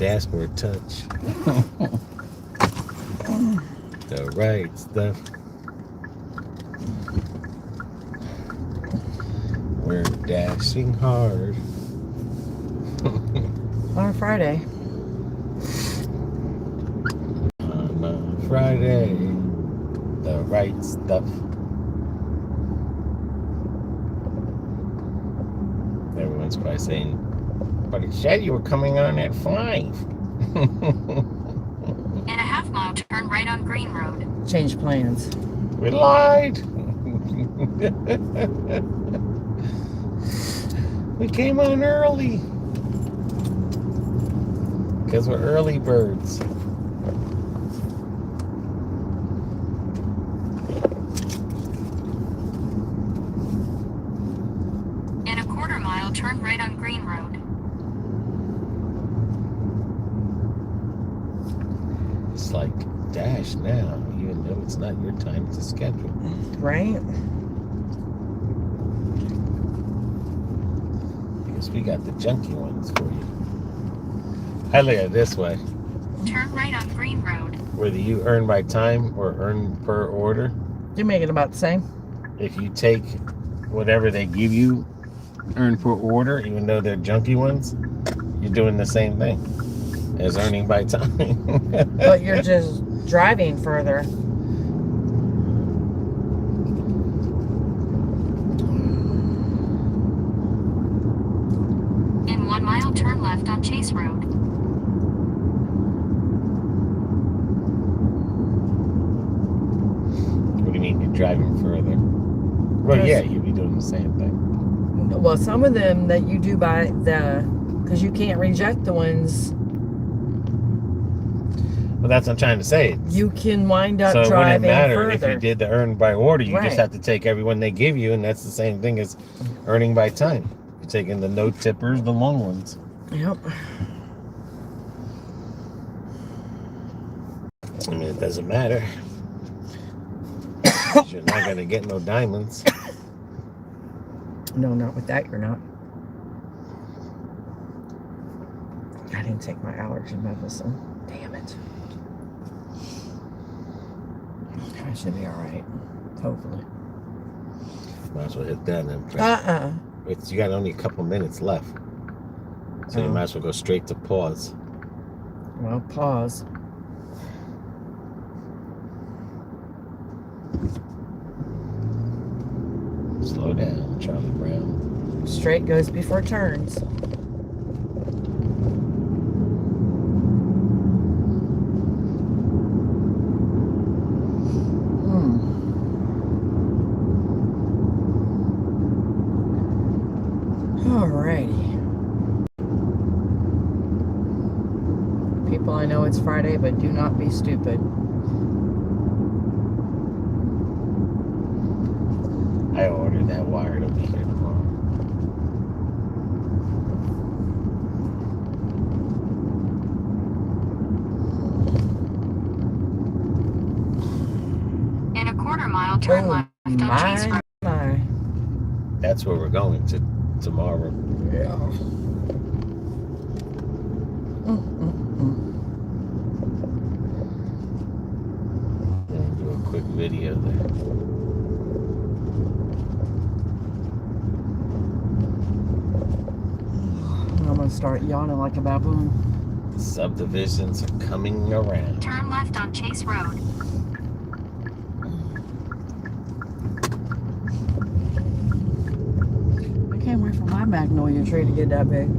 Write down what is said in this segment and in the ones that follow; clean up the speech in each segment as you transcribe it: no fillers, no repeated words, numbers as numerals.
dashboard touch. The right stuff. We're dashing hard. On a Friday. On a Friday. The right stuff. Everyone's probably saying, but it said you were coming on at 5. In a half-mile, turn right on Green Road. Change plans. We lied. We came on early. Because we're early birds. In a quarter-mile, turn right on Green Road. It's like dash now, even though it's not your time to schedule. Right? Because we got the junky ones for you. I look at it this way. Turn right on Green Road. Whether you earn by time or earn per order, You make it about the same. if you take whatever they give you, earn per order, even though they're junky ones, you're doing the same thing as earning by time. But you're just driving further. In 1 mile, turn left on Chase Road. What do you mean you're driving further? Well, yeah, you'd be doing the same thing. Well, some of them that you do by the, because you can't reject the ones, Well, that's what I'm trying to say. you can wind up So it wouldn't driving matter further. if you did the earn by order. You Right. just have to take everyone they give you, and that's the same thing as earning by time. You're taking the no tippers, the long ones. Yep. I mean, it doesn't matter. You're not going to get no diamonds. No, not with that, you're not. I didn't take my allergy medicine. Damn it. I should be alright. Hopefully. Might as well hit that then. You got only a couple minutes left. So you might as well go straight to pause. Well, pause. Slow down, Charlie Brown. Straight goes before turns. Alrighty. People, I know it's Friday, but do not be stupid. I ordered that wire. It'll be here tomorrow. In a quarter-mile, turn left on Chase Road. My. That's where we're going to tomorrow. Yeah. Gonna do a quick video there. I'm gonna start yawning like a baboon. Subdivisions are coming around. Turn left on Chase Road. I can't wait for my magnolia tree to get that big.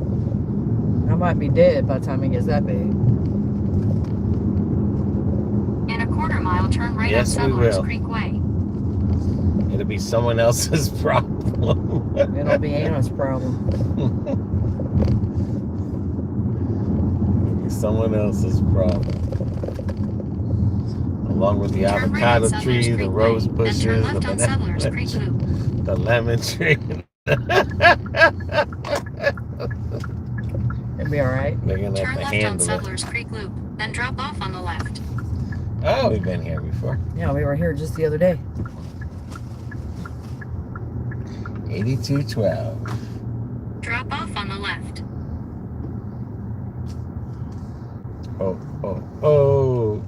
I might be dead by the time it gets that big. In a quarter-mile, turn right Yes, on we Settlers will. Creek Way. It'll be someone else's problem. It'll be Anna's problem. It'll be someone else's problem. Along with the Turn right avocado on Settlers tree, the Creek rose Way. bushes, Then turn the left on Settlers banana, Creek Loop. the lemon tree. It'll be alright. They're gonna Turn have to left on handle it. Settlers Creek Loop. Then drop off on the left. Oh, we've been here before. Yeah, we were here just the other day. 8212. Drop off on the left. Oh, oh, oh.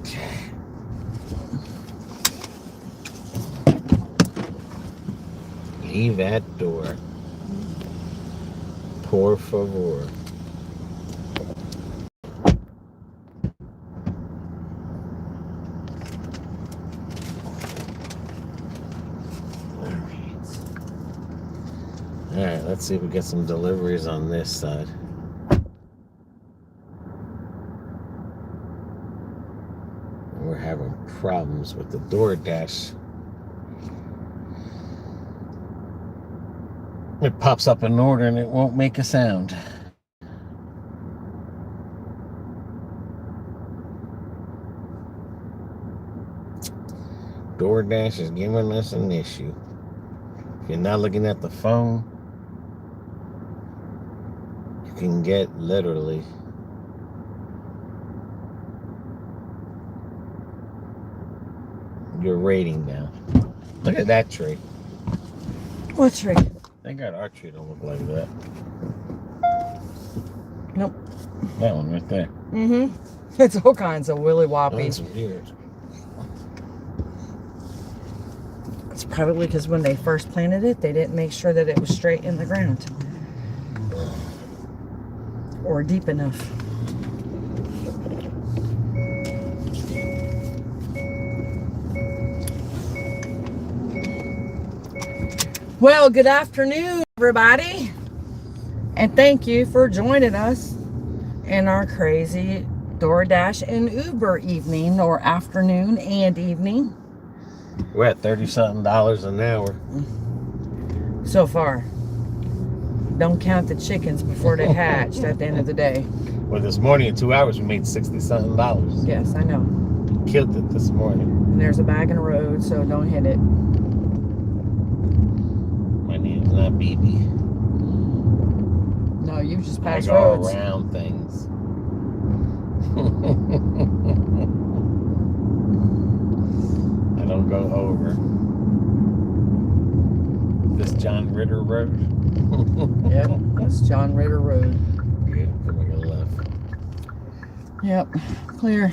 Okay. Leave that door. Por favor. Alright, let's see if we get some deliveries on this side. We're having problems with the DoorDash. It pops up an order and it won't make a sound. DoorDash is giving us an issue. If you're not looking at the phone, you can get literally your rating down. Look at that tree. What tree? Thank God our tree don't look like that. Nope. That one right there. Mm-hmm. It's all kinds of willy woppy. That's weird. It's probably because when they first planted it, they didn't make sure that it was straight in the ground. Or deep enough. Well, good afternoon, everybody. And thank you for joining us in our crazy DoorDash and Uber evening or afternoon and evening. We're at $30-something an hour. So far. Don't count the chickens before they hatched at the end of the day. Well, this morning in 2 hours we made $60-something. Yes, I know. Killed it this morning. And there's a bag in the road, so don't hit it. My name's not BB. No, you just I pass go roads. around things. I don't go over. This John Ritter Road. Yep, that's John Ritter Road. Yeah, coming on the left. Yep, clear.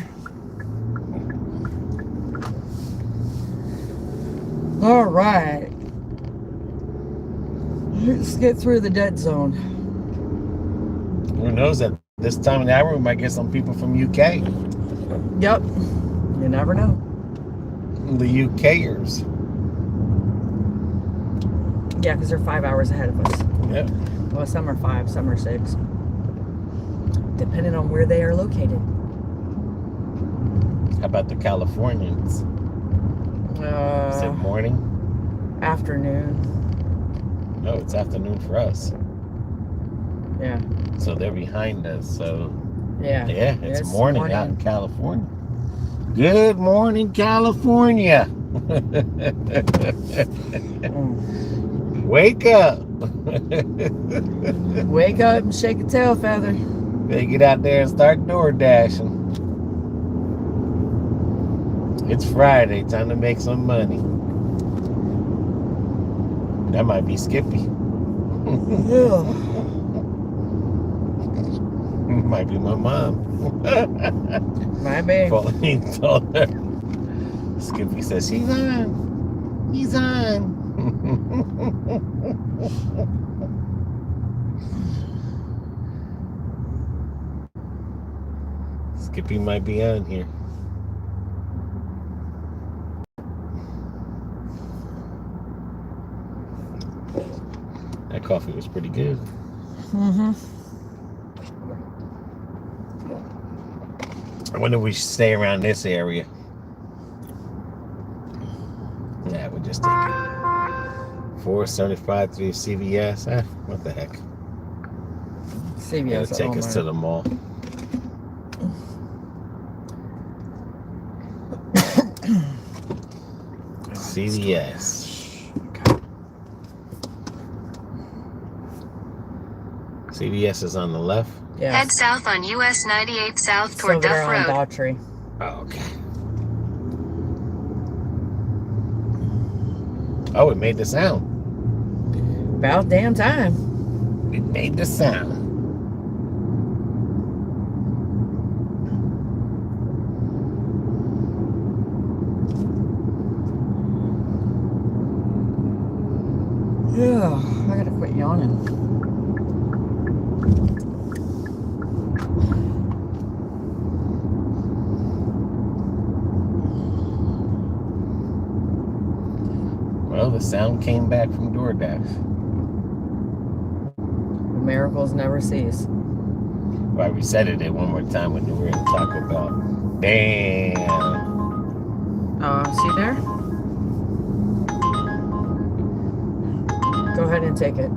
All right. Let's get through the dead zone. Who knows, at this time of the hour we might get some people from UK. Yep, you never know. The UKers. Yeah, because they're 5 hours ahead of us. Yep. Well, some are 5, some are 6. Depending on where they are located. How about the Californians? Is it morning? Afternoon. No, it's afternoon for us. Yeah. So they're behind us. So Yeah. yeah, it's morning out in California. Good morning, California. Wake up. Wake up and shake a tail feather. They get out there and start door dashing. It's Friday, time to make some money. That might be Skippy. Might be my mom. Might be. Pauline told her. Skippy says, she's on. He's on. Skippy might be on here. That coffee was pretty good. Mm-hmm. I wonder if we should stay around this area. Yeah, we'll just take it. 475 through CVS. What the heck? CVS. Gotta take us to the mall. CVS. CVS is on the left. Yes. Head south on US 98 south toward Over there Duff on Road. Daughtry. Oh, okay. Oh, it made the sound. About damn time. It made the sound. the sound came back from DoorDash. The miracles never cease. Well, I resetted it one more time when we were in Taco Bell. Damn. See there? Go ahead and take it.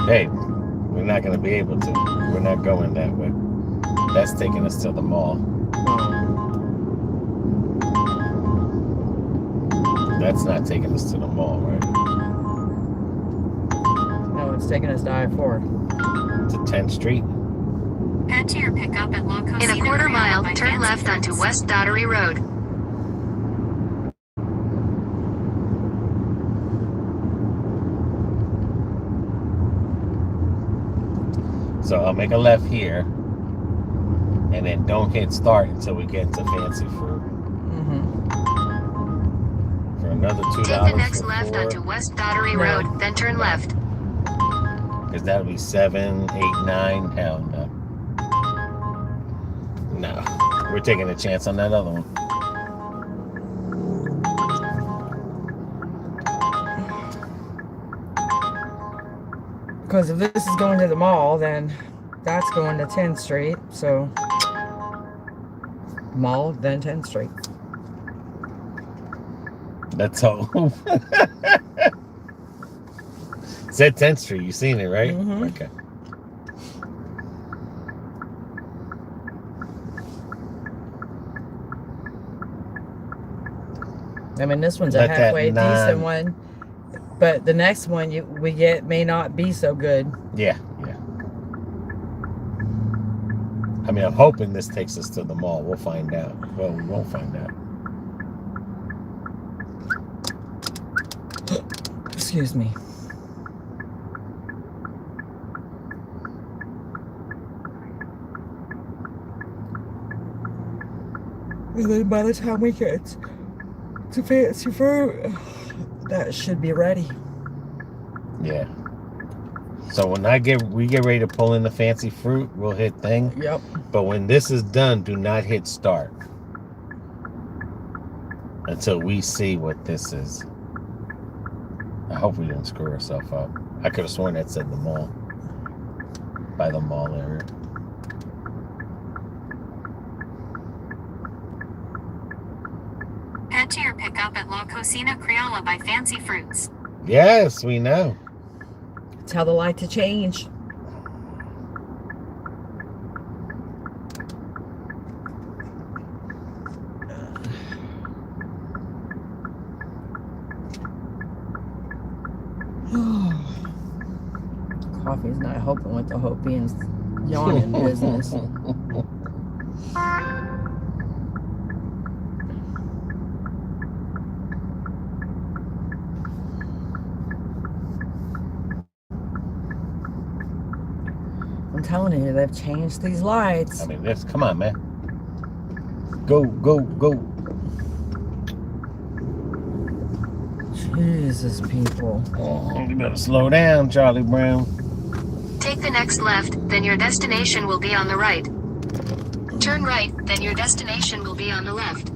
Hey, we're not going to be able to. We're not going that way. That's taking us to the mall. That's not taking us to the mall, right? No, it's taking us to I-4. To 10th Street. Head to your pickup at La Cocina. In a quarter mile, by turn Fancy left onto Fruits. West Daughtery Road. So I'll make a left here, and then don't hit start until we get to Fancy Fruit. For another $2. Take the next left onto West Daughtery Road, then turn left. Because that'll be 7, 8, 9. Hell no. No. We're taking a chance on that other one. Because if this is going to the mall, then that's going to 10th Street. So, mall, then 10th Street. That's all. Said 10th Street. You seen it, right? Okay. I mean, this one's a Let that halfway nine- decent one. But the next one we get may not be so good. Yeah. I mean, I'm hoping this takes us to the mall. We'll find out. Well, we won't find out. Excuse me. And then by the time we get to Fancy Fruit, that should be ready. Yeah. So when we get ready to pull in the Fancy Fruit, we'll hit thing. Yep. But when this is done, do not hit start until we see what this is. I hope we didn't screw ourselves up. I could have sworn that said the mall. By the mall area. Head to your pickup at La Cocina Criolla by Fancy Fruits. Yes, we know. Tell the light to change. Coffee's not helping with the Hopians yawning business. I'm telling you, they've changed these lights. I mean, come on, man. Go. Jesus, people. Oh, you better slow down, Charlie Brown. Take the next left, then your destination will be on the right. Turn right, then your destination will be on the left.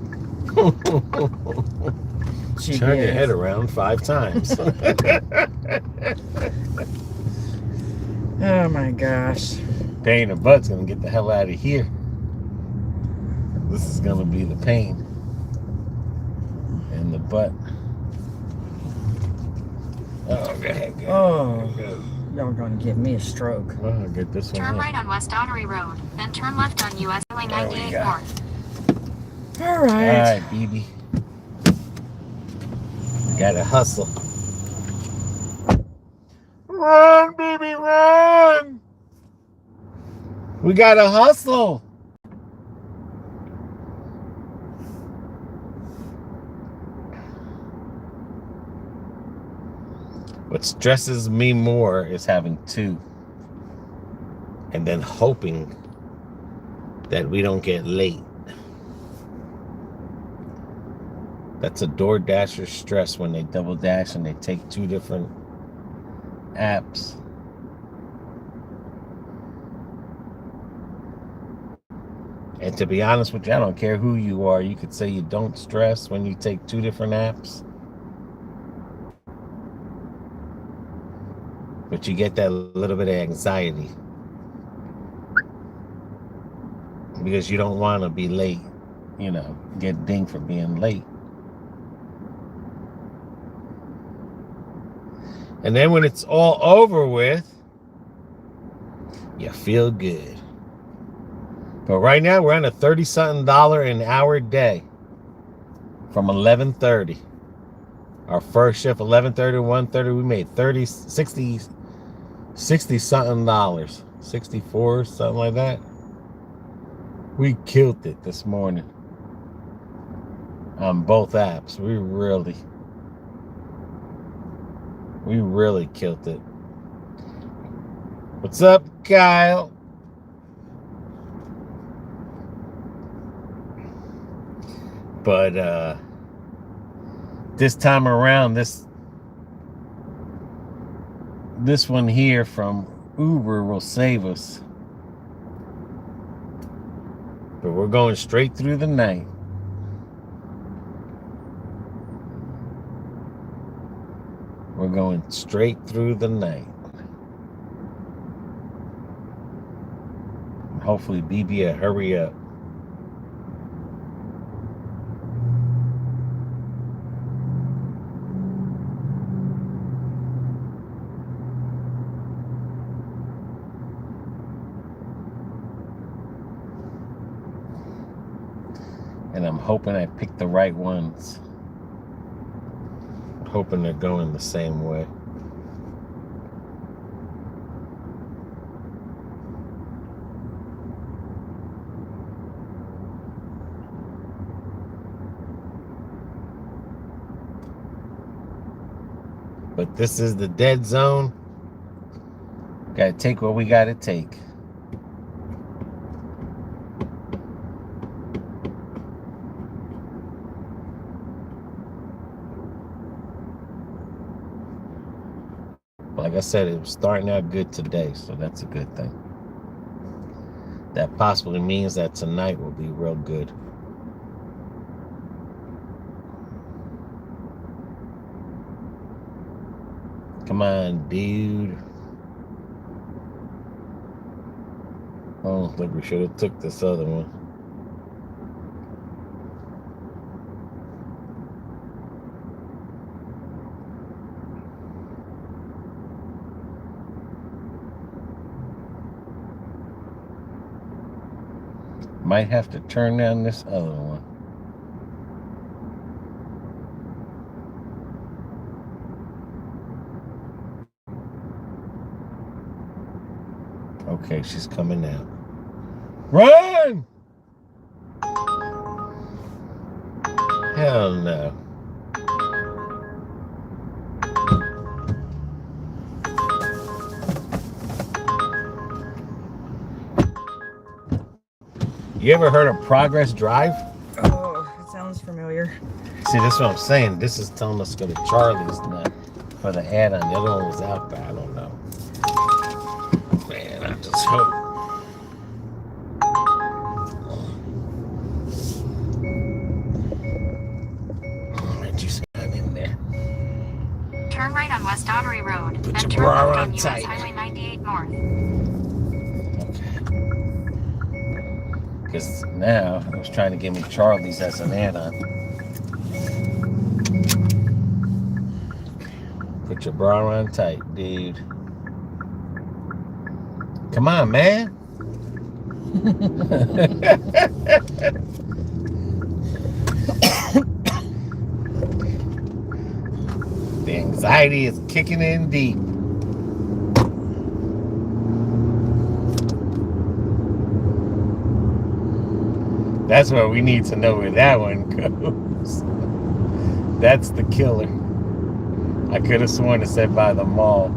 Turn your head around 5 times. Oh my gosh. Pain in the butt's gonna get the hell out of here. This is gonna be the pain in the butt. Oh, go ahead. Oh, y'all gonna give me a stroke. Well, I'll get this one. Turn here. right on West Daughtery Road, then turn left on US Highway There we 98 go. North. All All right. right, BB. Gotta hustle. Run, baby, run! We gotta hustle. What stresses me more is having 2 and then hoping that we don't get late. That's a DoorDasher stress when they double dash and they take 2 different apps. And to be honest with you, I don't care who you are. You could say you don't stress when you take 2 different apps. But you get that little bit of anxiety because you don't want to be late, you know, get dinged for being late. And then when it's all over with, you feel good. But right now we're on a $30-something an hour day from 11:30. Our first shift, 11:30 to 1:30, we made 60 something dollars, 64, something like that. We killed it this morning on both apps. We really killed it. What's up, Kyle? But this time around, this one here from Uber will save us. But we're going straight through the night. We're going straight through the night. Hopefully BB will hurry up. And I'm hoping I picked the right ones. Hoping they're going the same way. But this is the dead zone. Gotta take what we gotta take. Like I said, it was starting out good today, so that's a good thing. That possibly means that tonight will be real good. Come on, dude. Oh, look, we should have took this other one. Might have to turn down this other one. Okay, she's coming out. Run! Hell no. You ever heard of Progress Drive? Oh, it sounds familiar. See, that's what I'm saying. This is telling us to go to Charlie's now for the add-on. The other one was out there. I don't know. Man, I just hope. Alright, you stand in there. Turn right on West Ottery Road. Put Then your turn bra left on on US tight. Highway 98 North. Because now it was trying to give me Charlie's as an add-on. Put your bra on tight, dude. Come on, man. The anxiety is kicking in deep. That's what we need to know where that one goes. That's the killer. I could have sworn it said by the mall.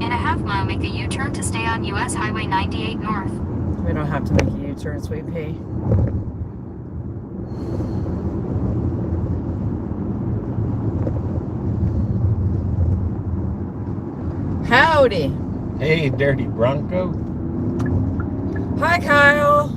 In a half mile, make a U-turn to stay on US Highway 98 North. We don't have to make a U-turn, sweet pea. Howdy. Hey, dirty Bronco. Hi, Kyle.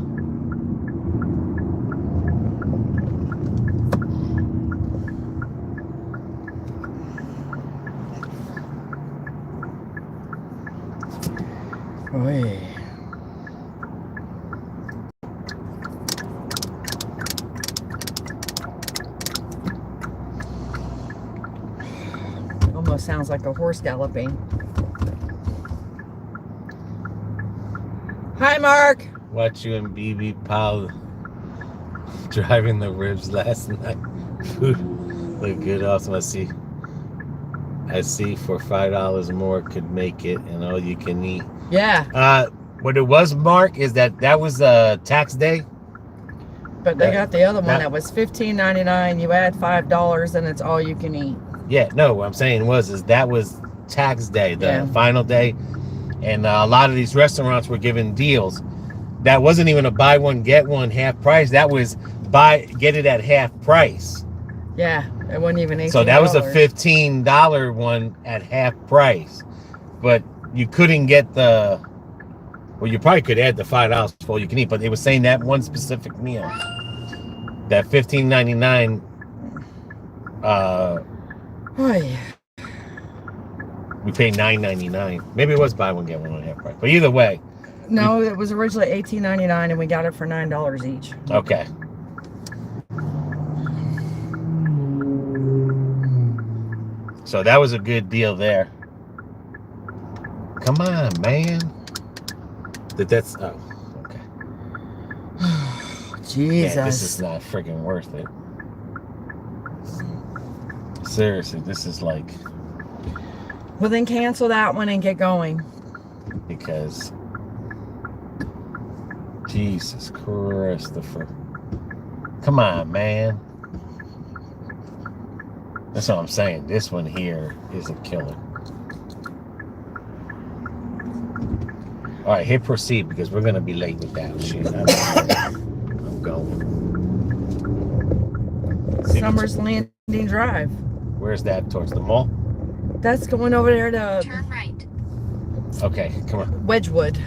Oy. Almost sounds like a horse galloping. Hi, Mark. Watch you and BB Powell driving the ribs last night. Food look good. Awesome. I see for $5 more could make it, and all you can eat. Yeah. What it was, Mark, is that was tax day. But they got the other one that was $15.99. You add $5 and it's all you can eat. Yeah, no, what I'm saying is that was tax day, the final day. And a lot of these restaurants were giving deals. That wasn't even a buy one, get one half price. That was get it at half price. Yeah, it wasn't even $18. So that was a $15 one at half price. But you couldn't get well, you probably could add the $5 for all you can eat, but they were saying that one specific meal, that $15.99, oh, yeah. we paid $9.99. Maybe it was buy one get one on half price. But either way. No, it was originally $18.99 and we got it for $9 each. Okay. So that was a good deal there. Come on, man. That's okay. Jesus. Yeah, this is not freaking worth it. Seriously, this is like. Well, then cancel that one and get going. Because Jesus Christopher. Come on, man. That's what I'm saying. This one here is a killer. All right, hit proceed because we're going to be late with that shit. I'm going. Summers Landing Drive. Where's that? Towards the mall? That's going over there to Turn right. Okay, come on. Wedgwood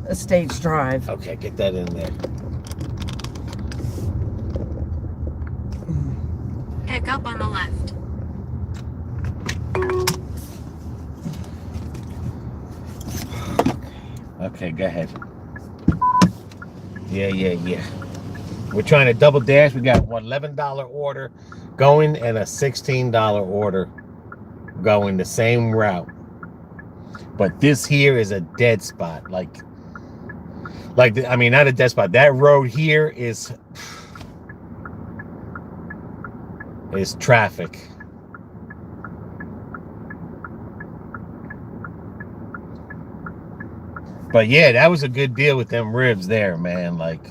Estates Drive. Okay, get that in there. Pick up on the left. Okay, go ahead. Yeah. We're trying to double dash. We got one $11 order going and a $16 order going the same route. But this here is a dead spot. Like I mean, not a dead spot. That road here is traffic. But yeah, that was a good deal with them ribs there, man. Like,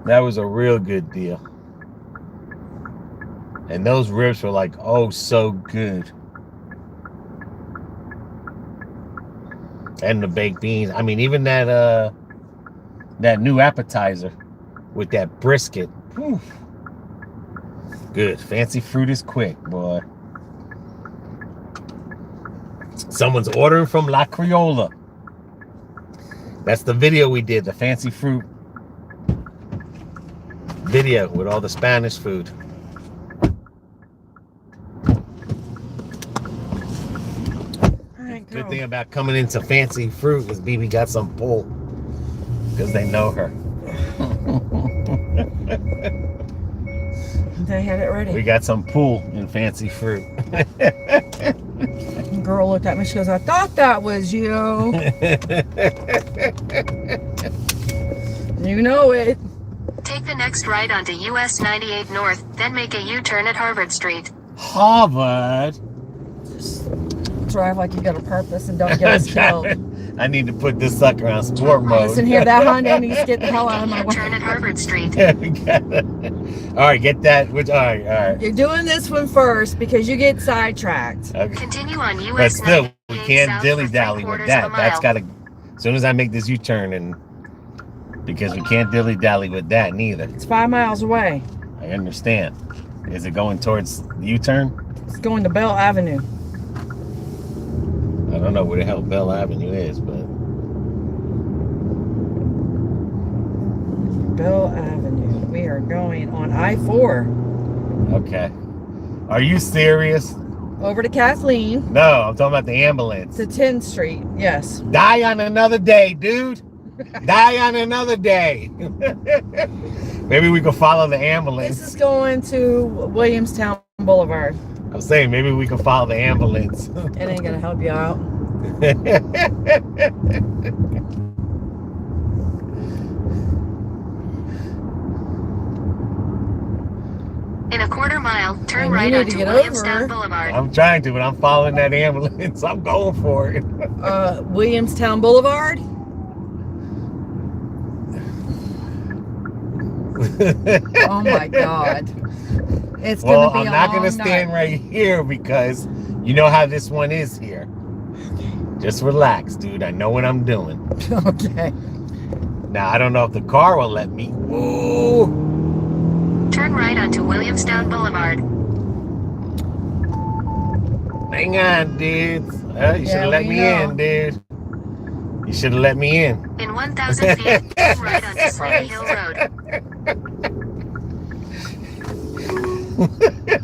that was a real good deal. And those ribs were like, oh, so good. And the baked beans. I mean, even that new appetizer with that brisket. Whew. Good. Fancy fruit is quick, boy. Someone's ordering from La Criolla. That's the video we did, the fancy fruit video with all the Spanish food. Good thing about coming into fancy fruit is BB got some pull because they know her. They had it ready. We got some pull in fancy fruit. The girl looked at me. She goes, "I thought that was you." You know it. Take the next right onto US 98 North, then make a U-turn at Harvard Street. Harvard. Just drive like you got a purpose and don't get us killed. I need to put this sucker on sport mode. Listen here, that Honda needs to get the hell out of my way. U-turn at Harvard Street. All right, get that. All right. You're doing this one first because you get sidetracked. Okay. Continue on But US still, 98 we can't south dilly-dally for with 3/4 that. of a That's mile. got to, as soon as I make this U-turn, and because we can't dilly-dally with that neither. It's 5 miles away. I understand. Is it going towards the U-turn? It's going to Bell Avenue. I don't know where the hell Bell Avenue is, but Bell Avenue. We are going on I-4. okay. Are you serious? Over to Kathleen. No, I'm talking about the ambulance. To 10th Street. Yes. Die on another day, dude. Die on another day. Maybe we can follow the ambulance. This is going to Williamstown Boulevard. I'm saying maybe we can follow the ambulance. It ain't gonna help you out. In a quarter mile, turn And right you need onto to get Williamstown over. Boulevard. I'm trying to, but I'm following that ambulance. I'm going for it. Williamstown Boulevard. Oh my God. It's Well, gonna be I'm not a gonna long stand night. right here because you know how this one is here. Just relax, dude. I know what I'm doing. Okay. Now I don't know if the car will let me. Ooh. Turn right onto Williamstown Boulevard. Hang on, dude. You should have let we me know. in, dude. You should have let me in. In 1,000 feet, turn right onto Sleepy Hill Road.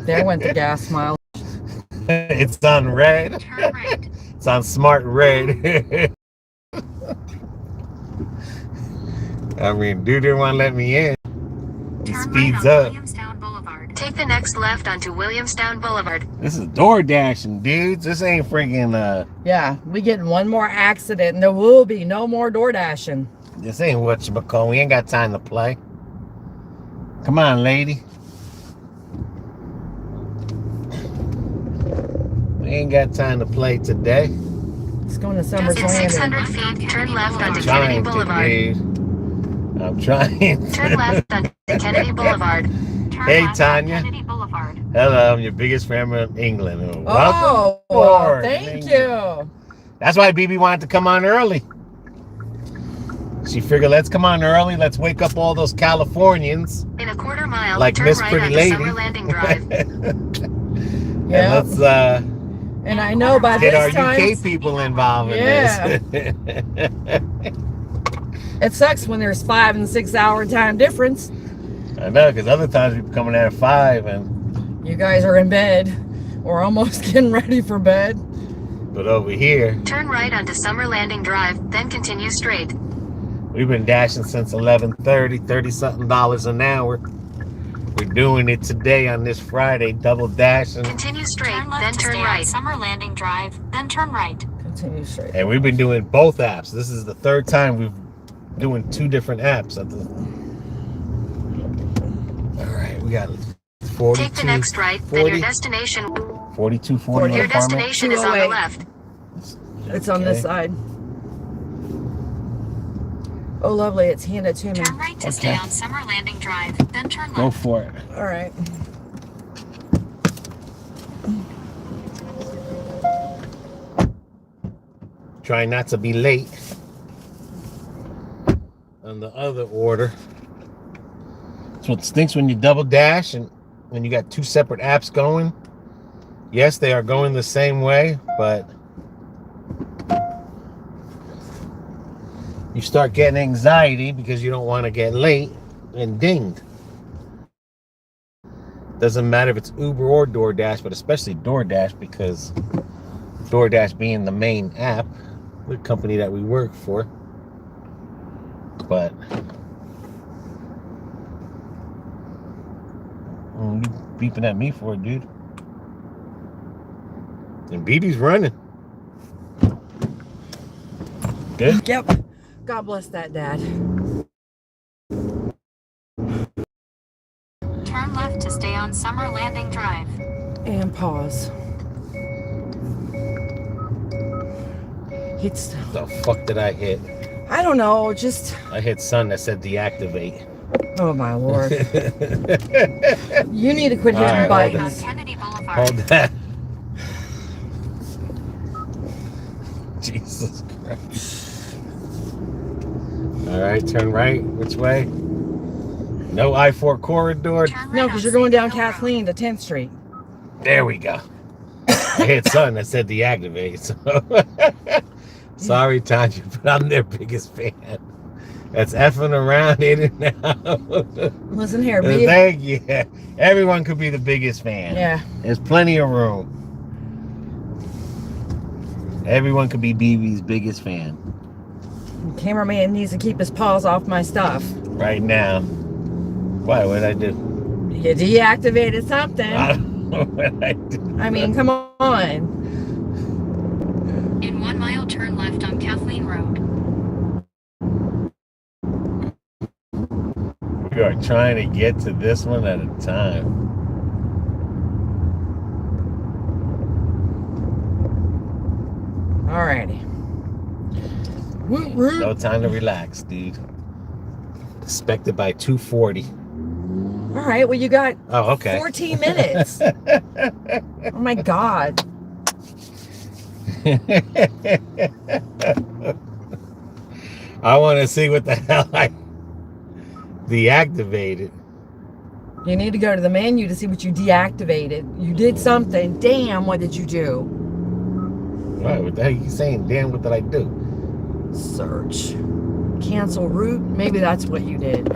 There went the gas mile. It's on red. Turn right. It's on smart red. I mean, dude didn't want to let me in. He Turn speeds right on up. Williamstown Boulevard. Take the next left onto Williamstown Boulevard. This is DoorDashing, dudes. This ain't freaking Yeah, we getting one more accident and there will be no more door dashing. this ain't whatchamacallit. We ain't got time to play. Come on, lady. We ain't got time to play today. It's going to Summer's In Landing. 600 feet, turn left onto Kennedy Trying to, Boulevard. dude. I'm trying. Turn left onto Kennedy Boulevard. Turn Hey, left Tanya. on Kennedy Boulevard. Hello, I'm your biggest fan in England. Oh, Welcome well, aboard. thank you. That's why BB wanted to come on early. She figured, let's come on early. Let's wake up all those Californians. In a quarter mile, Like turn Miss right Pretty onto Lady. Summer Landing Drive. Yeah. And let's And I know by get our this time, UK people involved in Yeah. this. it sucks when there's 5 and 6 hour time difference. I know, because other times people coming at 5, and You guys are in bed or almost getting ready for bed. but over here, Turn right onto Summer Landing Drive, then continue straight. we've been dashing since 11:30, $30-something an hour. We're doing it today on this Friday, double dashing. Continue straight, Turn left then to turn stay on right. Summer Landing Drive, then turn right. Continue straight. And we've been doing both apps. This is the third time we've doing 2 different apps. All right, we got 42. Take the next right, then 40, your destination. 42, 40. Your destination is on the 208. left. It's on this side. Oh, lovely. It's handed to me. Turn right to stay Okay. on Summer Landing Drive, then turn Go left. for it. All right. Try not to be late on the other order. That's what stinks when you double dash and when you got 2 separate apps going. Yes, they are going the same way, but you start getting anxiety because you don't want to get late and dinged. Doesn't matter if it's Uber or DoorDash, but especially DoorDash, because DoorDash being the main app, the company that we work for. But you beeping at me for it, dude. And BB's running. Good. Yep. God bless that dad. Turn left to stay on Summer Landing Drive. And pause. It's, The fuck did I hit? I don't know, just, I hit son that said deactivate. oh my Lord. You need to quit All hitting right, On buttons. Kennedy Boulevard. Hold that. Jesus Christ. All right, turn right. Which way? No I-4 corridor. Turn right No, on because you're going down Sleepy Hill Road. Kathleen to 10th Street. There we go. I hit something that said deactivate. So sorry, Tanya, but I'm their biggest fan. That's effing around in and out. Listen here, B. Thank you. Everyone could be the biggest fan. Yeah. There's plenty of room. Everyone could be BB's biggest fan. Cameraman needs to keep his paws off my stuff. Right now. Why? What did I do? You deactivated something. I don't know what I did. I mean, come on. In 1 mile, turn left on Kathleen Road. We are trying to get to this one at a time. Alrighty. Woot woot. No time to relax, dude. Expected by 2:40. All right, well, you got 14 minutes. Oh, my God. I want to see what the hell I deactivated. You need to go to the menu to see what you deactivated. You did something. Damn, what did you do? What the hell are you saying? Damn, what did I do? Search. Cancel route. Maybe that's what you did.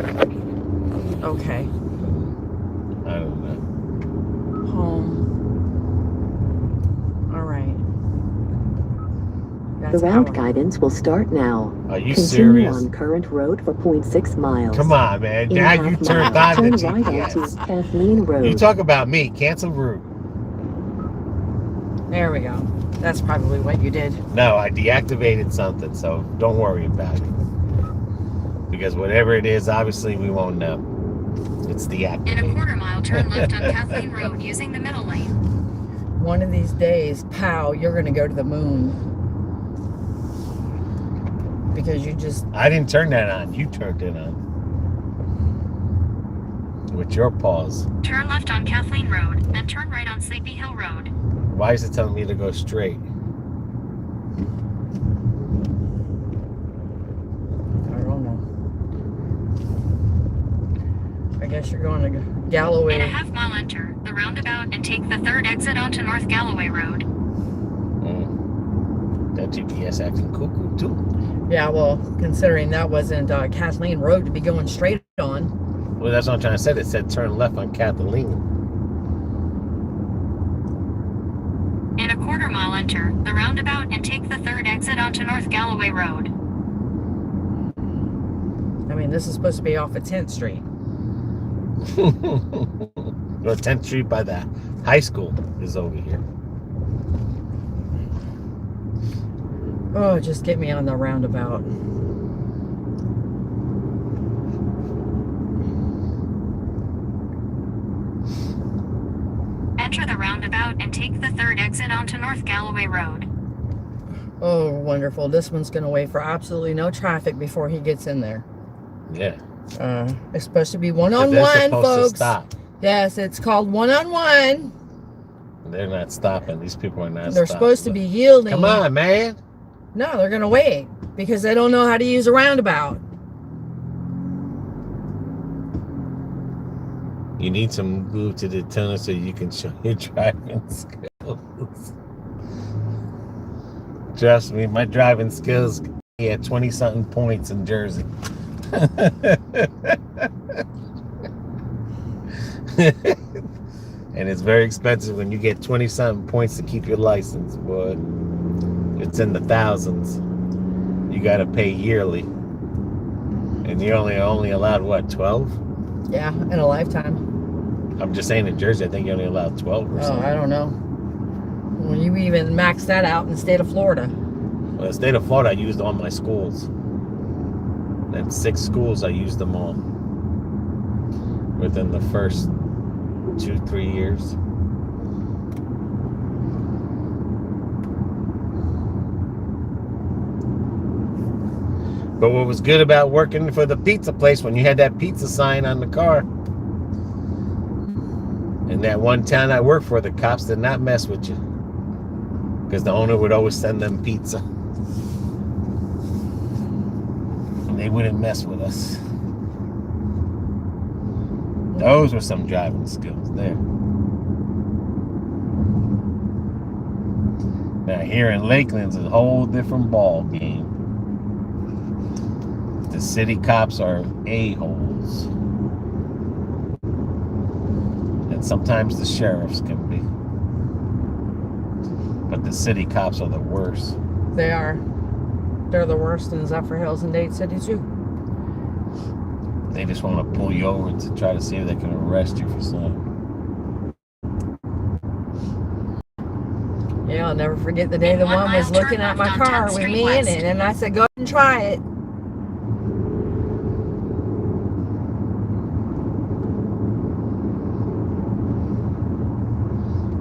Okay. I don't know. Home. All right. The route guidance will start now. Are you Continue serious? on current road for 0.6 miles. Come on, man. In Now a you half turned mile, on the turn right onto GPS. Kathleen Road. You talk about me. Cancel route. There we go. That's probably what you did. No, I deactivated something, so don't worry about it. Because whatever it is, obviously we won't know. It's In a deactivated. 1/4 mile, turn left on Kathleen Road using the middle lane. One of these days, pow, you're going to go to the moon. Because you just... I didn't turn that on. You turned it on. With your paws. Turn left on Kathleen Road, then turn right on Sleepy Hill Road. Why is it telling me to go straight? I don't know. I guess you're going to Galloway. In a half mile, enter the roundabout and take the 3rd exit onto North Galloway Road. That GPS acting cuckoo too. Yeah, well, considering that wasn't Kathleen Road to be going straight on. Well, that's what I'm trying to say. It said turn left on Kathleen. In a 1/4 mile, enter the roundabout and take the 3rd exit onto North Galloway Road. I mean, this is supposed to be off of 10th Street. Well, 10th Street by the high school is over here. Oh, just get me on the roundabout. Enter the roundabout and take the 3rd exit onto North Galloway Road. Oh, wonderful. This one's going to wait for absolutely no traffic before he gets in there. Yeah. It's supposed to be They're one-on-one, supposed to folks. stop. Yes, it's called one-on-one. They're not stopping. These people are not They're stopping. supposed to be yielding. Come on, man. No, they're going to wait because they don't know how to use a roundabout. You need some glue to the tunnel so you can show your driving skills. Trust me, my driving skills at 20-something points in Jersey. And it's very expensive when you get 20-something points to keep your license, boy. It's in the thousands. You got to pay yearly. And you're only allowed, what, 12? Yeah, in a lifetime. I'm just saying in Jersey, I think you're only allowed 12 or Oh, something. I don't know. Well, you even maxed that out in the state of Florida. Well, the state of Florida, I used all my schools. And 6 schools, I used them all. Within the first 2-3 years. But what was good about working for the pizza place when you had that pizza sign on the car? In that one town I worked for, the cops did not mess with you. Because the owner would always send them pizza. And they wouldn't mess with us. Those were some driving skills there. Now here in Lakeland's a whole different ball game. The city cops are a-holes. And sometimes the sheriffs can be. But the city cops are the worst. They are. They're the worst in Zephyr Hills and Dade City too. They just want to pull you over to try to see if they can arrest you for something. Yeah, I'll never forget the day the one was looking at my car with me in it, and I said, go ahead and try it.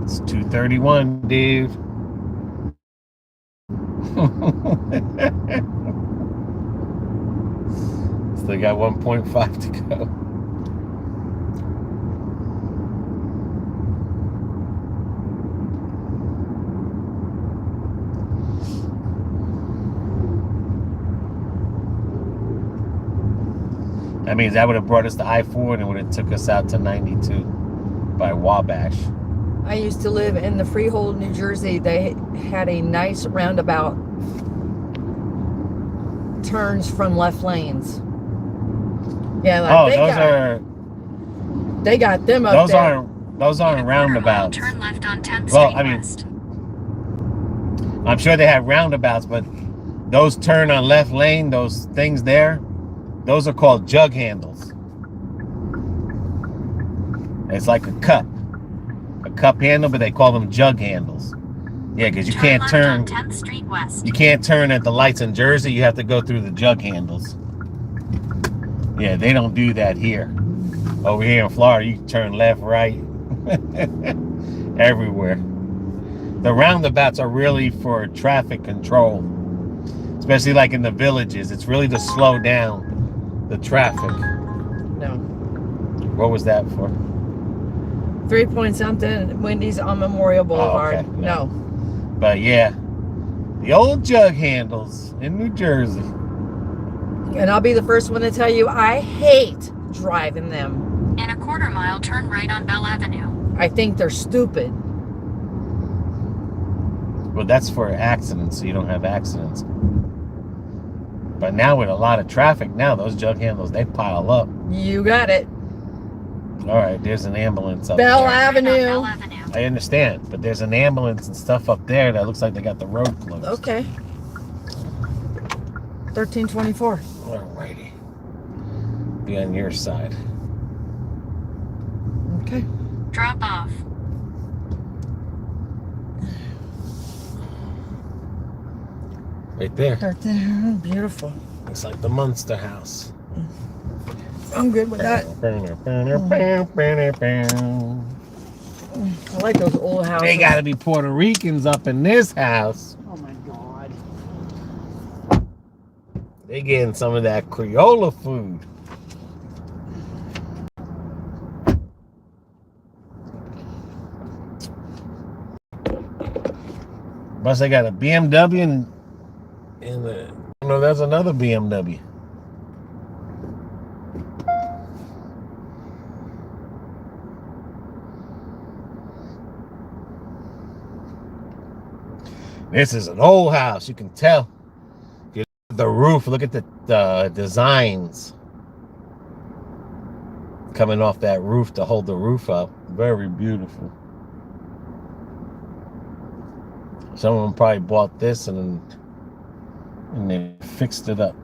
It's 2:31, dude. Still got 1.5 to go. That means that would have brought us to I-4 and it would have took us out to 92 by Wabash. I used to live in the Freehold, New Jersey. They had a nice roundabout turns from left lanes. Yeah, like they got them up there. Those aren't roundabouts. Turn left on 10th Well, Street I mean, West. I'm sure they have roundabouts, but those turn on left lane, those things there, those are called jug handles. It's like a cup handle, but they call them jug handles. Yeah, because you can't turn. On 10th Street West. You can't turn at the lights in Jersey. You have to go through the jug handles. Yeah, they don't do that here. Over here in Florida, you can turn left, right, everywhere. The roundabouts are really for traffic control, especially like in the villages. It's really to slow down the traffic. No. What was that for? 3 point something, Wendy's on Memorial Boulevard. Oh, okay. No. But yeah, the old jug handles in New Jersey. And I'll be the first one to tell you, I hate driving them. In a quarter mile, turn right on Bell Avenue. I think they're stupid. Well, that's for accidents, so you don't have accidents. But now with a lot of traffic, now those jug handles, they pile up. You got it. All right, there's an ambulance up Bell there. Avenue. Bell Avenue. I understand, but there's an ambulance and stuff up there that looks like they got the road closed. Okay. 1324. Alrighty. Be on your side. Okay. Drop off. Right there. Right there. Beautiful. Looks like the Munster House. I'm good with that. I like those old houses. They gotta be Puerto Ricans up in this house. Oh my God. They getting some of that Creola food. Plus they got a BMW and no, there's another BMW. This is an old house, you can tell. If you look at the roof, look at the designs coming off that roof to hold the roof up. Very beautiful. Someone probably bought this and they fixed it up.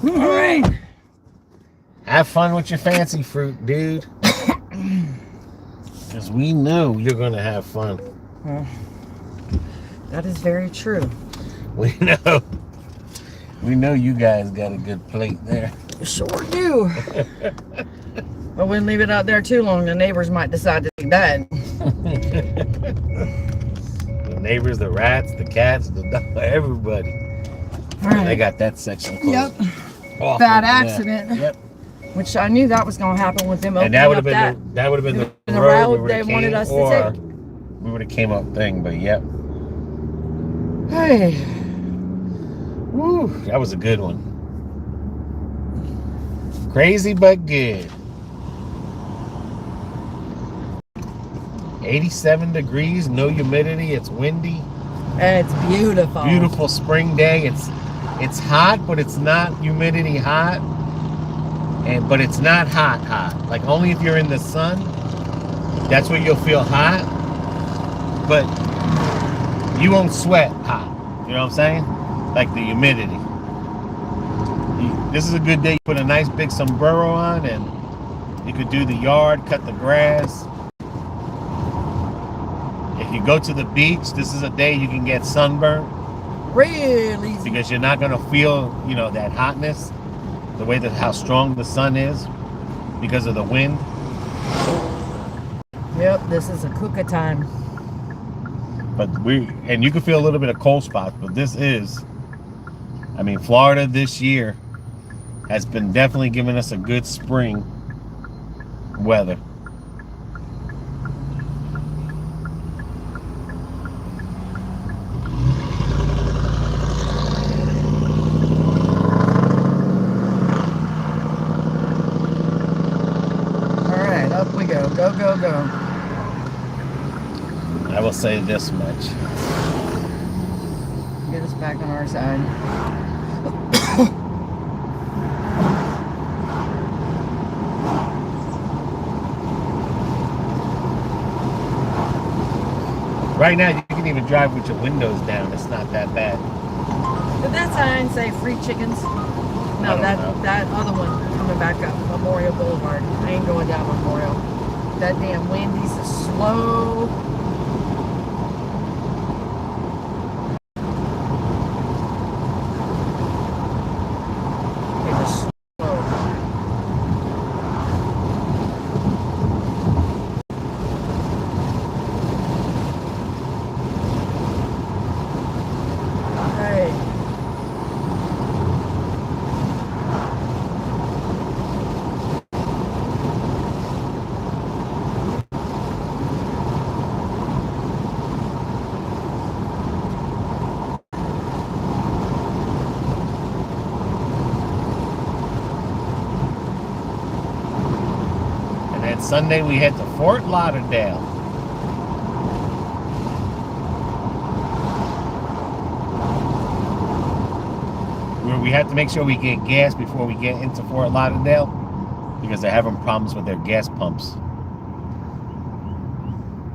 All right. Have fun with your fancy fruit, dude. Because we know you're going to have fun. That is very true. We know. We know you guys got a good plate there. Sure do. I wouldn't leave it out there too long. The neighbors might decide to take that. The neighbors, the rats, the cats, the dog, everybody. All right. They got that section closed. Yep. Awful. Bad Yeah. accident. Yep. Which I knew that was going to happen with them And opening that would have up that. been that would have been the The road route we they would've wanted came, us to or take. we would have came up thing, but yep. Hey. Woo, that was a good one. Crazy but good. 87 degrees, no humidity, it's windy. It's beautiful. Beautiful spring day. It's hot, but it's not humidity hot. But it's not hot. Like only if you're in the sun, that's where you'll feel hot. But you won't sweat hot. You know what I'm saying? Like the humidity. This is a good day. You put a nice big sombrero on and you could do the yard, cut the grass. If you go to the beach, this is a day you can get sunburned. Really? Because you're not gonna feel, that hotness, the way that how strong the sun is, because of the wind. Yep, this is a cooker time. But and you can feel a little bit of cold spots, but this is, Florida this year has been definitely giving us a good spring weather. Up we go. Go, go, go. I will say this much. Get us back on our side. Right now, you can even drive with your windows down. It's not that bad. Did that sign say free chickens? No, that other one coming back up, Memorial Boulevard. I ain't going down Memorial. That damn Wendy's is slow. It is slow. Hey. Sunday we head to Fort Lauderdale. Where we have to make sure we get gas before we get into Fort Lauderdale because they're having problems with their gas pumps.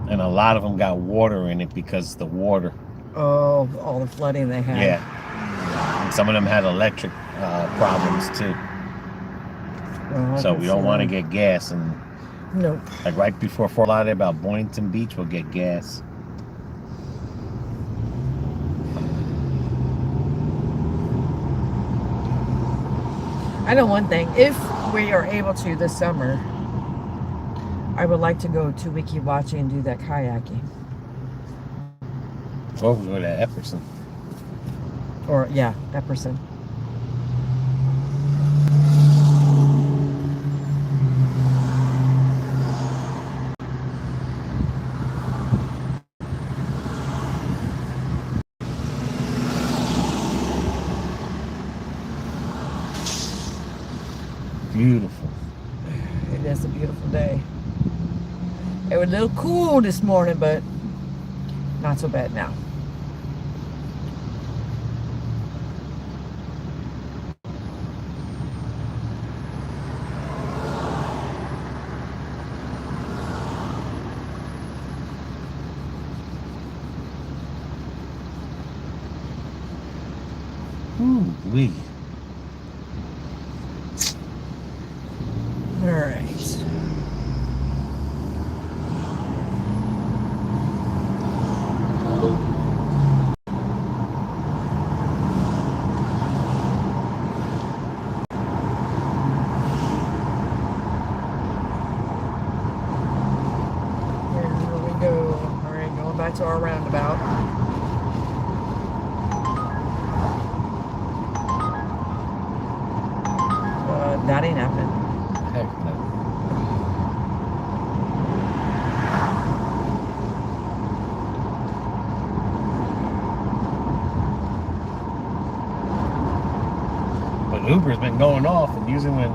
And a lot of them got water in it because the water. Oh, all the flooding they had. Yeah. And some of them had electric problems too. Well, so we don't want to get gas and nope. Like right before Fort Lauderdale, about Boynton Beach, we'll get gas. I know one thing. If we are able to this summer, I would like to go to Weeki Wachee and do that kayaking. Or we go to Epperson. Or, yeah, Epperson. Beautiful. It is a beautiful day. It was a little cool this morning, but not so bad now. Ooh-wee. All right. Here we go. All right, going back to our roundabout. That ain't happening. Heck no. But Uber's been going off, and usually when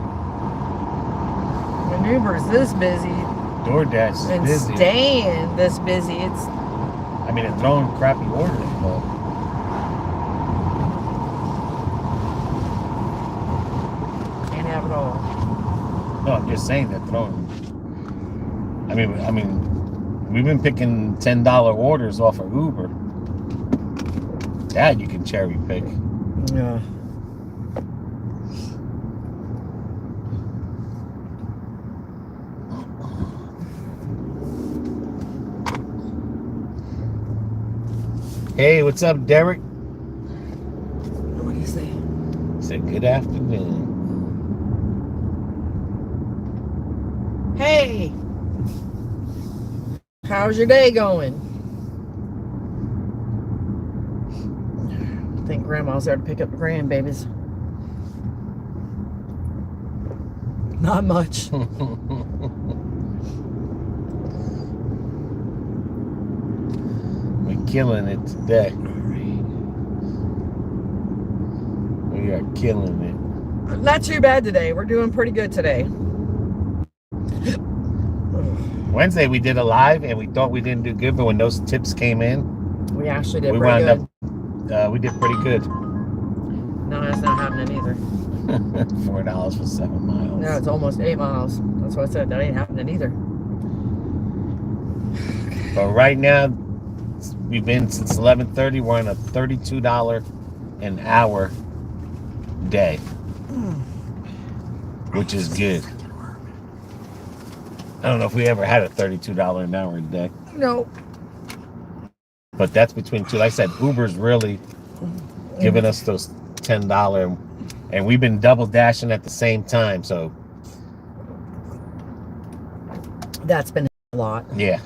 When Uber's this busy, DoorDash is and busy. staying this busy. It's I mean, they're throwing crappy orders, but can't have it all. no, I'm just saying they're throwing. I mean, we've been picking $10 orders off of Uber. That you can cherry pick. Yeah. Hey, what's up, Derek? What do you say? He said, good afternoon. Hey, how's your day going? I think Grandma's there to pick up the grandbabies. Not much. We're killing it today. We are killing it. Not too bad today. We're doing pretty good today. Wednesday we did a live and we thought we didn't do good, but when those tips came in, We actually did we pretty wound good. up. We did pretty good. No, that's not happening either. $4 for 7 miles. No, it's almost 8 miles. That's what I said. That ain't happening either. But right now, we've been since 11:30. We're on a $32 an hour day, which is good. I don't know if we ever had a $32 an hour day, No. but that's between two. Like I said, Uber's really giving us those $10, and we've been double dashing at the same time. So That's been a lot. yeah,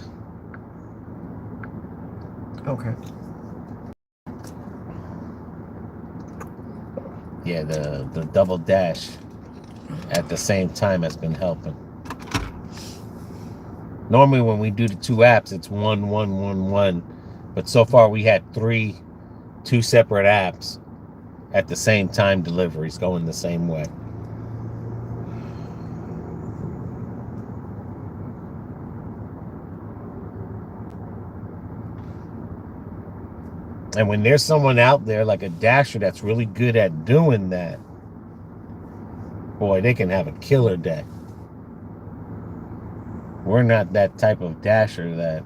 Okay. yeah, the double dash at the same time has been helping. Normally when we do the two apps, it's 1, 1, 1, 1. But so far we had two separate apps at the same time, deliveries going the same way. And when there's someone out there like a dasher that's really good at doing that, boy, they can have a killer day. We're not that type of dasher that...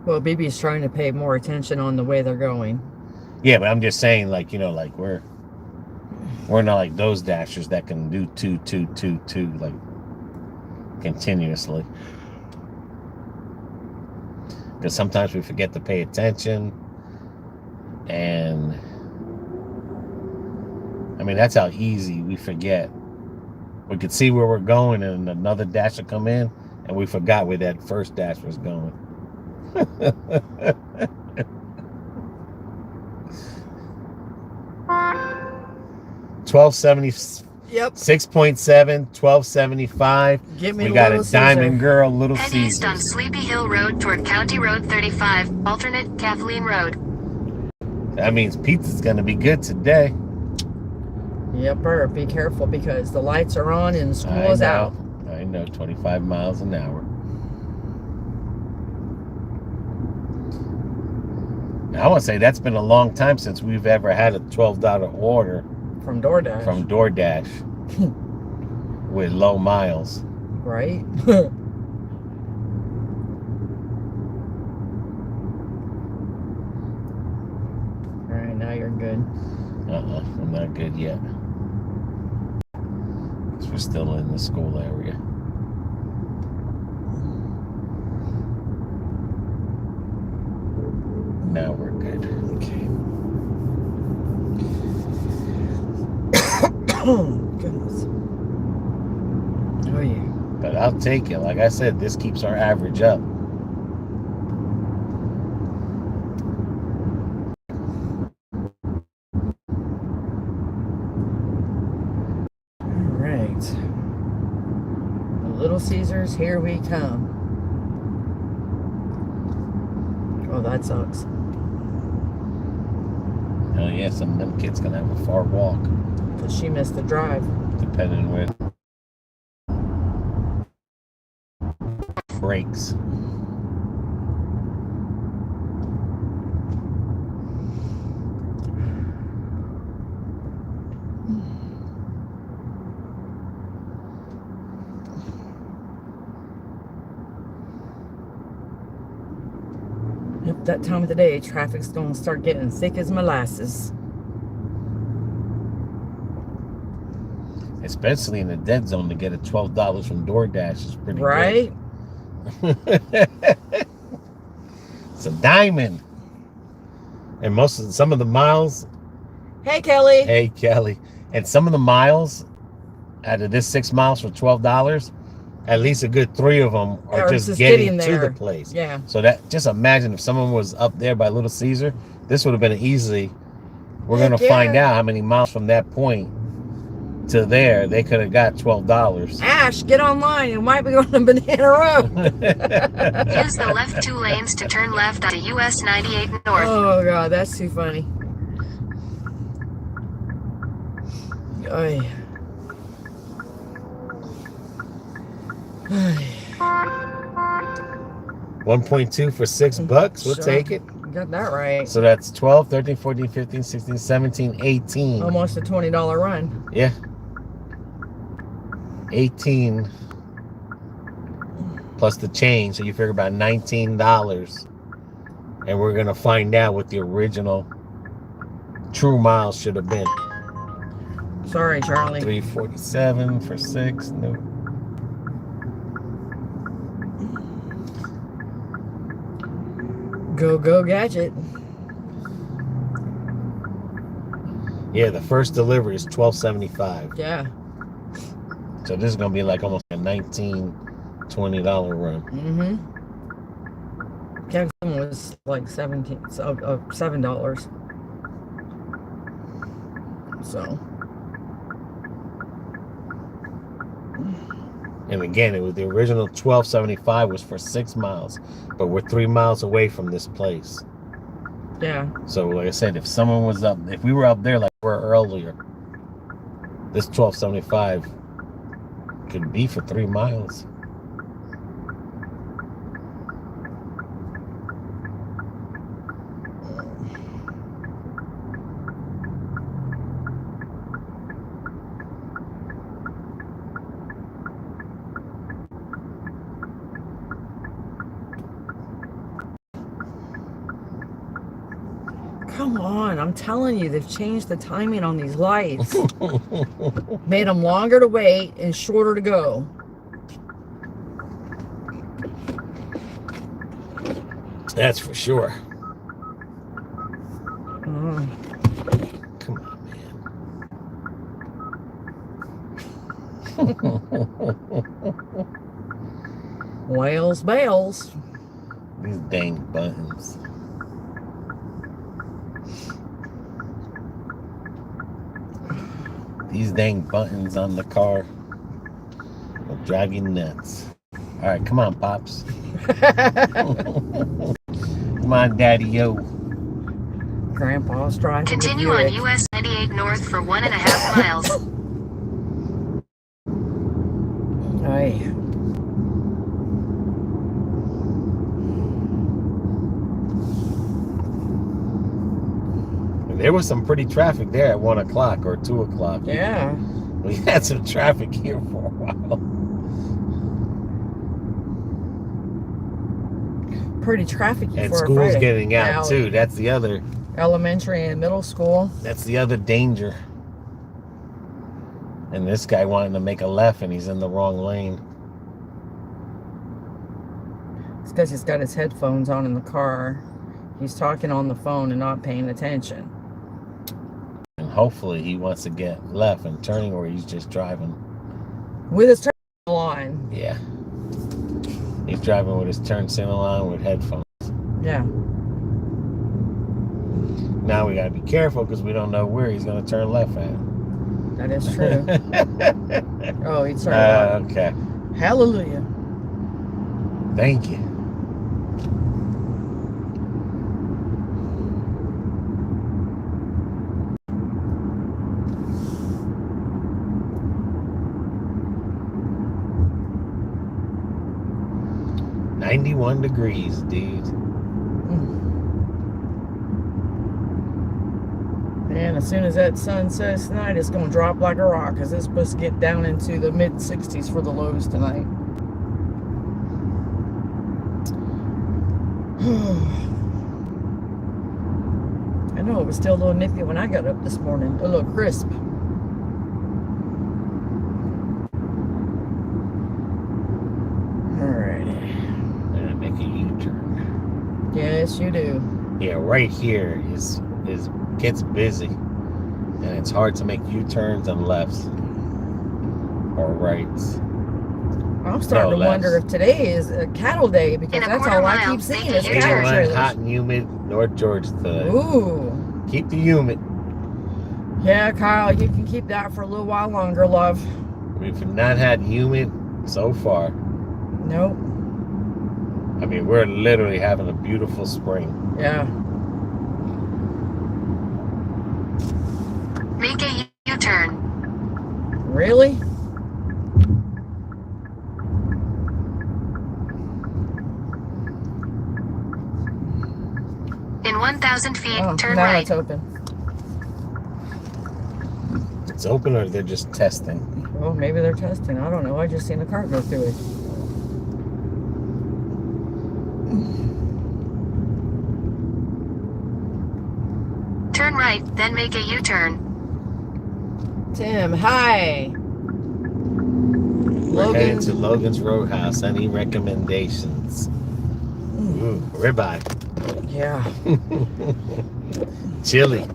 Well, BB's trying to pay more attention on the way they're going. Yeah, but I'm just saying, like, you know, like we're not like those dashers that can do 2, 2, 2, 2, like continuously. Because sometimes we forget to pay attention. And I mean, that's how easy we forget. We could see where we're going and another dash will come in and we forgot where that first dash was going. 1270. Yep. 6.7, 1275. Get me We the got a Little Diamond Caesar. Girl, Little Head east on Caesars. Sleepy Hill Road toward County Road 35, alternate Kathleen Road. That means pizza's gonna be good today. Yepper. Be careful because the lights are on and school is out. I know, 25 miles an hour. Now, I want to say that's been a long time since we've ever had a $12 order From DoorDash. from DoorDash with low miles. Right? Alright, now you're good. I'm not good yet. 'Cause we're still in the school area. Now we're good. Okay. Oh, goodness. Oh, yeah. But I'll take it. Like I said, this keeps our average up. All right. The Little Caesars, here we come. Oh, that sucks. Hell yeah, some of them kids gonna have a far walk, Because she missed the drive. depending where. brakes. Yep, that time of the day, traffic's gonna start getting thick as molasses. Especially in the dead zone, to get a $12 from DoorDash is pretty Right? good. It's a diamond. And some of the miles. Hey, Kelly. Hey, Kelly. And some of the miles out of this 6 miles for $12, at least a good 3 of them are just getting to the place. Yeah. So that, just imagine if someone was up there by Little Caesar, this would have been an easy. We're gonna find out how many miles from that point to there they could have got $12. Ash, get online. You might be going to Banana Road. Use the left 2 lanes to turn left onto US 98 North. Oh God, that's too funny. Oy. 1.2 for $6. We'll take it. You got that right. So that's 12, 13, 14, 15, 16, 17, 18. Almost a $20 run. Yeah. 18 plus the change. So you figure about $19. And we're going to find out what the original true miles should have been. Sorry, Charlie. 347 for 6. No. Go gadget. Yeah, the first delivery is $12.75. Yeah. So this is gonna be like almost a $19, $20 run. Mm-hmm. Kathleen was like $7. So. And again, it was the original $12.75 was for 6 miles, but we're 3 miles away from this place. Yeah. So like I said, if someone was up, if we were up there like we were earlier, this $12.75 could be for 3 miles. Come on, I'm telling you, they've changed the timing on these lights. Made them longer to wait and shorter to go. That's for sure. Mm. Come on, man. Whales bails. These dang buttons. These dang buttons on the car will drive you nuts. All right, come on, Pops. Come on, Daddy-o. Grandpa's driving. Continue on US 98 North for 1.5 miles. Aye. There was some pretty traffic there at 1 o'clock or 2 o'clock. Yeah. We had some traffic here for a while. Pretty trafficy And for a school's Friday. getting out Now, too. That's the other. Elementary and middle school. That's the other danger. And this guy wanting to make a left and he's in the wrong lane. It's because he's got his headphones on in the car. He's talking on the phone and not paying attention. And hopefully he wants to get left and turning, or he's just driving. With his turn on. Yeah. He's driving with his turn signal on with headphones. Yeah. Now we gotta be careful because we don't know where he's gonna turn left at. That is true. Oh, he turned on. Okay. Hallelujah. Thank you. 91 degrees, dude. And as soon as that sun sets tonight, it's going to drop like a rock because it's supposed to get down into the mid 60s for the lows tonight. I know it was still a little nippy when I got up this morning, a little crisp. Alrighty. And make a U-turn. Yes, you do. Yeah, right here is gets busy, and it's hard to make U-turns and lefts or rights. I'm starting to wonder if today is a cattle day because that's all I keep seeing is cattle 81, trailers. hot and humid, North Georgia today. Ooh. Keep the humid. Yeah, Kyle, you can keep that for a little while longer, love. We've not had humid so far. Nope. I mean, we're literally having a beautiful spring. Yeah. Make a U-turn. Really? In 1,000 feet, Oh, turn now right. it's open. It's open, or they're just testing. Well, maybe they're testing. I don't know. I just seen the cart go through it. Turn right, then make a U-turn. Tim, hi. We're heading Logan. to Logan's Roadhouse. Any recommendations? Ooh, ribeye. Yeah. Chili.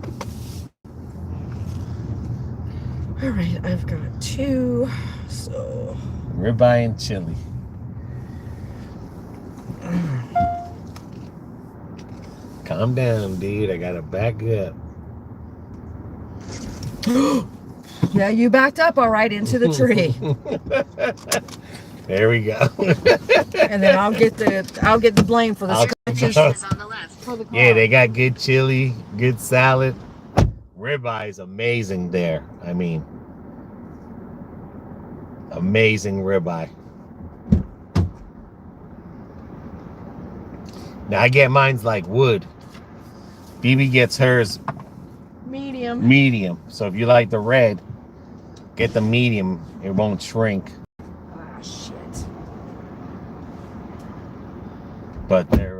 All right, I've got 2. So. Ribeye and chili. Calm down, dude. I gotta back up. Yeah, you backed up all right into the tree. There we go. And then I'll get the blame for the scratches Is on the left. for the car. Yeah, they got good chili, good salad. Ribeye is amazing there. I mean, amazing ribeye. Now I get mine's like wood. BB gets hers medium. medium. So if you like the red, get the medium. It won't shrink. Ah, shit. But they're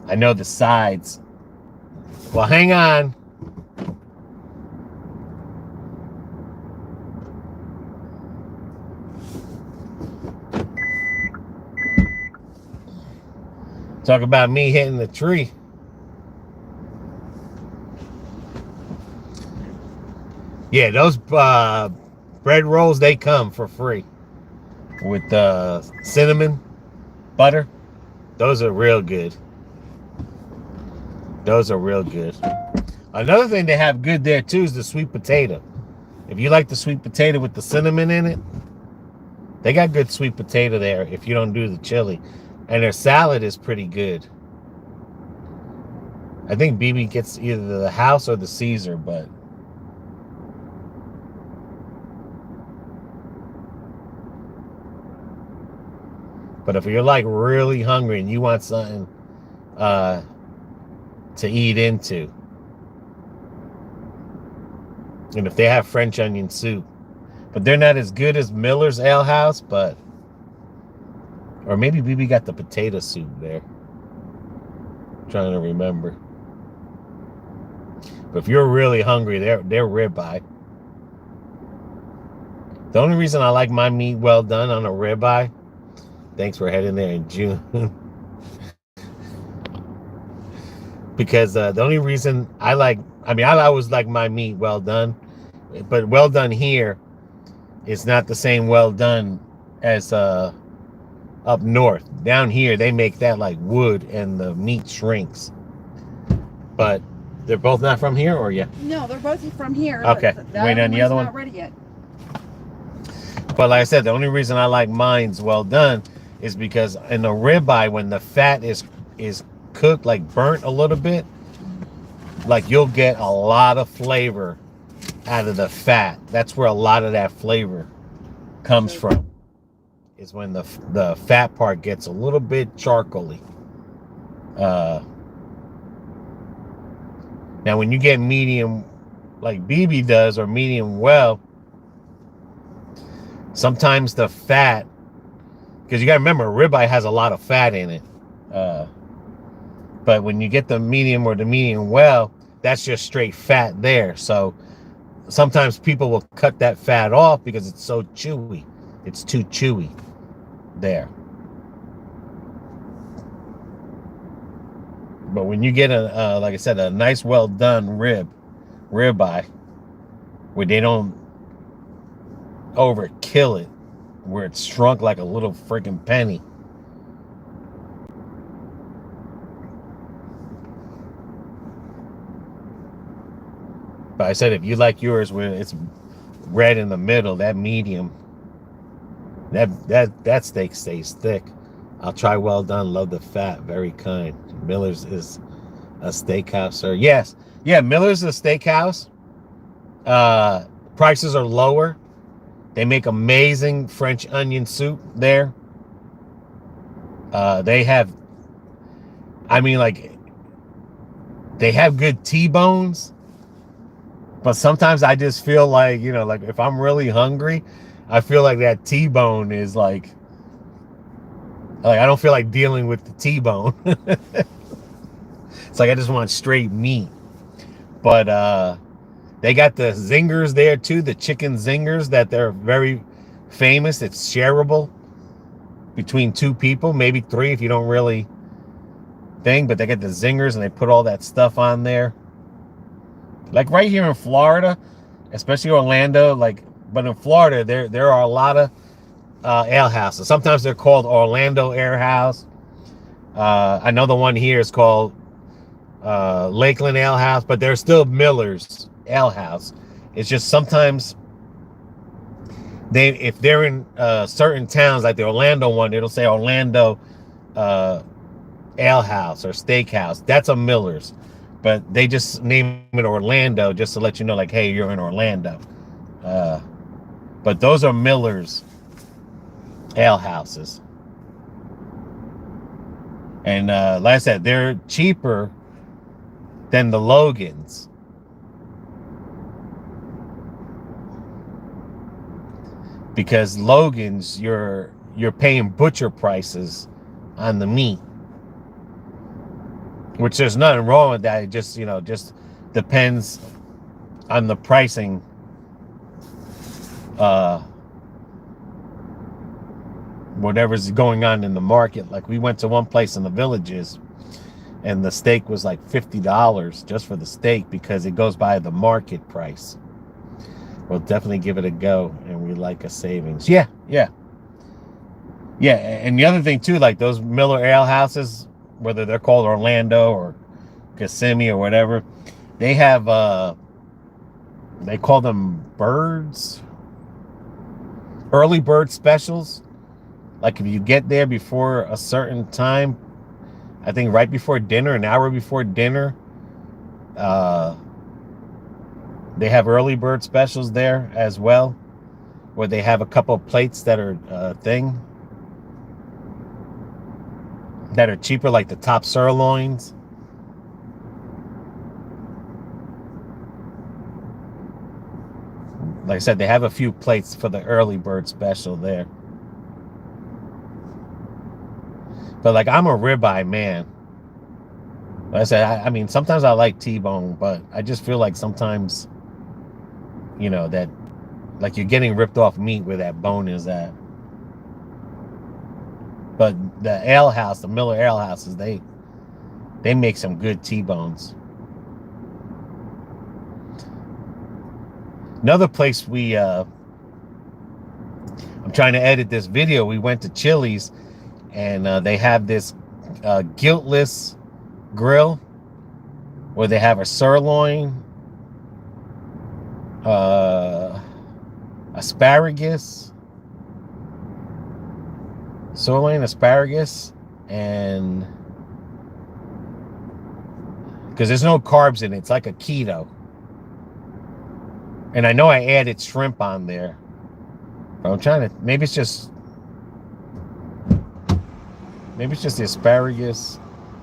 I know the sides. Well, hang on. Talk about me hitting the tree. Yeah, those bread rolls, they come for free with cinnamon butter. Those are real good. Those are real good. Another thing they have good there too is the sweet potato. If you like the sweet potato with the cinnamon in it, they got good sweet potato there if you don't do the chili. And their salad is pretty good. I think BB gets either the house or the Caesar, but if you're like really hungry and you want something to eat into, and if they have French onion soup, but they're not as good as Miller's Ale House, but or maybe BB got the potato soup there. I'm trying to remember. But if you're really hungry, they're ribeye. The only reason I like my meat well done on a ribeye, thanks for heading there in June. Because the only reason I always like my meat well done, but well done here is not the same well done as up north. Down here, they make that like wood and the meat shrinks. But they're both not from here, or yeah? No, they're both from here. Okay, wait on the other one. Not ready yet. But like I said, the only reason I like mine's well done is because in the ribeye, when the fat is cooked, like burnt a little bit, like you'll get a lot of flavor out of the fat. That's where a lot of that flavor comes from. is when the fat part gets a little bit charcoaly. Now, when you get medium, like BB does, or medium well, sometimes the fat, because you got to remember, ribeye has a lot of fat in it. But when you get the medium or the medium well, that's just straight fat there. So sometimes people will cut that fat off because it's so chewy. It's too chewy there. But when you get a, like I said, a nice well done ribeye, where they don't overkill it, where it's shrunk like a little freaking penny. But I said, if you like yours where it's red in the middle, that medium, that steak stays thick. I'll try well done. Love the fat. Very kind. Miller's is a steakhouse, sir. Yes. Yeah, Miller's is a steakhouse. Prices are lower. They make amazing French onion soup there. They have, I mean, like, they have good T-bones. But sometimes I just feel like, you know, like if I'm really hungry, I feel like that T-bone is like I don't feel like dealing with the T-bone. It's like I just want straight meat. But they got the zingers there too, the chicken zingers that they're very famous. It's shareable between 2 people, maybe 3 if you don't really think. But they get the zingers and they put all that stuff on there. Like right here in Florida, especially Orlando, but in Florida, there are a lot of ale houses. Sometimes they're called Orlando Ale House. I know the one here is called Lakeland Ale House, but they're still Miller's Ale House. It's just sometimes if they're in certain towns, like the Orlando one, it'll say Orlando Ale House or Steakhouse. That's a Miller's. But they just name it Orlando just to let you know, like, hey, you're in Orlando. But those are Miller's ale houses. And like I said, they're cheaper than the Logans. Because Logans, you're paying butcher prices on the meat. Which there's nothing wrong with that. It just, you know, just depends on the pricing. Whatever's going on in the market. Like we went to one place in the Villages and the steak was like $50 just for the steak because it goes by the market price. We'll definitely give it a go and we like a savings. Yeah. And the other thing too, like those Miller Ale houses, whether they're called Orlando or Kissimmee or whatever, they have they call them early bird specials. Like if you get there before a certain time, I think right before dinner, an hour before dinner, they have early bird specials there as well, where they have a couple of plates that are that are cheaper, like the top sirloins. Like I said, they have a few plates for the early bird special there. But like, I'm a ribeye man. Like I said, I mean, sometimes I like T-bone, but I just feel like sometimes, you know, that like you're getting ripped off meat where that bone is at. But the ale house, the Miller Ale houses, they make some good T-bones. Another place I'm trying to edit this video. We went to Chili's and they have this guiltless grill where they have a sirloin, asparagus, and because there's no carbs in it, it's like a keto. And I know I added shrimp on there, but I'm trying to, maybe it's just Maybe it's just the asparagus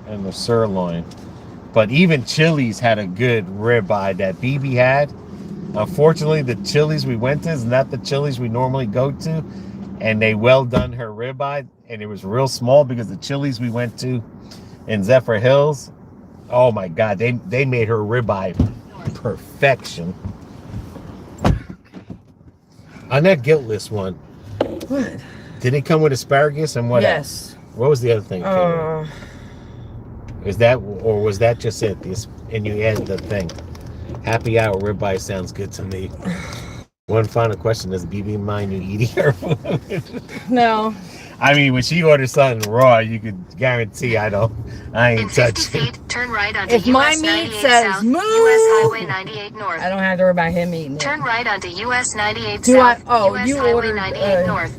and the sirloin. But even Chili's had a good ribeye that BB had. Unfortunately, the Chili's we went to is not the Chili's we normally go to. And they well done her ribeye. And it was real small because the Chili's we went to in Zephyr Hills, oh my God, they made her ribeye perfection. On that guiltless one, What? did it come with asparagus and what else? Yes. What was the other thing? Is that, or was that just it? And you added the thing. Happy hour ribeye sounds good to me. One final question: does BB mind you eating her food? No. I mean, when she orders something raw, you could guarantee I ain't In 50 touching it. feet, turn right onto If my US meat 98 says South, move, US Highway 98 North. I don't have to worry about him eating it. Turn right onto US 98 Do I- South, oh, US you Highway ordered, 98 North.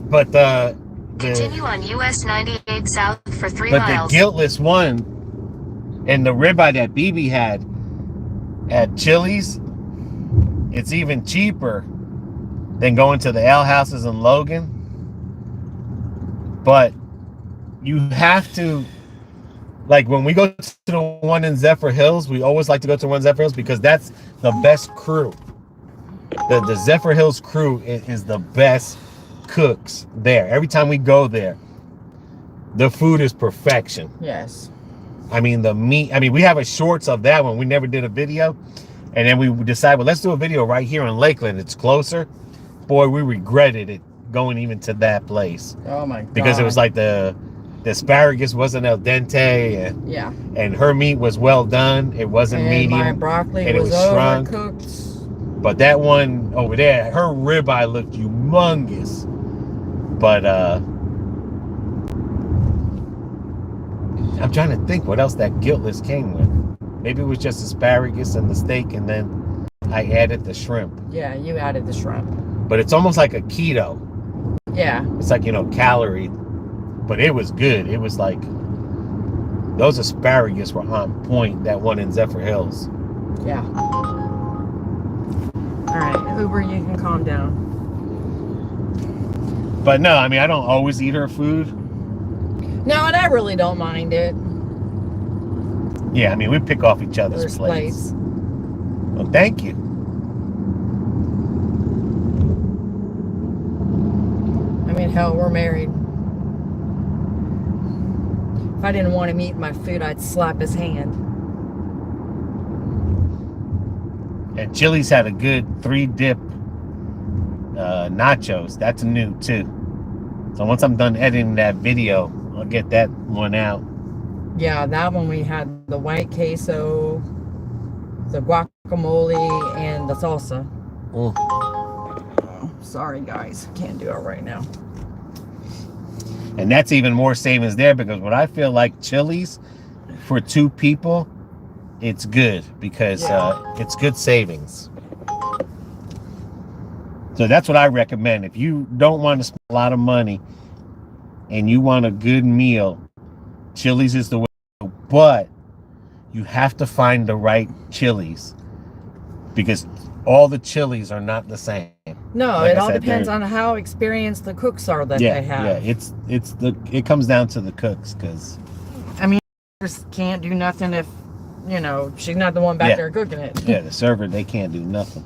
But the Continue on US 98 South for 3 but miles. the guiltless one and the ribeye that BB had at Chili's, it's even cheaper than going to the ale houses in Logan. But you have to, like, when we go to the one in Zephyr Hills, we always like to go to one in Zephyr Hills because that's the best crew. The Zephyr Hills crew is the best cooks there. Every time we go there, the food is perfection. Yes. I mean, the meat, I mean, we have a shorts of that one. We never did a video. And then we decided, well, let's do a video right here in Lakeland. It's closer. Boy, we regretted it going even to that place. Oh my God. Because it was like the asparagus wasn't al dente, and her meat was well done. It wasn't and medium. my broccoli and it was shrunk. overcooked. But that one over there, her ribeye looked humongous. But I'm trying to think what else that guiltless came with. Maybe it was just asparagus and the steak, and then I added the shrimp. Yeah, you added the shrimp. But it's almost like a keto. Yeah. It's like, calorie. But it was good. It was like, those asparagus were on point, that one in Zephyr Hills. Yeah. All right, Uber, you can calm down. But no, I mean, I don't always eat her food. No, and I really don't mind it. Yeah, I mean, we pick off each other's There's plates. plates. Well, thank you. I mean, hell, we're married. If I didn't want him eating my food, I'd slap his hand. And Chili's had a good 3-dip nachos. That's new too. So once I'm done editing that video, I'll get that one out. Yeah, that one we had the white queso, the guacamole, and the salsa. Mm. Oh, sorry, guys. Can't do it right now. And that's even more savings there, because what I feel like Chili's for 2 people, it's good because it's good savings. So that's what I recommend. If you don't want to spend a lot of money and you want a good meal, Chili's is the way to go. But you have to find the right Chili's, because all the Chili's are not the same. No, Like it I all said, depends they're- on how experienced the cooks are that Yeah, they have. yeah. It comes down to the cooks, because I mean, just can't do nothing if, she's not the one back Yeah. there cooking it. yeah, the server, they can't do nothing.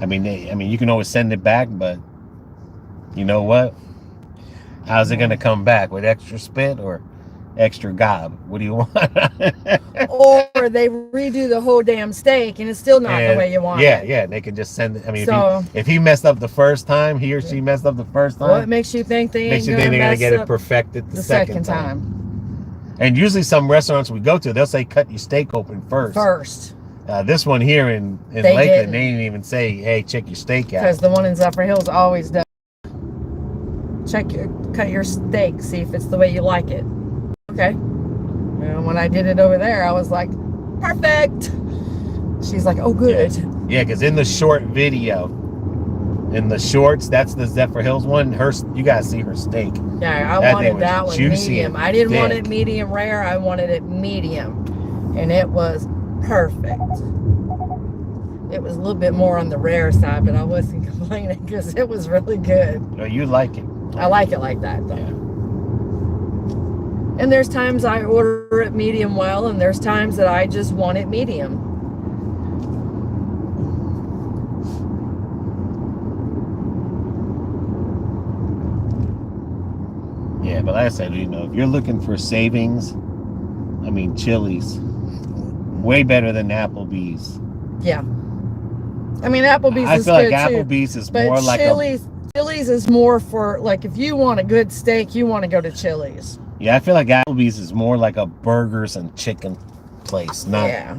I mean, you can always send it back, but you know what? How's it gonna come back, with extra spit or extra gob? What do you want? Or they redo the whole damn steak and it's still not the way you want it. Yeah, they can just send it. I mean, So- if he messed up the first time, he or she messed up the first time, What makes you think they ain't makes you gonna think they're gonna mess get it up perfected the second time. And usually some restaurants we go to, they'll say cut your steak open first. This one here in They Lakeland, didn't. they didn't even say, hey, check your steak out. Because the one in Zephyr Hills always does. Cut your steak, see if it's the way you like it. Okay. And when I did it over there, I was like, perfect. She's like, oh, good. Yeah, because in the short video, in the shorts, that's the Zephyr Hills one. You guys see her steak. Yeah, I That thing wanted was that one juicy medium. and I didn't want thick. it medium rare. I wanted it medium. And it was perfect. It was a little bit more on the rare side, but I wasn't complaining because it was really good. No, you like it. I like it like that, though. Yeah. And there's times I order it medium well, and there's times that I just want it medium. Yeah, but like I said, you know, if you're looking for savings, I mean, Chili's, way better than Applebee's. Yeah. I mean, Applebee's I is feel like good too, Applebee's is but more like Chili's is more for, like, if you want a good steak, you want to go to Chili's. yeah, I feel like Applebee's is more like a burgers and chicken place. Yeah.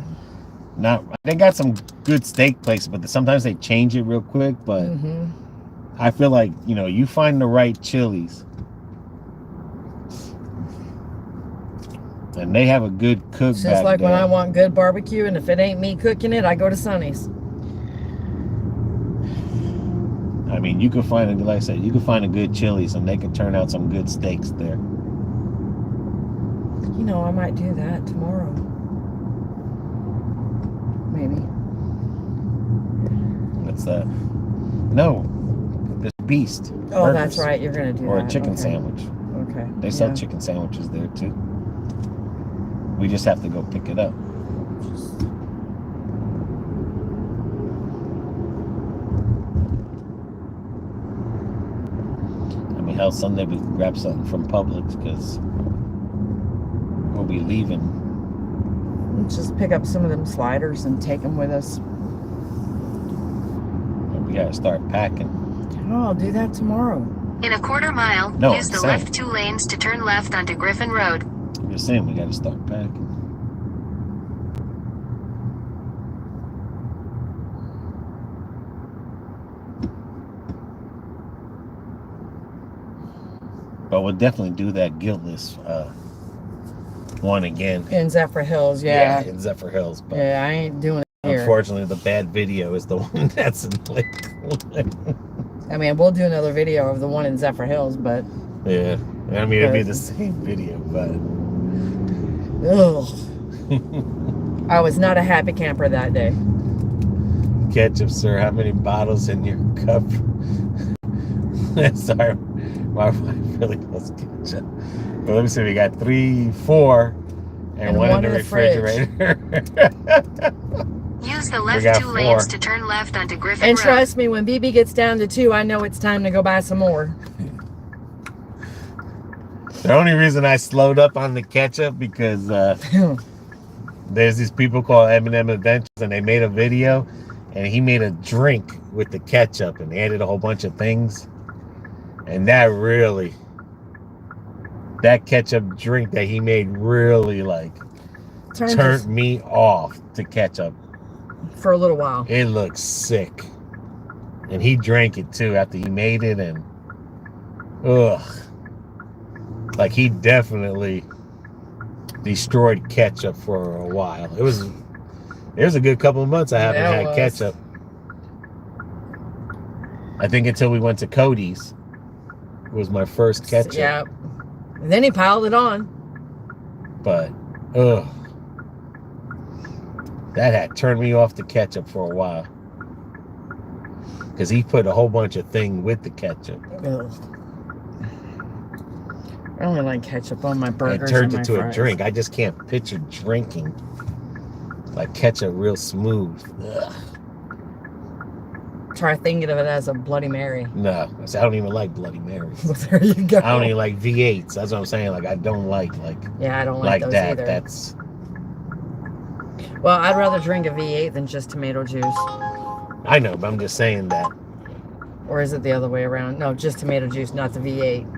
They got some good steak places, but sometimes they change it real quick. But I feel like, you know, you find the right Chili's, and they have a good cook. It's just like when I want good barbecue, and if it ain't me cooking it, I go to Sonny's. I mean, you can find, like I said, you can find a good Chili's, and they can turn out some good steaks there. You know, I might do that tomorrow. Maybe. What's that? No, the Beast. Oh, Burgers. that's right. You're gonna do Or that. a chicken Okay. sandwich. Okay. They sell chicken sandwiches there too. We just have to go pick it up. I mean, hell, Sunday we can grab something from Publix because we'll be leaving. Just pick up some of them sliders and take them with us. And we gotta start packing. Oh, I'll do that tomorrow. In a quarter mile, No, use the same. left 2 lanes to turn left onto Griffin Road. I'm just saying we gotta start packing. But we'll definitely do that guiltless one again. In Zephyr Hills, yeah. In Zephyr Hills. But Yeah, I ain't doing it here. unfortunately, the bad video is the one that's in Lakeland. I mean, we'll do another video of the one in Zephyr Hills, but... Yeah. I mean, it'd be the same video, but... Ugh. I was not a happy camper that day. Ketchup, sir. How many bottles in your cup? Sorry. My wife really loves ketchup. But let me see. We got 3, 4, and one in the refrigerator. Use the We left got 2 4. lanes to turn left onto Griffin And Road. trust me, when BB gets down to 2, I know it's time to go buy some more. The only reason I slowed up on the ketchup because there's these people called M&M Adventures, and they made a video, and he made a drink with the ketchup, and they added a whole bunch of things, and that ketchup drink that he made really like turned me off to ketchup for a little while. It looks sick, and he drank it too after he made it, and ugh. Like, he definitely destroyed ketchup for a while. It was a good couple of months I haven't had ketchup. I think until we went to Cody's. It was my first ketchup. Yeah. And then he piled it on. But, ugh. That had turned me off the ketchup for a while. Because he put a whole bunch of things with the ketchup. Ugh. I only like ketchup on my burgers. It turned and my into fries. a drink. I just can't picture drinking like ketchup real smooth. Ugh. Try thinking of it as a Bloody Mary. No, I don't even like Bloody Marys. Well, there you go. I don't even like V8s. That's what I'm saying. Like, I don't like yeah, I don't like those that. either. That's well, I'd rather drink a V8 than just tomato juice. I know, but I'm just saying that. Or is it the other way around? No, just tomato juice, not the V8.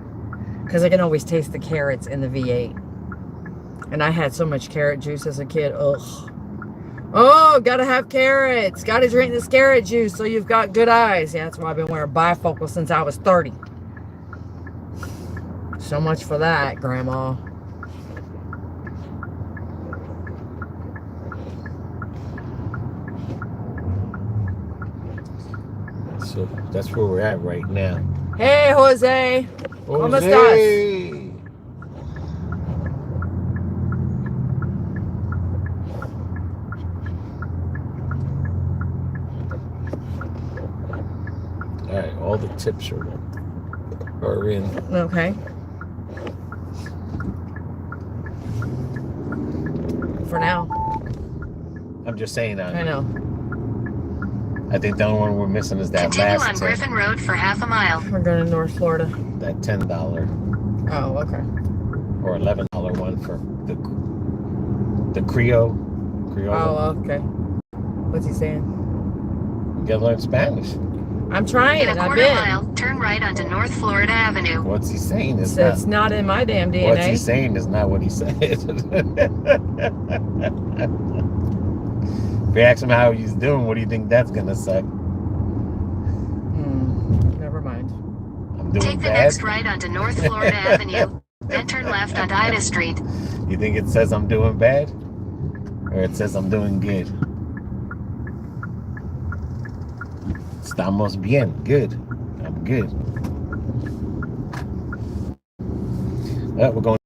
Because I can always taste the carrots in the V8. And I had so much carrot juice as a kid. Ugh. Oh, gotta have carrots. Gotta drink this carrot juice so you've got good eyes. Yeah, that's why I've been wearing bifocals since I was 30. So much for that, Grandma. So that's where we're at right now. Hey, Jose. ¿Cómo estás? All right, all the tips are in. Okay. for now. I'm just saying. I know. I think the only one we're missing is that Continue last on 10. Griffin Road for half a mile. We're going to North Florida. That $10 Oh, okay. or $11 one for the Creole. Oh, okay. What's he saying? You gotta learn Spanish. I'm trying. In a I've quarter been. mile, turn right onto North Florida Avenue. What's he saying? It's not in my damn DNA. What's he saying is not what he said. If you ask him how he's doing, what do you think that's gonna say? Never mind. I'm doing Take the bad. next right onto North Florida Avenue, then turn left onto Ida Street. You think it says I'm doing bad? Or it says I'm doing good? Estamos bien. Good. I'm good. We're going.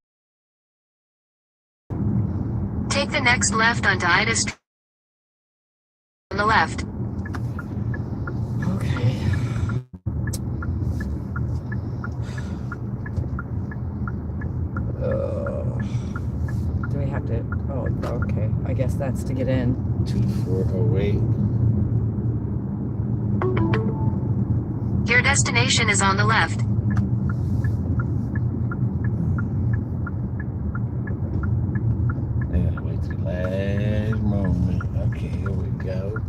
Take the next left onto Ida Street. On the left. Okay. Do we have to? Oh, okay. I guess that's to get in. 2408. Your destination is on the left. I gotta wait till the last moment. Okay, here we go.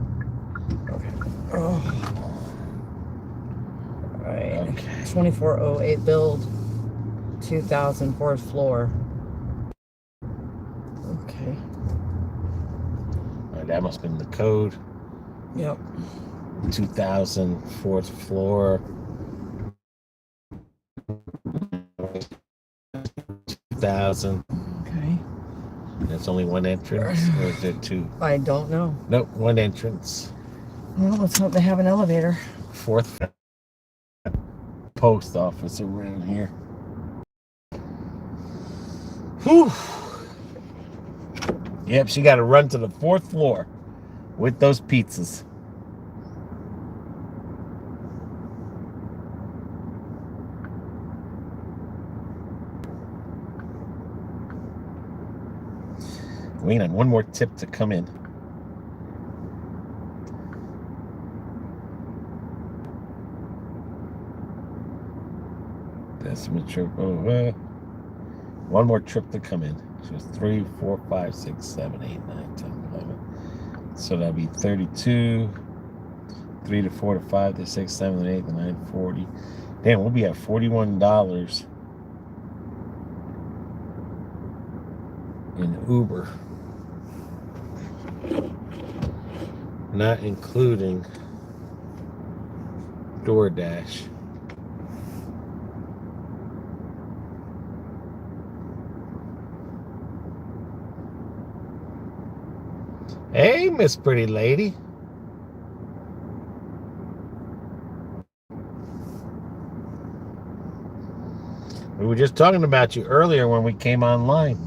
Okay. Oh. All right. Okay. 2408 build. 2000 fourth floor. Okay. All right, that must have been the code. Yep. 2000 fourth floor. 2000. Okay. That's only one entrance, or is there two? I don't know. Nope, one entrance. Well, let's hope they have an elevator. Fourth post office around here. Whew. Yep, she got to run to the fourth floor with those pizzas. Waiting on one more tip to come in. That's mature. One more trip to come in. So it's 3, 4, 5, 6, 7, 8, 9, 10, 11. So that'd be 32. 3 to 4 to 5 to 6, 7 to 8 to 9, 40. Damn, we'll be at $41 in Uber. Not including DoorDash. Hey, Miss Pretty Lady. We were just talking about you earlier when we came online.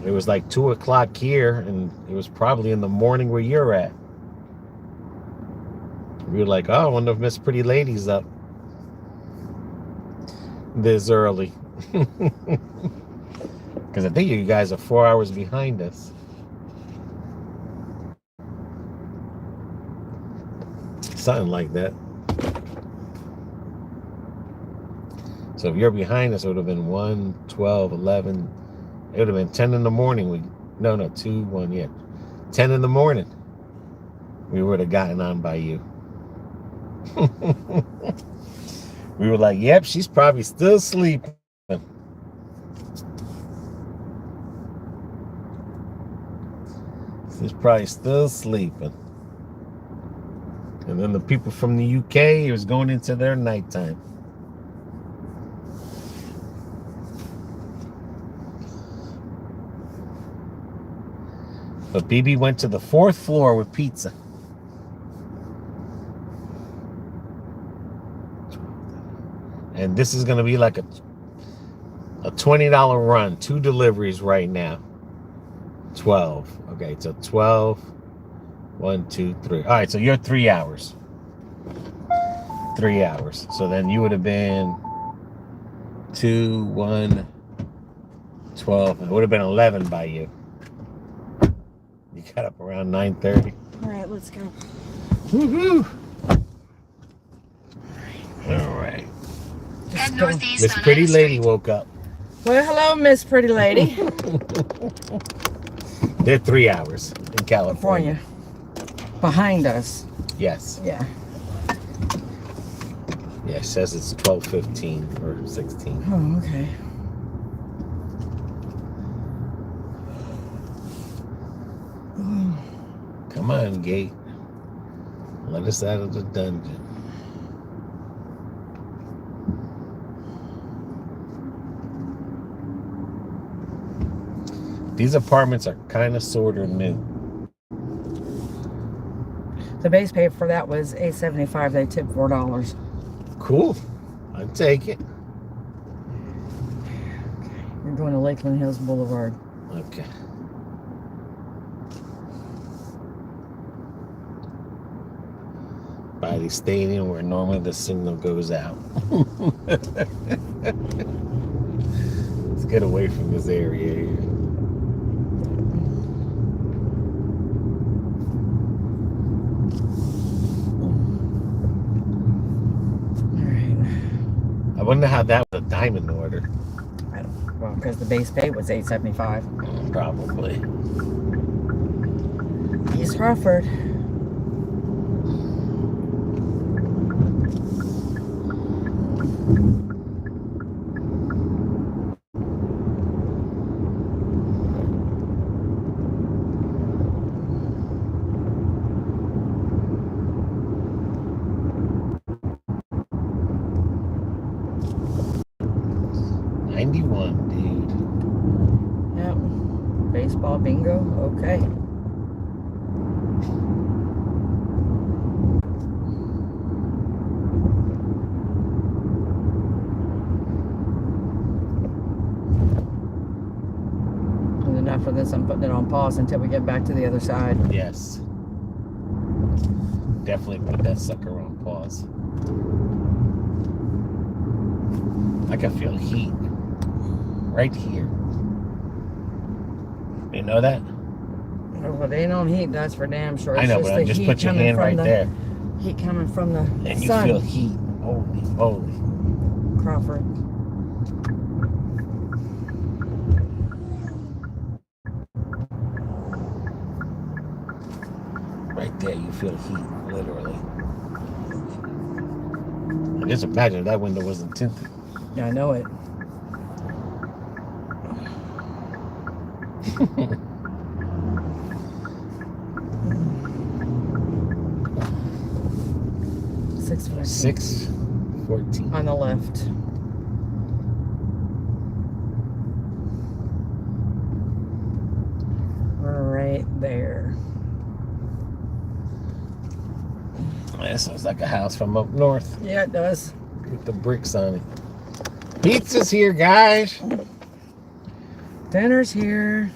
It was like 2 o'clock here, and it was probably in the morning where you're at. We were like, oh, I wonder if Miss Pretty Lady's up this early. Because I think you guys are 4 hours behind us. Something like that. So if you're behind us, it would have been 1, 12, 11. It would have been 10 in the morning. No, 2, 1, yeah. 10 in the morning. We would have gotten on by you. We were like, yep, she's probably still sleeping. She's probably still sleeping. And then the people from the UK, it was going into their nighttime. But BB went to the 4th floor with pizza. And this is going to be like a $20 run. 2 deliveries right now. 12. Okay, so 12. 1, 2, 3. All right, so you're 3 hours. 3 hours. So then you would have been 2, 1, 12. It would have been 11 by you. You got up around 9:30. All right, let's go. Woohoo! All right. Head go. northeast This on pretty Ida lady Street. woke up. Well, hello, Miss Pretty Lady. They're 3 hours in California. California. Behind us. Yes. Yeah. Yeah, it says it's 12:15 or 16. Oh, okay. Come on, gate. Let us out of the dungeon. These apartments are kind of sort of new. The base pay for that was $8.75. They tipped $4. Cool. I'd take it. You're going to Lakeland Hills Boulevard. Okay. By the stadium where normally the signal goes out. Let's get away from this area here. I wonder how that was a diamond order. I don't, well, because the base pay was $8.75. Probably. East Crawford. Yep. Baseball bingo. Okay. And then after this, I'm putting it on pause until we get back to the other side. Yes. Definitely put that sucker on pause. I can feel heat right here. You know that? Well, it ain't on heat, that's for damn sure. I know, but the just heat put your coming hand from right the there. Heat coming from the And you sun. feel heat. Holy moly. Crawford. Right there, you feel heat, literally. And just imagine if that window wasn't tinted. Yeah, I know it. Six 6:14. on the left. Right there. That sounds like a house from up north Yeah, it does. with the bricks on it. Pizza's here, guys. Dinner's here.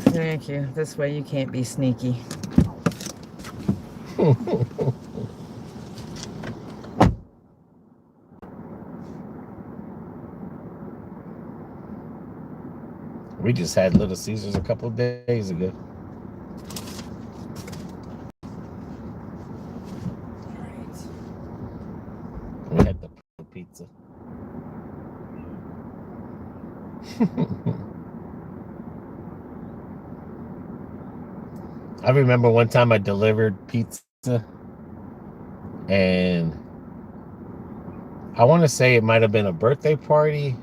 Thank you. This way you can't be sneaky. We just had Little Caesars a couple of days ago. We had the pizza. I remember one time I delivered pizza, and I want to say it might have been a birthday party.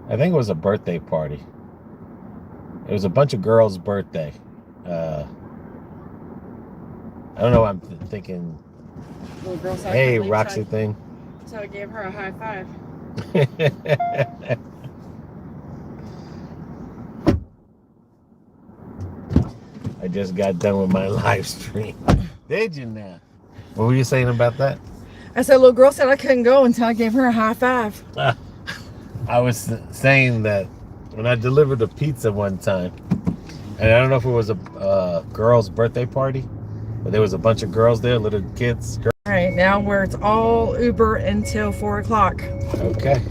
I think it was a birthday party. It was a bunch of girls' birthday. I don't know. I'm thinking, Little girl said I hey, couldn't leave, Roxy thing. So I gave her a high five. I just got done with my live stream. Did you now? What were you saying about that? I said, little girl said I couldn't go until I gave her a high five. I was saying that when I delivered a pizza one time, and I don't know if it was a girl's birthday party, But there was a bunch of girls there, little kids. All right, now where it's all Uber until 4 o'clock. Okay.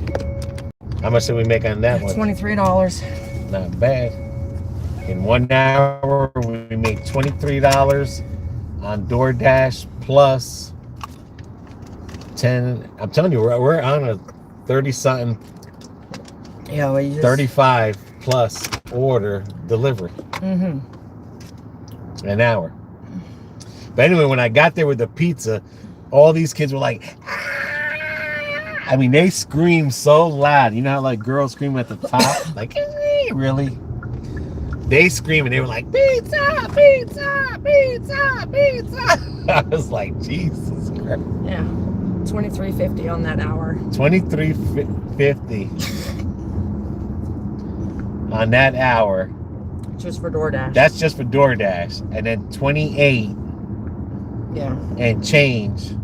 How much did we make on that one? $23. Not bad. In 1 hour, we made $23 on DoorDash plus 10. I'm telling you, we're on a 30-something, Yeah, well, you just... 35 plus order delivery. Mm-hmm. An hour. But anyway, when I got there with the pizza, all these kids were like, ah! I mean, they screamed so loud. You know how like girls scream at the top? Like, really? They screamed and they were like, pizza, pizza, pizza, pizza. I was like, Jesus Christ. Yeah, $23.50 on that hour. $23.50 on that hour. Just for DoorDash. That's just for DoorDash. And then 28 yeah. and change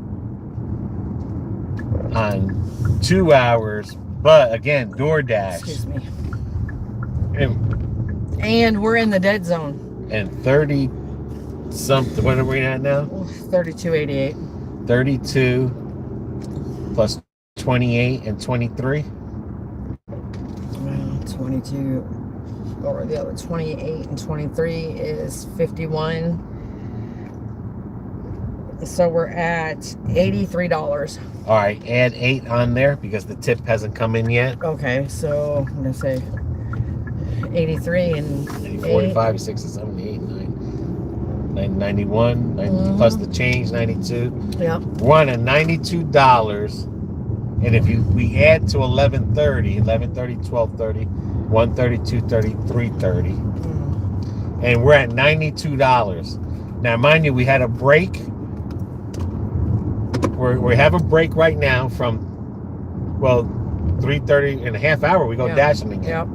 on 2 hours. But again, DoorDash. Excuse me. And we're in the dead zone. And 30 something. What are we at now? $32.88. 32 plus 28 and 23. 22. Or the other 28 and 23 is 51. So we're at $83. All right, add 8 on there because the tip hasn't come in yet. Okay, so I'm gonna say 83 and 45, 60, 70, 8, 9, 91, 90, plus the change, 92. Yep. We're on at $92. And if we add to 11:30, 12:30, 1:30, 2:30, 3:30, and we're at $92. Now, mind you, we had a break. We have a break right now from 3:30 and a half hour. We go dashing again. Yep.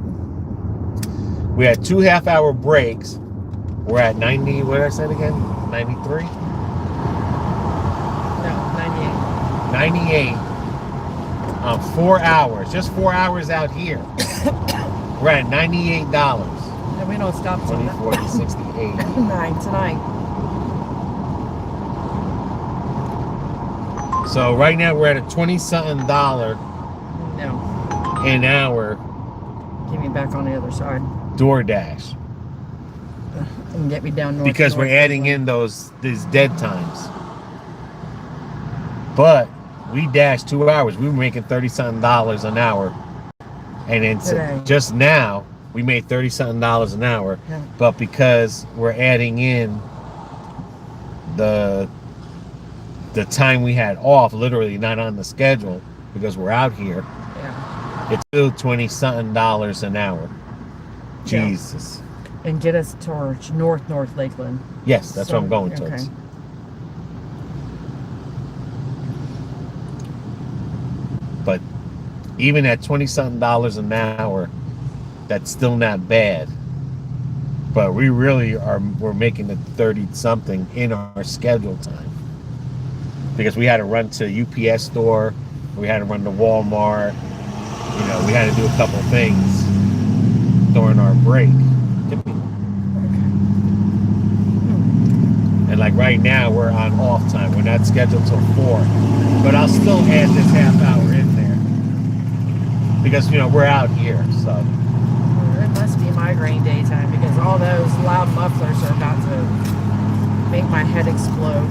We had 2 half-hour breaks. We're at 90. What did I say again? 93. No, 98. 98. 4 hours, just 4 hours out here. We're at $98. And we don't stop till 20, 40, 60, 80. 9 tonight. So right now we're at a $20-something No. an hour Get me back on the other side. DoorDash. And get me down north. Because we're adding in these dead times. But we dashed 2 hours. We were making $30-something an hour. And then just now, we made $30-something an hour. Yeah. But because we're adding in the time we had off, literally not on the schedule, because we're out here, it's still $20-something an hour. Jesus. And get us towards North Lakeland. Yes, that's what I'm going towards. Okay. But even at $20-something an hour, that's still not bad. But we really we're making the 30-something in our schedule time. Because we had to run to UPS store, we had to run to Walmart, we had to do a couple things during our break. And like right now, we're on off time. We're not scheduled till 4. But I'll still add this half hour in there. Because, we're out here, so. It must be migraine daytime because all those loud mufflers are about to make my head explode.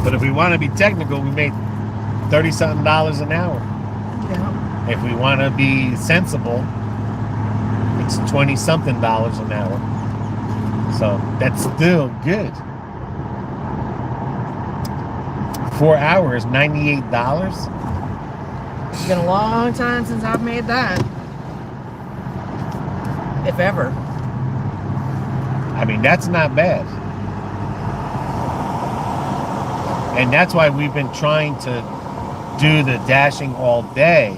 But if we want to be technical, we made $30-something an hour. Yeah. If we want to be sensible, it's $20-something an hour. So that's still good. 4 hours, $98. It's been a long time since I've made that. If ever. I mean, that's not bad. And that's why we've been trying to do the dashing all day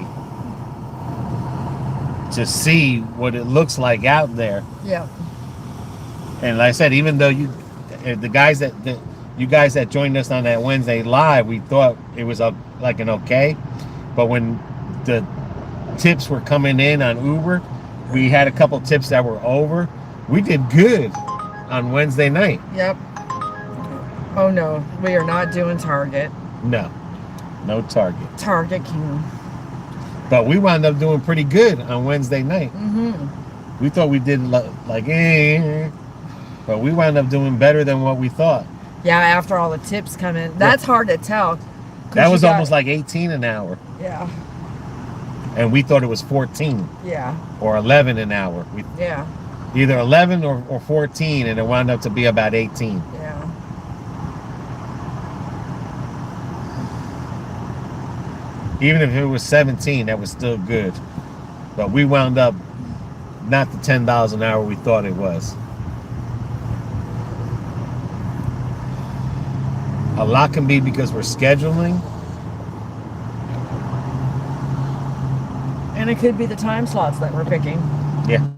to see what it looks like out there. Yeah. And like I said, even though you guys that joined us on that Wednesday live, we thought it was like an okay. But when the tips were coming in on Uber, we had a couple tips that were over. We did good on Wednesday night. Yep. Oh no, we are not doing Target. No Target. Target King. But we wound up doing pretty good on Wednesday night. We thought we did like but we wound up doing better than what we thought. Yeah, after all the tips come in. That's hard to tell. That was almost like 18 an hour. Yeah. And we thought it was 14. Yeah. Or 11 an hour. Yeah. Either 11 or 14, and it wound up to be about 18. Yeah. Even if it was 17, that was still good. But we wound up not the $10 an hour we thought it was. A lot can be because we're scheduling. And it could be the time slots that we're picking. Yeah.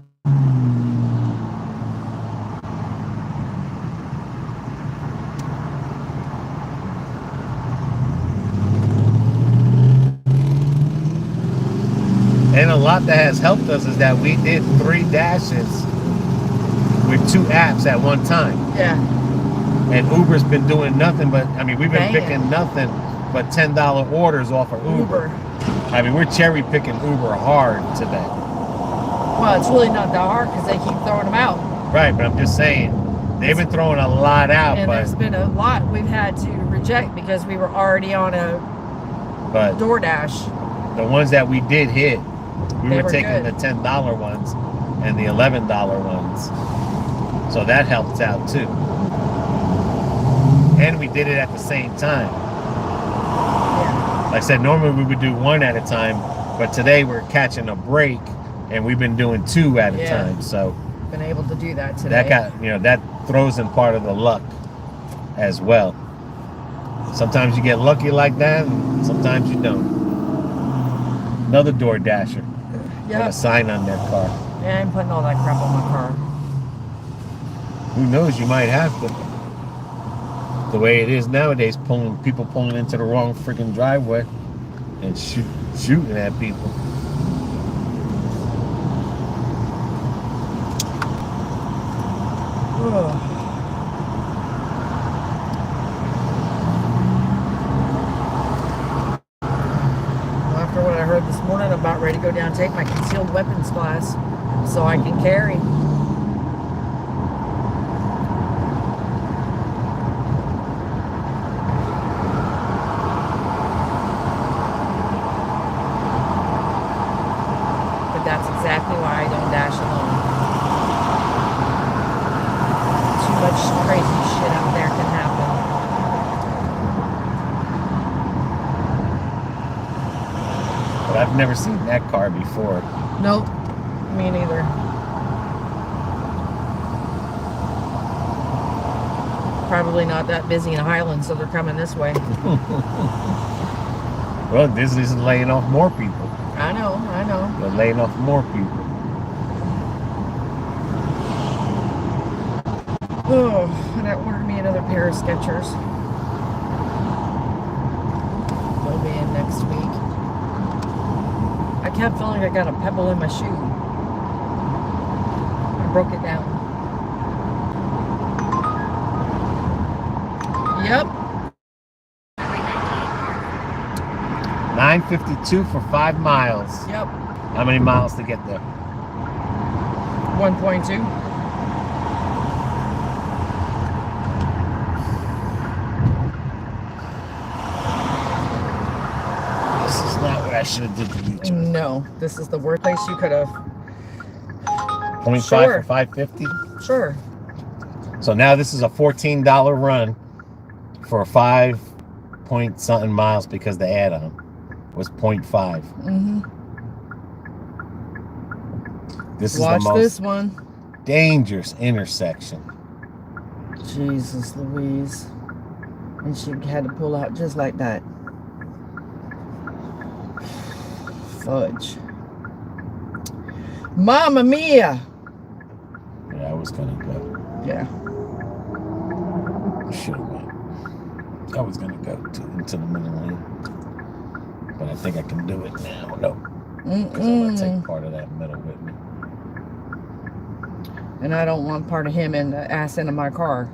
And a lot that has helped us is that we did 3 dashes with 2 apps at one time. Yeah. And Uber's been doing nothing but, I mean, we've been Dang. picking nothing but $10 orders off of Uber. I mean, we're cherry picking Uber hard today. Well, it's really not that hard because they keep throwing them out. Right, but I'm just saying, they've been throwing a lot out. And but there's been a lot we've had to reject because we were already on a DoorDash. The ones that we did hit, we They were were taking good. the $10 ones and the $11 ones. So that helped out too. And we did it at the same time. Yeah. Like I said, normally we would do 1 at a time, but today we're catching a break and we've been doing 2 at a Yeah. time. So Been able to do that today. that got, that throws in part of the luck as well. Sometimes you get lucky like that, and sometimes you don't. Another DoorDasher with a Yep. sign on their car. Yeah, I'm putting all that crap on my car. Who knows? You might have to. The way it is nowadays, people pulling into the wrong freaking driveway and shooting at people. Ugh. Well, after what I heard this morning, I'm about ready to go down and take my concealed weapons class so I can carry. But that's exactly why I don't dash alone. Too much crazy shit out there can happen. But I've never seen that car before. Nope, me neither. Probably not that busy in Highland, so they're coming this way. Well, this is laying off more people. I know. They're laying off more people. Oh, and I ordered me another pair of Skechers. They'll be in next week. I kept feeling I got a pebble in my shoe. I broke it down. Yep. 952 for 5 miles. Yep. How many miles to get there? 1.2. This is not what I should have did the U-turn. No, this is the worst place you could have. 0.5 Sure. for 550. Sure. So now this is a $14 run for 5 point something miles because the add-on was 0.5. Mm-hmm. This is Watch the most this one. dangerous intersection. Jesus Louise. And she had to pull out just like that. Fudge. Mamma mia! Yeah, I was gonna go. Yeah. Should have went. I was gonna go into the middle lane, but I think I can do it now. No, because I'm gonna take part of that middle with me. And I don't want part of him in the ass into my car.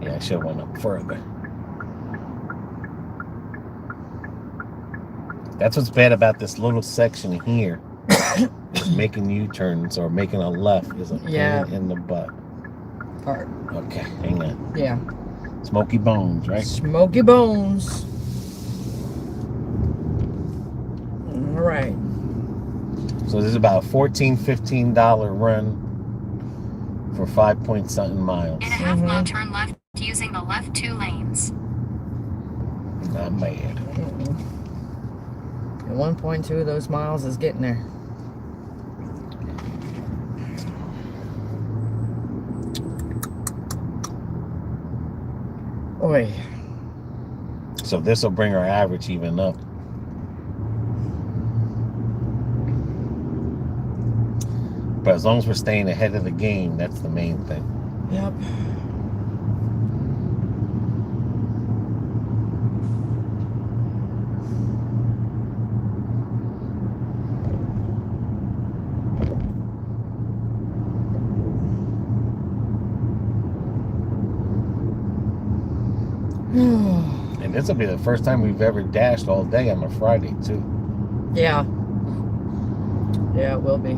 Yeah, I should have went up further. That's what's bad about this little section here. Is making U-turns or making a left is a pain in the butt. Part. Okay, hang on. Yeah. Smoky Bones, right? Smoky Bones. All right. So this is about a $14, $15 run for 5-point-something miles. In a half-mile, turn left using the left 2 lanes. Not bad. And 1.2 of those miles is getting there. Oi. So this will bring our average even up. But as long as we're staying ahead of the game, that's the main thing. Yep. And this will be the first time we've ever dashed all day on a Friday, too. Yeah. Yeah, it will be.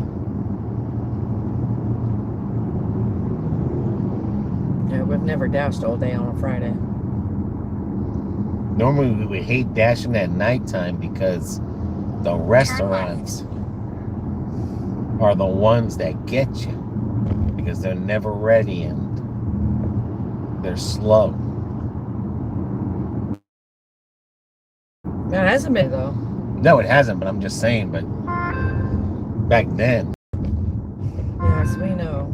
Yeah, we've never dashed all day on a Friday. Normally, we would hate dashing at nighttime because the restaurants are the ones that get you. Because they're never ready and they're slow. That hasn't been, though. No, it hasn't, but I'm just saying, but back then, Yes, we know.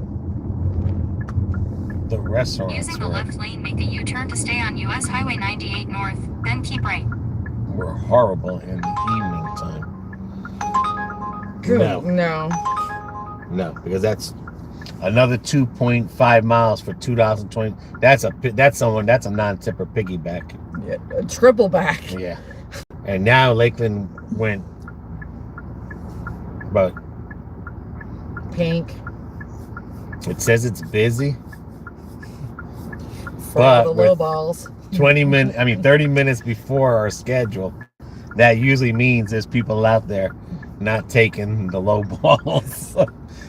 the restaurants Using the left lane, make a U-turn to stay on US Highway 98 North, then keep right. were horrible in the evening time. Good. No. No. No, because that's another 2.5 miles for $2.20. That's a non-tipper piggyback. Yeah, a triple back. Yeah. And now Lakeland went about, Pink. it says it's busy. For But all the low balls. 30 minutes before our schedule. That usually means there's people out there not taking the low balls.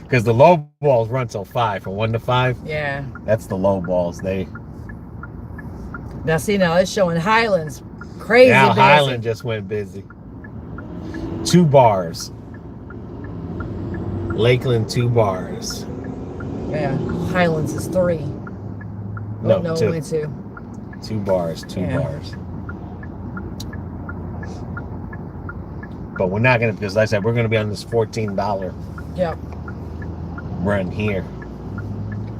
Because the low balls run till 5, from 1 to 5. Yeah. That's the low balls. Now, see, now it's showing Highlands. Crazy Now busy. Highland just went busy. 2 bars. Lakeland 2 bars. Yeah. Highlands is 3. No, no, 2. only 2. 2 bars. 2 Yeah. bars. But we're not gonna, because like I said, we're gonna be on this $14 Yep. run here.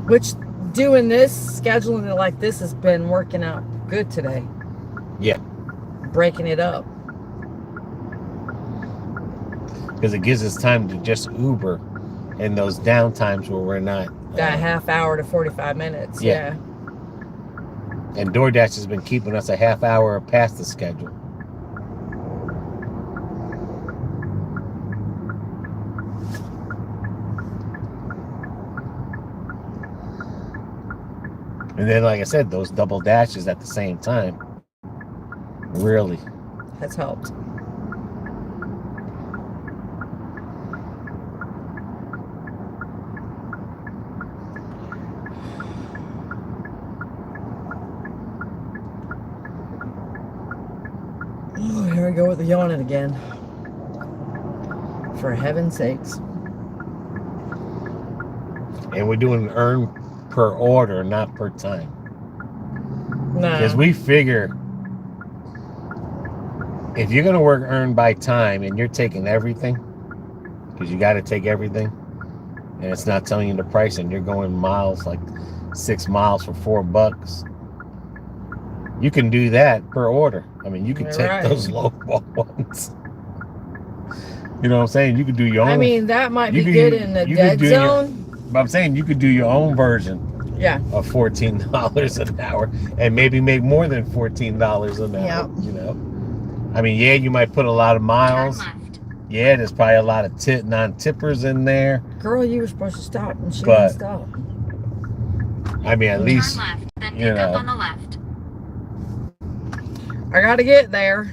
Which, doing this, scheduling it like this has been working out good today. Yeah. Breaking it up. Because it gives us time to just Uber in those down times where we're not. That half hour to 45 minutes. Yeah. And DoorDash has been keeping us a half hour past the schedule. And then, like I said, those double dashes at the same time really Has helped. Oh, here we go with the yawning again. For heaven's sakes. And we're doing earn per order, not per time. Nah. Because we figure if you're going to work earn by time and you're taking everything, because you got to take everything, and it's not telling you the price, and you're going miles, like 6 miles for $4, you can do that per order. I mean, you can You're take right. those low ball ones. You know what I'm saying? You could do your own. I mean, that might you be could good do- in the you could dead do your- zone. But I'm saying you could do your own version Yeah. of $14 an hour and maybe make more than $14 an hour. Yep. You know, I mean, yeah, you might put a lot of miles. Turn left. Yeah, there's probably a lot of non-tippers in there. Girl, you were supposed to stop and she But- didn't stop. I mean, at Turn least, left, then you pick up know, on the left. I gotta get there.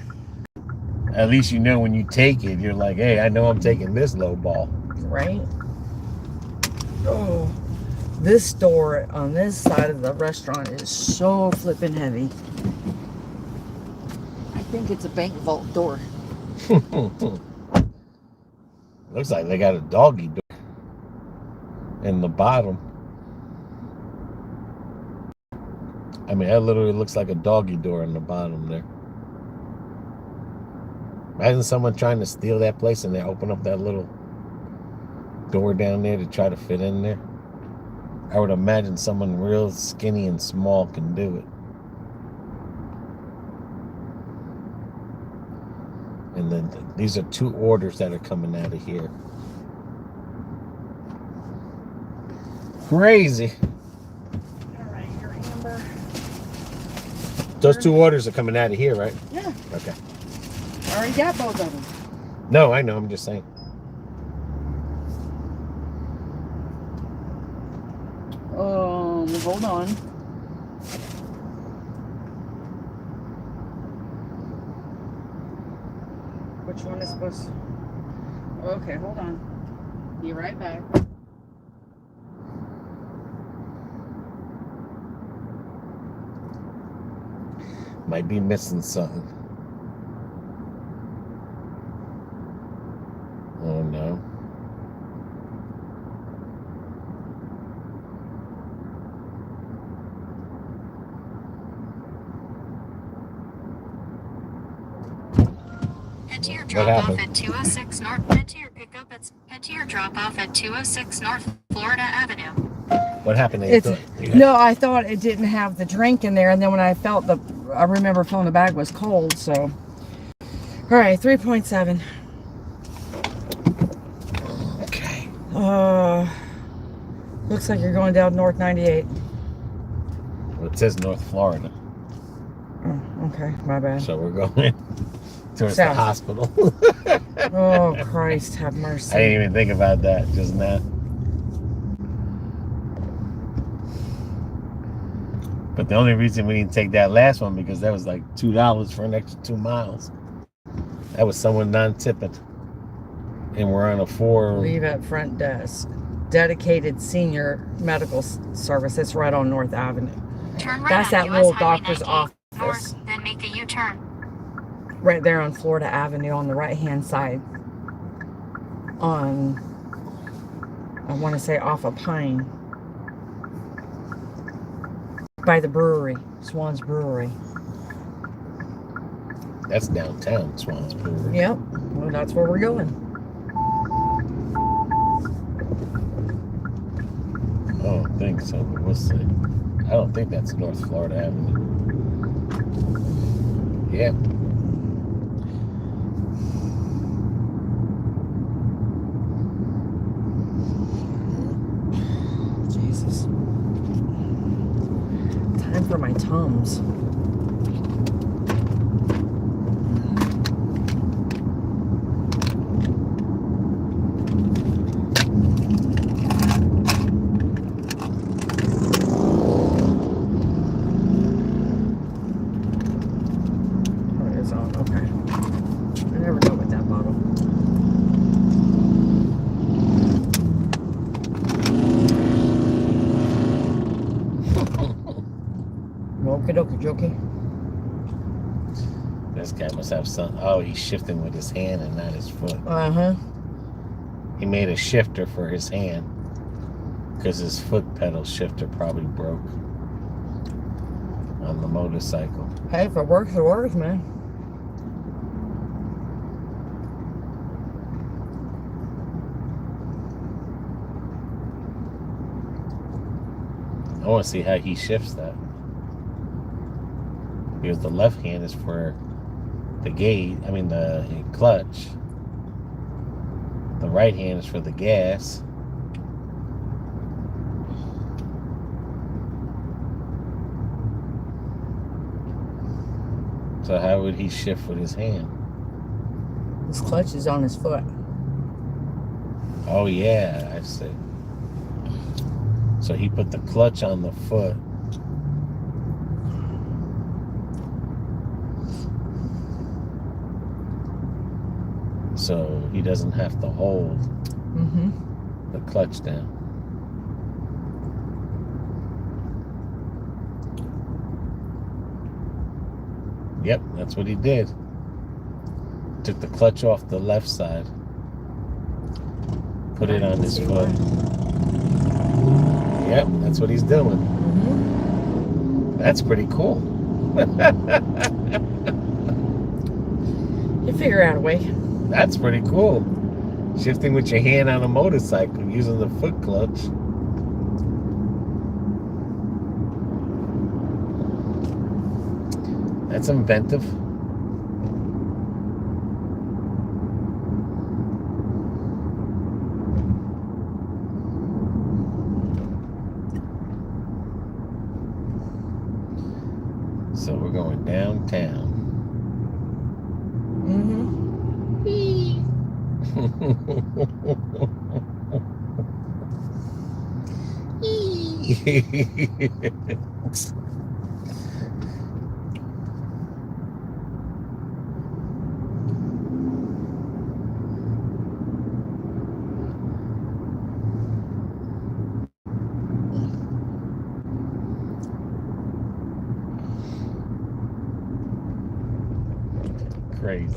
at least you know when you take it, you're like, hey, I know I'm taking this low ball. Right? Oh, this door on this side of the restaurant is so flippin' heavy. I think it's a bank vault door. Looks like they got a doggy door in the bottom. I mean, that literally looks like a doggy door in the bottom there. Imagine someone trying to steal that place and they open up that little door down there to try to fit in there. I would imagine someone real skinny and small can do it. And then these are 2 orders that are coming out of here. Crazy. All right, your Amber. Those 2 orders are coming out of here, right? Yeah, Okay. I already got both of them. No, I know. I'm just saying. Hold on. Which one is supposed to... Okay, hold on. Be right back. Might be missing something. Oh no. Head to your What drop off happened? at 206 North. Head to your drop off at 206 North Florida Avenue. What happened? No, I thought it didn't have the drink in there, and then when I felt I remember feeling the bag was cold, so. All right, 3.7. Okay. Looks like you're going down North 98. Well, it says North Florida, Oh, okay, my bad. so we're going towards South. the hospital. Oh, Christ, have mercy. I didn't even think about that just now. But the only reason we didn't take that last one because that was like $2 for an extra 2 miles. That was someone non-tipping, and we're on a 4. Leave at front desk. Dedicated senior medical service. It's right on North Avenue. Turn right That's on that US little Highway doctor's 98 office. North, then make a U-turn. Right there on Florida Avenue on the right-hand side. On, I want to say off of Pine. By the brewery, Swan's Brewery. That's downtown Swans Brewery. Yep, well, that's where we're going. I don't think so, but we'll see. I don't think that's North Florida Avenue. Yeah. Jesus. Time for my Tums. Okie dokie jokey. This guy must have some. Oh, he's shifting with his hand and not his foot. Uh-huh. He made a shifter for his hand because his foot pedal shifter probably broke on the motorcycle. Hey, if it works, it works, man. I want to see how he shifts that. Because the left hand is for the the clutch. The right hand is for the gas. So how would he shift with his hand? His clutch is on his foot. Oh yeah, I see. So he put the clutch on the foot. So he doesn't have to hold the clutch down. Yep, that's what he did. Took the clutch off the left side. Put it on his foot. Yep, that's what he's doing. That's pretty cool. You figure out a way. That's pretty cool. Shifting with your hand on a motorcycle using the foot clutch. That's inventive. So we're going downtown. Crazy.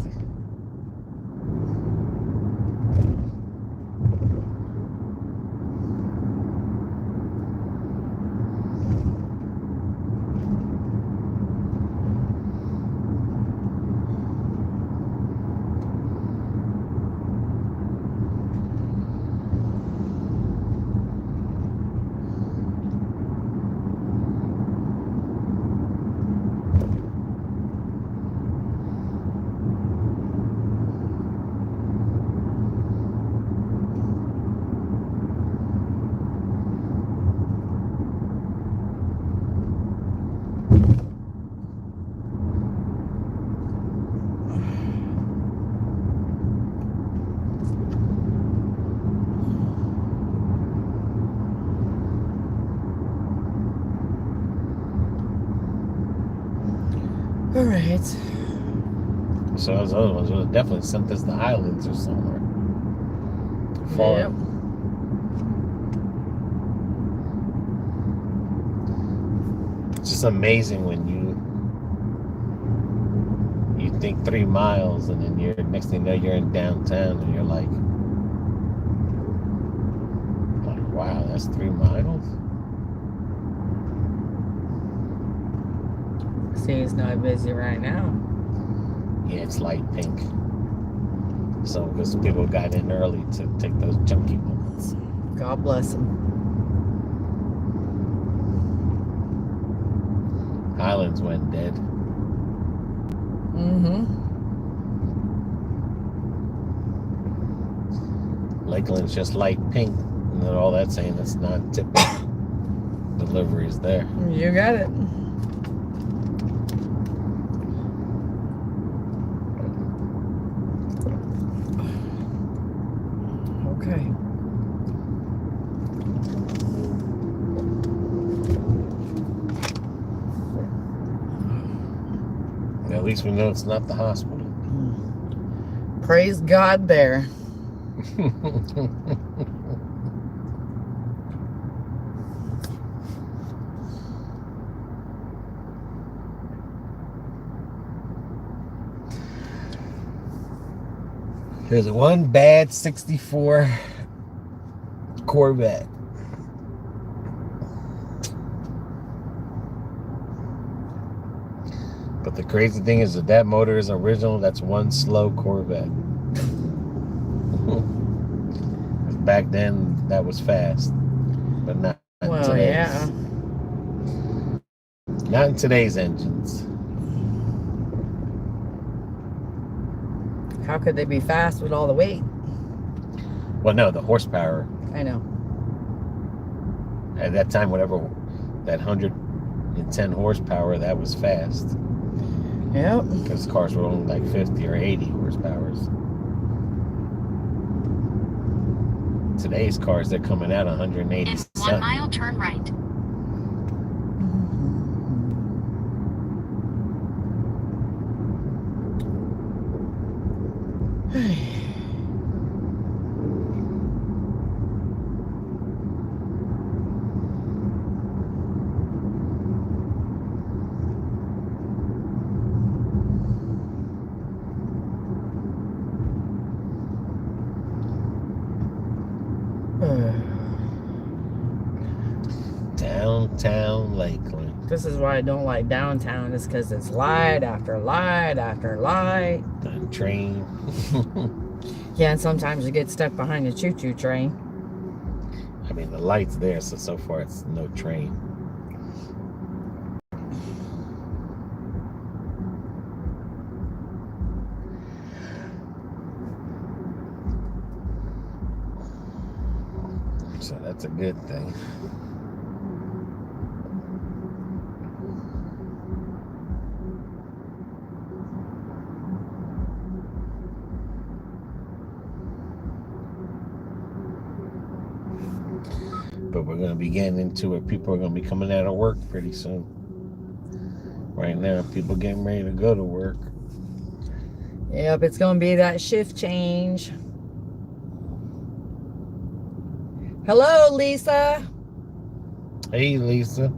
All right. So those other ones would have definitely sent us to Highlands or somewhere. Far. Yep. It's just amazing when you think 3 miles and then you're next thing you know you're in downtown and you're like wow, that's 3 miles. See, he's not busy right now. Yeah, it's light pink. So because people got in early to take those junkie bullets. God bless him. Highlands went dead. Lakeland's just light pink. And then all that's saying it's not typical. Delivery is there. You got it. Okay. At least we know it's not the hospital. Praise God there. There's one bad 64 Corvette. But the crazy thing is that motor is original. That's one slow Corvette. Back then, that was fast. But not in today's. Yeah. Not in today's engines. How could they be fast with all the weight? Well, no, the horsepower. I know. At that time, whatever, that 110 horsepower, that was fast. Yep. Because cars were only like 50 or 80 horsepowers. today's cars, they're coming out 180 In 1 something. mile, turn right. Downtown Lakeland. This is why I don't like downtown, is because it's light after light after light. The train. Yeah, and sometimes you get stuck behind a choo-choo train. I mean, the light's there, so far it's no train. So that's a good thing. But we're going to be getting into it. People are going to be coming out of work pretty soon. Right now, people getting ready to go to work. Yep, it's going to be that shift change. Hello, Lisa. Hey, Lisa.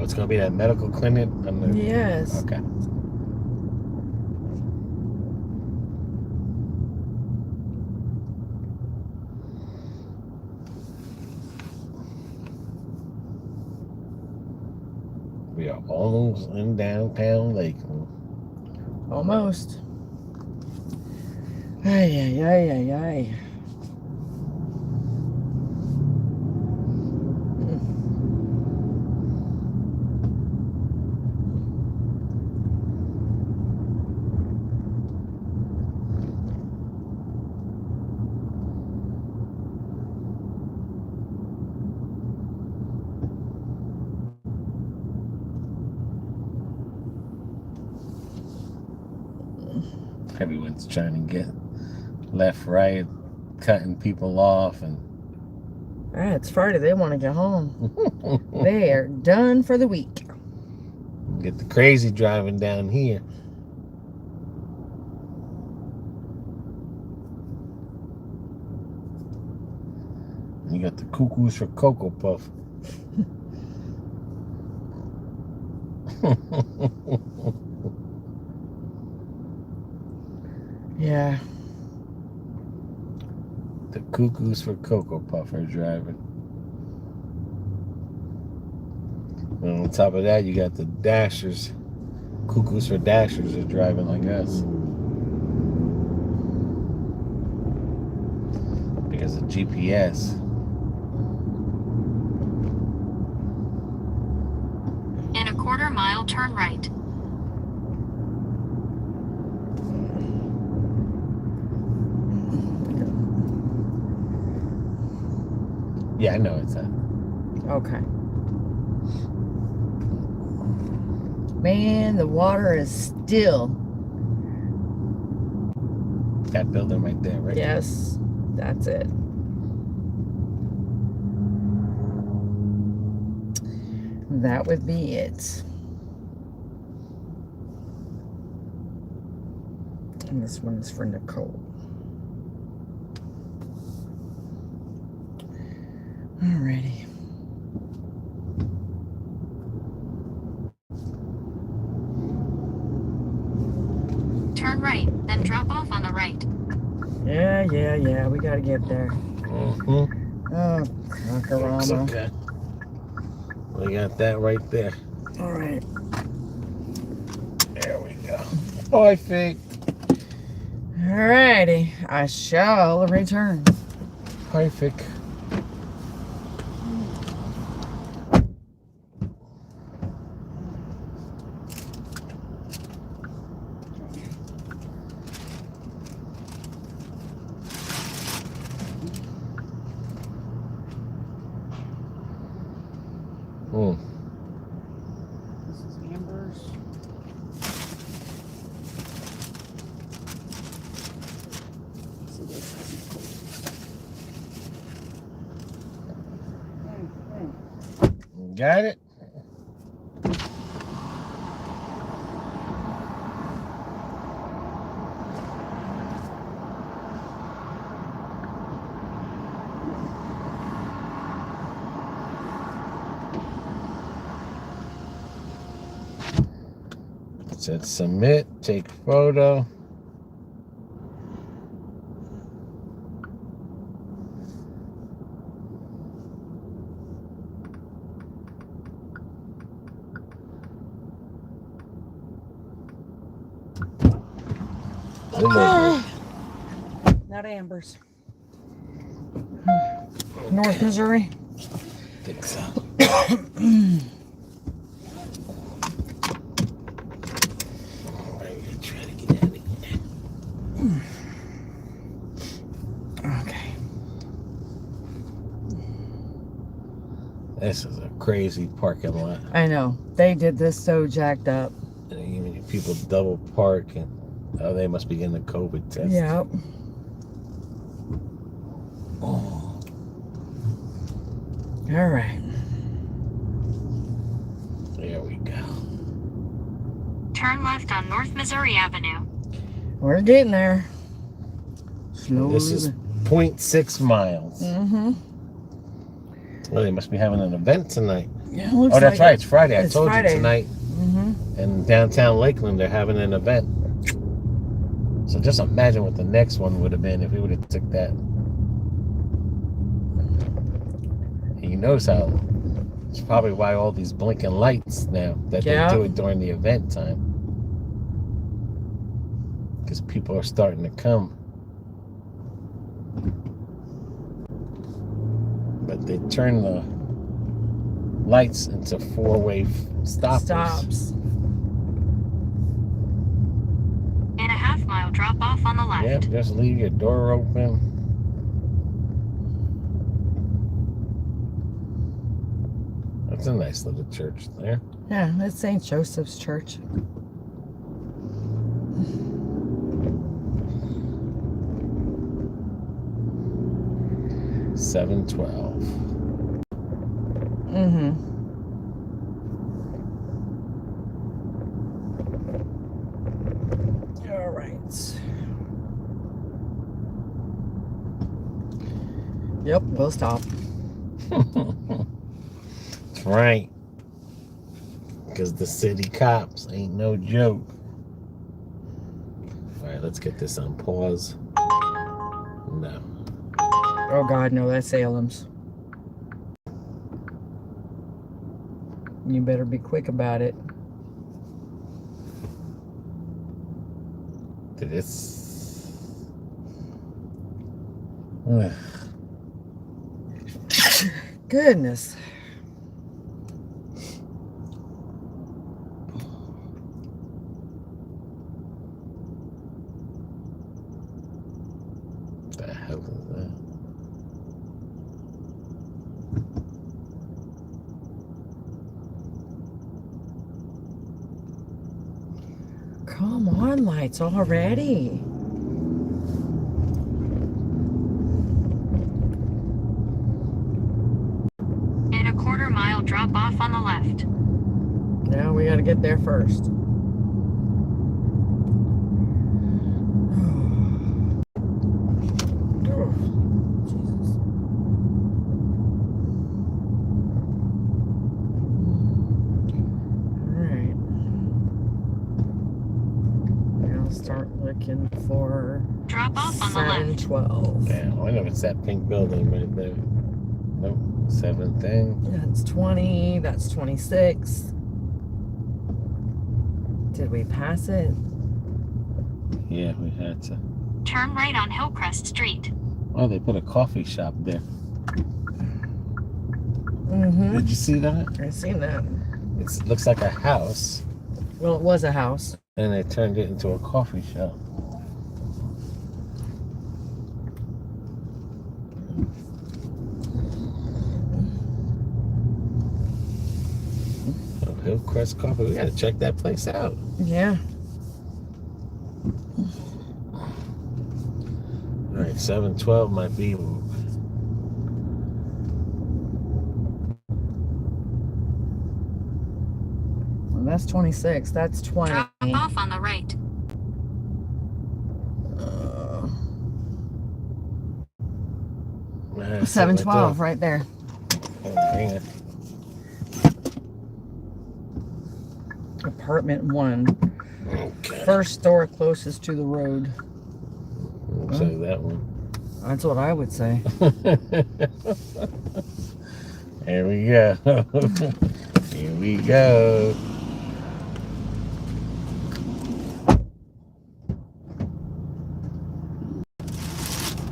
It's going to be that medical clinic? Yes. Okay. We are almost in downtown Lakeland. Almost. Ay, ay, ay, ay, ay. Everyone's trying to get left, right, cutting people off, and It's Friday. They want to get home. They are done for the week. get the crazy driving down here. You got the cuckoos for Cocoa Puff. Yeah. The cuckoos for Cocoa Puff are driving. And on top of that, you got the Dashers. Cuckoos for Dashers are driving like us. Because of GPS. In a 1/4 mile, turn right. Yeah, I know it's that. Okay. Man, the water is still. That building right there, right? Yes, that's it. That would be it. And this one is for Nicole. Alrighty. Turn right, then drop off on the right. Yeah. We gotta get there. Mm-hmm. Oh, Looks Kakarama. okay. We got that right there. Alright. There we go. Perfect. Alrighty. I shall return. Perfect. Got it? It said submit, take photo. Not Amber's. North Missouri. I think so. Try to get out of here. Okay. This is a crazy parking lot. I know. They did this so jacked up. And even people double park and they must be getting the COVID test. Yep. Oh. All right. There we go. Turn left on North Missouri Avenue. We're getting there. Slowly. This is 0.6 miles. Mm-hmm. Well, they must be having an event tonight. Yeah, looks Oh, that's like right. It's Friday. I It's told Friday. you tonight Mm-hmm. in downtown Lakeland they're having an event. So just imagine what the next one would have been if we would have took that. And you notice how it's probably why all these blinking lights now that Yeah. they do it during the event time. Because people are starting to come. But they turn the lights into four-way stoppers. Stops. In a half-mile drop off on the left. Yep, just leave your door open. That's a nice little church there. Yeah, that's St. Joseph's Church. $7.12. Mm-hmm. All right. Yep, we'll stop. That's right. Because the city cops ain't no joke. All right, let's get this on pause. No. Oh God, no, that's Salem's. You better be quick about it. This. Goodness. The hell is that? Come on, lights already. In a quarter-mile drop off on the left. Now we gotta get there first. Oh, Jesus. Alright. Now start looking for Drop off on the left. 712. Yeah, I wonder if it's that pink building right there. Nope. 7th thing. That's 20. That's 26. Did we pass it? Yeah, we had to. Turn right on Hillcrest Street. Oh, they put a coffee shop there. Mm-hmm. Did you see that? I seen that. It looks like a house, Well, it was a house. and they turned it into a coffee shop. Oh, Hillcrest Coffee. We gotta check that place out. Yeah. All right, 712 might be. that's 26. That's 20. Drop off on the right. Nah, 712 right there. Oh, dang it. Apartment 1. Okay. First store closest to the road. Looks like that one. That's what I would say. There we go. Here we go.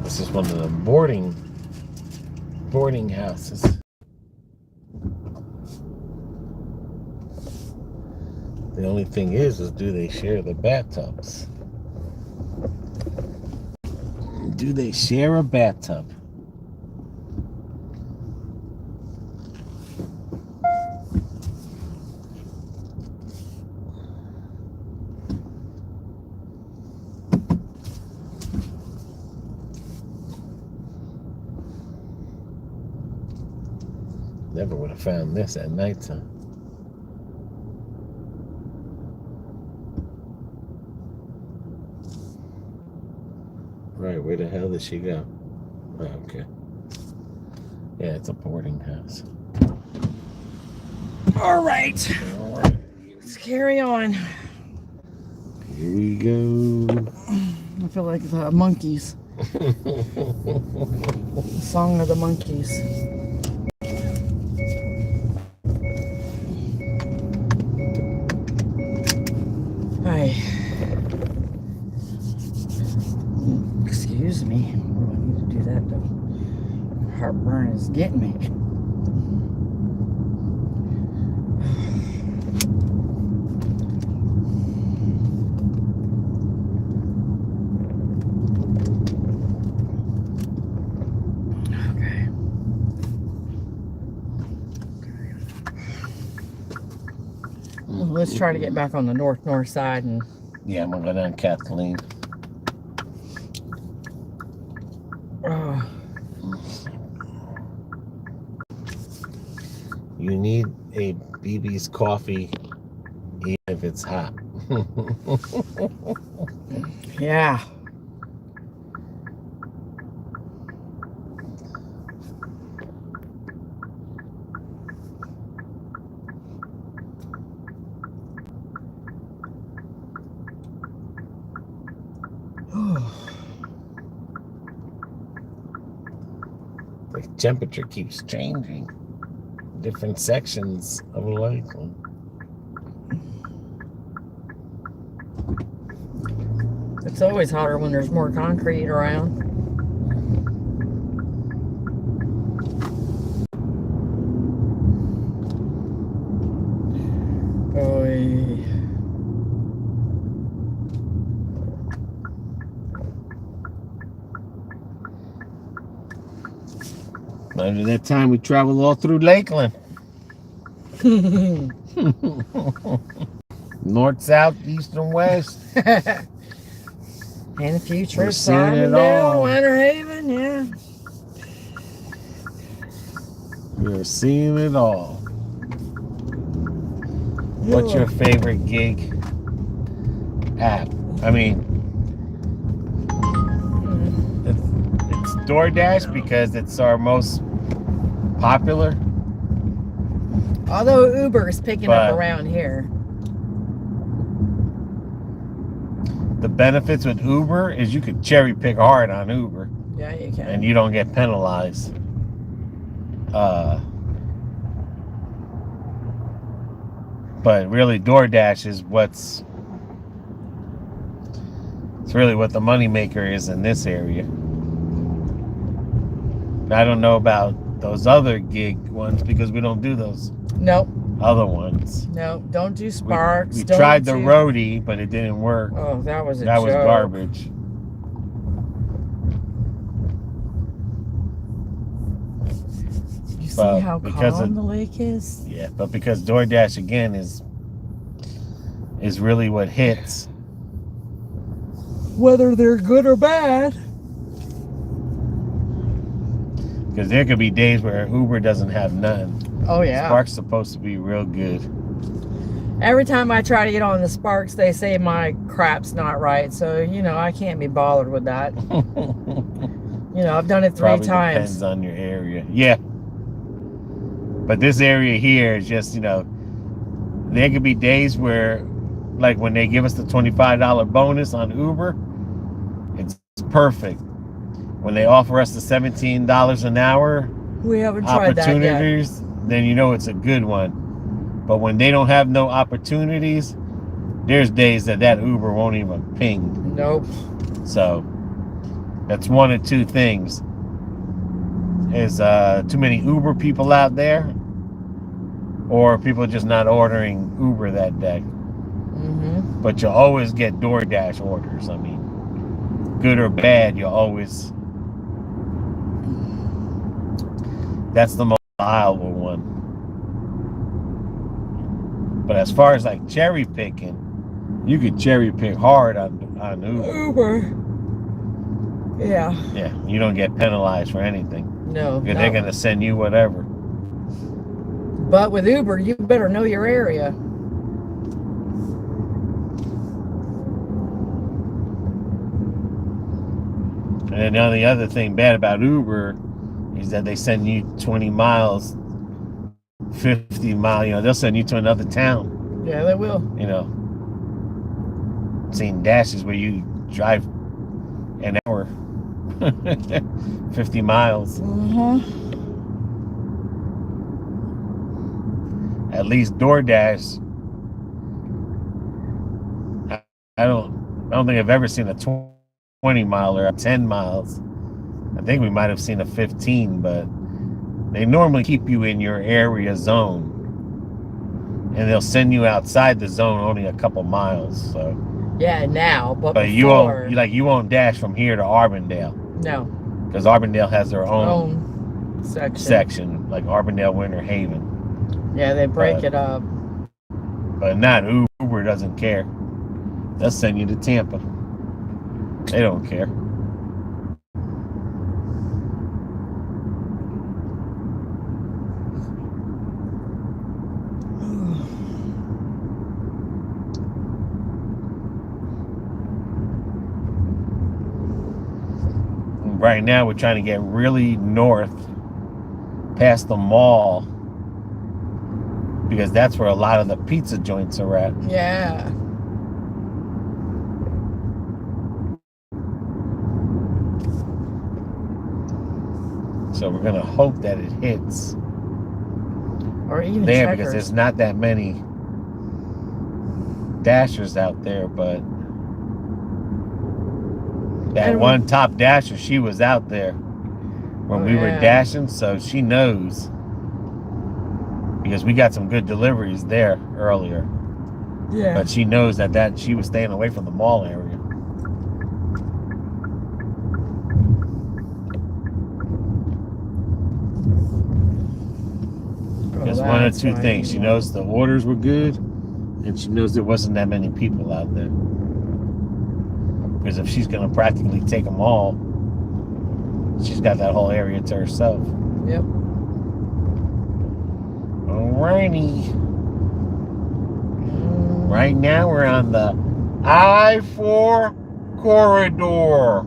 This is one of the boarding houses. The only thing is do they share the bathtubs? Do they share a bathtub? Never would have found this at nighttime. Right, where the hell did she go? Oh, okay. Yeah, it's a boarding house. All right. Let's carry on. Here we go. I feel like the monkeys. The song of the monkeys. Hi. Excuse me. I need to do that though. Heartburn is getting me. Let's try to get back on the north side and Yeah, I'm gonna go down Kathleen. You need a BB's coffee even if it's hot. yeah. The temperature keeps changing. Different sections of Lakeland. It's always hotter when there's more concrete around. Boy. Under that time, we traveled all through Lakeland. North, south, east, and west. And a few trips seen to it Armandale, all. Winter Haven, yeah. We're seeing it all. What's your favorite gig app? I mean, it's DoorDash because it's our most popular. Although Uber is picking up around here. The benefits with Uber is you could cherry pick hard on Uber. Yeah, you can. And you don't get penalized. But really, DoorDash is it's really what the moneymaker is in this area. I don't know about those other gig ones because we don't do those Nope. other ones. No, don't do Sparks. We don't tried the do... roadie, but it didn't work. Oh, that was a That joke. was garbage. You see how because calm the lake is? Yeah, but because DoorDash again is really what hits. Whether they're good or bad. Because there could be days where Uber doesn't have none. Oh yeah. Spark's supposed to be real good. Every time I try to get on the Sparks, they say my crap's not right. So, you know, I can't be bothered with that. You know, I've done it 3 Probably times. depends on your area. Yeah. But this area here is just, you know, there could be days where, like when they give us the $25 bonus on Uber, it's perfect. When they offer us the $17 an hour We haven't tried that yet. opportunities, then you know it's a good one. But when they don't have no opportunities, there's days that Uber won't even ping. Nope. So that's one of 2 things. Is too many Uber people out there, or people just not ordering Uber that day. Mm-hmm. But you'll always get DoorDash orders. I mean, good or bad, you'll always. That's the most reliable one. But as far as like cherry picking, you could cherry pick hard on Uber. Yeah. Yeah, you don't get penalized for anything. No. Because they're going to send you whatever. But with Uber, you better know your area. And then the only other thing bad about Uber is that they send you 20 miles, 50 miles, you know, they'll send you to another town. Yeah, they will. You know, seen dashes where you drive an hour, 50 miles. Mm-hmm. At least DoorDash, I don't think I've ever seen a 20 mile or a 10 miles. I think we might have seen a 15, but they normally keep you in your area zone, and they'll send you outside the zone only a couple miles. So yeah, now, but before, you won't dash from here to Arbondale. No, because Arbondale has their own section, like Arbondale, Winter Haven. Yeah, they break it up. But not Uber doesn't care. They'll send you to Tampa. They don't care. Right now, we're trying to get really north past the mall because that's where a lot of the pizza joints are at. Yeah. So we're going to hope that it hits or even there Checkers. Because there's not that many dashers out there, but that one top dasher, she was out there when we were dashing, so she knows because we got some good deliveries there earlier. Yeah. But she knows that she was staying away from the mall area. There's one or two things. She knows the orders were good, and she knows there wasn't that many people out there. Because if she's going to practically take them all, she's got that whole area to herself. Yep. Alrighty. Right now we're on the I-4 corridor.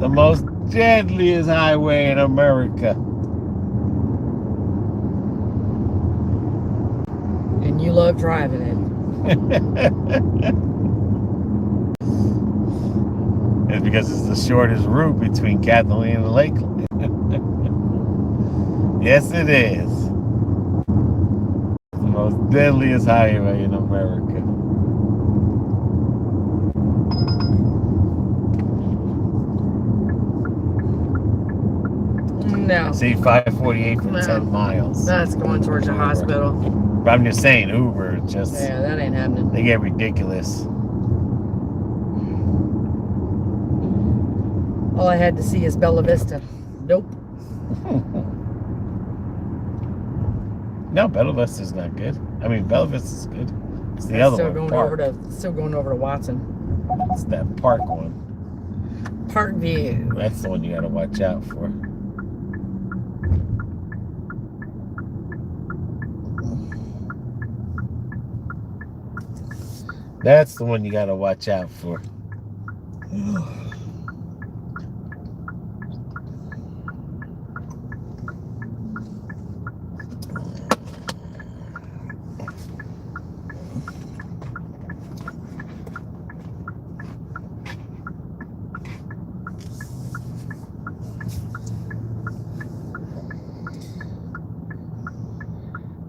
The most deadliest highway in America. And you love driving it. It's because it's the shortest route between Kathleen and Lakeland. Yes, it is. The most deadliest highway in America. No. See, 548 for 10 miles. That's going towards the hospital. But I'm just saying, Uber, just... Yeah, that ain't happening. They get ridiculous. All I had to see is Bella Vista. Nope. No, Bella Vista's not good. I mean, Bella Vista's good. It's the other one, Park. Still going over to Watson. It's that Park one. Parkview. That's the one you gotta watch out for. That's the one you gotta watch out for.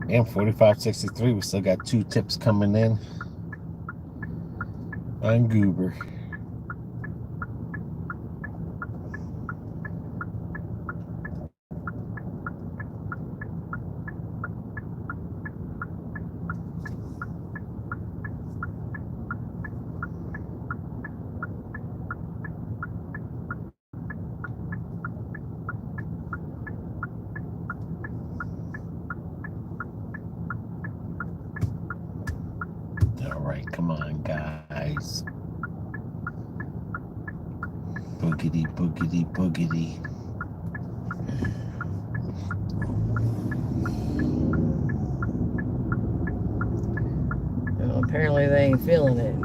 And 4563, we still got 2 tips coming in on Goober. All right, come on, guys. Boogity, boogity, boogity. Well, apparently they ain't feeling it.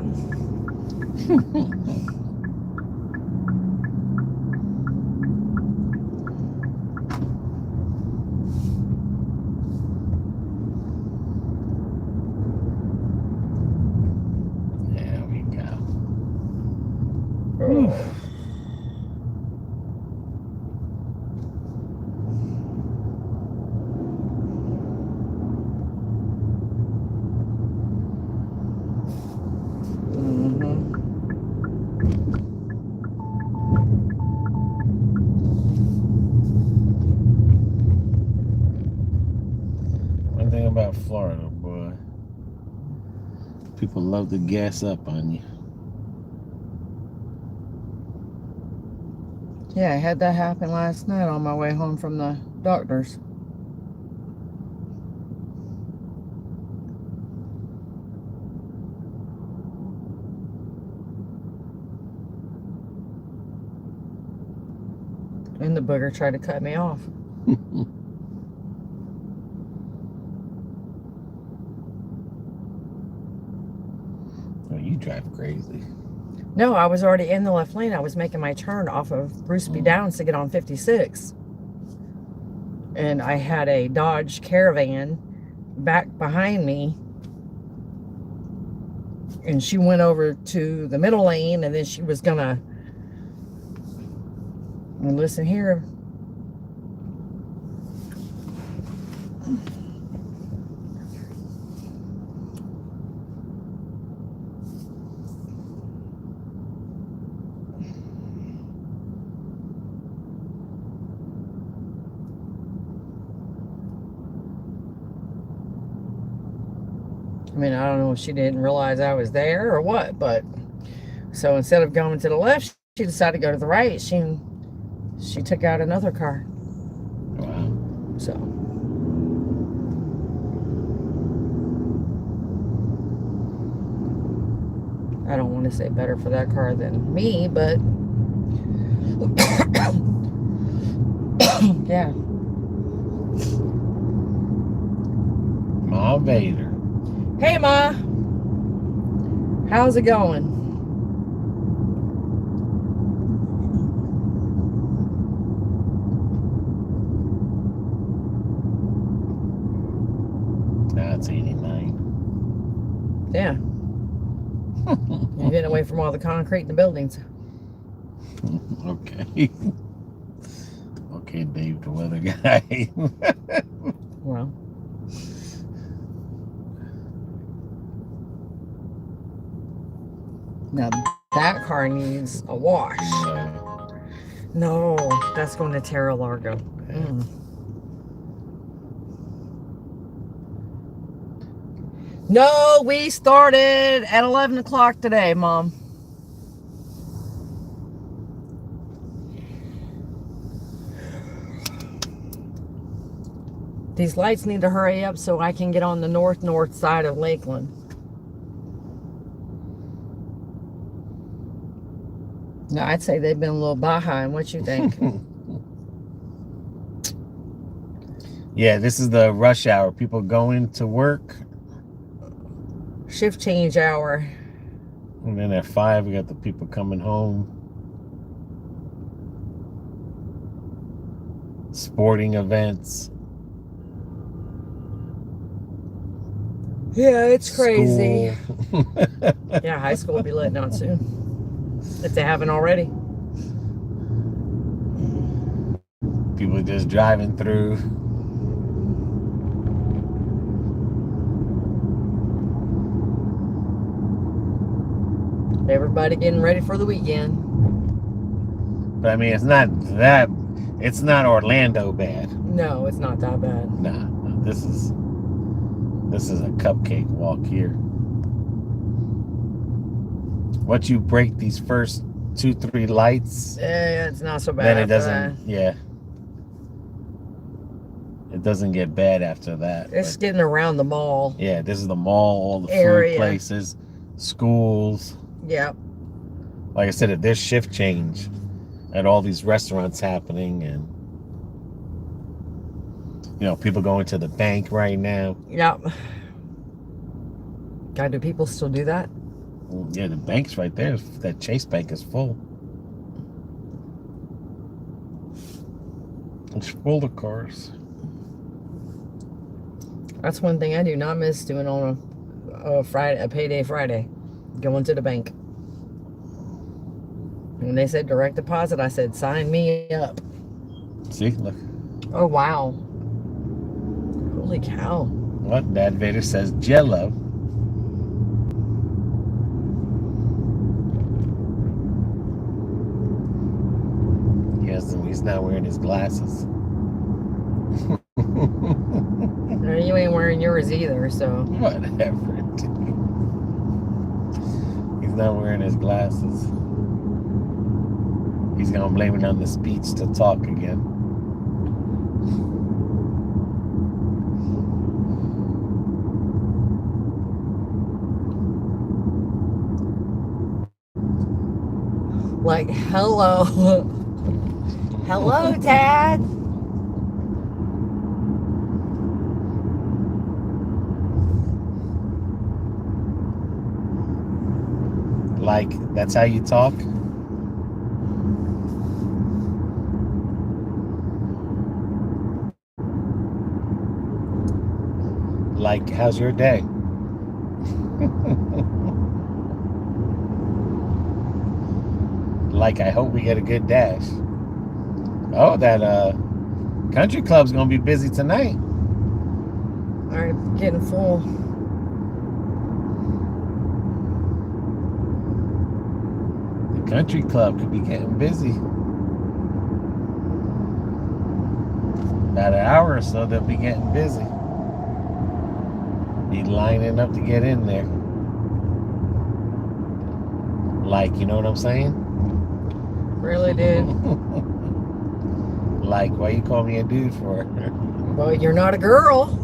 There we go. One thing about Florida, boy, people love to gas up on you. Yeah, I had that happen last night on my way home from the doctor's. And the booger tried to cut me off. Oh, you drive crazy. No, I was already in the left lane. I was making my turn off of Bruce B. Downs to get on 56. And I had a Dodge Caravan back behind me. And she went over to the middle lane, and then she was gonna... And listen here. I mean, I don't know if she didn't realize I was there or what, but so instead of going to the left, she decided to go to the right. She took out another car. Wow. So I don't want to say better for that car than me, but yeah. Ma Vader. Hey, Ma. How's it going? That's 89. Yeah. You're getting away from all the concrete in the buildings. Okay. Okay, Dave, the weather guy. Well. Now that car needs a wash. No, that's going to Terra Largo. Mm. No, we started at 11 o'clock today, Mom. These lights need to hurry up so I can get on the north side of Lakeland. No, I'd say they've been a little behind. What you think? Yeah, this is the rush hour. People going to work. Shift change hour. And then at 5, we got the people coming home. Sporting events. Yeah, it's crazy. School. Yeah, high school will be letting out soon. If they haven't already. People just driving through. Everybody getting ready for the weekend. But I mean, it's not Orlando bad. No, it's not that bad. Nah, this is a cupcake walk here. Once you break these first 2-3 lights, Yeah, it's not so bad. then it after doesn't. Yeah, it doesn't get bad after that. that. It's But, getting around the mall. yeah, this is the mall, all the food Area. places, schools. Yep. Like I said, if there's shift change at all these restaurants happening, and people going to the bank right now. Yep. God, do people still do that? Well, yeah, the bank's right there. That Chase Bank is full. It's full of cars. That's one thing I do not miss doing on a Friday, a payday Friday, going to the bank. When they said direct deposit, I said sign me up. See, look. Oh wow! Holy cow! What? Dad Vader says Jello. He's not wearing his glasses. No, you ain't wearing yours either, so. Whatever. He's not wearing his glasses. He's gonna blame it on the speech to talk again. Like, hello. Hello, Dad. Like, that's how you talk? Like, how's your day? Like, I hope we get a good dash. Oh, that country club's gonna be busy tonight. All right, getting full. The country club could be getting busy. About an hour or so, they'll be getting busy. Be lining up to get in there. Like, you know what I'm saying? Really did. Like, why you call me a dude for? Well, you're not a girl.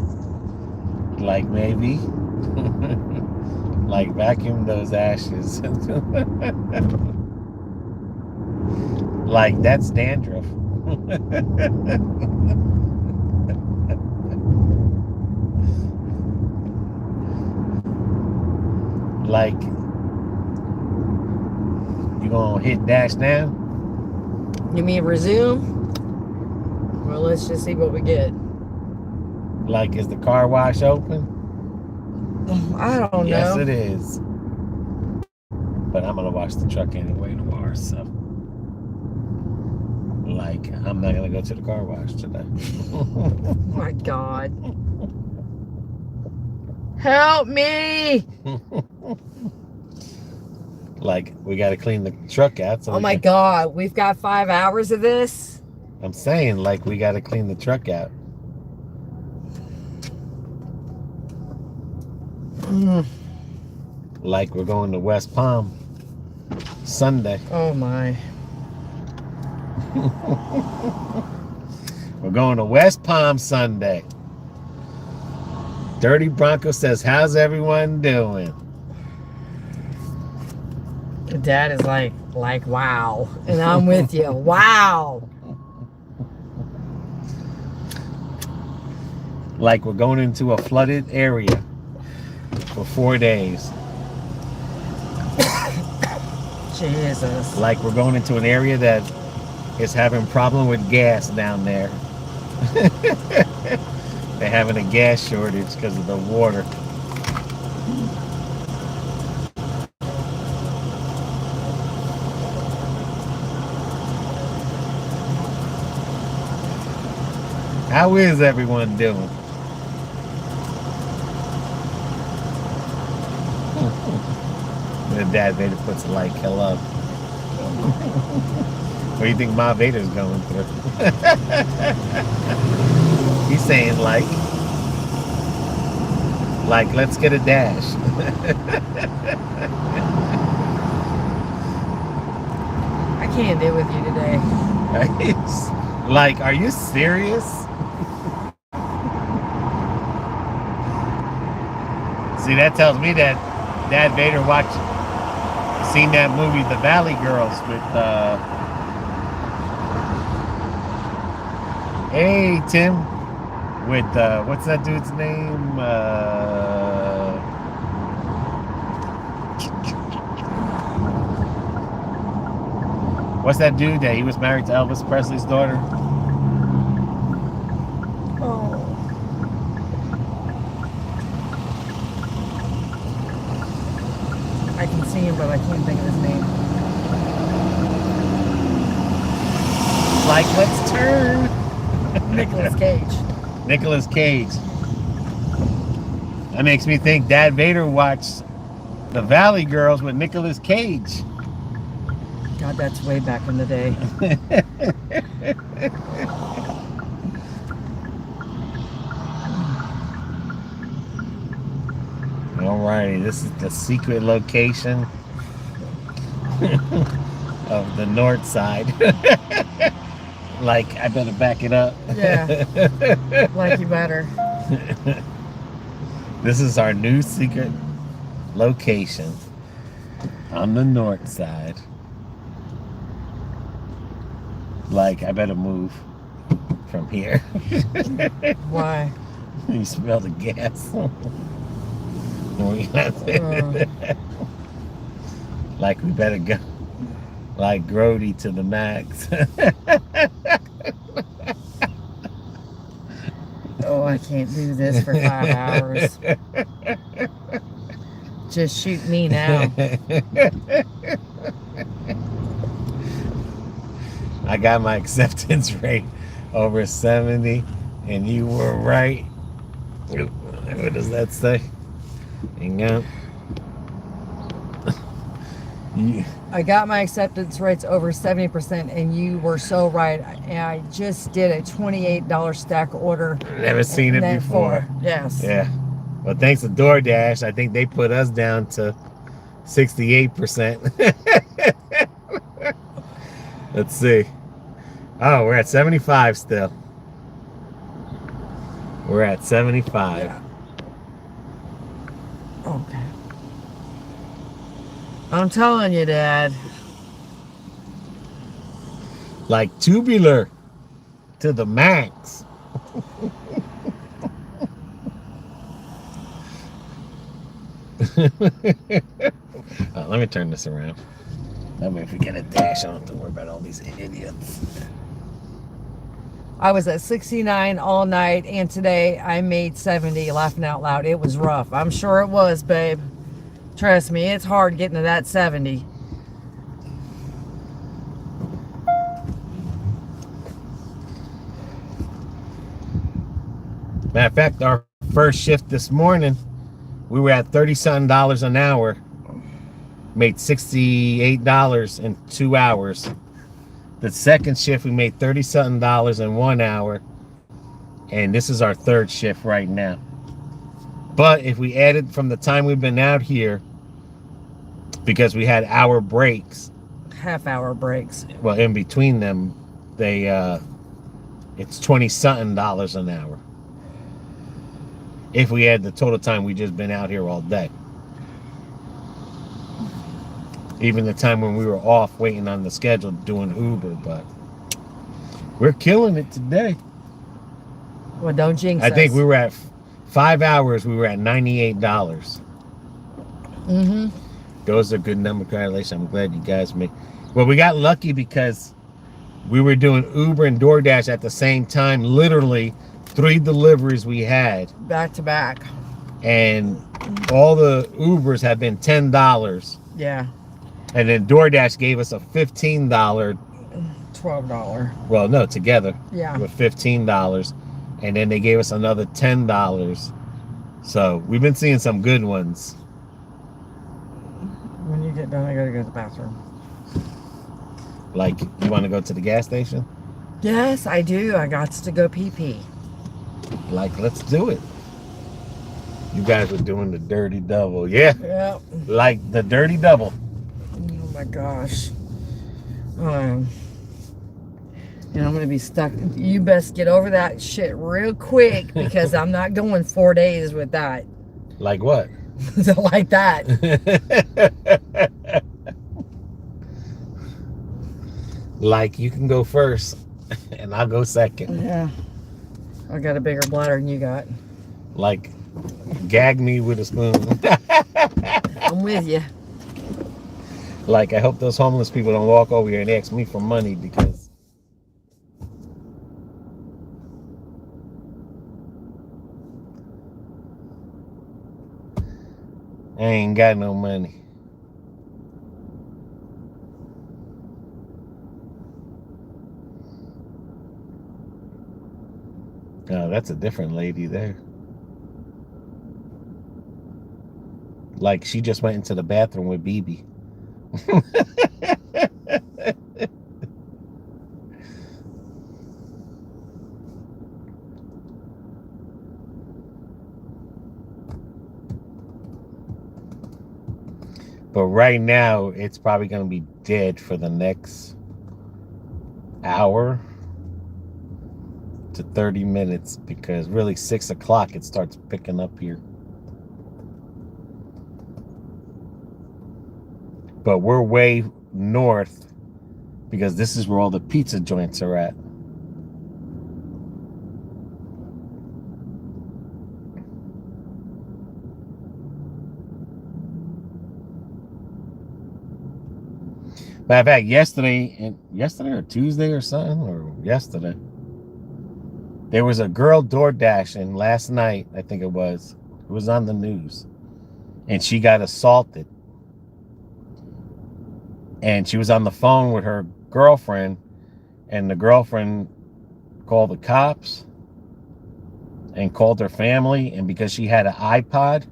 Like, maybe. Like, vacuum those ashes. Like, that's dandruff. Like, you gonna hit dash now? You mean resume? Well, let's just see what we get. Like, is the car wash open? I don't know. Yes, it is. But I'm gonna wash the truck anyway tomorrow, so. Like, I'm not gonna go to the car wash today. Oh my God. Help me! Like, we gotta clean the truck out. So Oh my God, we've got 5 hours of this? I'm saying, like, we gotta clean the truck out. Like, we're going to West Palm Sunday. Oh my. We're going to West Palm Sunday. Dirty Bronco says, how's everyone doing? Dad is like, wow. And I'm with you. Wow. Like, we're going into a flooded area for 4 days. Jesus. Like we're going into an area that is having problem with gas down there. They're having a gas shortage because of the water. How is everyone doing? The Dad Vader puts a like, hello. What do you think Ma Vader's going through? He's saying like, let's get a dash. I can't deal with you today. Like, are you serious? See, that tells me that Dad Vader seen that movie, The Valley Girls, with, hey, Tim, with, what's that dude's name? What's that dude that he was married to Elvis Presley's daughter? Oh. I can see him, but I can't think of his name. Like, let's turn. Nicolas Cage. Nicolas Cage. That makes me think Dad Vader watched The Valley Girls with Nicolas Cage. God, that's way back in the day. Alrighty, this is the secret location of the north side. Like, I better back it up. Yeah. Like you better. This is our new secret location on the north side. Like, I better move from here. Why? You smell the gas. Like, we better go. Like Grody to the max. Oh, I can't do this for 5 hours. Just shoot me now. I got my acceptance rate over 70, and you were right. What does that say? Hang on. I got my acceptance rates over 70%, and you were so right. And I just did a $28 stack order. Never seen it before. Yes. Yeah. Well, thanks to DoorDash, I think they put us down to 68%. Let's see. Oh, we're at 75 still. We're at 75. Yeah. Okay. I'm telling you, Dad. Like tubular to the max. Let me turn this around. That way if we get a dash, I don't have to worry about all these idiots. I was at 69 all night, and today I made 70, laughing out loud. It was rough. I'm sure it was, babe. Trust me, it's hard getting to that 70. Matter of fact, our first shift this morning, we were at $30-something an hour. Made $68 in 2 hours. The second shift, we made $30-something in 1 hour. And this is our third shift right now. But if we added from the time we've been out here, because we had hour breaks. Half-hour breaks. Well, in between them, it's $20-something an hour. If we add the total time we just been out here all day. Even the time when we were off waiting on the schedule doing Uber, but we're killing it today. Well, don't jinx us. I think we were at 5 hours, we were at $98. Those are good number. Congratulations. I'm glad you guys made. Well, we got lucky because we were doing Uber and DoorDash at the same time. Literally 3 deliveries we had. Back to back. And all the Ubers have been $10. Yeah. And then DoorDash gave us a $15. $12. Well, no, together. Yeah. With $15. And then they gave us another $10. So we've been seeing some good ones. When you get done, I gotta go to the bathroom. Like, you want to go to the gas station? Yes, I do. I got to go pee. Like, let's do it. You guys were doing the dirty double. Yeah. Yep. Like the dirty double. Oh my gosh. And I'm gonna be stuck. You best get over that shit real quick because I'm not going 4 days with that. Like what? Like that. Like, you can go first and I'll go second. Yeah. I got a bigger bladder than you got. Like, gag me with a spoon. I'm with you. Like, I hope those homeless people don't walk over here and ask me for money because I ain't got no money. Oh, that's a different lady there. Like, she just went into the bathroom with BB. But right now, it's probably going to be dead for the next hour to 30 minutes because really 6 o'clock it starts picking up here. But we're way north because this is where all the pizza joints are at. Matter of fact, yesterday or Tuesday or something, or yesterday, there was a girl door dashing last night, I think it was on the news, and she got assaulted. And she was on the phone with her girlfriend, and the girlfriend called the cops and called her family, and because she had an iPod,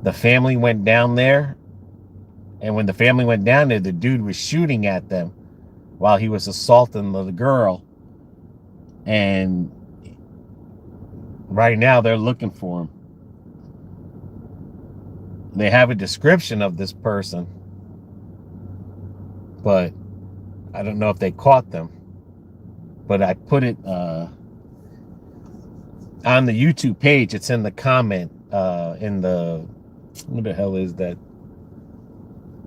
the family went down there. And when the family went down there, the dude was shooting at them while he was assaulting the girl. And right now they're looking for him. They have a description of this person, but I don't know if they caught them. But I put it on the YouTube page. It's in the comment in the, what the hell is that?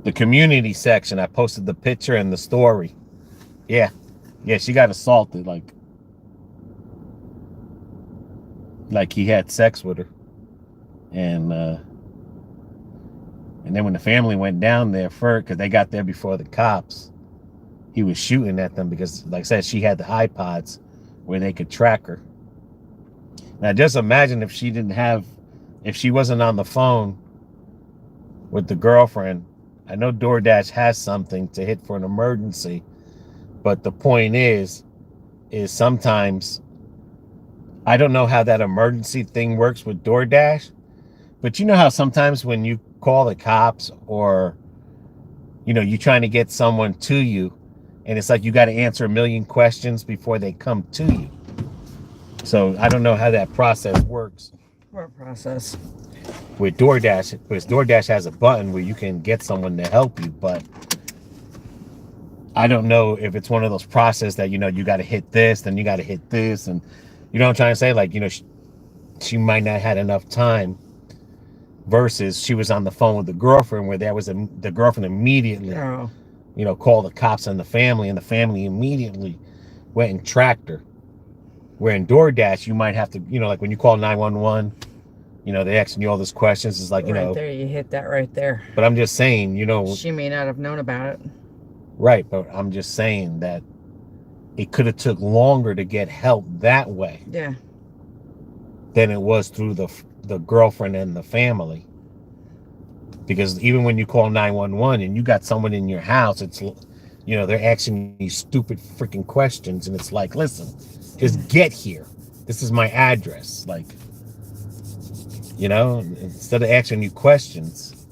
The community section. I posted the picture and the story. Yeah, she got assaulted, like he had sex with her. And then when the family went down there first, because they got there before the cops, he was shooting at them because, like I said, she had the iPods where they could track her. Now just imagine if she wasn't on the phone with the girlfriend. I know DoorDash has something to hit for an emergency, but the point is sometimes, I don't know how that emergency thing works with DoorDash, but you know how sometimes when you call the cops or, you're trying to get someone to you, and it's like you got to answer a million questions before they come to you. So I don't know how that process works. What process? With DoorDash, because DoorDash has a button where you can get someone to help you, but I don't know if it's one of those processes that, you got to hit this, then you got to hit this, and you know what I'm trying to say? Like, she might not had enough time versus she was on the phone with the girlfriend where the girlfriend immediately, called the cops on the family, and the family immediately went and tracked her. Where in DoorDash, you might have to, like when you call 911, You know, they asking you all these questions. It's like, you Right know. there, you hit that right there. But I'm just saying, you know. She may not have known about it. Right, but I'm just saying that it could have took longer to get help that way. Yeah. Than it was through the girlfriend and the family. Because even when you call 911 and you got someone in your house, it's, you know, they're asking you stupid freaking questions, and it's like, listen, just get here. This is my address. Like, you know, instead of asking you questions,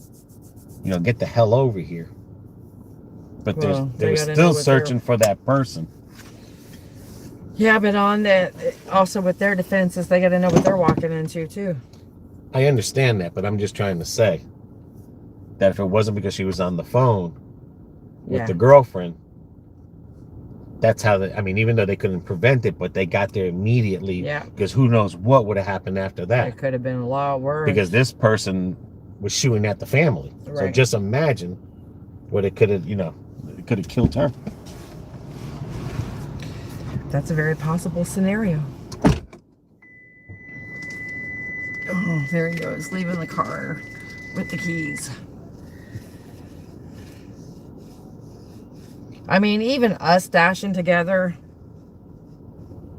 you know, get the hell over here. But Well, they're still searching for that person. Yeah, but on that, also with their defenses, they got to know what they're walking into too. I understand that, but I'm just trying to say that if it wasn't because she was on the phone with the girlfriend, that's how I mean, even though they couldn't prevent it, but they got there immediately. Yeah. Because who knows what would have happened after that. It could have been a lot worse. Because this person was shooting at the family. Right. So just imagine what it could have, you know, it could have killed her. That's a very possible scenario. Oh, there he goes, leaving the car with the keys. I mean, even us dashing together,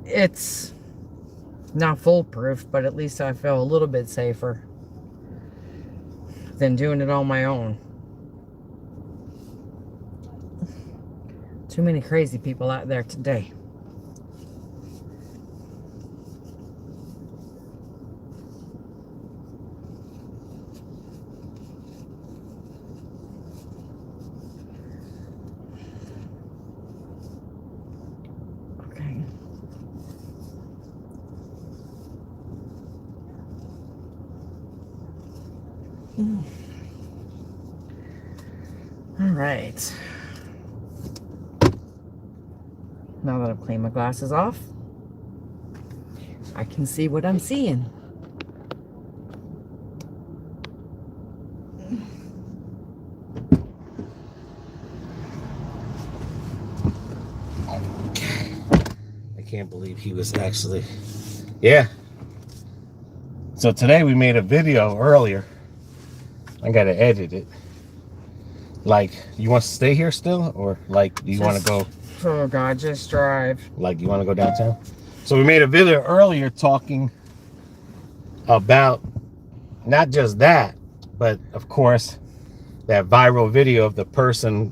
it's not foolproof, but at least I feel a little bit safer than doing it on my own. Too many crazy people out there today. All right. Now that I've cleaned my glasses off, I can see what I'm seeing. I can't believe he was actually... Yeah. So today we made a video earlier. I gotta edit it. Like, you want to stay here still? Or, like, do you want to go... Oh, God, just drive. Like, you want to go downtown? So we made a video earlier talking about not just that, but, of course, that viral video of the person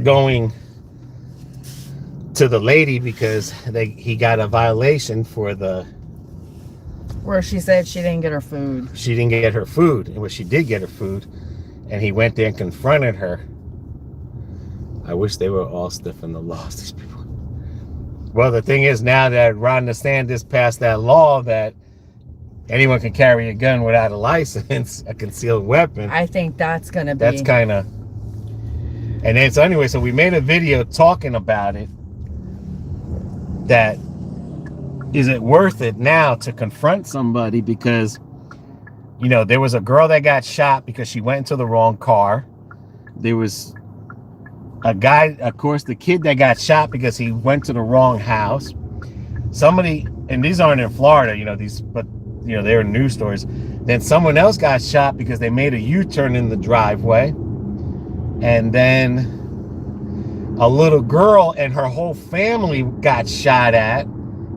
going to the lady because he got a violation for the... Where she said she didn't get her food. She didn't get her food. And when she did get her food, and he went there and confronted her. I wish they were all stiff in the laws, these people. Well, the thing is, now that Ron DeSantis passed that law that anyone can carry a gun without a license, a concealed weapon. I think that's going to be... That's kind of... And then, so anyway, so we made a video talking about it. That, is it worth it now to confront somebody because, you know, there was a girl that got shot because she went into the wrong car. There was a guy, of course, the kid that got shot because he went to the wrong house. Somebody, and these aren't in Florida, you know, but, you know, they're news stories. Then someone else got shot because they made a U-turn in the driveway. And then a little girl and her whole family got shot at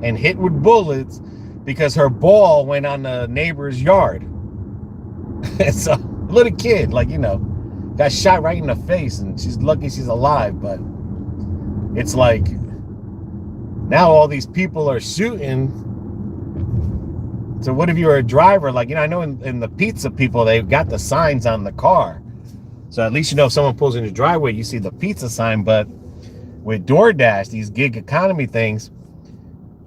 and hit with bullets because her ball went on the neighbor's yard. It's a little kid, like, you know, got shot right in the face, and she's lucky she's alive. But it's like, now all these people are shooting. So what if you're a driver? Like, you know, I know in the pizza people, they've got the signs on the car. So at least, you know, if someone pulls in your driveway, you see the pizza sign. But with DoorDash, these gig economy things,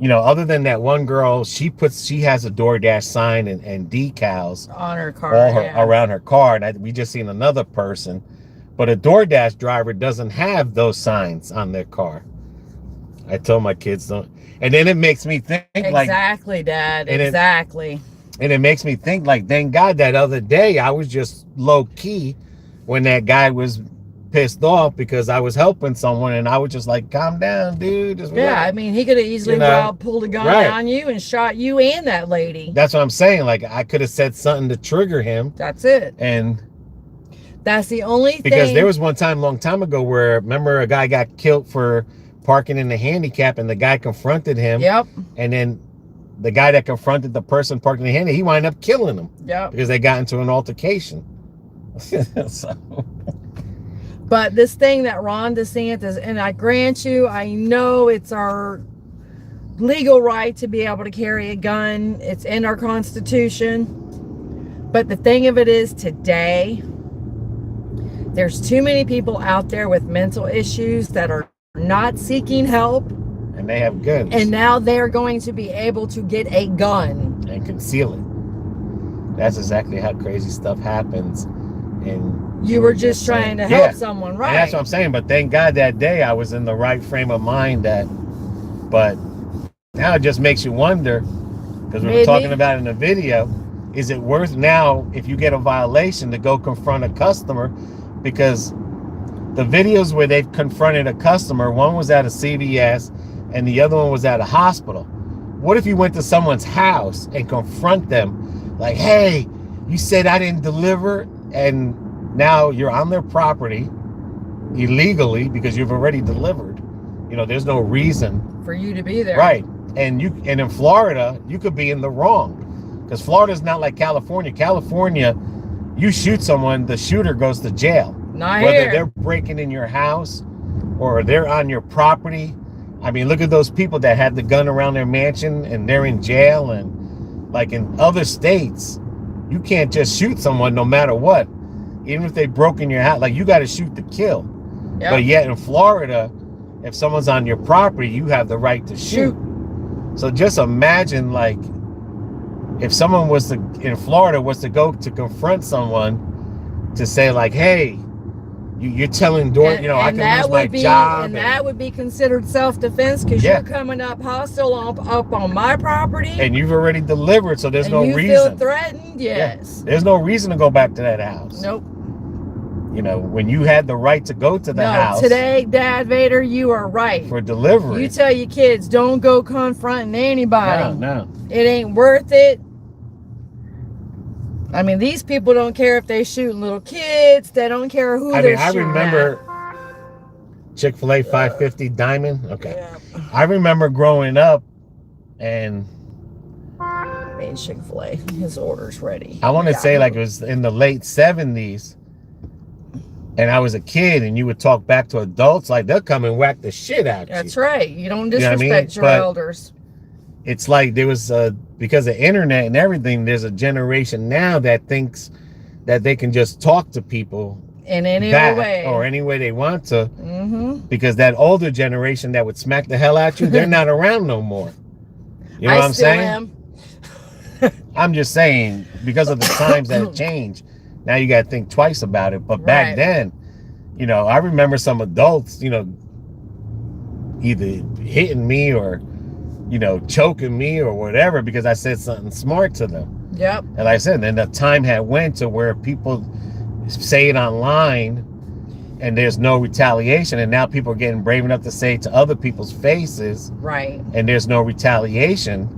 you know, other than that one girl, she has a DoorDash sign and decals on her car, around her car. And we just seen another person, but a DoorDash driver doesn't have those signs on their car. I told my kids don't. And then it makes me think exactly, Dad. Exactly. And it makes me think, like, thank God that other day I was just low key when that guy was pissed off because I was helping someone, and I was just like, calm down, dude. Just Yeah, relax. I mean, he could have easily pulled a gun Right. on you and shot you and that lady. That's what I'm saying. Like, I could have said something to trigger him. That's it. And that's the only thing. Because there was one time, long time ago, where, remember, a guy got killed for parking in the handicap, and the guy confronted him. Yep. And then the guy that confronted the person parking in the handicap, he wound up killing him. Yep. Because they got into an altercation. So. But this thing that Ron DeSantis, and I grant you, I know it's our legal right to be able to carry a gun. It's in our Constitution. But the thing of it is, today, there's too many people out there with mental issues that are not seeking help. And they have guns. And now they're going to be able to get a gun. And conceal it. That's exactly how crazy stuff happens. And you were just trying to help someone, right? And that's what I'm saying. But thank God that day I was in the right frame of mind. But now it just makes you wonder, because we were talking about it in the video, is it worth now, if you get a violation, to go confront a customer? Because the videos where they've confronted a customer, one was at a CVS and the other one was at a hospital. What if you went to someone's house and confront them like, hey, you said I didn't deliver, and now you're on their property illegally because you've already delivered. You know, there's no reason for you to be there. Right. And in Florida, you could be in the wrong, because Florida's not like California. California, you shoot someone, the shooter goes to jail. Not Whether here. they're breaking in your house or they're on your property. I mean, look at those people that had the gun around their mansion and they're in jail. And like in other states, you can't just shoot someone no matter what. Even if they broke in your house, like, you got to shoot to kill. Yep. But yet in Florida, if someone's on your property, you have the right to shoot. So just imagine, like, if someone was to, in Florida, was to go to confront someone to say, like, hey, you're telling I can lose my job. And that would be considered self-defense, because you're coming up hostile up on my property. And you've already delivered, so there's no reason. You feel threatened? Yes. There's no reason to go back to that house. Nope. You know, when you had the right to go to the house. Today, Dad Vader, you are right. For delivery. You tell your kids, don't go confronting anybody. No. It ain't worth it. I mean, these people don't care if they shooting little kids. They don't care who they're shooting. I remember Chick-fil-A 550 Diamond. Okay. Yeah. I remember growing up, and made Chick-fil-A. His order's ready. I want to say like it was in the late 70s, and I was a kid, and you would talk back to adults, like they'll come and whack the shit out you. That's right. You don't disrespect your elders. It's like there was because of internet and everything, there's a generation now that thinks that they can just talk to people in any way or any way they want to, because that older generation that would smack the hell out you, they're not around no more. You know what I'm saying? I'm just saying, because of the times that have changed, now you got to think twice about it. But back then, you know, I remember some adults, you know, either hitting me or, you know, choking me or whatever because I said something smart to them. Yep. And like I said, then the time had went to where people say it online and there's no retaliation, and now people are getting brave enough to say it to other people's faces. Right. And there's no retaliation.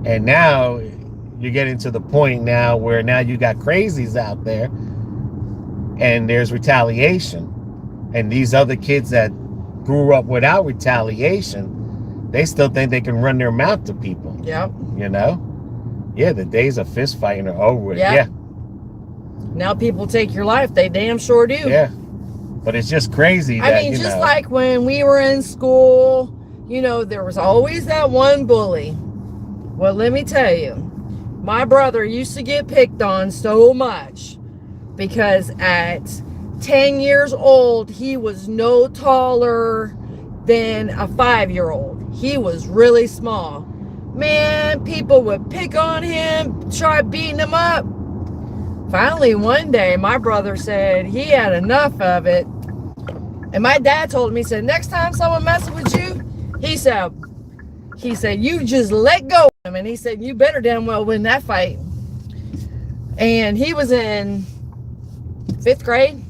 And now you're getting to the point now where now you got crazies out there and there's retaliation. And these other kids that grew up without retaliation, they still think they can run their mouth to people. Yep. You know? Yeah, the days of fist fighting are over with. Yep. Yeah. Now people take your life. They damn sure do. Yeah. But it's just crazy. I mean, just like when we were in school, you know, there was always that one bully. Well, let me tell you, my brother used to get picked on so much because at 10 years old, he was no taller than a 5-year-old. He was really small. Man, people would pick on him, try beating him up. Finally, one day, my brother said he had enough of it. And my dad told him, he said, next time someone messes with you, he said, you just let go of him. And he said, you better damn well win that fight. And he was in 5th grade.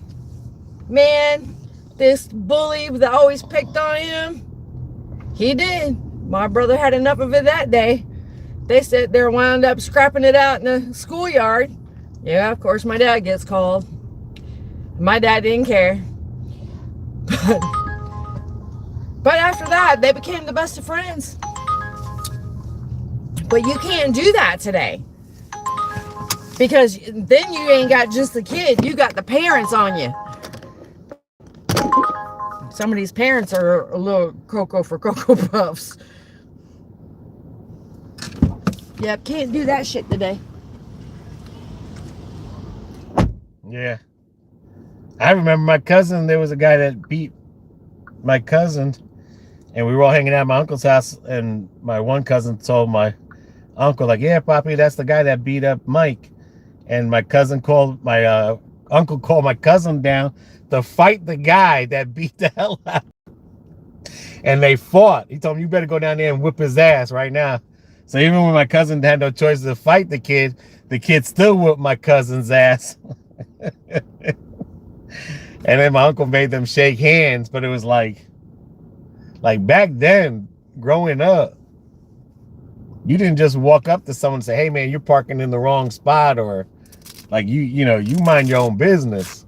Man, this bully that always picked on him, he did. My brother had enough of it that day. They said they're wound up scrapping it out in the schoolyard. Yeah, of course my dad gets called. My dad didn't care. But after that, they became the best of friends. But you can't do that today. Because then you ain't got just the kid, you got the parents on you. Some of these parents are a little Cocoa for Cocoa Puffs. Yep, can't do that shit today. Yeah. I remember my cousin, there was a guy that beat my cousin, and we were all hanging out at my uncle's house, and my one cousin told my uncle, like, yeah, Poppy, that's the guy that beat up Mike. And my cousin called, my uncle called my cousin down to fight the guy that beat the hell out. And they fought. He told him, you better go down there and whip his ass right now. So even when my cousin had no choice to fight the kid still whooped my cousin's ass. And then my uncle made them shake hands, but it was like back then, growing up, you didn't just walk up to someone and say, hey man, you're parking in the wrong spot, or like you mind your own business.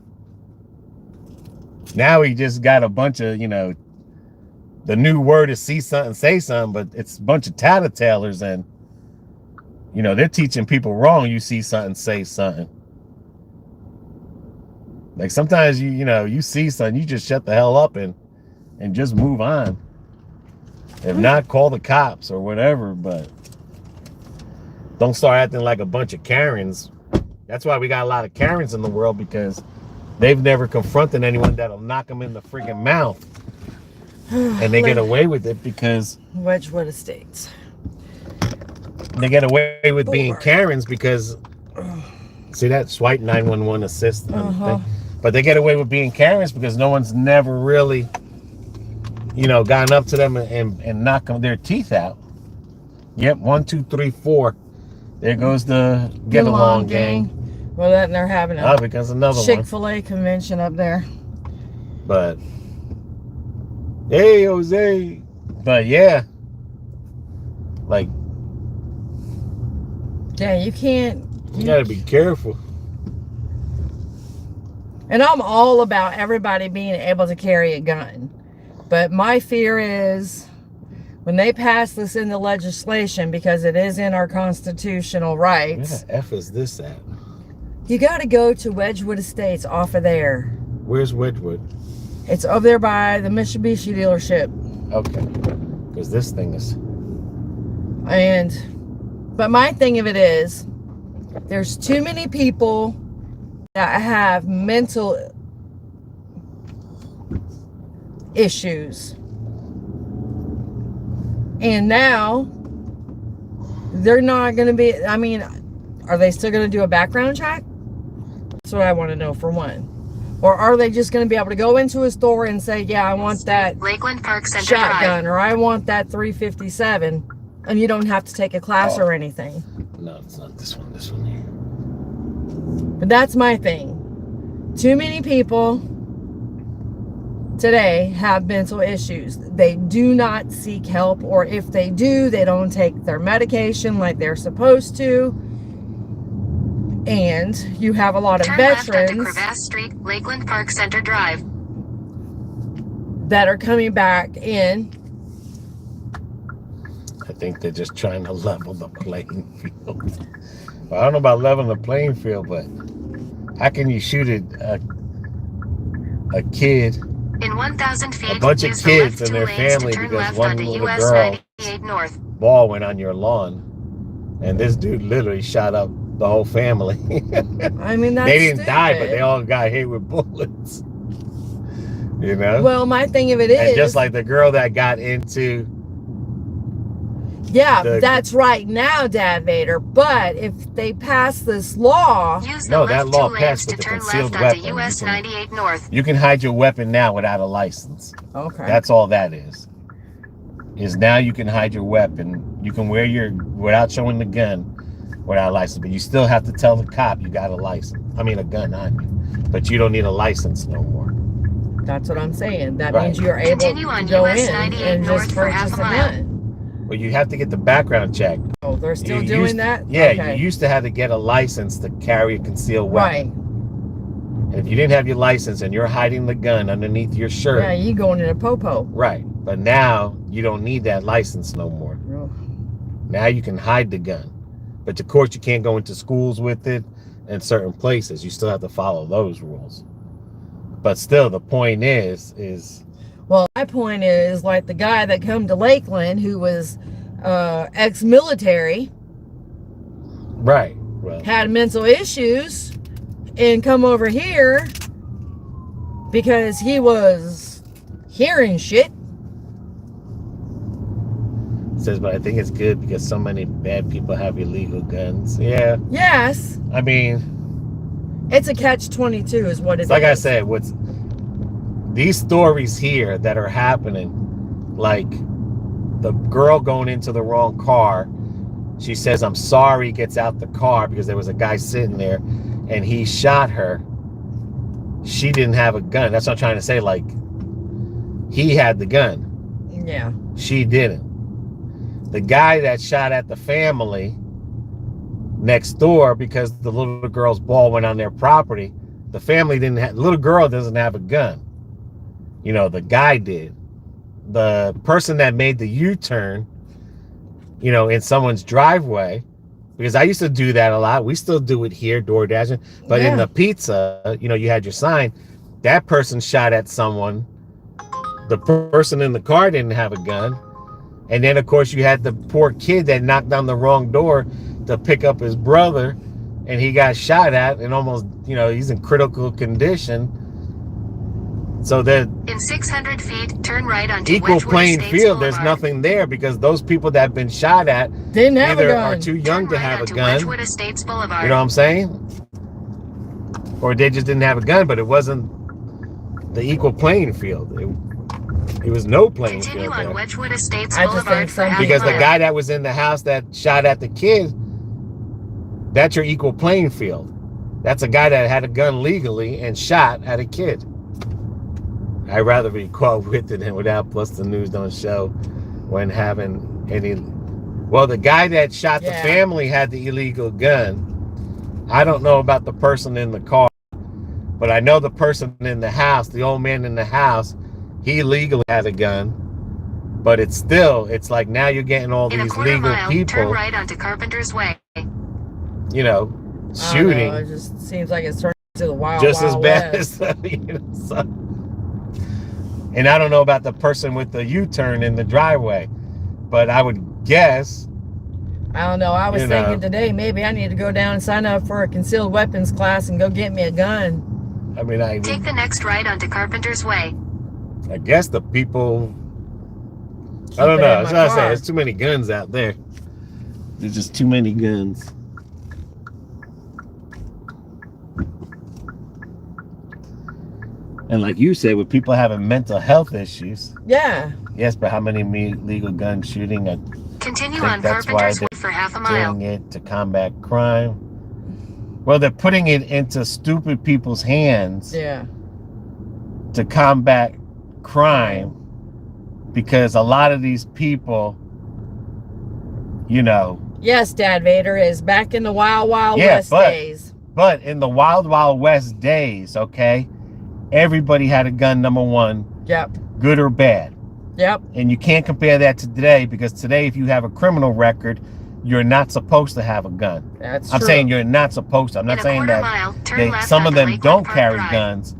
Now he just got a bunch of, the new word is see something, say something, but it's a bunch of tattletales, and they're teaching people wrong. You see something, say something. Like sometimes you see something, you just shut the hell up and just move on. If not, call the cops or whatever, but don't start acting like a bunch of Karens. That's why we got a lot of Karens in the world, because they've never confronted anyone that'll knock them in the freaking mouth. And they get away with it because Wedgwood Estates. They get away with being Karens because see that swipe 911 assist thing? But they get away with being Karens because no one's never really gotten up to them and knock their teeth out. Yep, 1 2 3 4. There goes the get along gang. Well, that and they're having a because another Chick-fil-A convention up there. But hey, Jose. But yeah, like, yeah, you can't. You gotta be careful. And I'm all about everybody being able to carry a gun. But my fear is when they pass this into legislation, because it is in our constitutional rights. Where the F is this at? You got to go to Wedgwood Estates off of there. Where's Wedgwood? It's over there by the Mitsubishi dealership. Okay. Because this thing is... But my thing of it is, there's too many people that have mental issues. And now, they're not going to be... I mean, are they still going to do a background check? That's what I want to know, for one. Or are they just going to be able to go into a store and say, yeah, I want that Lakeland Park Center shotgun, Drive. or I want that 357, and you don't have to take a class or anything. No, it's not this one. This one here. But that's my thing. Too many people today have mental issues. They do not seek help, or if they do, they don't take their medication like they're supposed to. And you have a lot of Turn left veterans onto Crevasse Street, Lakeland Park Center Drive. that are coming back in. I think they're just trying to level the playing field. Well, I don't know about leveling the playing field, but how can you shoot a kid, In 1,000 feet, a bunch of use the kids left and their two lanes to family turn because left one onto little US girl 98 North. ball went on your lawn, and this dude literally shot up the whole family. I mean, that's They didn't die, but stupid. they all got hit with bullets. Well, my thing of it is, and just like the girl that got into... yeah, the- that's right now, Dad Vader. But if they pass this law, Use the No, left that law two lanes passed to with the turn concealed left onto weapon. US You can- 98 North. You can hide your weapon now without a license. okay. That's all that is now you can hide your weapon. You can wear without showing the gun, without a license, but you still have to tell the cop you got a license. I mean, a gun on you, but you don't need a license no more. That's what I'm saying. That Right. means you're able Continue to on go US in 98 and north just for purchase half a a mile. gun. Well, you have to get the background check. Oh, they're still You doing used- that? Yeah, Okay. you used to have to get a license to carry a concealed weapon. Right. And if you didn't have your license and you're hiding the gun underneath your shirt, Yeah, you going in a popo. right. But now you don't need that license no more. Oh. Now you can hide the gun. But of course you can't go into schools with it and certain places. You still have to follow those rules. But still, the point is Well, my point is, like the guy that come to Lakeland who was ex-military, right. Well, had mental issues, and come over here because he was hearing shit. it says, but I think it's good because so many bad people have illegal guns. Yeah. Yes, I mean, it's a catch-22 is what it is. like I said, what's these stories here that are happening, like the girl going into the wrong car, she says, I'm sorry, gets out the car because there was a guy sitting there and he shot her. She didn't have a gun. That's what I'm trying to say. Like, he had the gun. Yeah. She didn't. The guy that shot at the family next door because the little girl's ball went on their property, the family didn't have, little girl doesn't have a gun. You know, the guy did. The person that made the U-turn, you know, in someone's driveway, because I used to do that a lot. We still do it here, DoorDash. But in the pizza, you know, you had your sign. That person shot at someone. The person in the car didn't have a gun. And then, of course, you had the poor kid that knocked on the wrong door to pick up his brother. And he got shot at and almost, you know, he's in critical condition. So that In 600 feet, turn right onto equal Wedgewood playing Estates field, there's Boulevard. nothing there because those people that have been shot at Didn't have a either gun. are too young Turn to right have a onto gun. Wedgewood Estates Boulevard. You know what I'm saying? Or they just didn't have a gun, but it wasn't the equal playing field. It was no playing Continue field on there. Wedgewood Estates I just Boulevard think for some half a Because the mile. guy that was in the house that shot at the kid, that's your equal playing field. That's a guy that had a gun legally and shot at a kid. I'd rather be caught with it than without, plus the news don't show when having any. Well, the guy that shot the family had the illegal gun. I don't know about the person in the car, but I know the person in the house, the old man in the house, he legally had a gun. But it's still, it's like now you're getting all In a these quarter legal mile, people, turn right onto Carpenter's Way. you know, I don't shooting know, it just seems like it's turning to the wild, just as wild bad west. as, you know, so. And I don't know about the person with the U-turn in the driveway, but I would guess. I don't know. I was You know. thinking today maybe I need to go down and sign up for a concealed weapons class and go get me a gun. I mean, Take the next right onto Carpenter's Way. I guess the people. Keep I don't it know. in That's my what I say. car. There's too many guns out there. There's just too many guns. And like you said, with people having mental health issues, Yeah. yes, but how many legal gun shooting are Continue think on that's why Carpenter's they're Way for half a mile. doing it to combat crime? Well, they're putting it into stupid people's hands Yeah. to combat crime because a lot of these people, you know, Yes, Dad Vader is back in the wild, wild Yeah, west but- days. but in the wild, wild west days, okay, everybody had a gun, number one, Yep. good or bad. Yep. And you can't compare that to today because today, if you have a criminal record, you're not supposed to have a gun. That's I'm true. saying you're not supposed to. I'm In not a saying quarter that mile, turn left some of onto them Lakeland don't Park carry Drive. guns,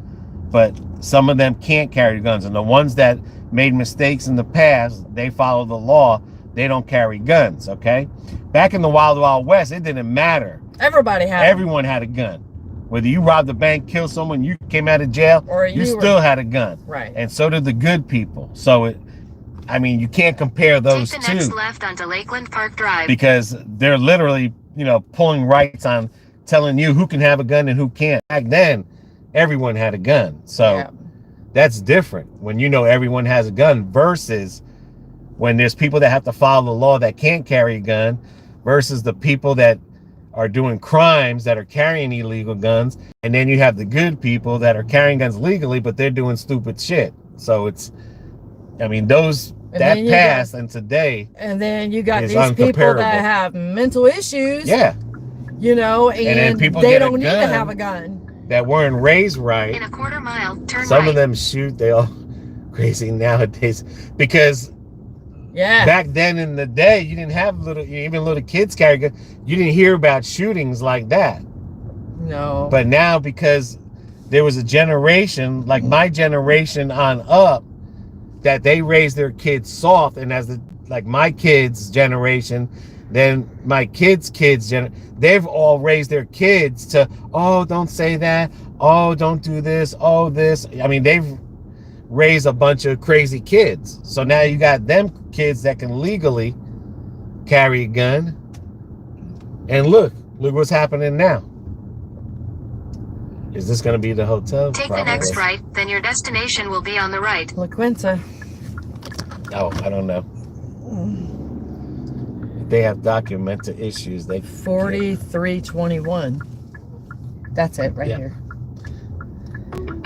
but some of them can't carry guns. And the ones that made mistakes in the past, they follow the law. They don't carry guns, okay? Back in the wild, wild west, it didn't matter. Everybody had Everyone had a gun. Whether you robbed a bank, killed someone, you came out of jail, Or you you were- still had a gun. Right. And so did the good people. So, I mean, you can't compare those Take the next two left onto Lakeland Park Drive. because they're literally, you know, pulling rights on telling you who can have a gun and who can't. Back then, everyone had a gun. So Yeah. that's different when you know everyone has a gun versus when there's people that have to follow the law that can't carry a gun versus the people that are doing crimes that are carrying illegal guns, and then you have the good people that are carrying guns legally, but they're doing stupid shit. So it's, I mean, that past and today, and then you got is these people that uncomparable. have mental issues. Yeah. You know, And then people they get a don't need to gun have a gun. that weren't raised right. In a quarter mile, turn Some right. of them shoot. They all crazy nowadays because Yeah. back then in the day, you didn't have even little kids carry guns. You didn't hear about shootings like that. No. But now, because there was a generation, like my generation on up, that they raised their kids soft, and as like my kids' generation, then my kids' they've all raised their kids to, oh, don't say that, oh, don't do this, oh, this. I mean, they've raised a bunch of crazy kids. So now you got them kids that can legally carry a gun. And look what's happening now. Is this going to be the hotel? Take Probably. the next right, then your destination will be on the right. La Quinta. Oh, I don't know. If they have documented issues, they 4321. That's it right here.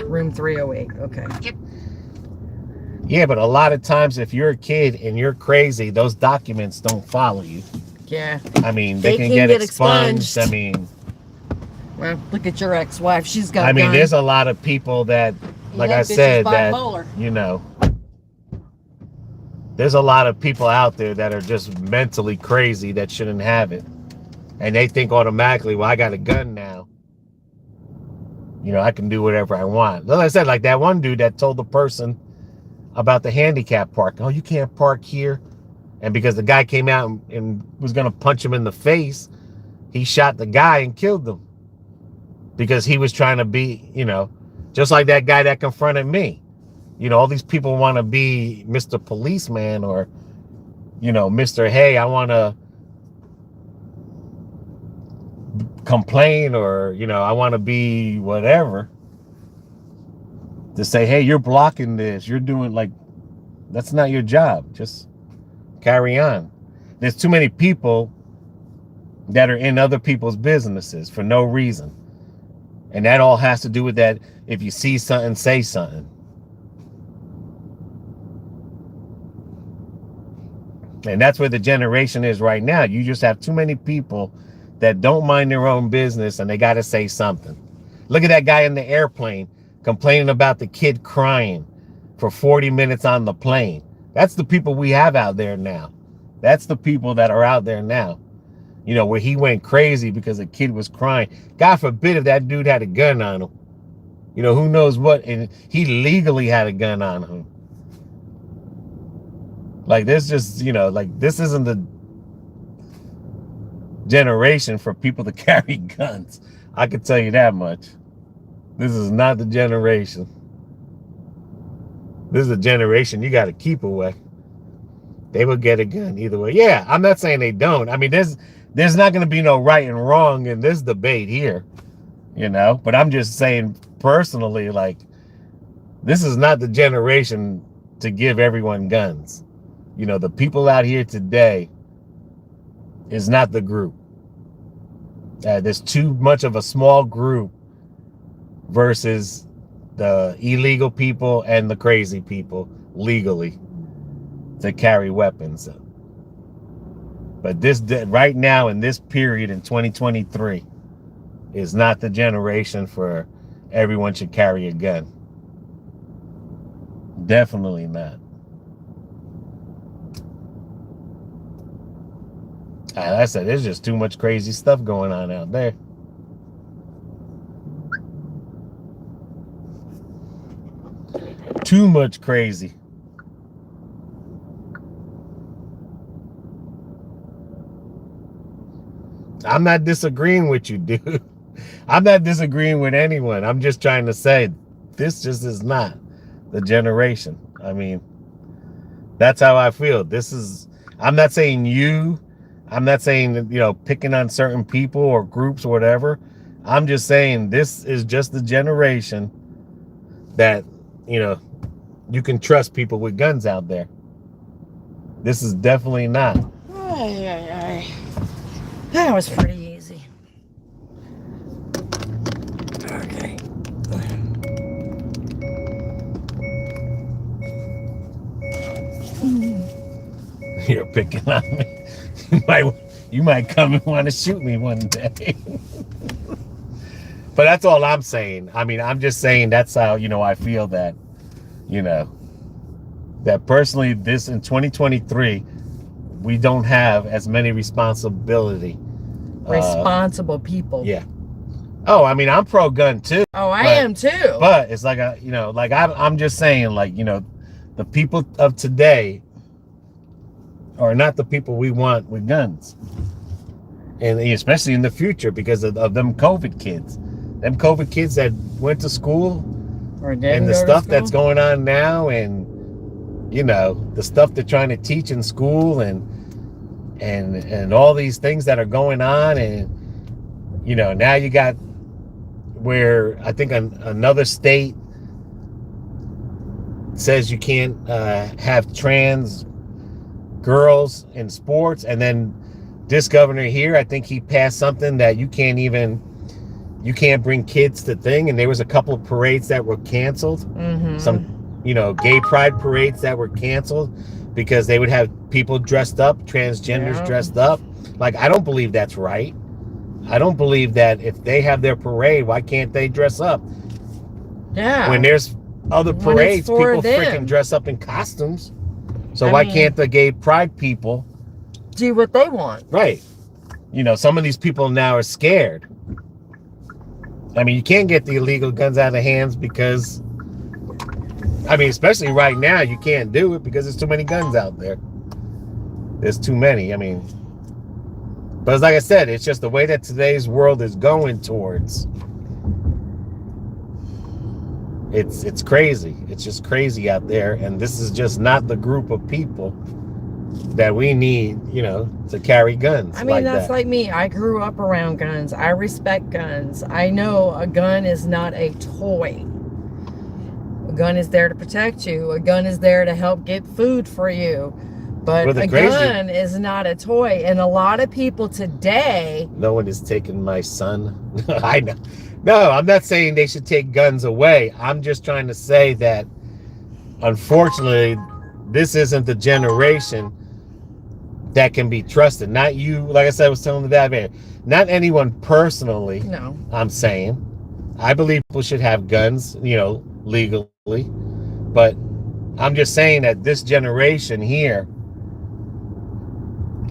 Room 308. Okay. Yeah, but a lot of times if you're a kid and you're crazy, those documents don't follow you. Yeah. I mean, they can get expunged. I mean, well, look at your ex-wife. She's got. I mean, there's a lot of people that, like I said, that, you know, there's a lot of people out there that are just mentally crazy that shouldn't have it. And they think automatically, well, I got a gun now. You know, I can do whatever I want. Like I said, like that one dude that told the person about the handicap park. Oh, you can't park here. And because the guy came out and was going to punch him in the face, he shot the guy and killed him. Because he was trying to be, you know, just like that guy that confronted me. You know, all these people want to be Mr. Policeman or, you know, Mr. Hey, I want to complain, or, you know, I want to be whatever. To say, hey, you're blocking this. You're doing, like, that's not your job. Just carry on. There's too many people that are in other people's businesses for no reason. And that all has to do with that. If you see something, say something. And that's where the generation is right now. You just have too many people that don't mind their own business and they got to say something. Look at that guy in the airplane complaining about the kid crying for 40 minutes on the plane. That's the people we have out there now. That's the people that are out there now. You know, where he went crazy because a kid was crying. God forbid if that dude had a gun on him. You know, who knows what? And he legally had a gun on him. Like, this just, you know, like, this isn't the generation for people to carry guns. I can tell you that much. This is not the generation. This is a generation you got to keep away. They will get a gun either way. Yeah, I'm not saying they don't. I mean, there's not going to be no right and wrong in this debate here, you know. But I'm just saying personally, like, this is not the generation to give everyone guns. You know, the people out here today is not the group. There's too much of a small group versus the illegal people and the crazy people legally to carry weapons. But this right now in this period in 2023 is not the generation for everyone should carry a gun. Definitely not. Like I said, there's just too much crazy stuff going on out there. Too much crazy. I'm not disagreeing with you, dude. I'm not disagreeing with anyone. I'm just trying to say this just is not the generation. I mean, that's how I feel. This is, I'm not saying you, I'm not saying that, you know, picking on certain people or groups or whatever. I'm just saying this is just the generation that, you know, you can trust people with guns out there. This is definitely not. That was pretty easy. You're picking on me. You might come and want to shoot me one day. But that's all I'm saying. I mean, I'm just saying that's how, I feel that, that personally this in 2023, we don't have as many responsible people. Yeah. Oh, I mean, I'm pro-gun too. Oh, I am too. But it's like, I'm just saying, like, the people of today are not the people we want with guns. And especially in the future because of them COVID kids. Them COVID kids that went to school and the stuff that's going on now and, the stuff they're trying to teach in school and all these things that are going on. And, now you got where I think another state says you can't have trans girls in sports. And then this governor here, I think he passed something that you can't bring kids to thing. And there was a couple of parades that were canceled. Mm-hmm. Some, gay pride parades that were canceled because they would have people dressed up, transgenders dressed up. Like, I don't believe that's right. I don't believe that if they have their parade, why can't they dress up? Yeah. When there's other parades, people freaking dress up in costumes. So why can't the gay pride people do what they want? Right. Some of these people now are scared. I mean, you can't get the illegal guns out of hands because, especially right now, you can't do it because there's too many guns out there. There's too many. But like I said, it's just the way that today's world is going towards. It's crazy. It's just crazy out there. And this is just not the group of people that we need, to carry guns. That's like me. I grew up around guns. I respect guns. I know a gun is not a toy. A gun is there to protect you. A gun is there to help get food for you. But a gun is not a toy. And a lot of people today... No one is taking my son. I know. No, I'm not saying they should take guns away. I'm just trying to say that, unfortunately, this isn't the generation that can be trusted. Not you, like I said, I was telling the dad, man, not anyone personally. No. I'm saying. I believe people should have guns, legally. But I'm just saying that this generation here,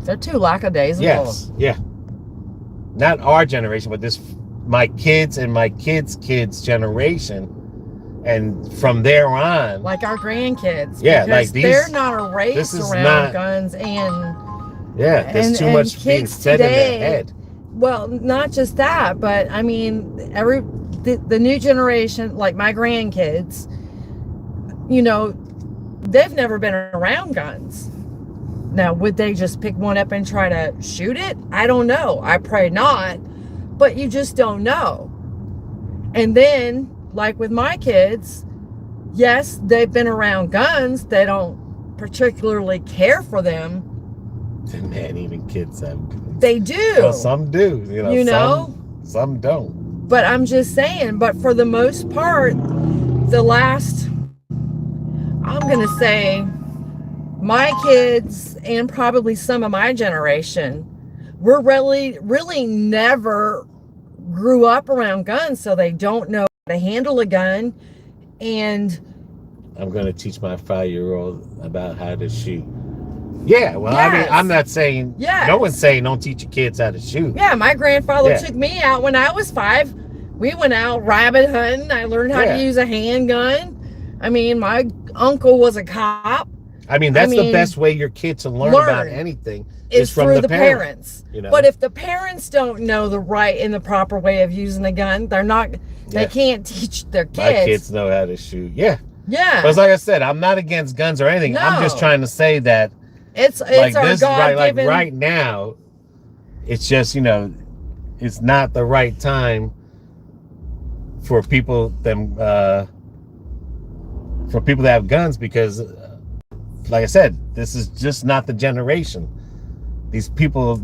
they're too lackadaisical. Yes, yeah. Not our generation, but my kids and my kids' kids' generation. And from there on. Like our grandkids. Yeah, like these. They're not raised around guns and. Yeah, there's too much being said in their head. Well, not just that, but the new generation, like my grandkids, they've never been around guns. Now, would they just pick one up and try to shoot it? I don't know. I pray not. But you just don't know. And then, like with my kids, yes, they've been around guns. They don't particularly care for them. Man, even kids have guns. They do. Well, some do. Some don't. But I'm just saying, but for the most part, the last, I'm going to say, my kids and probably some of my generation were really never grew up around guns, so they don't know how to handle a gun. And I'm going to teach my 5-year-old about how to shoot. Yeah, well, yes. I'm not saying, no one's saying don't teach your kids how to shoot. Yeah, my grandfather took me out when I was 5. We went out rabbit hunting. I learned how to use a handgun. My uncle was a cop. That's the best way your kids to learn about anything is from through the parents. But if the parents don't know the right and the proper way of using a gun, they can't teach their kids. My kids know how to shoot. Yeah. Yeah. But like I said, I'm not against guns or anything. No. I'm just trying to say that it's like our this God-given... right now, it's just, it's not the right time for people that have guns because like I said, this is just not the generation. These people,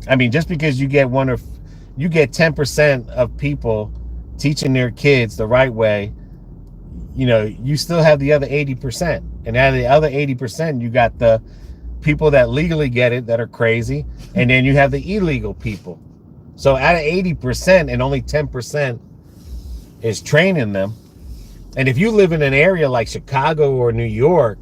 just because you get 10% of people teaching their kids the right way, you still have the other 80%. And out of the other 80%, you got the people that legally get it that are crazy, and then you have the illegal people. So out of 80%, and only 10% is training them. And if you live in an area like Chicago or New York,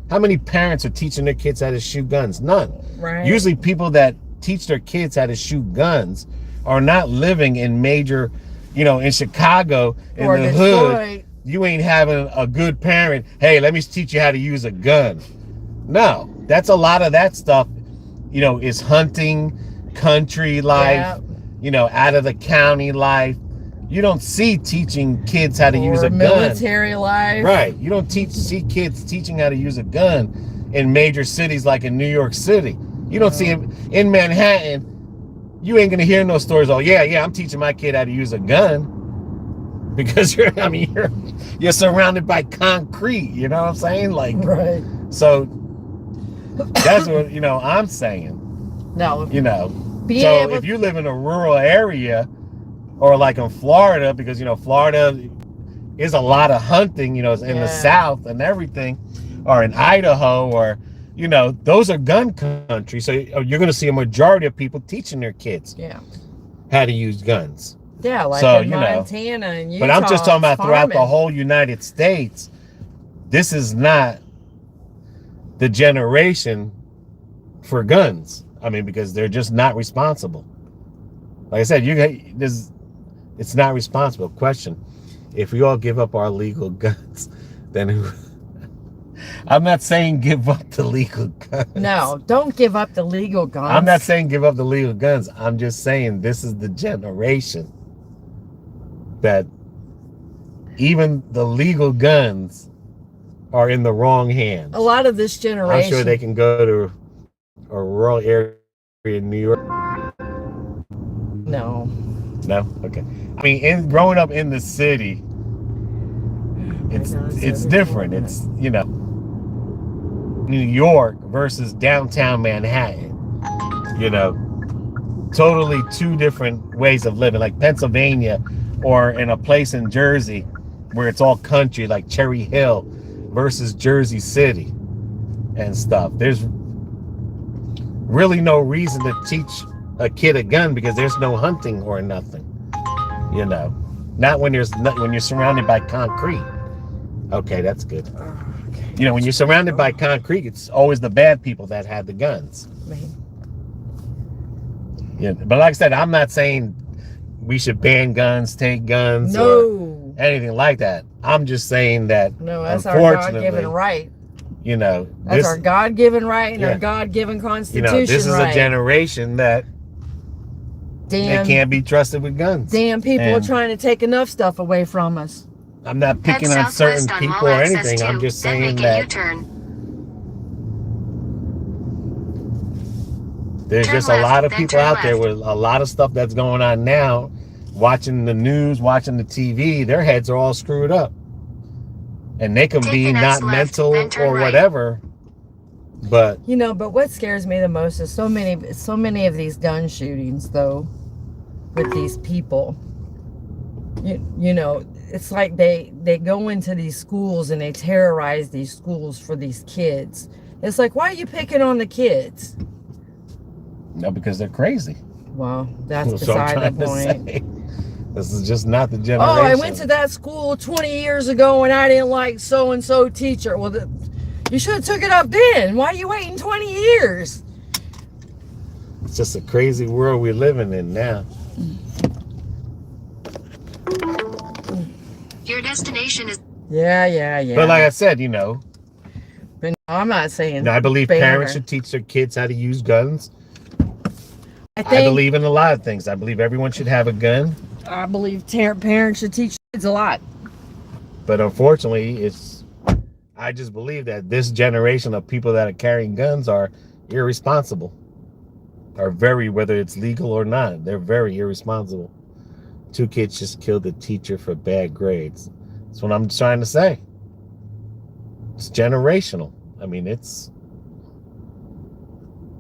how many parents are teaching their kids how to shoot guns? None. Right. Usually people that teach their kids how to shoot guns are not living in major, in Chicago, in Or the Detroit. hood. You ain't having a good parent. Hey, let me teach you how to use a gun. No, that's a lot of that stuff, is hunting, country life, out of the county life. You don't see teaching kids how to use a gun. Military life. Right. You don't see kids teaching how to use a gun in major cities like in New York City. You don't see them in Manhattan. You ain't gonna hear no stories. Oh yeah, I'm teaching my kid how to use a gun, because you're surrounded by concrete. You know what I'm saying? Like, right. So that's what I'm saying. No. If you live in a rural area, or like in Florida, because Florida is a lot of hunting, in the South and everything, or in Idaho, or those are gun country. So you're going to see a majority of people teaching their kids how to use guns. Yeah, like in Montana and Utah. But I'm just talking about throughout the farming. whole United States. This is not the generation for guns. I mean, because they're just not responsible. Like I said, it's not responsible. Question: if we all give up our legal guns, then who? I'm not saying give up the legal guns. No, don't give up the legal guns. I'm not saying give up the legal guns. I'm just saying this is the generation that even the legal guns are in the wrong hands. A lot of this generation. I'm sure they can go to a rural area in New York. No. No? Okay. I mean, growing up in the city, it's different. It's, New York versus downtown Manhattan. Totally two different ways of living. Like Pennsylvania, or in a place in Jersey where it's all country, like Cherry Hill versus Jersey City and stuff. There's really no reason to teach a kid a gun, because there's no hunting or nothing. Not when you're surrounded by concrete. Okay, that's good. When you're surrounded by concrete, it's always the bad people that had the guns. Yeah, but like I said, I'm not saying we should ban guns, take guns, or anything like that. I'm just saying that that's our God-given right. That's our God-given right and our God-given Constitution. This is a generation that they can't be trusted with guns. Damn people are trying to take enough stuff away from us. I'm not picking on certain people or anything. I'm just saying that there's just a lot of people out there with a lot of stuff that's going on now, watching the news, watching the TV. Their heads are all screwed up. And they can be not mental or whatever. But but what scares me the most is so many of these gun shootings, though, with these people. It's like they go into these schools and they terrorize these schools for these kids. It's like, why are you picking on the kids? No, because they're crazy. Well, that's beside the point. This is just not the generation. Oh, I went to that school 20 years ago and I didn't like so-and-so teacher. Well, you should have took it up then. Why are you waiting 20 years? It's just a crazy world we're living in now. Your destination is... Yeah. But like I said, But I'm not saying... I believe parents should teach their kids how to use guns. I believe in a lot of things. I believe everyone should have a gun. I believe parents should teach kids a lot. But unfortunately, I just believe that this generation of people that are carrying guns are irresponsible. Whether it's legal or not, they're very irresponsible. 2 kids just killed a teacher for bad grades. That's what I'm trying to say. It's generational. I mean, it's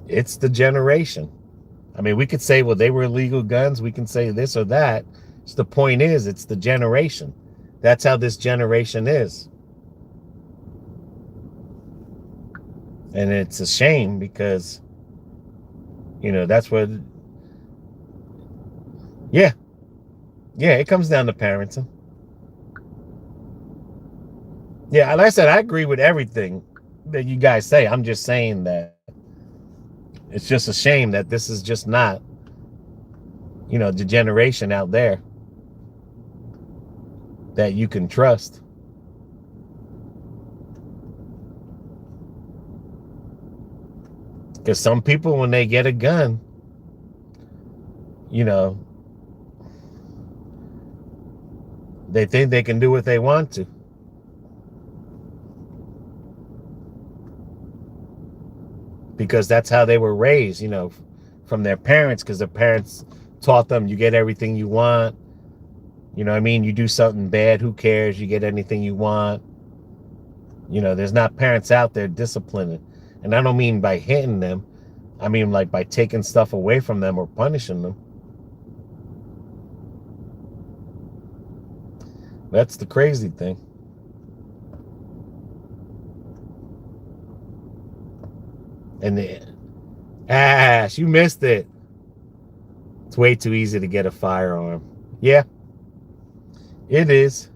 the generation. I mean, we could say, well, they were illegal guns. We can say this or that. So the point is, it's the generation. That's how this generation is. And it's a shame because, you know, that's what, yeah, it comes down to parenting. Yeah, like I said, I agree with everything that you guys say. I'm just saying that it's just a shame that this is just not, you know, the generation out there that you can trust. Because some people, when they get a gun, you know, they think they can do what they want to. Because that's how they were raised, you know, from their parents, because their parents taught them you get everything you want. You know what I mean? You do something bad, who cares? You get anything you want. You know, there's not parents out there disciplining. And I don't mean by hitting them. I mean like by taking stuff away from them or punishing them. That's the crazy thing. And Ash, you missed it. It's way too easy to get a firearm. Yeah, it is.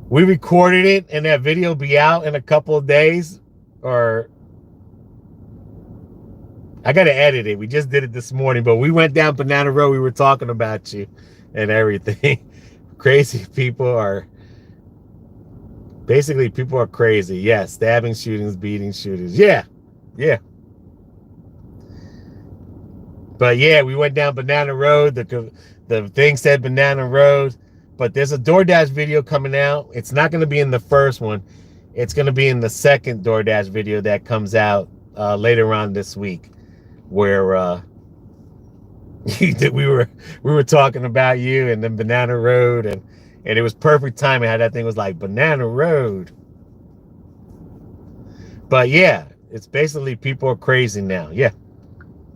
We recorded it, and that video will be out in a couple of days, or I gotta edit it. We just did it this morning, but we went down Banana Road. We were talking about you and everything. Crazy people are, basically people are crazy. Yeah, stabbing shootings, beating shooters. Yeah. But yeah, we went down Banana Road. The thing said Banana Road. But there's a DoorDash video coming out. It's not going to be in the first one. It's going to be in the second DoorDash video that comes out later on this week, where we were talking about you and then Banana Road, and it was perfect timing how that thing was like Banana Road. But yeah, it's basically people are crazy now. Yeah,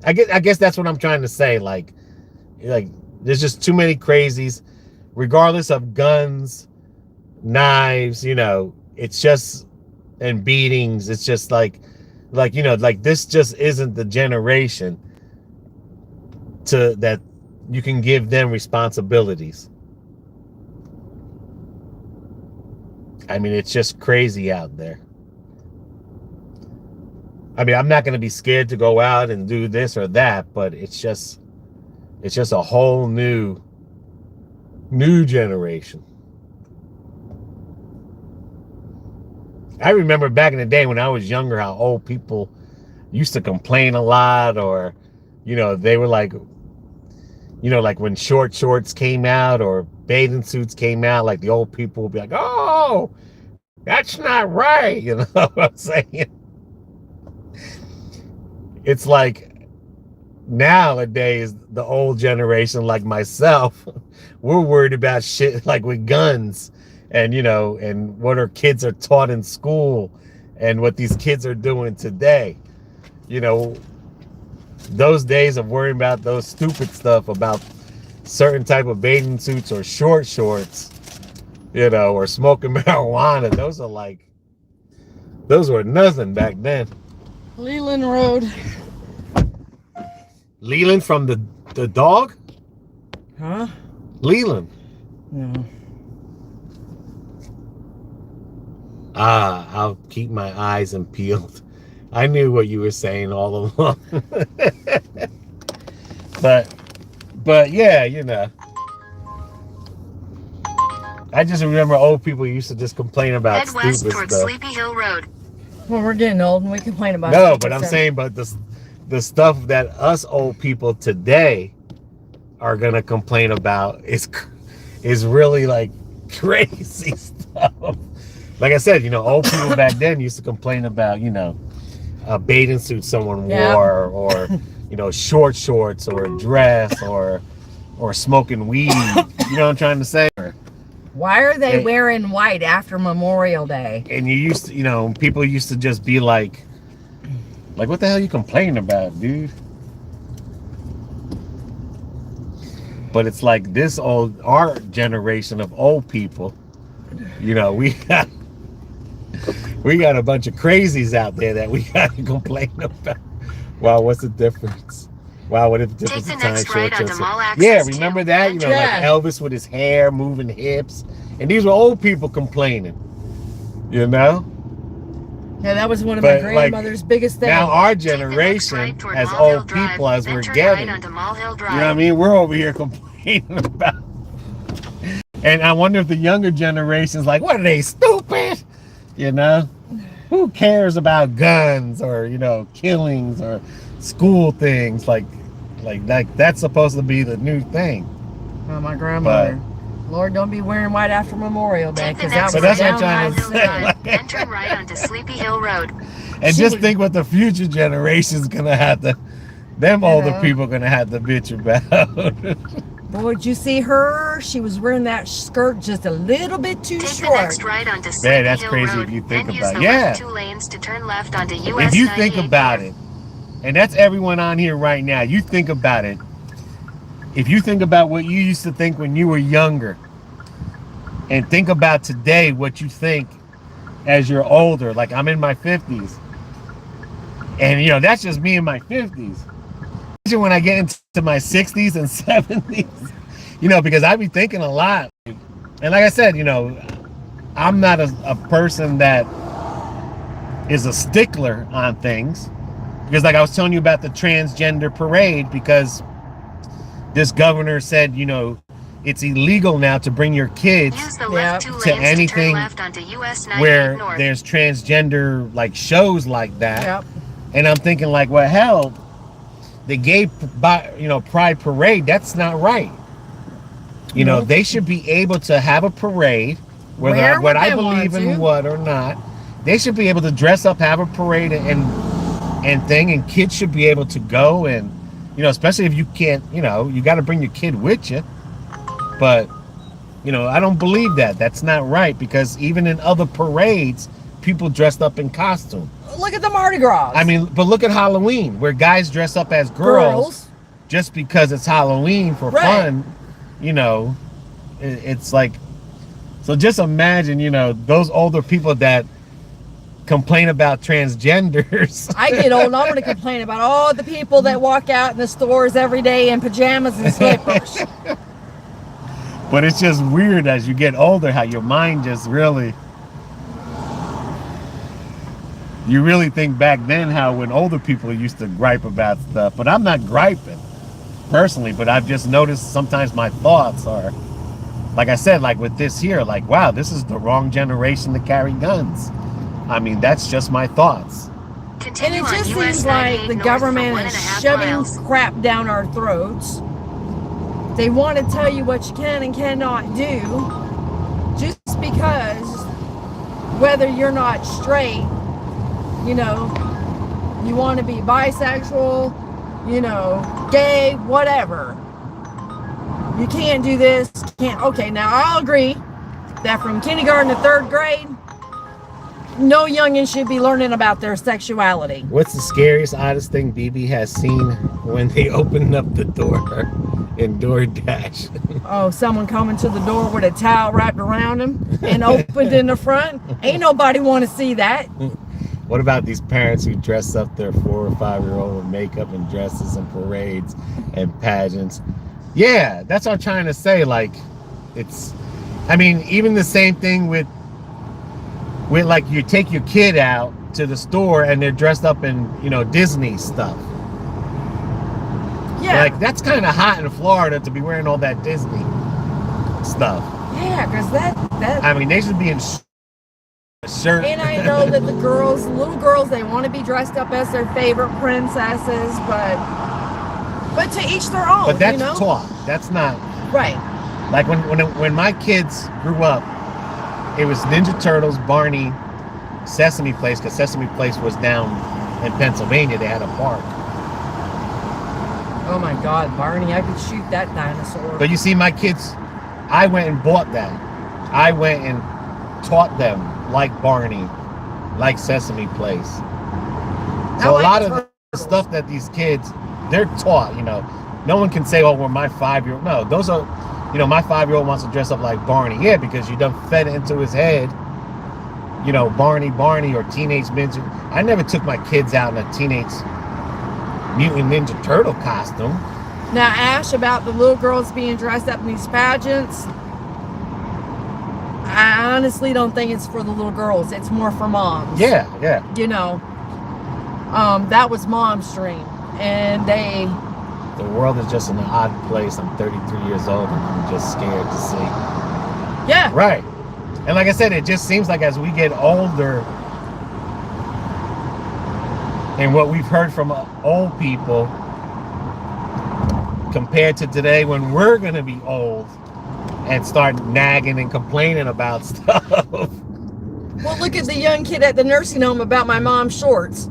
I guess that's what I'm trying to say. Like there's just too many crazies. Regardless of guns, knives, you know, it's just, and beatings, it's just like, you know, like this just isn't the generation to that you can give them responsibilities. I mean, it's just crazy out there. I mean, I'm not going to be scared to go out and do this or that, but it's just a whole new generation. I remember back in the day when I was younger how old people used to complain a lot, or, you know, they were like, you know, like when short shorts came out or bathing suits came out, like the old people would be like, oh, that's not right. You know what I'm saying? It's like nowadays, the old generation like myself, we're worried about shit like with guns and, you know, and what our kids are taught in school and what these kids are doing today. You know, those days of worrying about those stupid stuff about certain type of bathing suits or short shorts, you know, or smoking marijuana, those were nothing back then. Leland Road. Leland from the dog? Huh? Leland. No. I'll keep my eyes peeled. I knew what you were saying all along. but yeah, you know. I just remember old people used to just complain about Head west stupid towards stuff. Sleepy Hill Road. Well, we're getting old and we complain about No, stupid but I'm stuff. saying, but the stuff that us old people today are gonna complain about is really like crazy stuff. Like I said, you know, old people back then used to complain about, you know, a bathing suit someone wore, or you know, short shorts, or a dress, or smoking weed. You know what I'm trying to say? Why are they wearing white after Memorial Day? And you used to, you know, people used to just be like, what the hell are you complaining about, dude? But it's like this our generation of old people, you know, we got a bunch of crazies out there that we got to complain about. Wow, what's the difference? Wow, what is the difference Take in the time? next right onto Mall Access Yeah, 2. remember that? You know, Yeah. like Elvis with his hair moving hips. And these were old people complaining, you know? Yeah, that was one of But, my like, grandmother's biggest things. Now our Take the next generation, right toward as Mall Hill old Drive, people, as then we're turn getting, right onto Mall Hill Drive. you know what I mean? We're over here complaining about. And I wonder if the younger generation's like, what are they, stupid? You know? Who cares about guns or, you know, killings or school things? Like that's supposed to be the new thing. Oh, my grandmother. Lord, don't be wearing white after Memorial Day, Take the because that next was that's what down I'm trying Mall to Hill say. Drive, then turn right onto Sleepy Hill Road. And She just would- think what the future generation's gonna have to, them older know. people gonna have to bitch about. Boy, did you see her? She was wearing that skirt just a little bit too Take the short. next right onto Sleepy that's Hill crazy Road. if you think then use about it. the Yeah. left 2 lanes to turn left onto US If you 98 think about North. it, and that's everyone on here right now, you think about it. If you think about what you used to think when you were younger, and think about today what you think as you're older, like I'm in my 50s, and you know, that's just me in my 50s. Imagine when I get into my 60s and 70s, you know, because I be thinking a lot. And like I said, you know, I'm not a person that is a stickler on things, because like I was telling you about the transgender parade, because this governor said, you know, it's illegal now to bring your kids Use the Yep. left 2 to lanes to anything turn left onto US 98 where North. there's transgender like shows like that. Yep. And I'm thinking like, well, hell, the gay, you know, pride parade, that's not right. You know, No. they should be able to have a parade, whether Wear what what I they believe want in to. what or not. They should be able to dress up, have a parade and thing, and kids should be able to go, and you know, especially if you can't, you know, you got to bring your kid with you. But you know, I don't believe that. That's not right, because even in other parades, people dressed up in costume. Look at the Mardi Gras. I mean, but look at Halloween, where guys dress up as girls just because it's Halloween for Right. fun. You know, it's like, so just imagine, you know, those older people that complain about transgenders. I get old and I'm going to complain about all the people that walk out in the stores every day in pajamas and slippers. But it's just weird as you get older how your mind just really, you really think back then how when older people used to gripe about stuff. But I'm not griping personally, but I've just noticed sometimes my thoughts are, like I said, like with this here, like, wow, this is the wrong generation to carry guns. I mean, that's just my thoughts. And Continue it on just US seems like 98 the North government for is 1.5 shoving miles. crap down our throats. They want to tell you what you can and cannot do, just because whether you're not straight, you know, you want to be bisexual, you know, gay, whatever. You can't do this, can't. Okay, now I'll agree that from kindergarten to 3rd grade, no youngin should be learning about their sexuality. What's the scariest, oddest thing BB has seen when they opened up the door in DoorDash? Oh, someone coming to the door with a towel wrapped around them and opened in the front. Ain't nobody want to see that. What about these parents who dress up their 4 or 5-year-old with makeup and dresses and parades and pageants? Yeah, that's what I'm trying to say. Like, it's, I mean, even the same thing with like you take your kid out to the store and they're dressed up in, you know, Disney stuff. Yeah, Like, that's kind of hot in Florida to be wearing all that Disney stuff. yeah, because that. I mean, they should be in shirt. And I know that the girls, little girls, they want to be dressed up as their favorite princesses, but to each their own. But that's you know? taught. That's not. Right. Like when my kids grew up, it was Ninja Turtles, Barney, Sesame Place, because Sesame Place was down in Pennsylvania. They had a park. Oh my God, Barney, I could shoot that dinosaur. But you see, my kids, I went and bought that. I went and taught them like Barney, like Sesame Place. So I a lot like of the stuff that these kids, they're taught, you know, no one can say, oh, well, my 5-year-old. No, those are, you know, my 5-year-old wants to dress up like Barney. Yeah, because you done fed into his head, you know, Barney or Teenage Ninja. I never took my kids out in a Teenage Mutant Ninja Turtle costume. Now, Ash, about the little girls being dressed up in these pageants, I honestly don't think it's for the little girls. It's more for moms. Yeah. You know, that was Mom's dream. And The world is just an odd place. I'm 33 years old and I'm just scared to see. Yeah. Right. And like I said, it just seems like as we get older, and what we've heard from old people compared to today when we're going to be old and start nagging and complaining about stuff. Well, look at the young kid at the nursing home about my mom's shorts.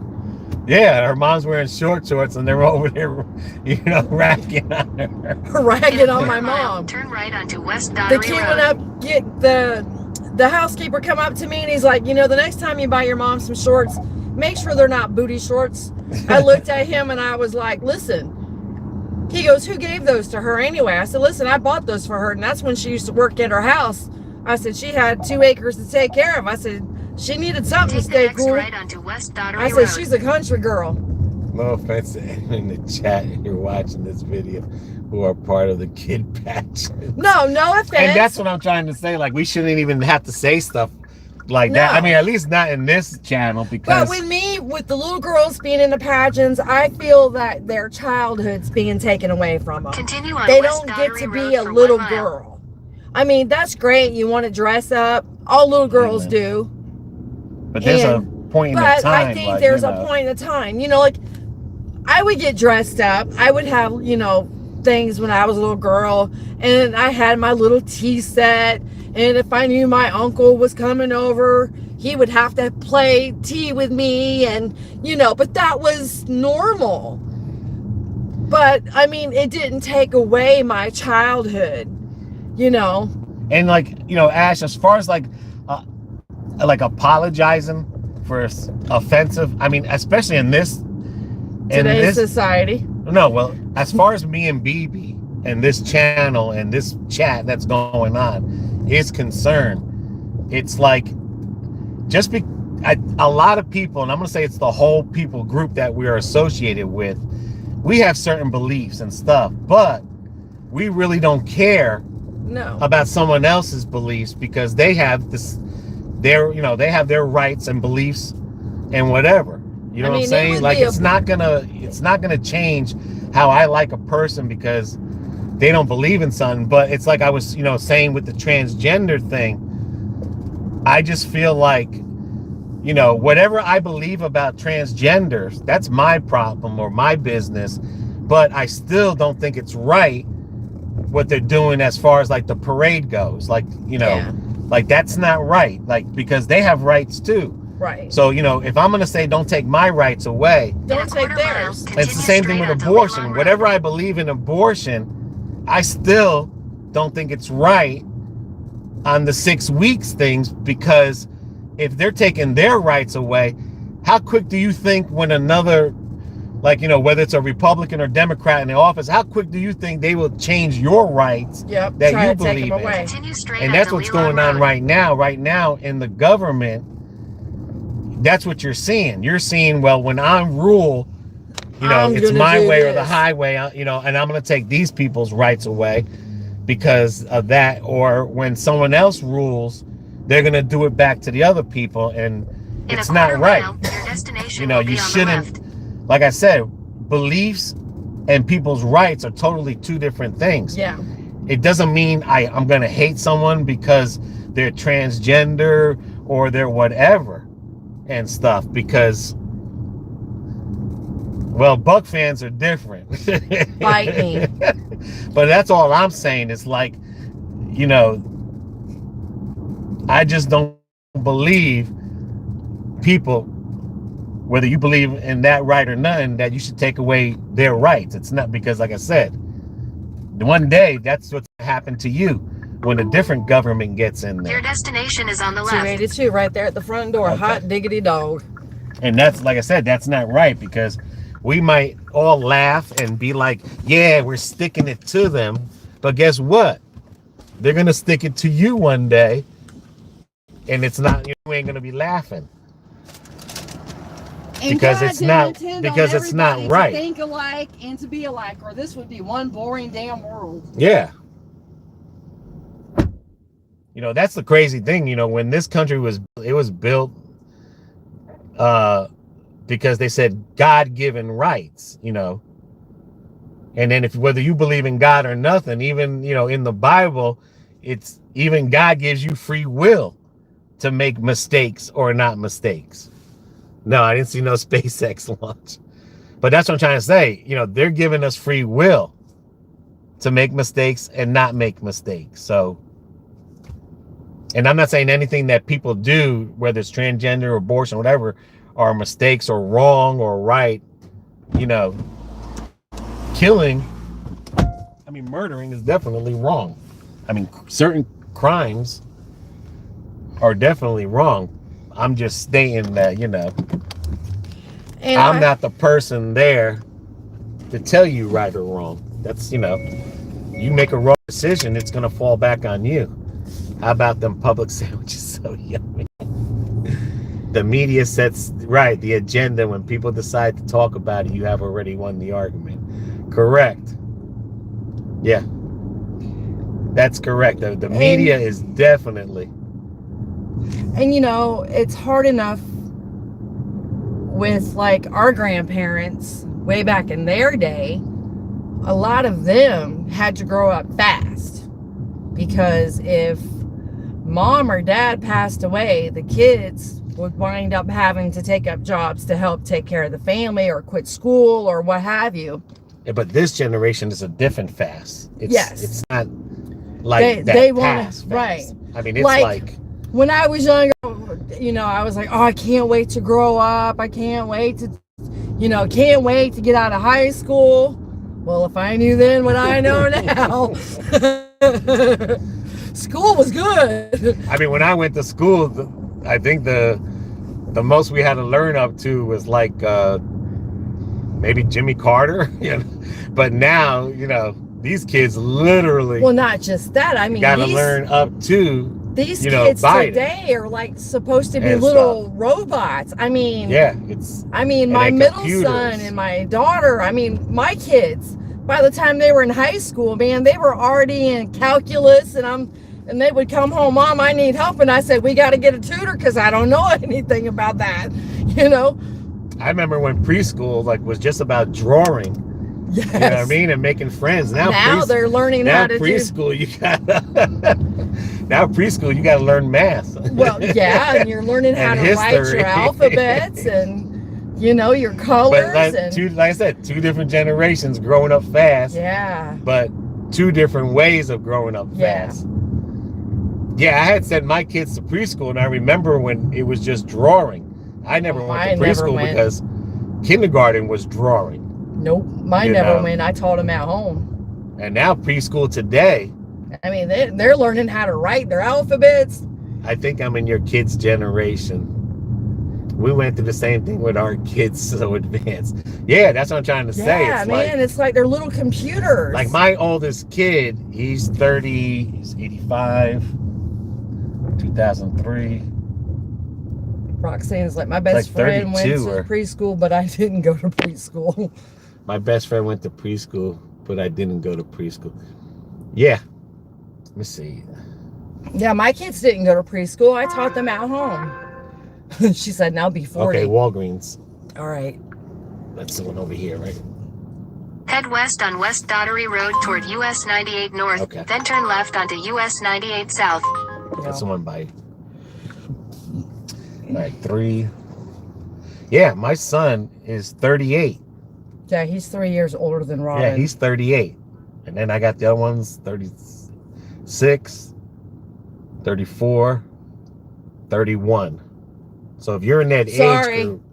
Yeah, her mom's wearing shorts and they're over there, you know, ragging on her. Ragging on my mom. Turn right onto West The Dottery kid Road. went up, get the housekeeper come up to me and he's like, you know, the next time you buy your mom some shorts, make sure they're not booty shorts. I looked at him and I was like, listen. He goes, who gave those to her anyway? I said, listen, I bought those for her, and that's when she used to work at her house. I said, she had 2 acres to take care of. I said, she needed something Take to the stay next cool. right onto West Dottery I said, Road. she's a country girl. No offense to anyone in the chat if you're watching this video who are part of the kid patch. No offense. And that's what I'm trying to say. Like, we shouldn't even have to say stuff like that. No. I mean, at least not in this channel, because But with the little girls being in the pageants, I feel that their childhood's being taken away from them. Continue on They West don't get Dottery to Road be a for little 1 mile. girl. I mean, that's great. You want to dress up. All little girls do. but there's a point in But time. I think like, there's you a know, point in time. You know, like, I would get dressed up. I would have, you know, things when I was a little girl. And I had my little tea set. And if I knew my uncle was coming over, he would have to play tea with me. And, you know, but that was normal. But, I mean, it didn't take away my childhood, you know. And like, you know, Ash, as far as like apologizing for offensive, I mean, especially in Today's society. No, well, as far as me and BB and this channel and this chat that's going on is concerned, it's like a lot of people, and I'm going to say it's the whole people group that we are associated with, we have certain beliefs and stuff, but we really don't care about someone else's beliefs because they have they have their rights and beliefs and whatever. You know what I'm saying? Like, it's not gonna change how I like a person because they don't believe in something. But it's like I was, you know, saying with the transgender thing, I just feel like, you know, whatever I believe about transgenders, that's my problem or my business. But I still don't think it's right what they're doing as far as like the parade goes. Like, you know, like that's not right. Like, because they have rights too. Right. So, you know, if I'm going to say don't take my rights away, don't take theirs. It's the same thing with abortion. Whatever I believe in abortion, I still don't think it's right on the 6 weeks things, because if they're taking their rights away, how quick do you think when another, like, you know, whether it's a Republican or Democrat in the office, how quick do you think they will change your rights that you believe in? And that's what's going on right now. Right now in the government, that's what you're seeing. You're seeing, well, when I rule, you know, it's my way or the highway, you know, and I'm going to take these people's rights away because of that. Or when someone else rules, they're going to do it back to the other people, and it's not right. You know, you shouldn't, like I said, beliefs and people's rights are totally two different things. Yeah. It doesn't mean I'm going to hate someone because they're transgender or they're whatever and stuff, because, well, Buck fans are different. Bite me. But that's all I'm saying. It's like, you know, I just don't believe people, whether you believe in that right or none, that you should take away their rights. It's not, because like I said, one day that's what's happened to you when a different government gets in there. Your destination is on the left. 282 right there at the front door. Okay. Hot diggity dog. And that's, like I said, that's not right, because we might all laugh and be like, yeah, we're sticking it to them. But guess what? They're going to stick it to you one day. And it's not, you ain't going to be laughing. And Because God it's not, didn't intend because on it's not everybody right. to think alike and to be alike, or this would be one boring damn world. Yeah. You know, that's the crazy thing. You know, when this country was built because they said God-given rights, you know. And then whether you believe in God or nothing, even, you know, in the Bible, it's even God gives you free will to make mistakes or not mistakes. No, I didn't see no SpaceX launch. But that's what I'm trying to say. You know, they're giving us free will to make mistakes and not make mistakes. So, and I'm not saying anything that people do, whether it's transgender or abortion, whatever, are mistakes or wrong or right. You know, killing, I mean, murdering is definitely wrong. I mean, certain crimes are definitely wrong. I'm just stating that, you know, And I'm not the person there to tell you right or wrong. That's, you know, you make a wrong decision, it's going to fall back on you. How about them public sandwiches? So yummy. The media sets, right, the agenda. When people decide to talk about it, you have already won the argument. Correct. Yeah. That's correct. The media is definitely. And you know, it's hard enough with like our grandparents way back in their day. A lot of them had to grow up fast, because if mom or dad passed away, the kids would wind up having to take up jobs to help take care of the family or quit school or what have you. Yeah, but this generation is a different fast. It's not like they want fast. Right. I mean, it's like when I was younger, you know, I was like, oh, I can't wait to grow up. I can't wait to, you know, can't wait to get out of high school. Well, if I knew then what I know now, school was good. I mean, when I went to school, I think the most we had to learn up to was like maybe Jimmy Carter. You know? But now, you know, these kids literally. Well, not just that. I mean, got to learn up to. These kids today are like supposed to be little robots. I mean, yeah, my middle son and my daughter, I mean, my kids, by the time they were in high school, man, they were already in calculus, and they would come home, Mom, I need help. And I said, we got to get a tutor because I don't know anything about that, you know? I remember when preschool was just about drawing. Yes. You know what I mean? And making friends. Now they're learning how to preschool, now preschool, you got to learn math. Well, yeah, and you're learning how to write your alphabets and, you know, your colors. But like I said, two different generations growing up fast. Yeah. But two different ways of growing up fast. Yeah, I had sent my kids to preschool, and I remember when it was just drawing. I never went to preschool because kindergarten was drawing. Nope, mine never went. I taught them at home. And now preschool today, I mean, they're learning how to write their alphabets. I think I'm in your kids' generation. We went through the same thing with our kids, so advanced. Yeah, that's what I'm trying to say. Yeah, man, it's like they're little computers. Like my oldest kid, he's 30, he's 85, 2003. Roxanne's like, my best friend went to preschool, but I didn't go to preschool. My best friend went to preschool, but I didn't go to preschool. Yeah. Let me see. Yeah, my kids didn't go to preschool. I taught them at home. She said, now be 40. Okay, Walgreens. All right. That's the one over here, right? Head west on West Daughtery Road toward US 98 North, Okay. then turn left onto US 98 South. That's the one by... Like 3. Yeah, my son is 38. Yeah, he's 3 years older than Robin. Yeah, he's 38. And then I got the other ones, 36, 34, 31. So if you're in that age group,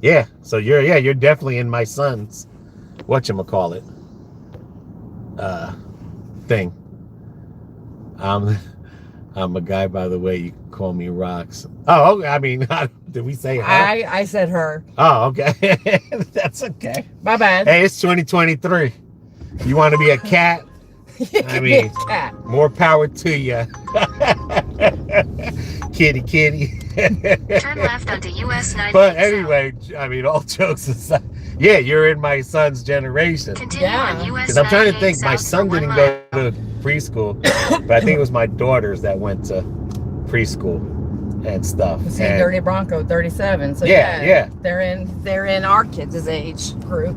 yeah, so you're definitely in my son's whatchamacallit thing. I'm a guy, by the way. You can call me Rocks. Oh, I mean, Did we say her? I said her. Oh, okay. That's okay. My bad. Hey, it's 2023. You want to be a cat? I mean, cat. more power to you. Kitty. Turn left onto US 9. But anyway, I mean, all jokes aside, yeah, you're in my son's generation. Continue Yeah. on US Because I'm trying to 98 think, my south son for 1 didn't mile. go to preschool, but I think it was my daughters that went to preschool and stuff. See, And- Dirty Bronco 37. So Yeah. they're in our kids' age group.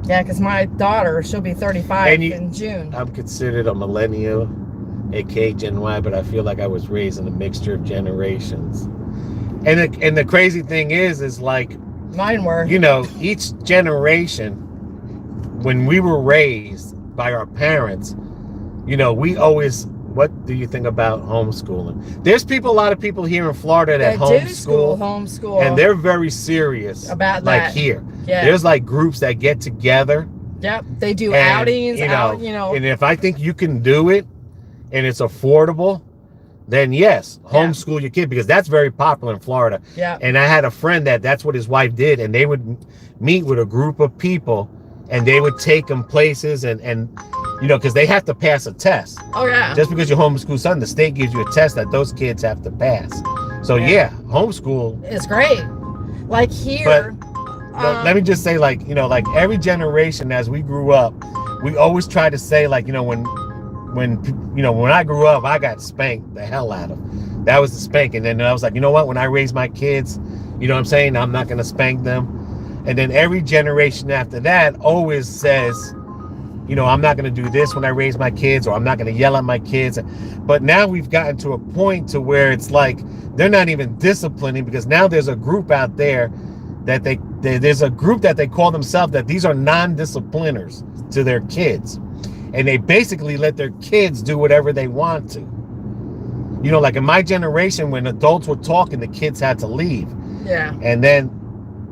Yeah, because my daughter, she'll be 35 in June. I'm considered a millennial, aka Gen Y, but I feel like I was raised in a mixture of generations. And the crazy thing is like, Mine were. you know, each generation, when we were raised by our parents, you know, we always, what do you think about homeschooling? There's a lot of people here in Florida that homeschool. and they're very serious About like that. here. Yeah. There's like groups that get together. Yep. They do And, outings, you know, and if I think you can do it and it's affordable, then yes, homeschool your kid, because that's very popular in Florida. Yeah. And I had a friend that's what his wife did, and they would meet with a group of people and they would take them places and you know, because they have to pass a test. Oh yeah. Just because you homeschool something, the state gives you a test that those kids have to pass. So yeah, homeschool. It's great. Like here. But let me just say, like, you know, like every generation as we grew up, we always try to say, like, you know, when I grew up, I got spanked the hell out of. That was the spank. And then I was like, you know what? When I raise my kids, you know what I'm saying? I'm not going to spank them. And then every generation after that always says, you know, I'm not going to do this when I raise my kids, or I'm not going to yell at my kids. But now we've gotten to a point to where it's like they're not even disciplining, because now there's a group out there that there's a group that they call themselves that these are non-discipliners to their kids. And they basically let their kids do whatever they want to. You know, like in my generation, when adults were talking, the kids had to leave. Yeah. And then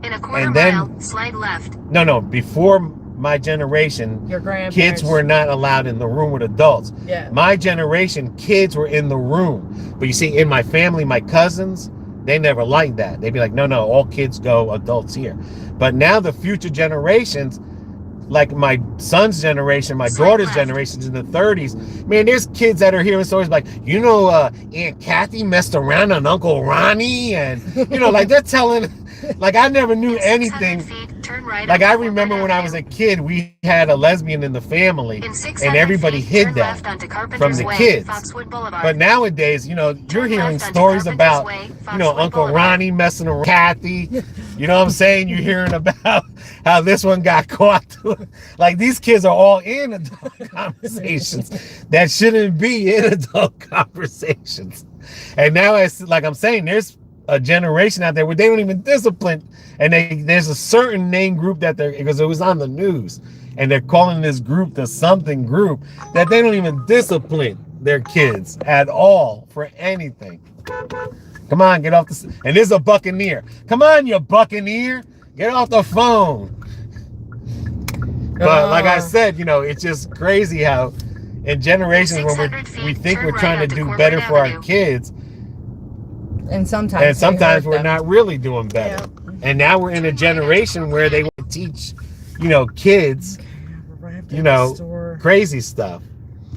In a quarter mile, slide left. No, before my generation, Your grandparents. kids were not allowed in the room with adults. Yeah. My generation, kids were in the room. But you see, in my family, my cousins, they never liked that. They'd be like, no, all kids go, adults here. But now the future generations, like my son's generation, my daughter's generations in the 30s, man, there's kids that are hearing stories like, you know, Aunt Kathy messed around on Uncle Ronnie, and, you know, like they're telling, like I never knew anything. Turn right Like I remember when I was a kid, we had a lesbian in the family, and everybody hid that from the kids. But nowadays, you know, you're hearing stories about, you know, Uncle Ronnie messing around Kathy. You know what I'm saying? You're hearing about how this one got caught. Like these kids are all in adult conversations that shouldn't be in adult conversations. And now it's like I'm saying, there's a generation out there where they don't even discipline, and there's a certain name group that they're, because it was on the news, and they're calling this group the something group, that they don't even discipline their kids at all for anything. Come on, get off the, and this is a Buccaneer. Come on, you Buccaneer, get off the phone. But like I said, you know, it's just crazy how in generations when we think we're trying to do better for our kids, and sometimes we're not really doing better. Yeah. And now we're in a generation where they want to teach, you know, kids, you know, crazy stuff.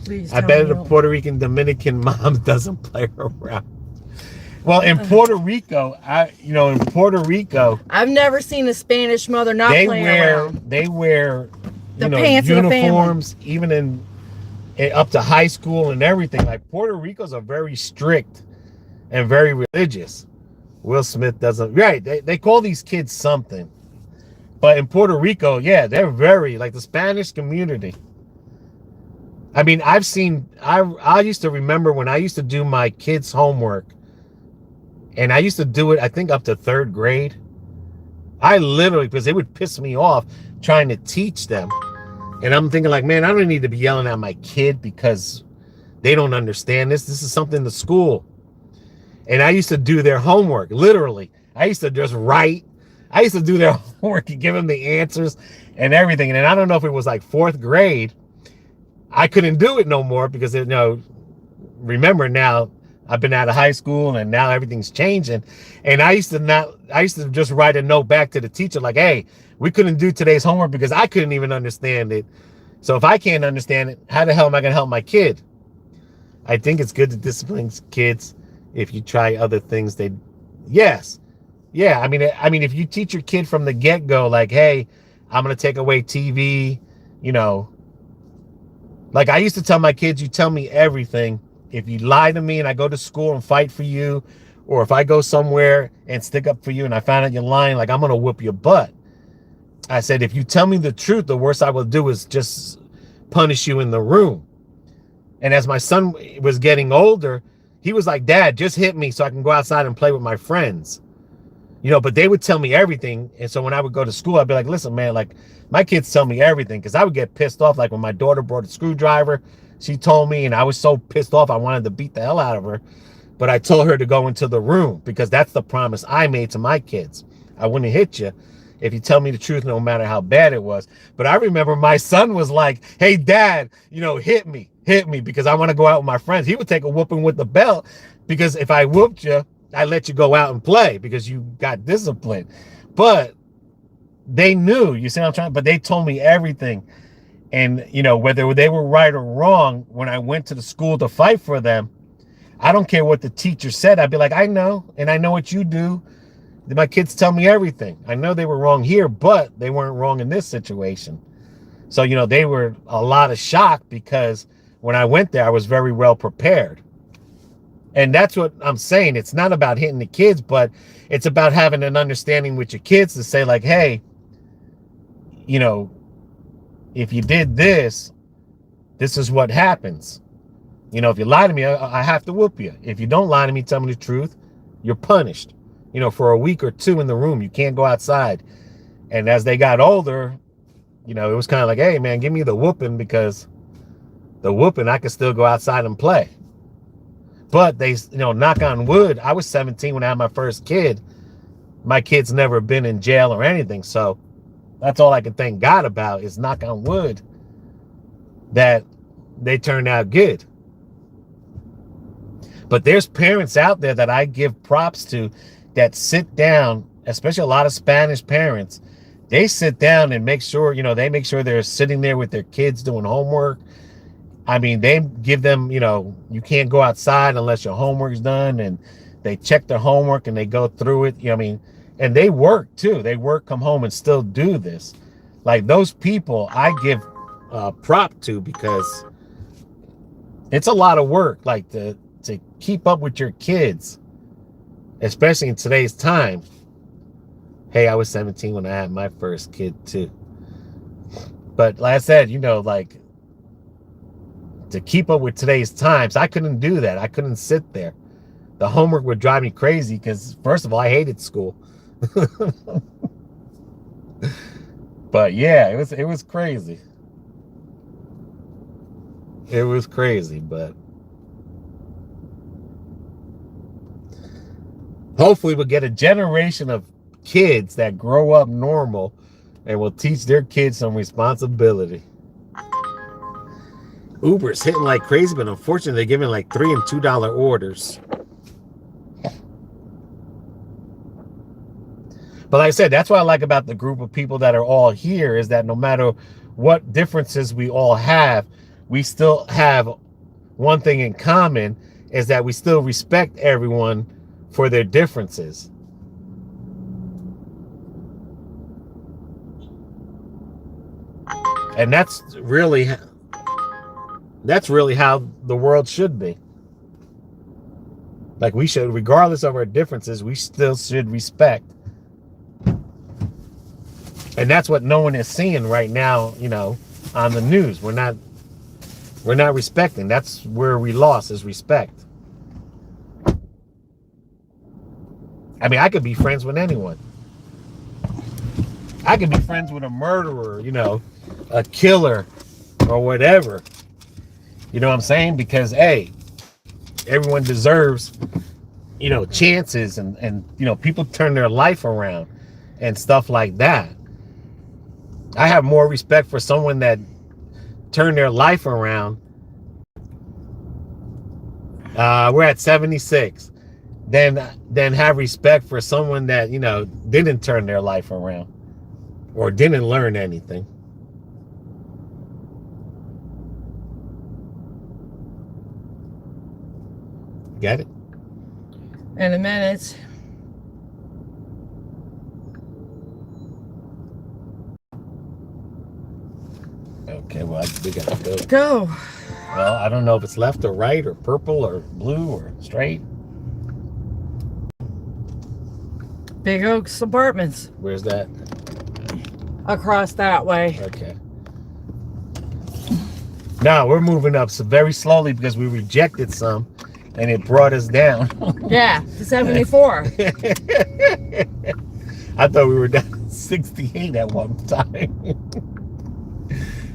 Please, I bet the Puerto Rican Dominican mom doesn't play around. Well, in Puerto Rico, I've never seen a Spanish mother not playing around. They wear, the pants uniforms, even in up to high school and everything. Like Puerto Rico's are very strict and very religious. Will Smith doesn't, right? They call these kids something, but in Puerto Rico, yeah, they're very, like the Spanish community. I mean, I used to remember when I used to do my kids' homework, and I used to do it, I think, up to 3rd grade. I literally, because it would piss me off trying to teach them. And I'm thinking like, man, I don't need to be yelling at my kid because they don't understand this. This is something to school. And I used to do their homework, literally. I used to just write. I used to do their homework and give them the answers and everything. And then I don't know if it was like 4th grade. I couldn't do it no more because, you know, remember now, I've been out of high school and now everything's changing. And I used to just write a note back to the teacher like, hey, we couldn't do today's homework because I couldn't even understand it. So if I can't understand it, how the hell am I going to help my kid? I think it's good to discipline kids if you try other things. Yes. Yeah. I mean, if you teach your kid from the get-go, like, hey, I'm going to take away TV, you know, like I used to tell my kids, you tell me everything. If you lie to me and I go to school and fight for you, or if I go somewhere and stick up for you and I find out you're lying, like I'm going to whoop your butt. I said, if you tell me the truth, the worst I will do is just punish you in the room. And as my son was getting older, he was like, Dad, just hit me so I can go outside and play with my friends. You know, but they would tell me everything. And so when I would go to school, I'd be like, listen, man, like my kids tell me everything, because I would get pissed off. Like when my daughter brought a screwdriver, she told me, and I was so pissed off, I wanted to beat the hell out of her. But I told her to go into the room, because that's the promise I made to my kids. I wouldn't hit you if you tell me the truth, no matter how bad it was. But I remember my son was like, hey, Dad, you know, hit me, because I want to go out with my friends. He would take a whooping with the belt, because if I whooped you, I let you go out and play because you got disciplined. But they knew, you see what I'm trying, but they told me everything. And, you know, whether they were right or wrong, when I went to the school to fight for them, I don't care what the teacher said. I'd be like, I know, and I know what you do. My kids tell me everything. I know they were wrong here, but they weren't wrong in this situation. So, you know, they were a lot of shock, because when I went there, I was very well prepared. And that's what I'm saying. It's not about hitting the kids, but it's about having an understanding with your kids to say like, hey, you know, if you did this, this is what happens. You know, if you lie to me, I have to whoop you. If you don't lie to me, tell me the truth, you're punished. You know, for a week or two in the room, you can't go outside. And as they got older, you know, it was kind of like, hey, man, give me the whooping, because the whooping, I can still go outside and play. But they, you know, knock on wood, I was 17 when I had my first kid. My kid's never been in jail or anything. So that's all I can thank God about, is knock on wood, that they turned out good. But there's parents out there that I give props to that sit down, especially a lot of Spanish parents. They sit down and make sure, you know, they make sure they're sitting there with their kids doing homework. I mean, they give them, you know, you can't go outside unless your homework's done, and they check their homework and they go through it. You know, I mean, and they work too. They work, come home and still do this. Like those people, I give prop to, because it's a lot of work, like to keep up with your kids, especially in today's time. Hey, I was 17 when I had my first kid too. But like I said, you know, like, to keep up with today's times, I couldn't do that. I couldn't sit there. The homework would drive me crazy, because first of all, I hated school. But yeah, it was crazy. It was crazy, but hopefully we'll get a generation of kids that grow up normal and will teach their kids some responsibility. Uber's hitting like crazy, but unfortunately they're giving like $3 and $2 orders. But like I said, that's what I like about the group of people that are all here, is that no matter what differences we all have, we still have one thing in common, is that we still respect everyone for their differences. And that's really how the world should be. Like, we should, regardless of our differences, we still should respect. And that's what no one is seeing right now, you know, on the news. We're not respecting. That's where we lost, is respect. I mean, I could be friends with anyone. I could be friends with a murderer, you know, a killer, or whatever. You know what I'm saying? Because, hey, everyone deserves, you know, chances, and you know, people turn their life around and stuff like that. I have more respect for someone that turned their life around We're at 76. Then have respect for someone that, you know, didn't turn their life around or didn't learn anything. Get it? In a minute. Okay, well, we gotta go. Go. Well, I don't know if it's left or right or purple or blue or straight. Big Oaks Apartments. Where's that? Across that way. Okay. Now we're moving up so very slowly because we rejected some and it brought us down. Yeah, to 74. I thought we were down at 68 at one time.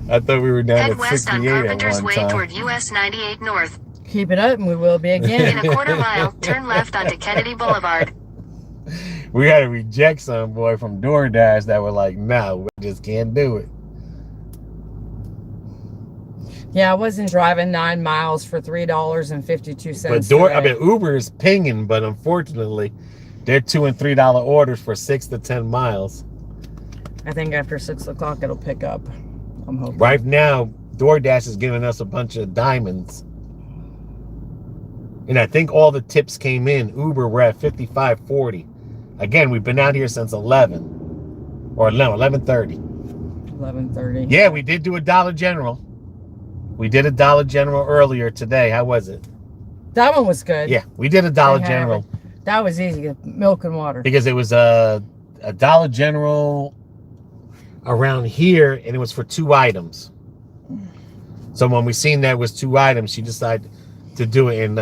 I thought we were down Head at west on 68 at Carpenter's one Way time. toward US 98 North. Keep it up and we will be again. In a quarter mile, turn left onto Kennedy Boulevard. We had to reject some boy from DoorDash that were like, no, we just can't do it. Yeah, I wasn't driving 9 miles for $3.52. But Uber is pinging, but unfortunately, they're $2 and $3 orders for 6 to 10 miles. I think after 6 o'clock it'll pick up. I'm hoping. Right now, DoorDash is giving us a bunch of diamonds. And I think all the tips came in. Uber, we're at 55.40. Again, we've been out here since 11. Or no, 11:30. 11:30. Yeah, we did do a Dollar General. We did a Dollar General earlier today. How was it? That one was good. Yeah, we did a Dollar I have General. it. That was easy. Milk and water. Because it was a Dollar General around here, and it was for 2 items. So when we seen that was 2 items, she decided to do it, and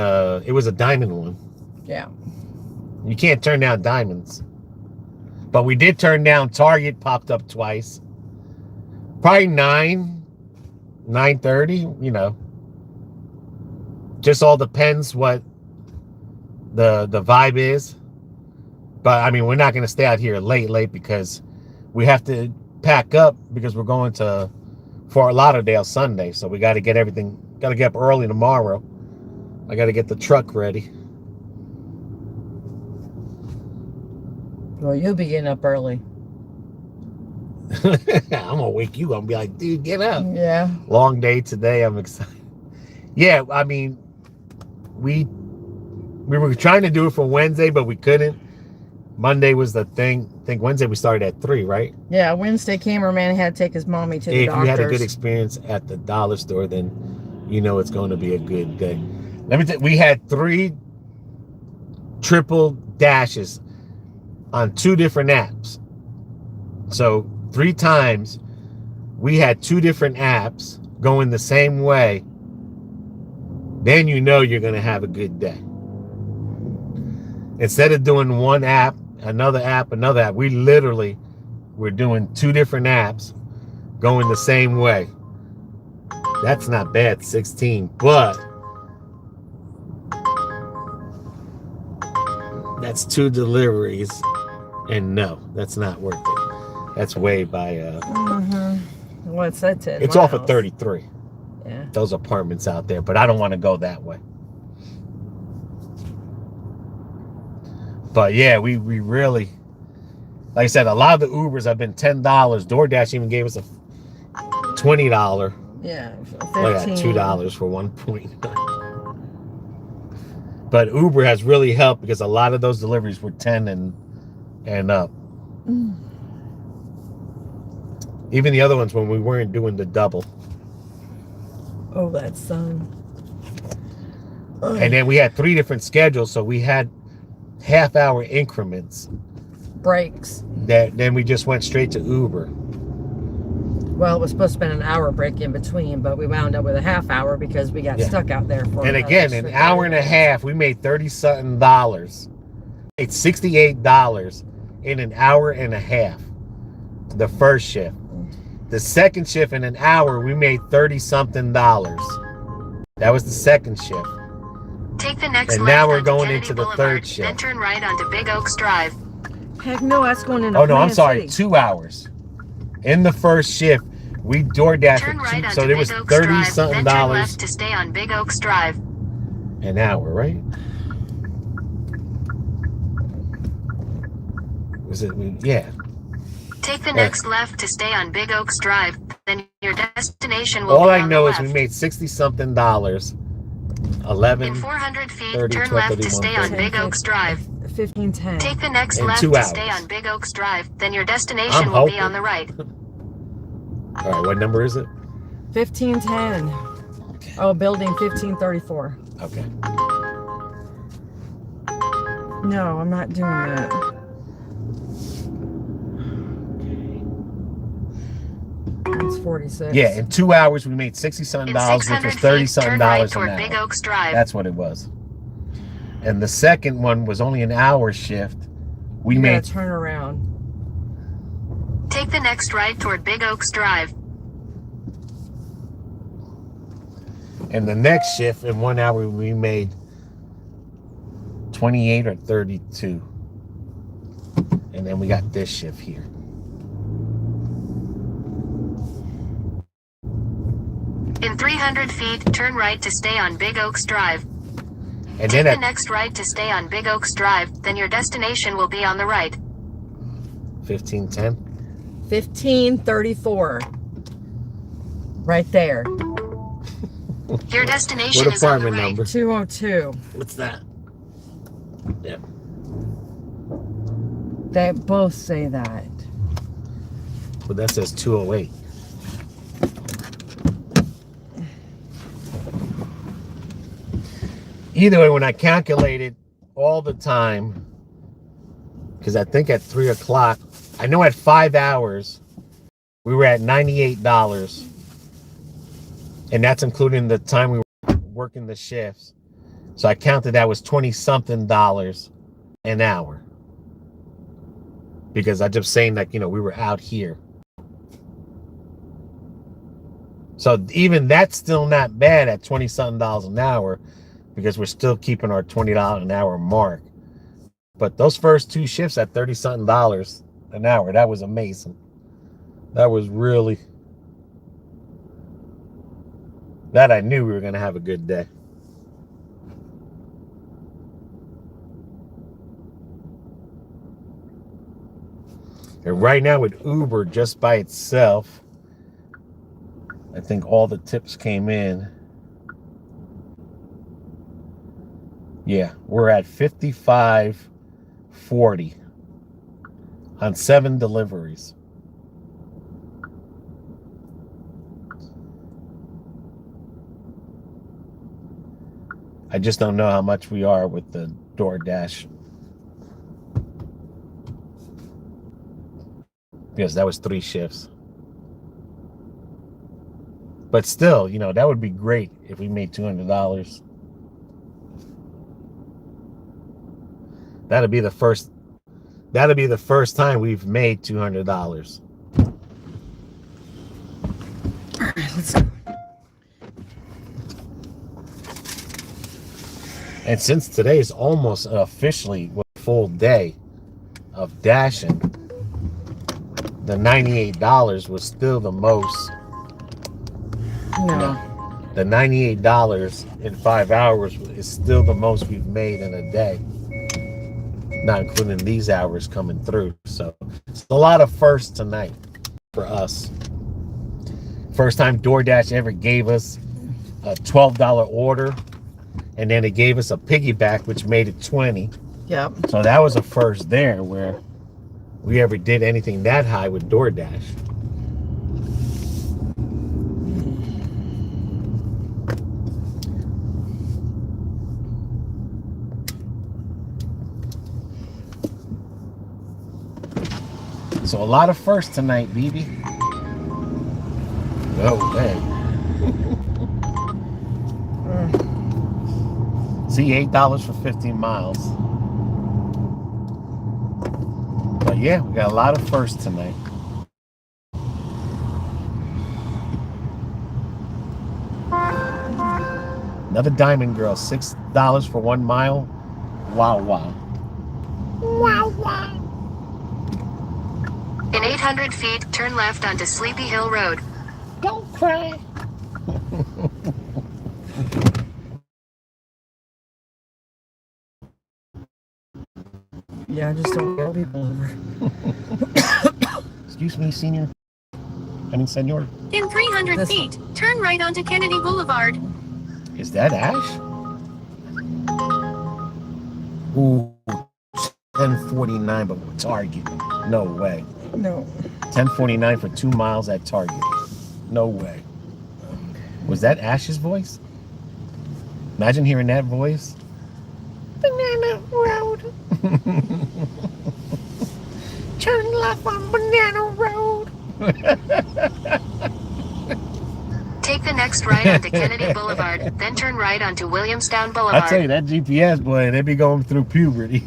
it was a diamond one. Yeah. You can't turn down diamonds. But we did turn down Target, popped up twice. Probably 9:30, you know. Just all depends what the vibe is. But I mean, we're not going to stay out here late because we have to pack up because we're going to Fort Lauderdale Sunday. So we got to get everything, got to get up early tomorrow. I got to get the truck ready. Well, you'll be getting up early. I'm going to wake you up and be like, dude, get up. Yeah. Long day today. I'm excited. Yeah, I mean, we were trying to do it for Wednesday, but we couldn't. Monday was the thing. I think Wednesday we started at 3, right? Yeah, Wednesday cameraman had to take his mommy to the doctors. If you had a good experience at the dollar store, then you know it's going to be a good day. Let me tell you, we had 3 triple dashes on 2 different apps. So 3 times we had 2 different apps going the same way. Then you know you're going to have a good day. Instead of doing one app, another app, we literally were doing 2 different apps going the same way. That's not bad, 16, but that's 2 deliveries, and no, that's not worth it. That's way by What's that? 10 it's miles. off of 33. Yeah. Those apartments out there, but I don't want to go that way. But yeah, we really, like I said, a lot of the Ubers have been $10. DoorDash even gave us a $20. Yeah, I got $2 for 1 point. But Uber has really helped because a lot of those deliveries were 10 and up. Even the other ones when we weren't doing the double. Oh, that sun. And then we had 3 different schedules, so we had half-hour increments. Breaks. Then we just went straight to Uber. Well, it was supposed to be an hour break in between, but we wound up with a half hour because we got stuck out there for. And again, an hour and a half, we made $30-something. It's $68 in an hour and a half. The first shift. The second shift in an hour, we made $30-something. That was the second shift. Take the next And left now we're onto going Kennedy into the Boulevard, third shift. Then turn right onto Big Oaks Drive. Heck no, that's going into. Oh no, I'm Plant sorry, City. 2 hours. In the first shift, we DoorDash Turn for right 2, onto so there was Big Oaks Drive, $30-something. then turn left to stay on Big Oaks Drive. an hour, right? Was it? Yeah. Take the next left to stay on Big Oaks Drive. Then your destination will All be I on know the is we left. made $60-something. 11, In 400 feet, 30, turn 12, left to 31, stay on 30. Big Oaks Drive. 1510. Take the next In left 2 to hours. stay on Big Oaks Drive. Then your I'm destination will be hoping. on the right. All right, what number is it? 1510. Okay. Oh, building 1534. Okay. No, I'm not doing that. It's 46. Yeah, in 2 hours we made $60-something, In which was 600 feet, $30-something turn right an toward Big hour. Oaks Drive. That's what it was. And the second one was only an hour shift. We You made gotta turn around. Take the next right toward Big Oaks Drive. and the next shift in 1 hour we made 28 or 32. And then we got this shift here. In 300 feet, turn right to stay on Big Oaks Drive. And Take then the next right to stay on Big Oaks Drive, then your destination will be on the right. 1510. 1534. Right there. Your destination What is on the apartment right. number? 202. What's that? Yep. They both say that. But that says 208. Either way, when I calculated all the time, because I think at 3 o'clock, I know at 5 hours, we were at $98. And that's including the time we were working the shifts. So I counted that was $20-something an hour. Because I'm just saying that, we were out here. So even that's still not bad at $20-something an hour, because we're still keeping our $20 an hour mark. But those first two shifts at $30-something an hour, that was amazing. That was really, that I knew we were going to have a good day. And right now with Uber just by itself, I think all the tips came in. Yeah, we're at $55.40 on 7 deliveries. I just don't know how much we are with the DoorDash. Because that was 3 shifts. But still, that would be great if we made $200. That'll be the first time we've made $200. All right, let's go. And since today is almost officially a full day of dashing, the $98 was still the most. No. The $98 in 5 hours is still the most we've made in a day. Not including these hours coming through. So it's a lot of firsts tonight for us. First time DoorDash ever gave us a $12 order. And then it gave us a piggyback, which made it $20. Yep. So that was a first there where we ever did anything that high with DoorDash. So a lot of firsts tonight, BB. Oh, man. See, $8 for 15 miles. But yeah, we got a lot of firsts tonight. Another Diamond Girl, $6 for 1 mile. Wow, wow. Wow, wow. In 800 feet, turn left onto Sleepy Hill Road. Don't cry. Yeah, just don't yell people over. Excuse me, senior. I mean, senor. In 300 This feet, turn right onto Kennedy Boulevard. Is that Ash? Ooh, 1049, but with Target. No way. No. 1049 for 2 miles at Target. No way. Was that Ash's voice? Imagine hearing that voice. Banana Road. Turn left on Banana Road. Take the next right onto Kennedy Boulevard, then turn right onto Williamstown Boulevard. I tell you, that GPS, boy, they be going through puberty.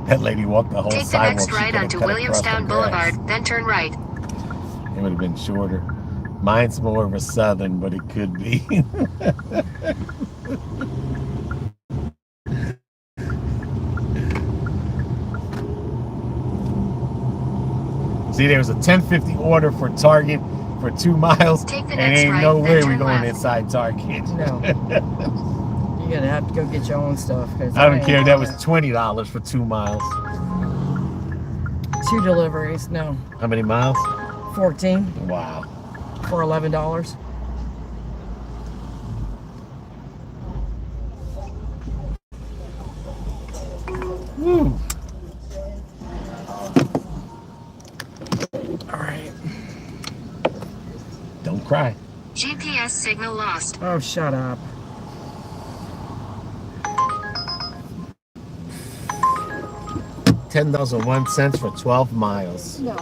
That lady walked the whole Take the sidewalk. next right onto Williamstown Boulevard, then turn right. It would have been shorter. Mine's more of a southern, but it could be. See, there was a 1050 order for Target for 2 miles. Take the and next ain't right, no then way we're turn going left. inside Target. No. You're gonna have to go get your own stuff. I don't care. That was $20 for 2 miles. 2 deliveries. No. How many miles? 14 Wow. for $11. Woo. All right. Don't cry. GPS signal lost. Oh, shut up. $10.01 for 12 miles. No.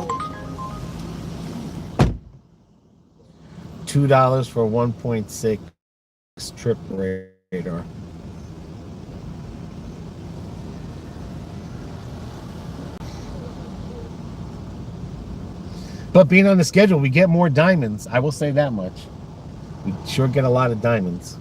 $2 for 1.6 trip radar. But being on the schedule, we get more diamonds. I will say that much. We sure get a lot of diamonds.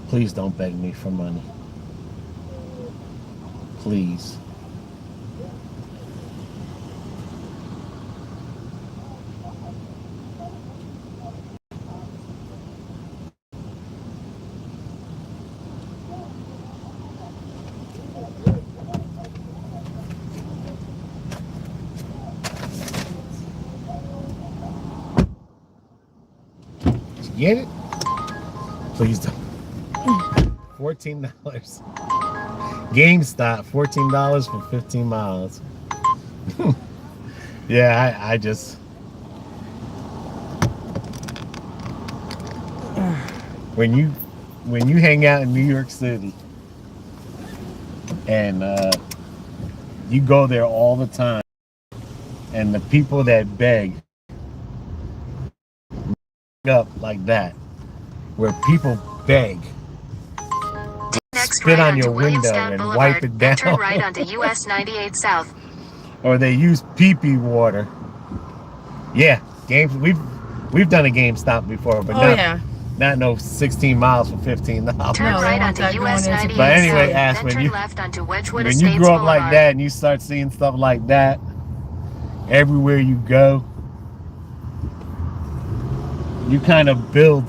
Please don't beg me for money. Please. Did you get it? Please don't. $14. GameStop, $14 for 15 miles. Yeah, I just... When you hang out in New York City and you go there all the time, and the people that beg up like that, where people beg, Next spit right on your onto window Williamstown and Boulevard, wipe it then turn down. right onto US 98 South. Or they use pee-pee water. Yeah, we've done a GameStop before, but not no 16 miles for $15. Turn No, right they want onto that US going into 98 But anyway, South, Ash, then when turn you- left onto Wedgwood When Estates you grow up Boulevard. like that and you start seeing stuff like that everywhere you go, you kind of build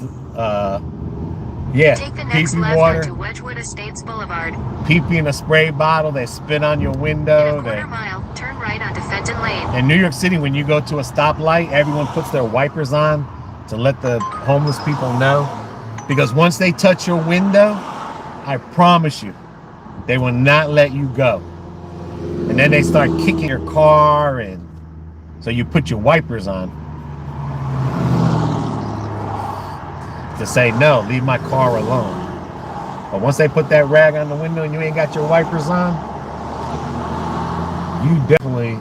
Take the next pee-pee left water, onto Wedgwood Estates Boulevard. pee-pee in a spray bottle, they spit on your In window. a quarter mile, turn right onto Fenton Lane. In New York City, when you go to a stoplight, everyone puts their wipers on to let the homeless people know. Because once they touch your window, I promise you, they will not let you go. And then they start kicking your car, and so you put your wipers on to say, no, leave my car alone. But once they put that rag on the window and you ain't got your wipers on, you definitely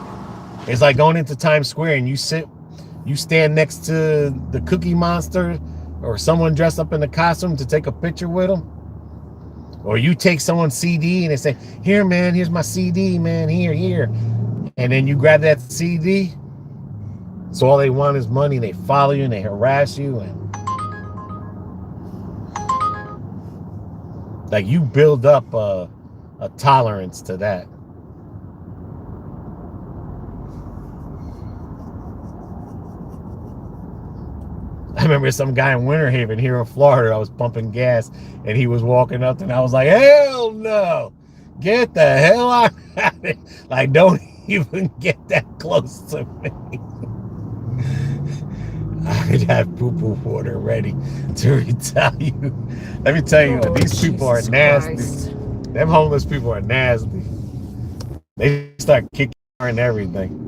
It's like going into Times Square and you stand next to the Cookie Monster or someone dressed up in the costume to take a picture with them. Or you take someone's CD and they say, here, man, here's my CD, man, here. And then you grab that CD. So all they want is money. They follow you and they harass you. And like you build up a tolerance to that. I remember some guy in Winter Haven here in Florida. I was pumping gas and he was walking up and I was like, hell no, get the hell out of it. Like, don't even get that close to me. I'd have poo-poo water ready to retaliate. Let me tell you, these people are nasty. Christ. Them homeless people are nasty. They start kicking and everything.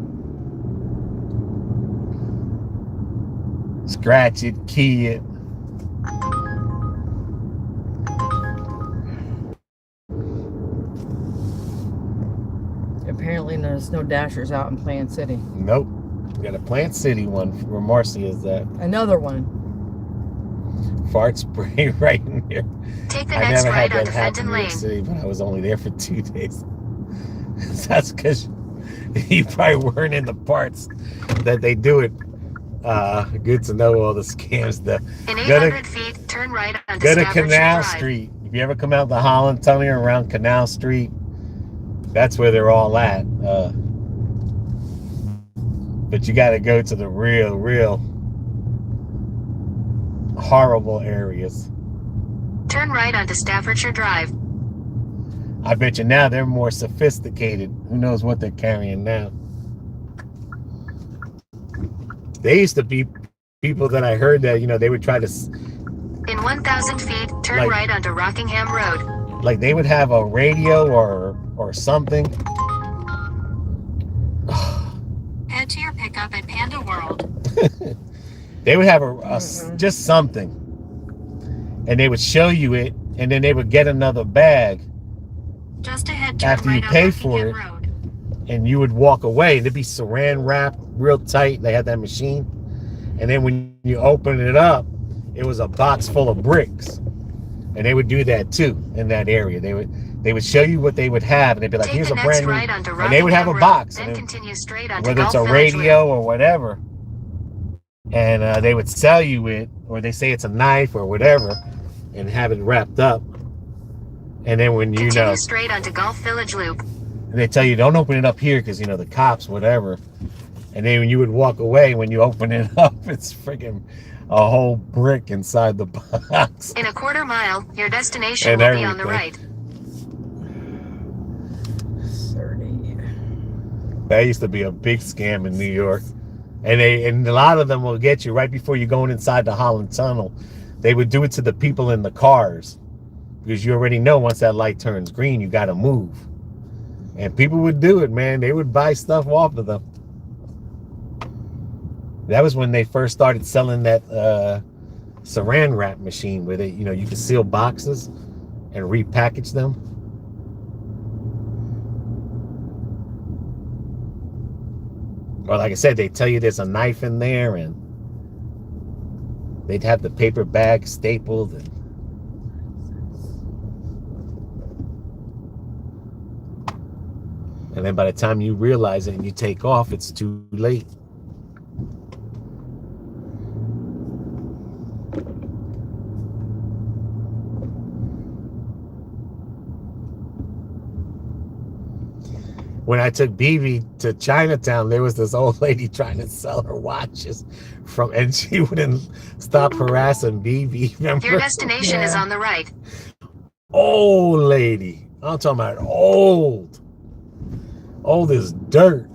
Scratch it, key it. Apparently there's no dashers out in Plant City. Nope. We got a Plant City one where Marcy is at. Another one. Fart spray right in there. Take the I next never right had that onto happen in Fenton New York Lane. City, but I was only there for 2 days. That's because you probably weren't in the parts that they do it. Good to know all the scams. In 800 feet, turn right onto Go to Staffordshire Canal Drive. Street. If you ever come out the Holland Tunnel around Canal Street, that's where they're all at. But you got to go to the real horrible areas. Turn right onto Staffordshire Drive. I bet you now they're more sophisticated. Who knows what they're carrying now? They used to be people that I heard that, they would try to... In 1,000 feet, turn Like- right onto Rockingham Road. Like they would have a radio or something. Head to your pickup at Panda World. They would have just something. And they would show you it, and then they would get another bag. Just ahead, turn After you right on pay for Rockingham it. Road. And you would walk away, and it'd be saran wrap, real tight. They had that machine. And then when you open it up, it was a box full of bricks. And they would do that too in that area. They would show you what they would have, and they'd be like, Take here's the a next brand new, right onto and they would have a Rockingham Road, box. Then And continue straight onto whether it's a Gulf Village radio Loop. or whatever, and they would sell you it, or they say it's a knife or whatever, and have it wrapped up. And then when Continue straight onto Gulf Village Loop. and they tell you don't open it up here because the cops, whatever. And then when you would walk away, when you open it up, it's freaking a whole brick inside the box. In a quarter mile, your destination And will be on the everything. right. 30. That used to be a big scam in New York. And a lot of them will get you right before you're going inside the Holland Tunnel. They would do it to the people in the cars. Because you already know once that light turns green, you got to move. And people would do it, man. They would buy stuff off of them. That was when they first started selling that saran wrap machine where they, you could seal boxes and repackage them. Or like I said, they tell you there's a knife in there, and they'd have the paper bag stapled. And then by the time you realize it and you take off, it's too late. When I took BB to Chinatown, there was this old lady trying to sell her watches and she wouldn't stop harassing BB. Remember? Your destination is on the right. Old lady. I'm talking about old. Old as dirt.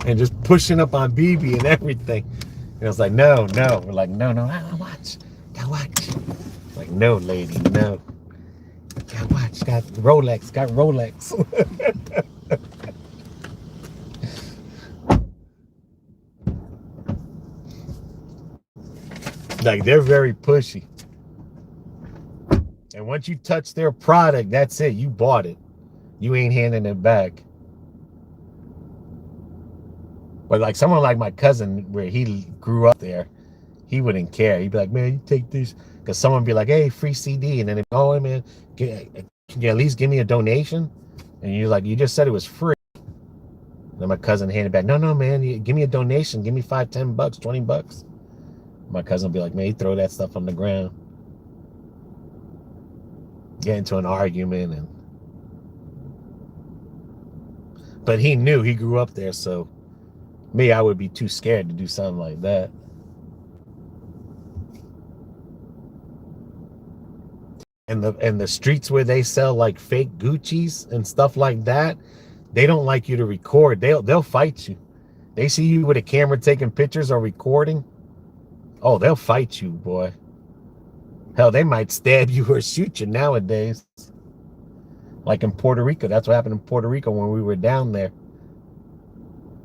And just pushing up on BB and everything. And I was like, no. We're like, no, I watch. Got watch. Like, no, lady, no. Got watch, got Rolex. Like, they're very pushy. And once you touch their product, that's it. You bought it. You ain't handing it back. But like someone like my cousin, where he grew up there, he wouldn't care. He'd be like, man, you take these. Because someone would be like, hey, free CD. And then they'd go, oh, man, can you at least give me a donation? And you're like, you just said it was free. And then my cousin handed back, no, man, give me a donation. Give me $5, $10, $20. My cousin would be like, man, you throw that stuff on the ground. Get into an argument. But he knew, he grew up there, so me, I would be too scared to do something like that. And the streets where they sell like fake Gucci's and stuff like that, they don't like you to record. They'll fight you. They see you with a camera taking pictures or recording. Oh, they'll fight you, boy. Hell, they might stab you or shoot you nowadays. Like in Puerto Rico. That's what happened in Puerto Rico when we were down there.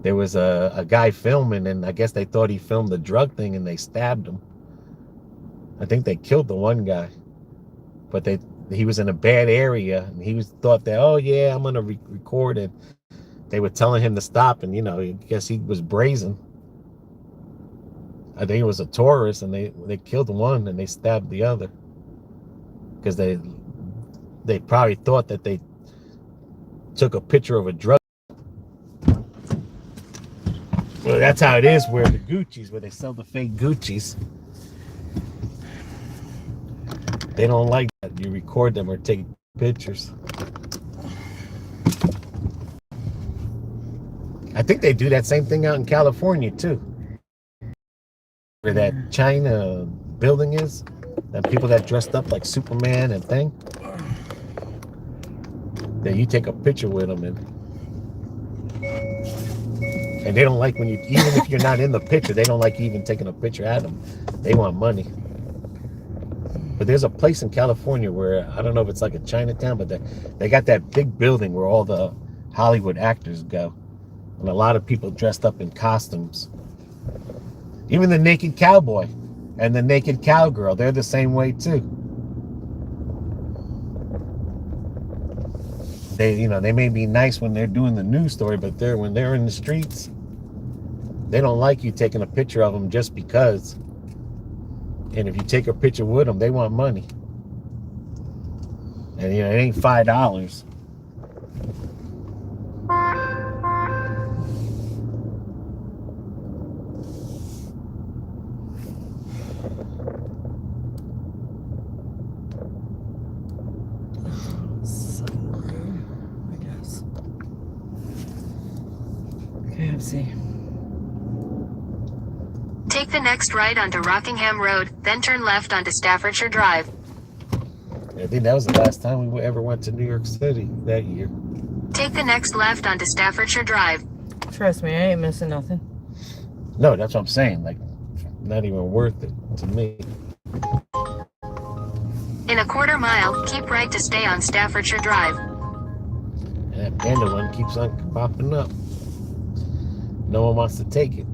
There was a guy filming, and I guess they thought he filmed the drug thing, and they stabbed him. I think they killed the one guy. But he was in a bad area, and he thought that, oh yeah, I'm gonna record it. They were telling him to stop, and I guess he was brazen. I think it was a tourist, and they killed one and they stabbed the other because they probably thought that they took a picture of a drug. Well, that's how it is where the Gucci's, where they sell the fake Gucci's. They don't like that you record them or take pictures. I think they do that same thing out in California too. Where that China building is, and people that dressed up like Superman and thing. Then you take a picture with them, and they don't like when you, even if you're not in the picture, they don't like you even taking a picture at them. They want money. But there's a place in California where, I don't know if it's like a Chinatown, but they got that big building where all the Hollywood actors go. And a lot of people dressed up in costumes. Even the naked cowboy and the naked cowgirl, they're the same way too. They may be nice when they're doing the news story, but when they're in the streets, they don't like you taking a picture of them just because. And if you take a picture with them, they want money. And it ain't $5. Take the next right onto Rockingham Road, then turn left onto Staffordshire Drive. I think that was the last time we ever went to New York City that year. Take the next left onto Staffordshire Drive. Trust me, I ain't missing nothing. No, that's what I'm saying. Like, not even worth it to me. In a quarter mile, keep right to stay on Staffordshire Drive. And that panda one keeps on popping up. No one wants to take it.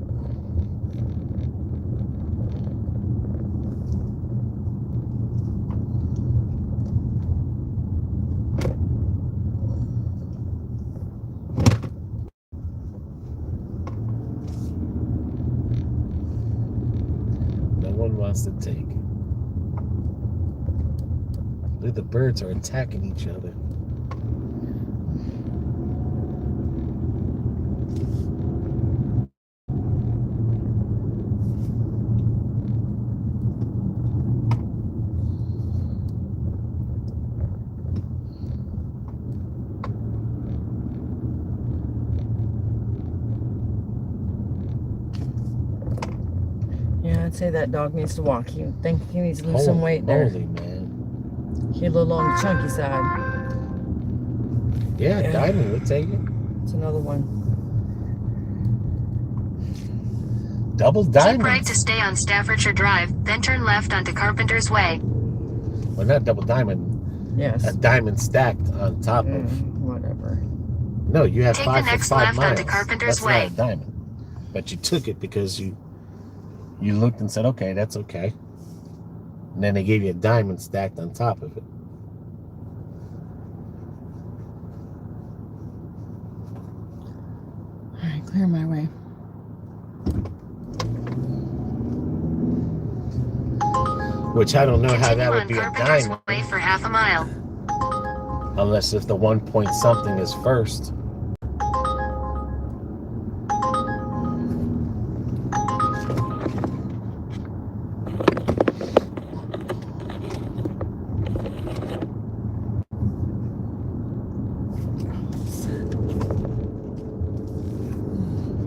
To take. The birds are attacking each other. I'd say that dog needs to walk. He think he needs to lose some weight there. Holy man. He's a little on the chunky side. Yeah, Diamond would take it. It's another one. Double Diamond. Keep right to stay on Staffordshire Drive, then turn left onto Carpenter's Way. Well, not double diamond. Yes. A diamond stacked on top of. Whatever. No, you have Take 5 the for next 5 left miles. onto Carpenter's That's Way. not a diamond. But you took it because you looked and said, okay, that's okay. And then they gave you a diamond stacked on top of it. All right, clear my way. Which I don't know how Continue that would on be a Carpenter's diamond. Way for half a mile. Unless if the 1 point something is first.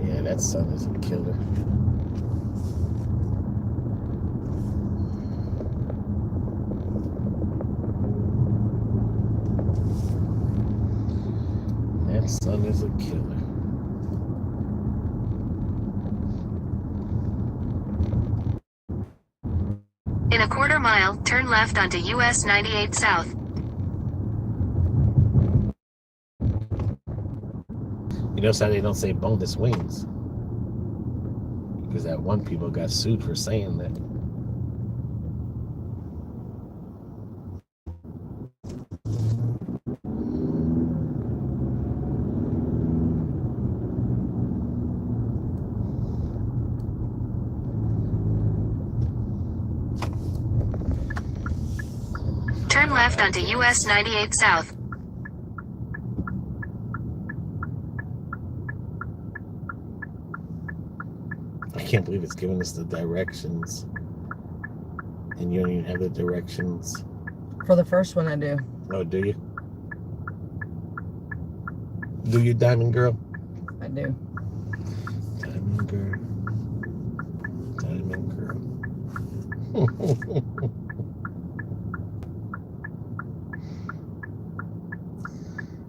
Yeah, that sun is a killer. That sun is a killer. In a quarter mile, turn left onto US 98 South. You notice how they don't say boneless wings? Because that one people got sued for saying that. Turn left onto US 98 South. I can't believe it's giving us the directions. And you don't even have the directions. For the first one, I do. Oh, do you? Do you, Diamond Girl? I do. Diamond Girl. Diamond Girl.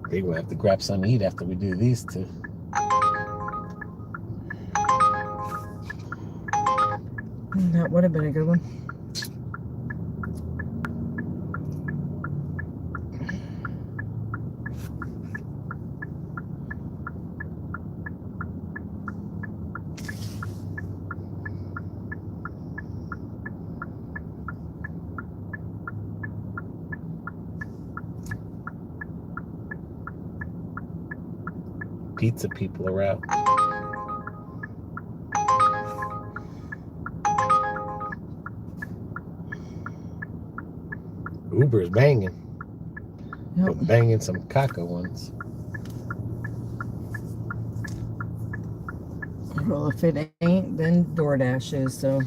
They will have to grab something to eat after we do these two. That would have been a good one. Pizza people are out. Uber's banging. Yep. But banging some caca ones. Well, if it ain't, then DoorDash is, so.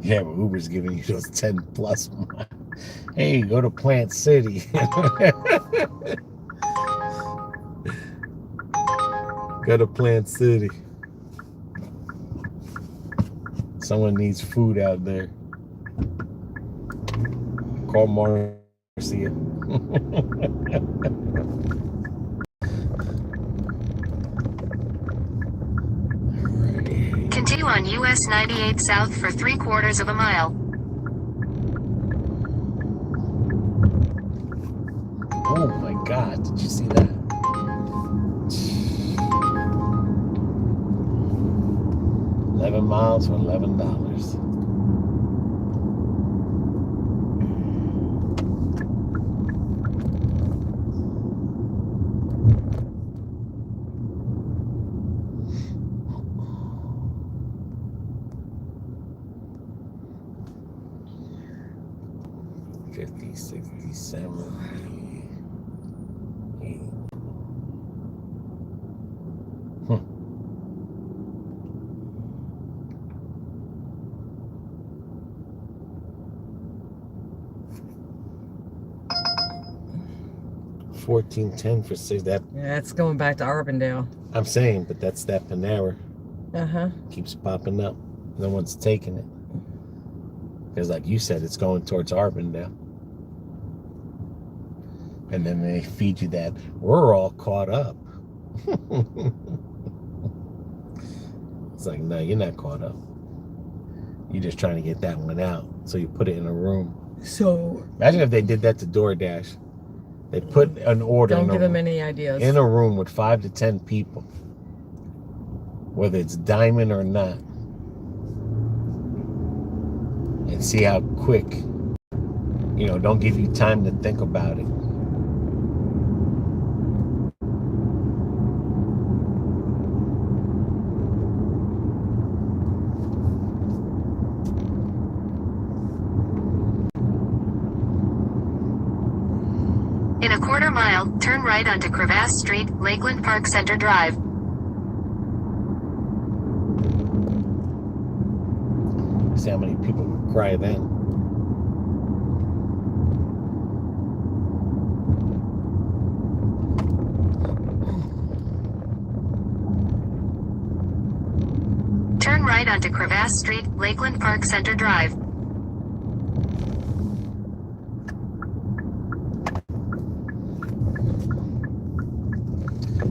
Yeah, but Uber's giving you those 10 plus miles. Hey, go to Plant City. Go to Plant City. Someone needs food out there. Call Marcia. Continue on US 98 South for 3/4 of a mile. Oh my God, did you see that? $11 for $11. $50, $60, $70, $80. $14.10 for 6. That Yeah, it's going back to Arbondale. I'm saying, but that's that Panera. Uh-huh. Keeps popping up. No one's taking it. Because like you said, it's going towards Arbondale. And then they feed you that. We're all caught up. It's like, no, you're not caught up. You're just trying to get that one out. So you put it in a room. So. Imagine if they did that to DoorDash. They put an order Don't give them any ideas. in a room with 5 to 10 people. Whether it's diamond or not. And see how quick. You know, don't give you time to think about it. quarter mile, turn right onto Crevasse Street, Lakeland Park Center Drive. See how many people would cry then. Turn right onto Crevasse Street, Lakeland Park Center Drive.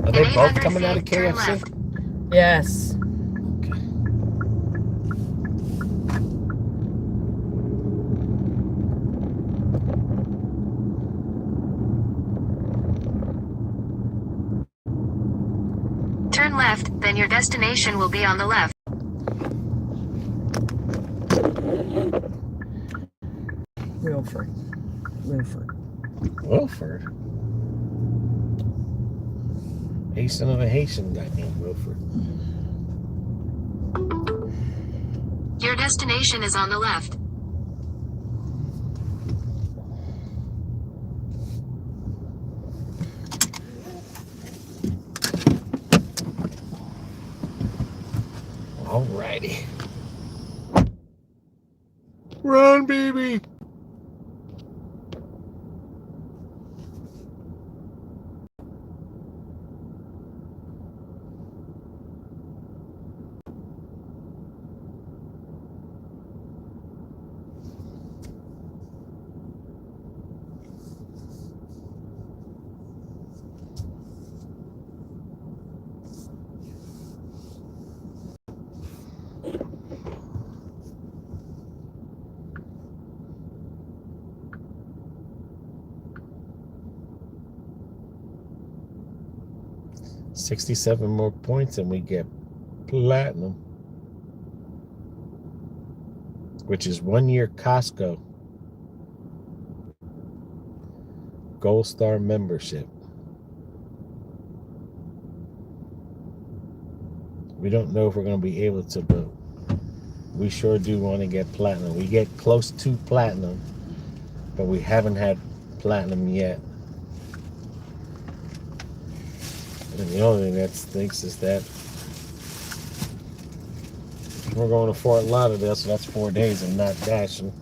Are they In both 800 coming out of feet, turn KFC? left. Yes. Okay. Turn left, then your destination will be on the left. Wilford. Wilford. Haitian of a Haitian guy named Wilford. Your destination is on the left. Alrighty. Run, baby. $67 more points and we get platinum, which is 1 year Costco Gold Star membership. We don't know if we're going to be able to, but we sure do want to get platinum. We get close to platinum, but we haven't had platinum yet. And the only thing that stinks is that we're going to Fort Lauderdale, so that's 4 days and not dashing.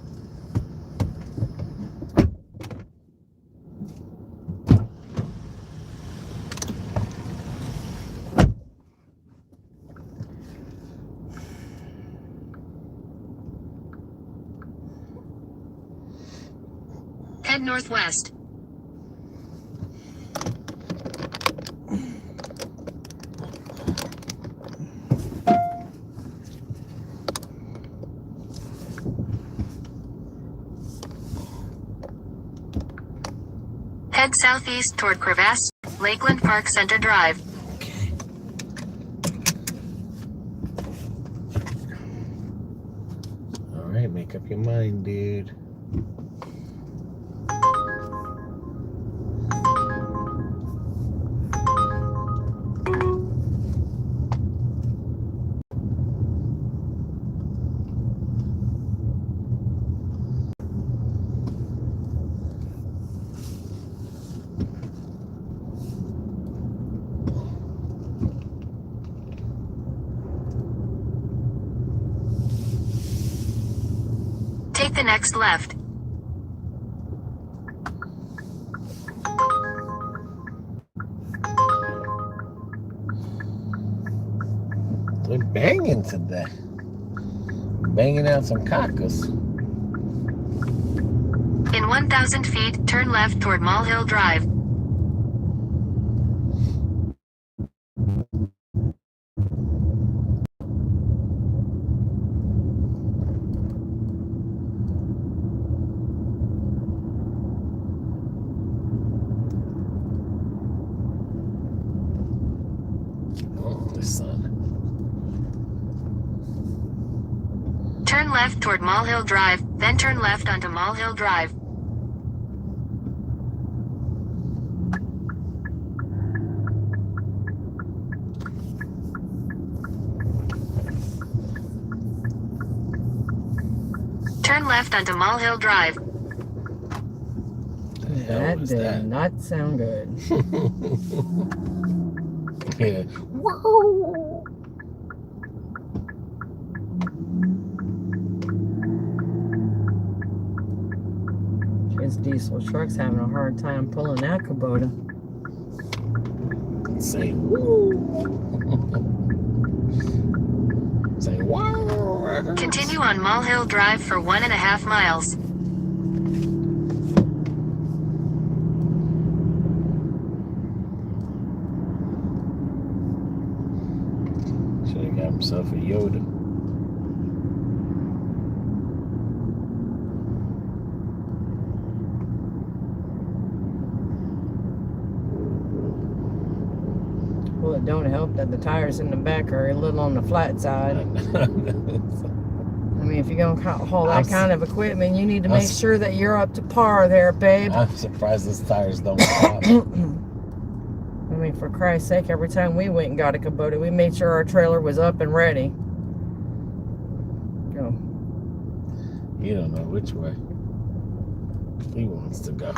Head northwest. Head southeast toward Crevasse, Lakeland Park Center Drive. Okay. All right, make up your mind, dude. Take the next left. We're banging today. Banging out some cocos. In 1,000 feet, turn left toward Mall Hill Drive. Oh, the sun. Turn left toward Mall Hill Drive, then turn left onto Mall Hill Drive. Turn left onto Mall Hill Drive. That was did that? not sound good. Yeah. His diesel truck's having a hard time pulling that Kubota. Say woo. Say wow. Continue on Mall Hill Drive for 1.5 miles. Should have got himself a Yoda. Well, it don't help that the tires in the back are a little on the flat side. I mean, if you're going to haul that kind of equipment, you need to make sure that you're up to par there, babe. I'm surprised those tires don't pop. I mean, for Christ's sake, every time we went and got a Kubota, we made sure our trailer was up and ready. Go. You don't know which way he wants to go.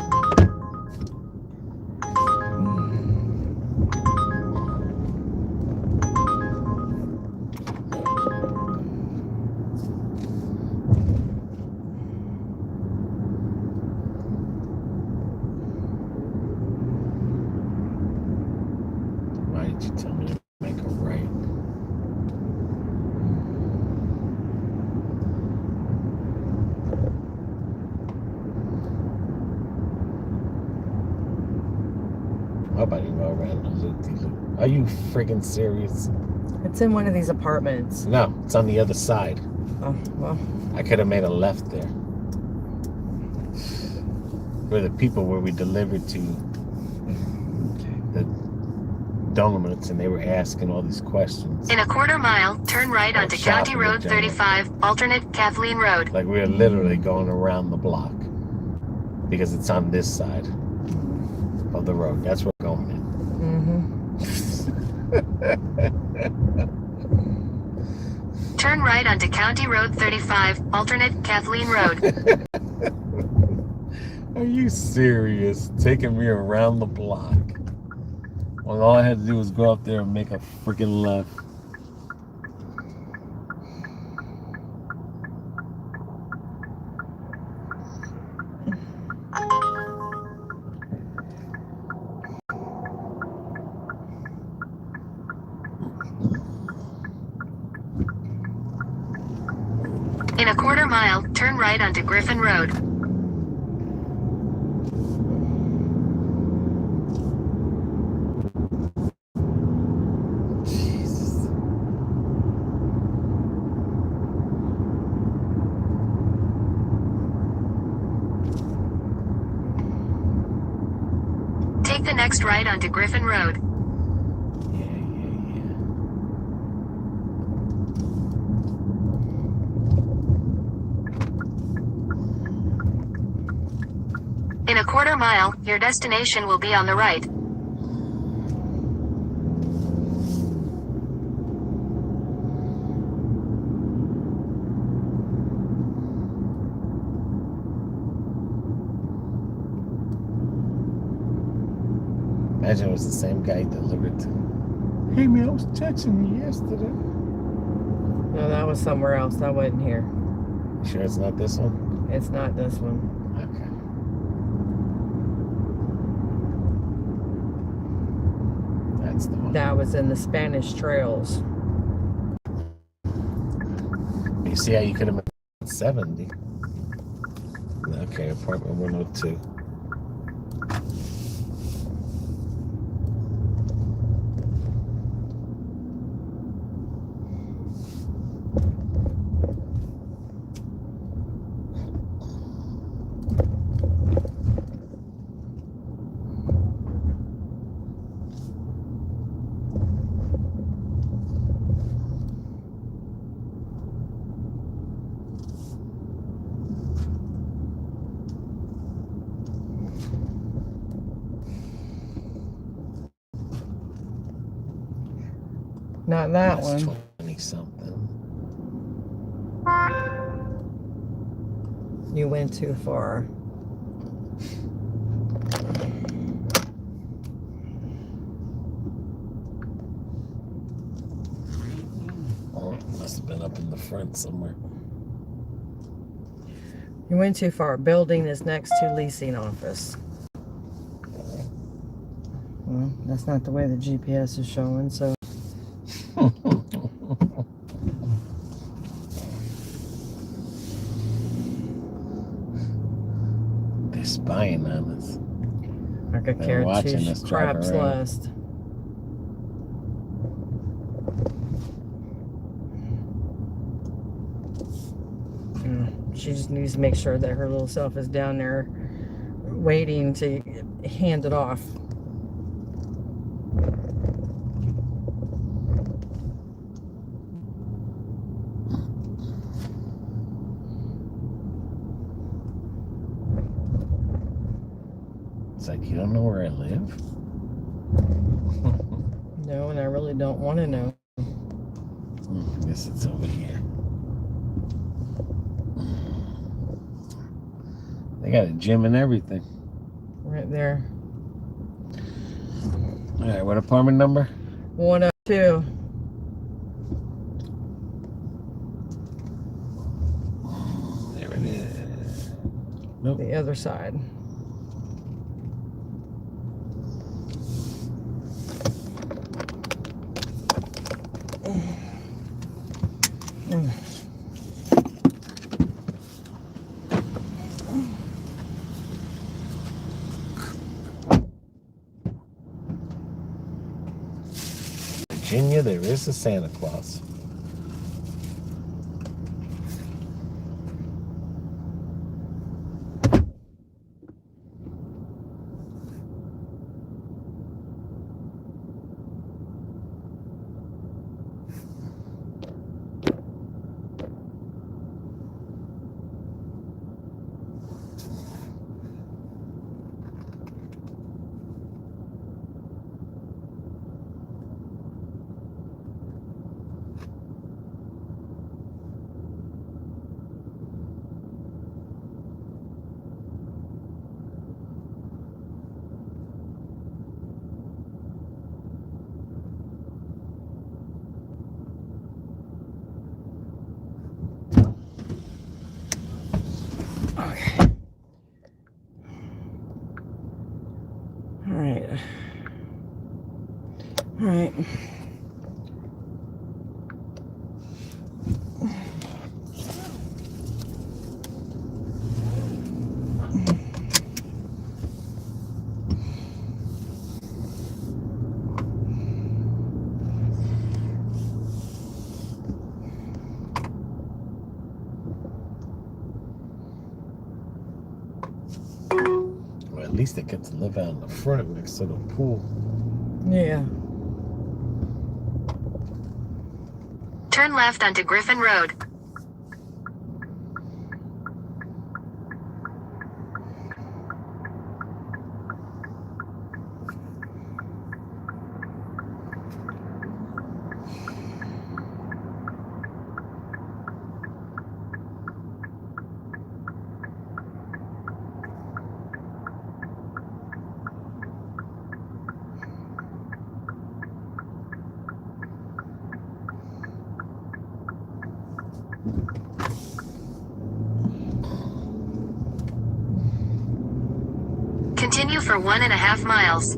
Why did you tell me to make a right? I hope I didn't go around the loop-de-loop. Are you friggin' serious? It's in one of these apartments. No, it's on the other side. Oh, well. I could have made a left there. Where the people where we delivered to the donuts and they were asking all these questions. In 1/4 mile, turn right onto County Road 35, alternate Kathleen Road. Like we were literally going around the block. Because it's on this side of the road. That's where we're going in. Turn right onto County Road 35, alternate Kathleen Road. Are you serious? Taking me around the block. Well, all I had to do was go up there and make a freaking left. In 1/4 mile, turn right onto Griffin Road. Jesus. Take the next right onto Griffin Road. In 1/4 mile, your destination will be on the right. Imagine it was the same guy he delivered to. Hey man, I was texting you yesterday. No, that was somewhere else. That wasn't here. You sure it's not this one? It's not this one. Okay. That's the one. That was in the Spanish Trails. You see how you could have made 70. Okay, apartment 102. Not that That's one. 20 something. You went too far. Must have been up in the front somewhere. You went too far. Building is next to leasing office. Well, that's not the way the GPS is showing, so. They're spying on us. I could They're care watching two us drive craps around. less. She just needs to make sure that her little self is down there waiting to hand it off. It's like, you don't know where I live? No, and I really don't want to know. I guess it's over here. They got a gym and everything. Right there. All right, what apartment number? 102. There it is. Nope. The other side. Virginia, there is a Santa Claus. Okay. All right. All right. Well, at least they get to live out in the front next to the pool. Yeah. Turn left onto Griffin Road. Continue for 1.5 miles.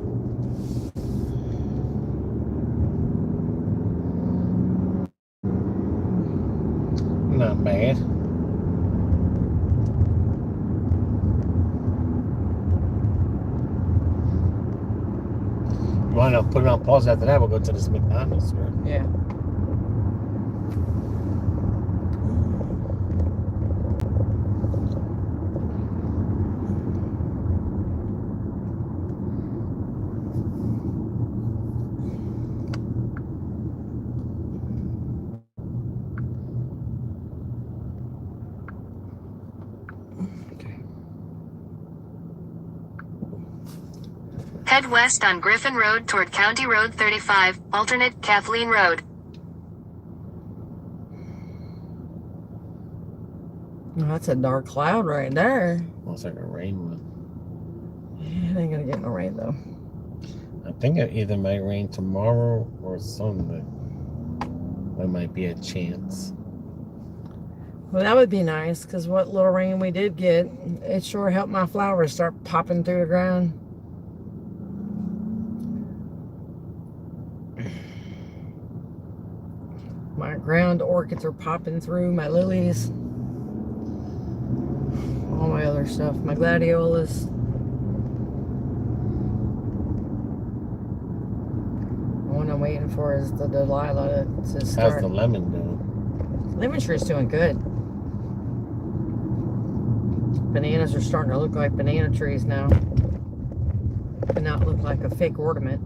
Not bad. Why not put it on pause after that? We'll go to this McDonald's store. Yeah. Head west on Griffin Road toward County Road 35, alternate Kathleen Road. Oh, that's a dark cloud right there. Looks like a rain one. Yeah, it ain't gonna get no rain though. I think it either might rain tomorrow or Sunday. There might be a chance. Well, that would be nice, because what little rain we did get, it sure helped my flowers start popping through the ground. My ground orchids are popping through, my lilies, all my other stuff, my gladiolas. The one I'm waiting for is the Delilah to start. How's the lemon doing? Lemon tree's doing good. Bananas are starting to look like banana trees now, and not look like a fake ornament.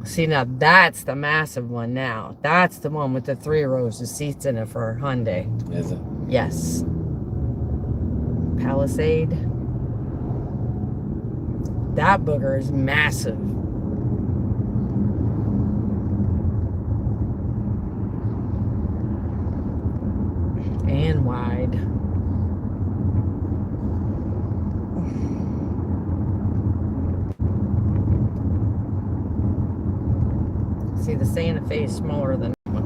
See, now that's the massive one now. That's the one with the 3 rows of seats in it for Hyundai. Is it? Yes. Palisade. That booger is massive. And wide. See, the Santa Fe is smaller than that one.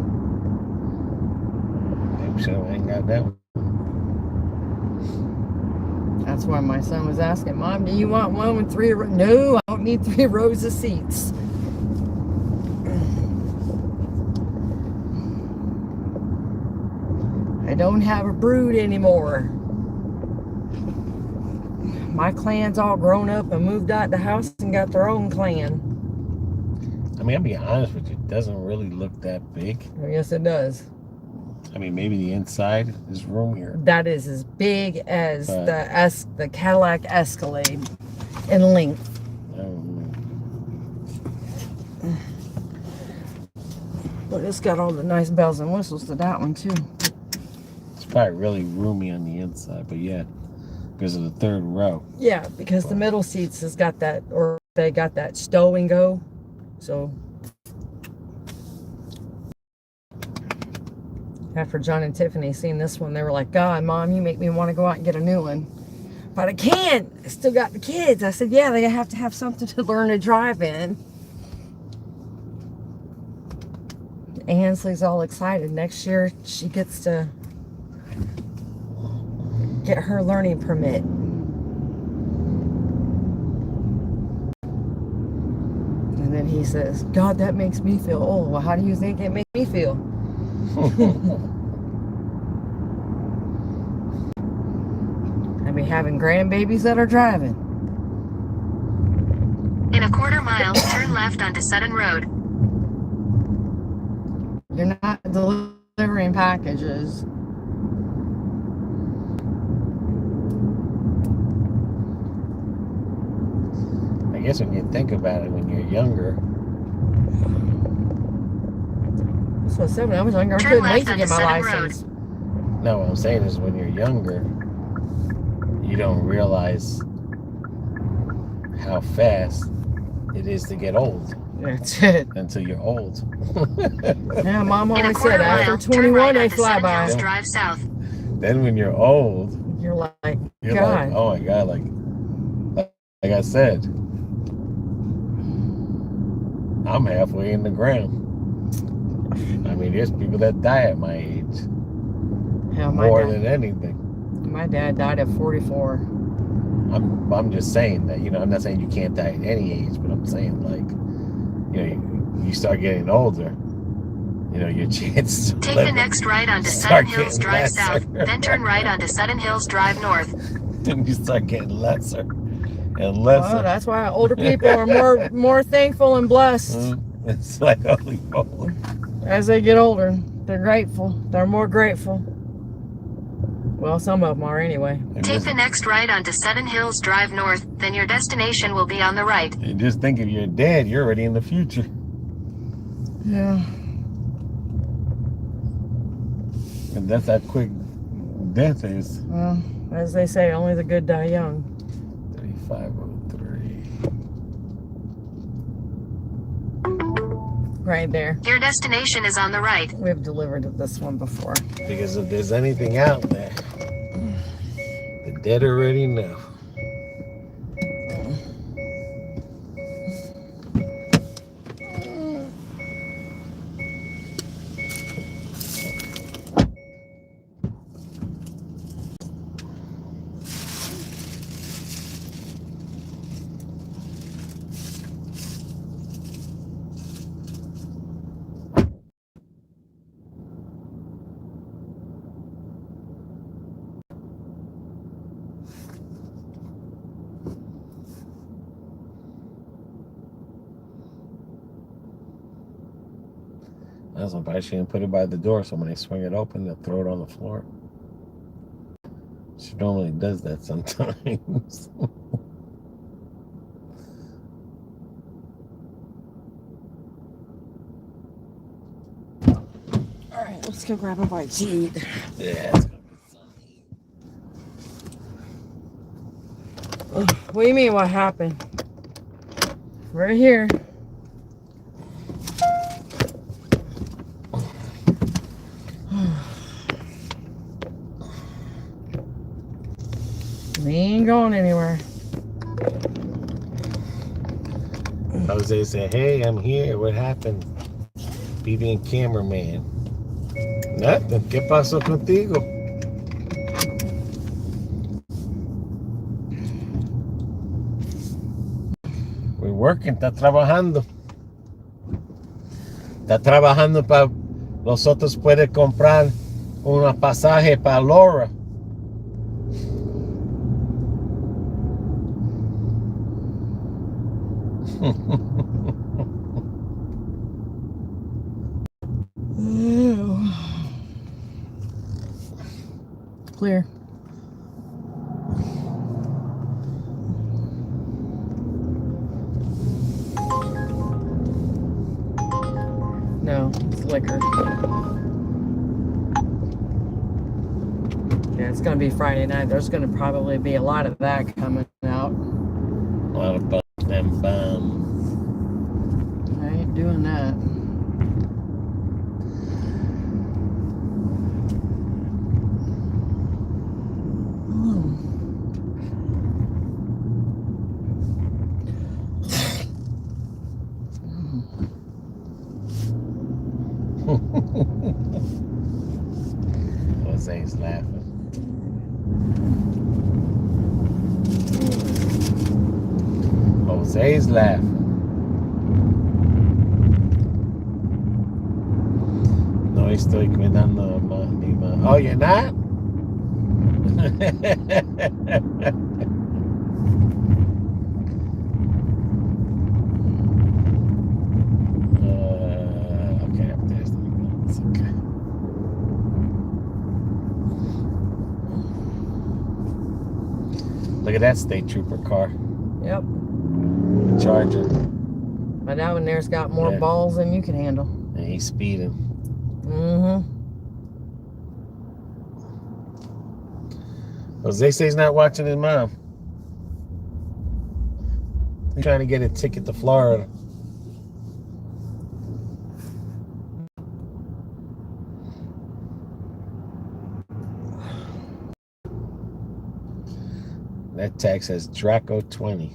Maybe so. I ain't got that one. That's why my son was asking, Mom, do you want one with 3 rows? No, I don't need 3 rows of seats. I don't have a brood anymore. My clan's all grown up and moved out the house and got their own clan. I mean, I'll be honest with you, it doesn't really look that big. Oh, yes, it does. I mean, maybe the inside is roomier. That is as big as But- the Cadillac Escalade in length. I don't know. But it's got all the nice bells and whistles to that one, too. It's probably really roomy on the inside, but yeah, because of the 3rd row. Yeah, because the middle seats has got that, or they got that stow and go. So after John and Tiffany seen this one, they were like, God, Mom, you make me want to go out and get a new one. But I can't. I still got the kids. I said, yeah, they have to have something to learn to drive in. Ansley's all excited. Next year, she gets to get her learning permit. And then he says, God, that makes me feel old. Well, how do you think it makes me feel? I be having grandbabies that are driving. In a quarter mile, turn left onto Sutton Road. You're not delivering packages. I guess when you think about it, when you're younger, That's what I said when I was younger. I Turn couldn't wait left to get my onto Sutton license. no, what I'm saying is when you're younger, you don't realize how fast it is to get old That's it. until you're old. Yeah, Mom In a always quarter said after mile, 21 turn right they onto fly Sutton by. Hills Drive south. Then when you're old, You're like, you're God. like, oh my God, like I said, I'm halfway in the ground. I mean, there's people that die at my age Hell, my more dad, than anything. my dad died at 44. I'm just saying that, I'm not saying you can't die at any age, but I'm saying like, you start getting older, your chances of Take the living next right onto start Sutton Hills getting Drive lesser. south, then turn right onto Sutton Hills Drive north. Then you start getting lesser and Well, lesser. that's why older people are more thankful and blessed It's like, holy moly. as they get older. They're grateful. They're more grateful. Well, some of them are anyway. And Take just, the next right onto Sutton Hills Drive north, then your destination will be on the right. and just think if you're dead, you're already in the future. Yeah. And that's how quick death is. Well, as they say, only the good die young. 3503. Right there. Your destination is on the right. We've delivered this one before. Because if there's anything out there, the dead already know. That's why she didn't put it by the door, so when they swing it open, they'll throw it on the floor. She normally does that sometimes. All right, let's go grab a bite to eat. Yeah, it's gonna be something. What do you mean, what happened? Right here. We ain't going anywhere. Jose said, "Hey, I'm here. What happened?" Be being cameraman. Nothing. ¿Qué pasó contigo? We're working. Está trabajando. Está trabajando para nosotros puede comprar un pasaje para Laura. Clear. No, it's liquor. Yeah, it's gonna be Friday night. There's gonna probably be a lot of that coming out. A lot of them bums. I ain't doing that. Jose's laughing. Jose's laughing. No estoy cuidando mi mamá. Oh, you're not? Okay, up there's the it's okay. Look at that state trooper car. Yep. Charger. But that one there's got more Yeah. balls than you can handle. And he's speeding. Mm-hmm. Jose says he's not watching his mom. He's trying to get a ticket to Florida. That tag says Draco 20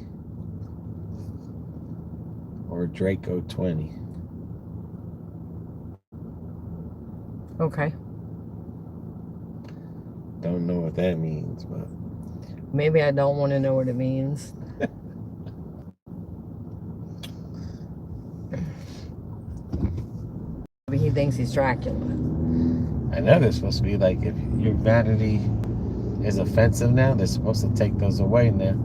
or Draco 20. Okay. Don't know what that means, but Maybe I don't want to know what it means. Maybe he thinks he's Dracula. I know they're supposed to be like, if your vanity is offensive now, they're supposed to take those away now.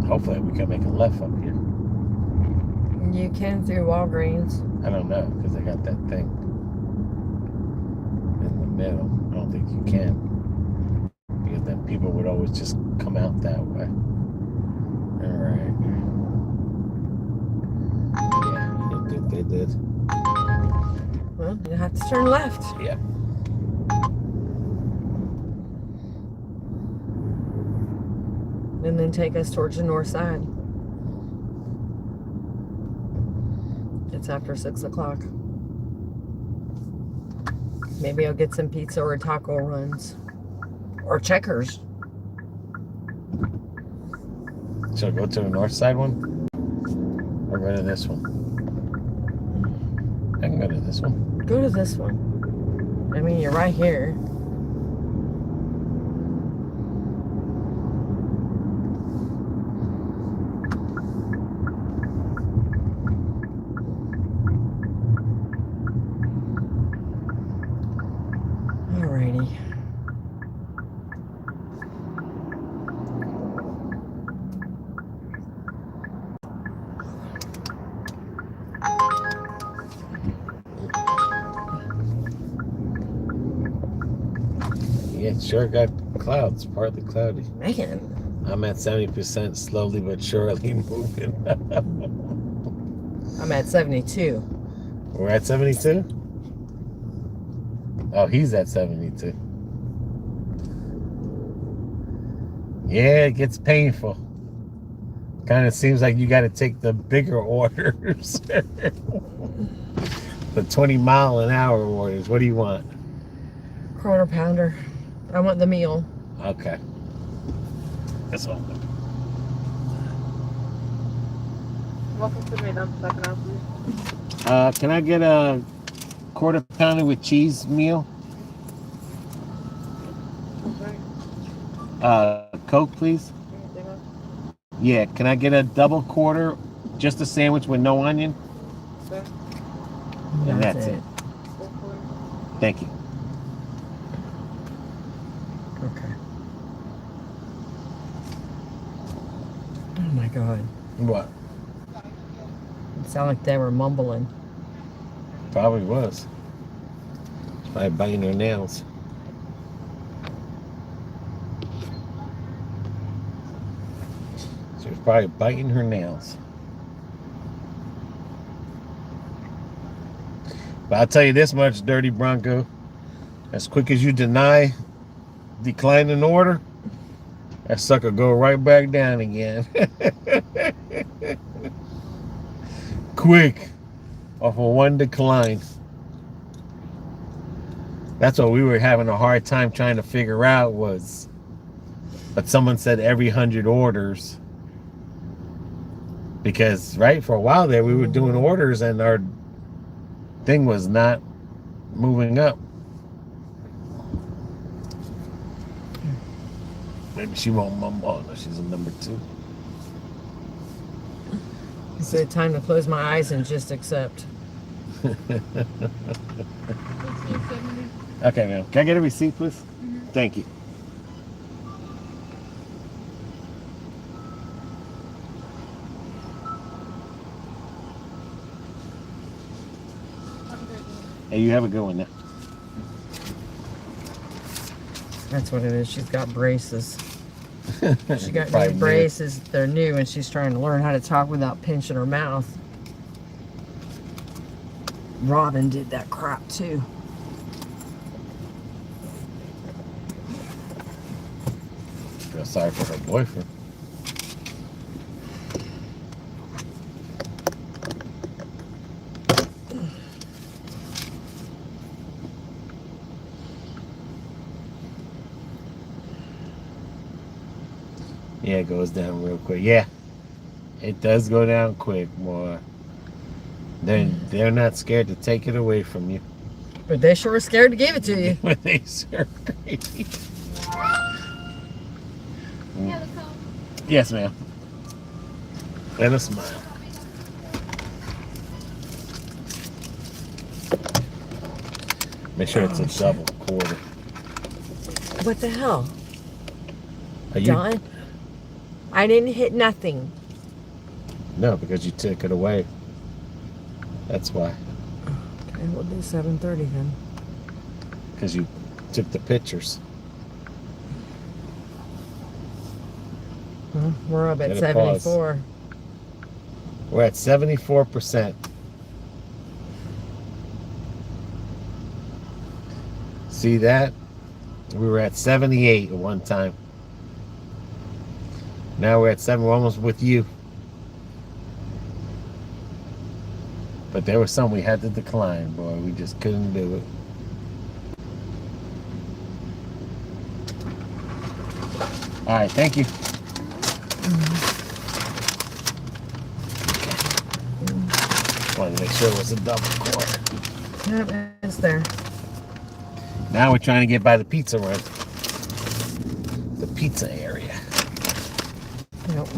Hopefully we can make a left up here. You can through Walgreens. I don't know, because they got that thing in the middle. I don't think you can. Because then people would always just come out that way. Alright. Yeah, they did. Well, you have to turn left. Yeah. And then take us towards the north side. It's after 6 o'clock. Maybe I'll get some pizza or taco runs. Or Checkers. Should I go to the north side one? Or go to this one? I can go to this one. Go to this one. I mean, you're right here. Alrighty. Yeah, it sure got clouds, partly cloudy. Man, I'm at 70%, slowly but surely moving. I'm at 72. We're at 72? Oh, he's at 72. Yeah, it gets painful. Kind of seems like you got to take the bigger orders. The 20-mile-an-hour orders. What do you want? Quarter pounder. I want the meal. Okay. That's all. Welcome to McDonald's. I can help you. Can I get a quarter pounder with cheese meal? Coke, please. Anything else? Yeah, can I get a double quarter, just a sandwich with no onion? Okay. And that's it. Full quarter. Thank you. Okay. Oh my God. What? It sounded like they were mumbling. Probably was. By biting her nails. She was probably biting her nails. But I'll tell you this much, Dirty Bronco. As quick as you decline an order, that sucker go right back down again. Quick. Off of one decline. That's what we were having a hard time trying to figure out was, but someone said every 100 orders. Because, right, for a while there, we were doing orders and our thing was not moving up. Maybe she won't mumble. No, she's a number 2. It's a time to close my eyes and just accept. Okay, ma'am. Can I get a receipt, please? Thank you. Hey, you have a good one now. That's what it is. She's got braces. She got Probably new new. braces. They're new, and she's trying to learn how to talk without pinching her mouth. Robin did that crap too. Feel sorry for her boyfriend. Yeah, it goes down real quick. Yeah, it does go down quick, boy. They're not scared to take it away from you. But they sure are scared to give it to you. When they serve crazy. Yes, ma'am. And a smile. Make sure it's a double quarter. What the hell? Are you? John? I didn't hit nothing. No, because you took it away. That's why. Okay, we'll do 7:30 then. Because you took the pictures. Well, we're up at Gotta pause. 74. We're at 74%. See that? We were at 78 at one time. Now we're at 7. We're almost with you. But there was some we had to decline, boy. We just couldn't do it. All right, thank you. sure it was a double quarter. Yep, it's there. Now we're trying to get by the pizza run. The pizza area. Yep.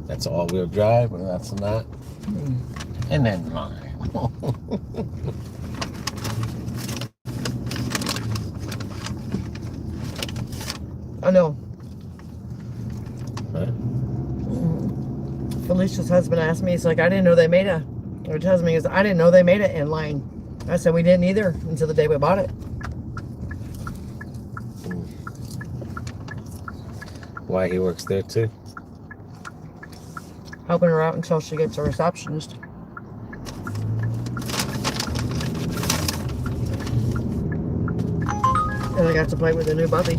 That's all-wheel drive, but that's not. And then mine. I know. Huh? Felicia's husband asked me, he's like, I didn't know they made a, or tells me, is I didn't know they made it inline. I said, we didn't either until the day we bought it. Why, he works there too? Helping her out until she gets a receptionist. And I got to play with the new puppy.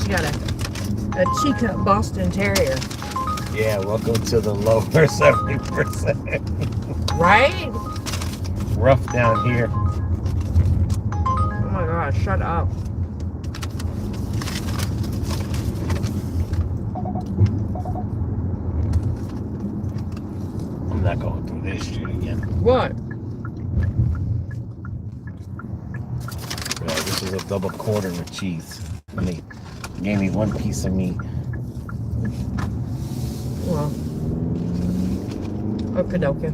She got a Chica Boston Terrier. Yeah, welcome to the lower 70%. Right? Rough down here. Oh my gosh, shut up. I'm not going through this shit again. What? Yeah, this is a double quarter with cheese. And they gave me one piece of meat. Well. Okie dokie.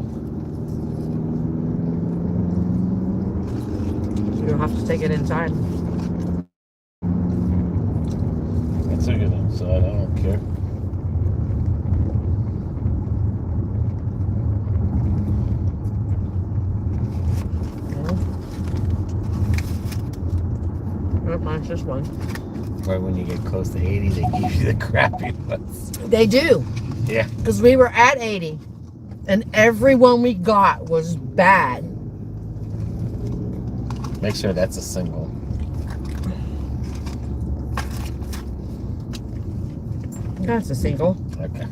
You'll have to take it inside. I took it inside, I don't care. Oh, mine's just one. Right when you get close to 80, they give you the crappy ones. They do. Yeah. Because we were at 80. And every one we got was bad. Make sure that's a single. That's a single. Okay.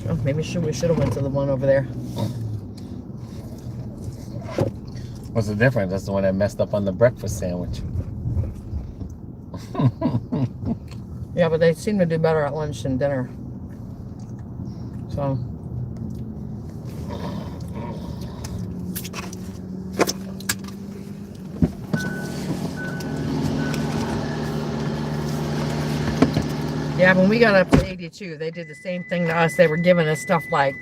Oh, maybe we should have went to the one over there. What's the difference? That's the one that messed up on the breakfast sandwich. Yeah, but they seem to do better at lunch than dinner. So. Yeah, when we got up to 82, they did the same thing to us. They were giving us stuff like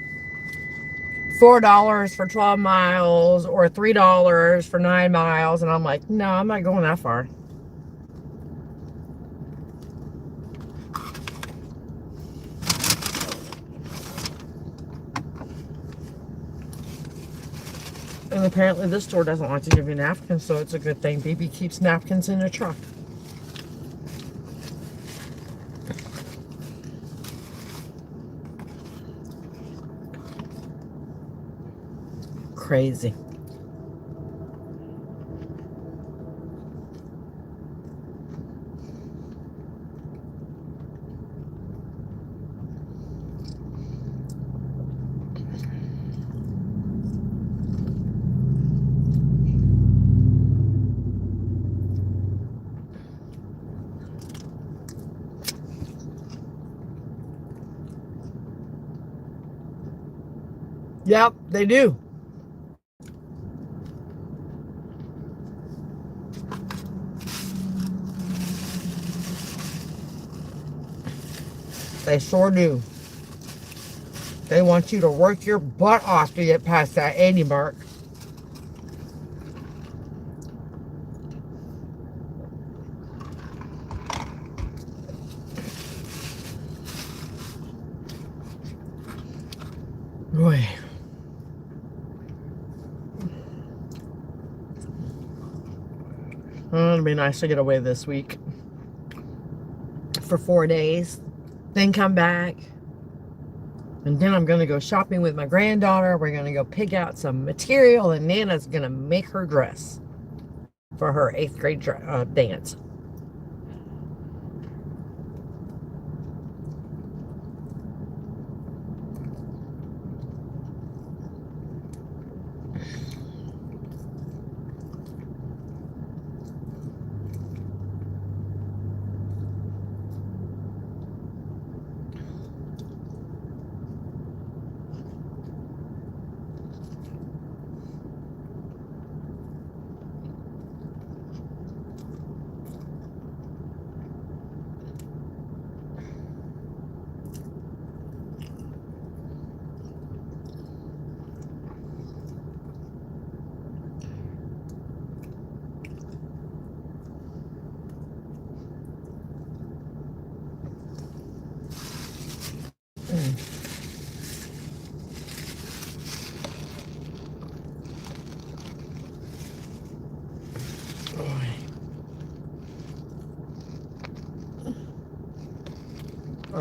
$4 for 12 miles or $3 for 9 miles. And I'm like, no, I'm not going that far. And apparently this store doesn't like to give you napkins, so it's a good thing BB keeps napkins in the truck. Crazy. Yep, they do. They sure do. They want you to work your butt off to get past that 80 mark. Boy. Well, it'd be nice to get away this week for 4 days, then come back, and then I'm going to go shopping with my granddaughter. We're going to go pick out some material, and Nana's going to make her dress for her 8th grade dance.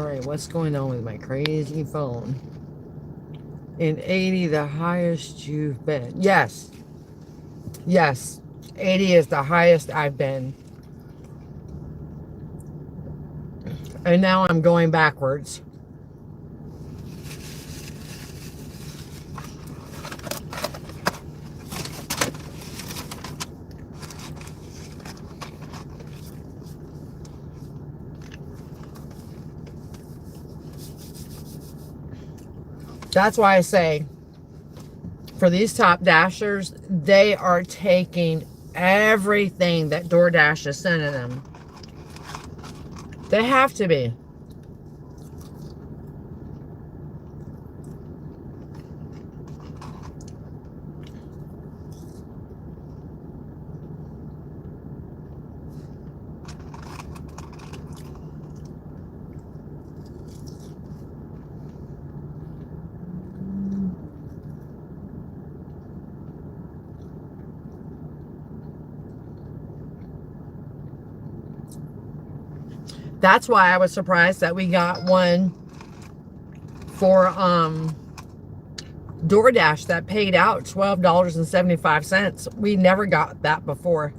Alright, what's going on with my crazy phone? In 80, the highest you've been. Yes. Yes. 80 is the highest I've been. And now I'm going backwards. That's why I say, for these top dashers, they are taking everything that DoorDash is sending them. They have to be. That's why I was surprised that we got one for DoorDash that paid out $12.75. We never got that before.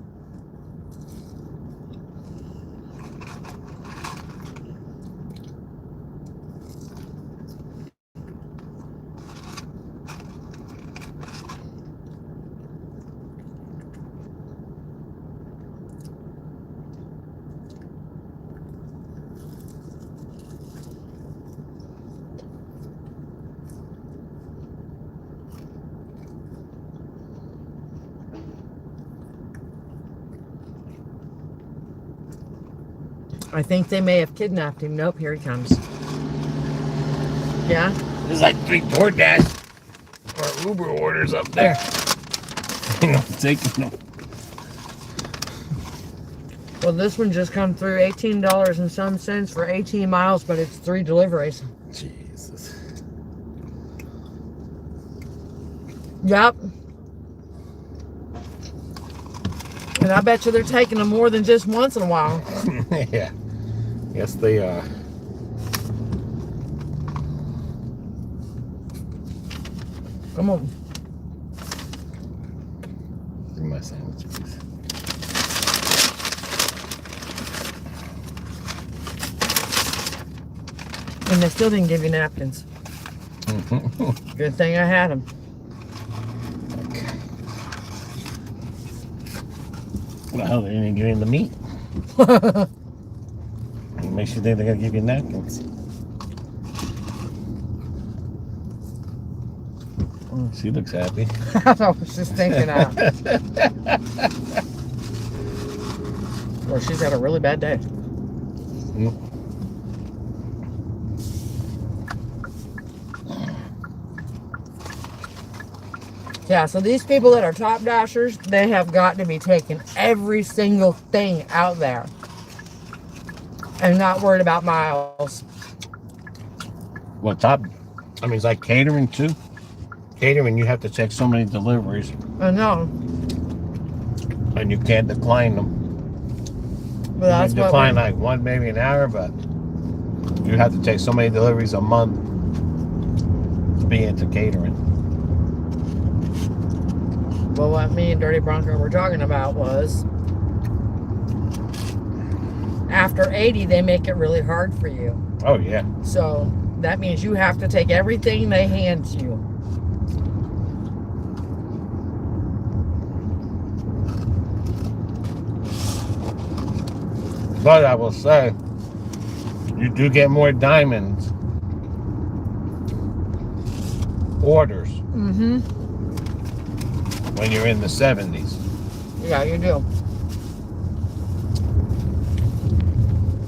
I think they may have kidnapped him. Nope, here he comes. Yeah? There's like 3 DoorDash or Uber orders up there. You know, taking them. Well, this one just come through $18 and some cents for 18 miles, but it's 3 deliveries. Jesus. Yep. And I bet you they're taking them more than just once in a while. Yeah. Yes, they are. Come on. Bring my sandwich, please. And they still didn't give you napkins. Good thing I had them. Okay. Well, they didn't give you the meat. It makes you think they're going to give you napkins. She looks happy. I was just thinking that. Well, she's had a really bad day. Yeah, so these people that are top dashers, they have got to be taking every single thing out there and not worried about miles. Well, I mean, it's like catering too. Catering, you have to take so many deliveries. I know. And you can't decline them. But that's you can decline like one maybe an hour, but you have to take so many deliveries a month to be into catering. Well, what me and Dirty Bronco were talking about was after 80, they make it really hard for you. Oh, yeah. So that means you have to take everything they hand you. But I will say, you do get more diamonds orders when you're in the 70s. Yeah, you do.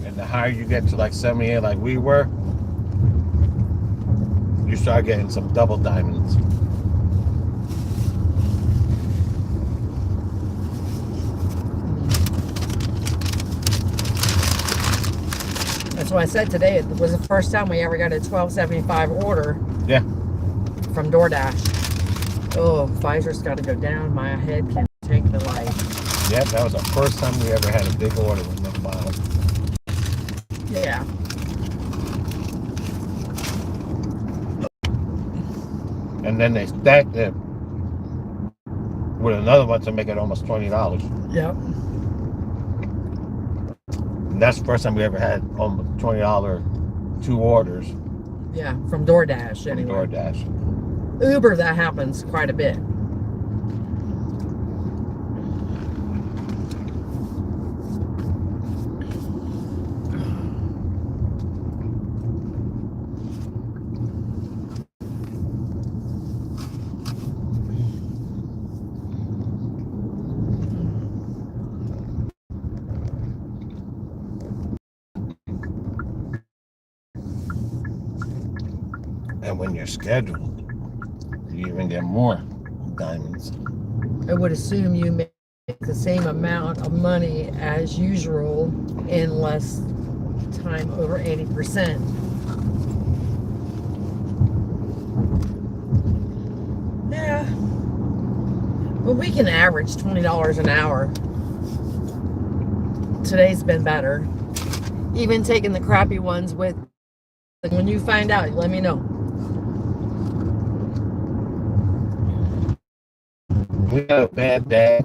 And the higher you get to like 78 like we were, you start getting some double diamonds. That's why I said today it was the first time we ever got a $12.75 order. Yeah. From DoorDash. Oh, Pfizer's got to go down. My head can't take the light. Yep, that was the first time we ever had a big order with no miles. Yeah. and then they stacked it with another one to make it almost $20. Yep. And that's the first time we ever had almost $20 two orders Yeah, from DoorDash from anyway. DoorDash. Uber, that happens quite a bit. And when you're scheduled, you even get more diamonds. I would assume you make the same amount of money as usual in less time, over 80%. Yeah. Well, we can average $20 an hour. Today's been better. Even taking the crappy ones with, when you find out, let me know. We have a bad day.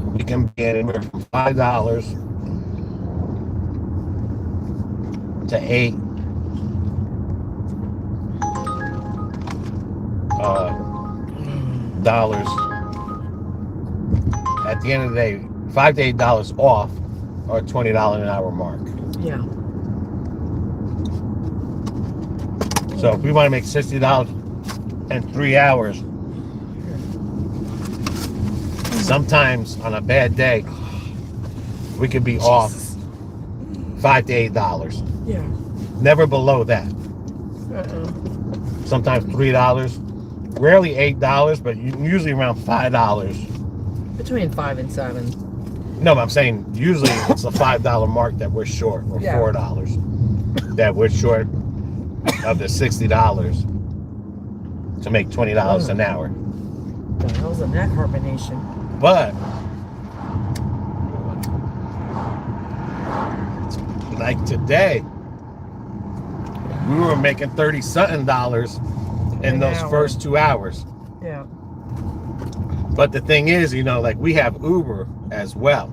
We can be anywhere from $5 to $8 dollars. At the end of the day, $5 to $8 off or $20 an hour mark. Yeah. So if we want to make $60 in 3 hours, sometimes on a bad day, we could be off $5 to $8. Yeah. Never below that. Sometimes $3, rarely $8, but usually around $5. Between 5 and 7. No, but I'm saying usually it's a $5 mark that we're short, or Yeah. $4 that we're short of the $60 to make $20 an hour. The hell's a neck carbonation? But like today, we were making $30-something in An those hour. first 2 hours. Yeah. But the thing is, you know, like we have Uber as well.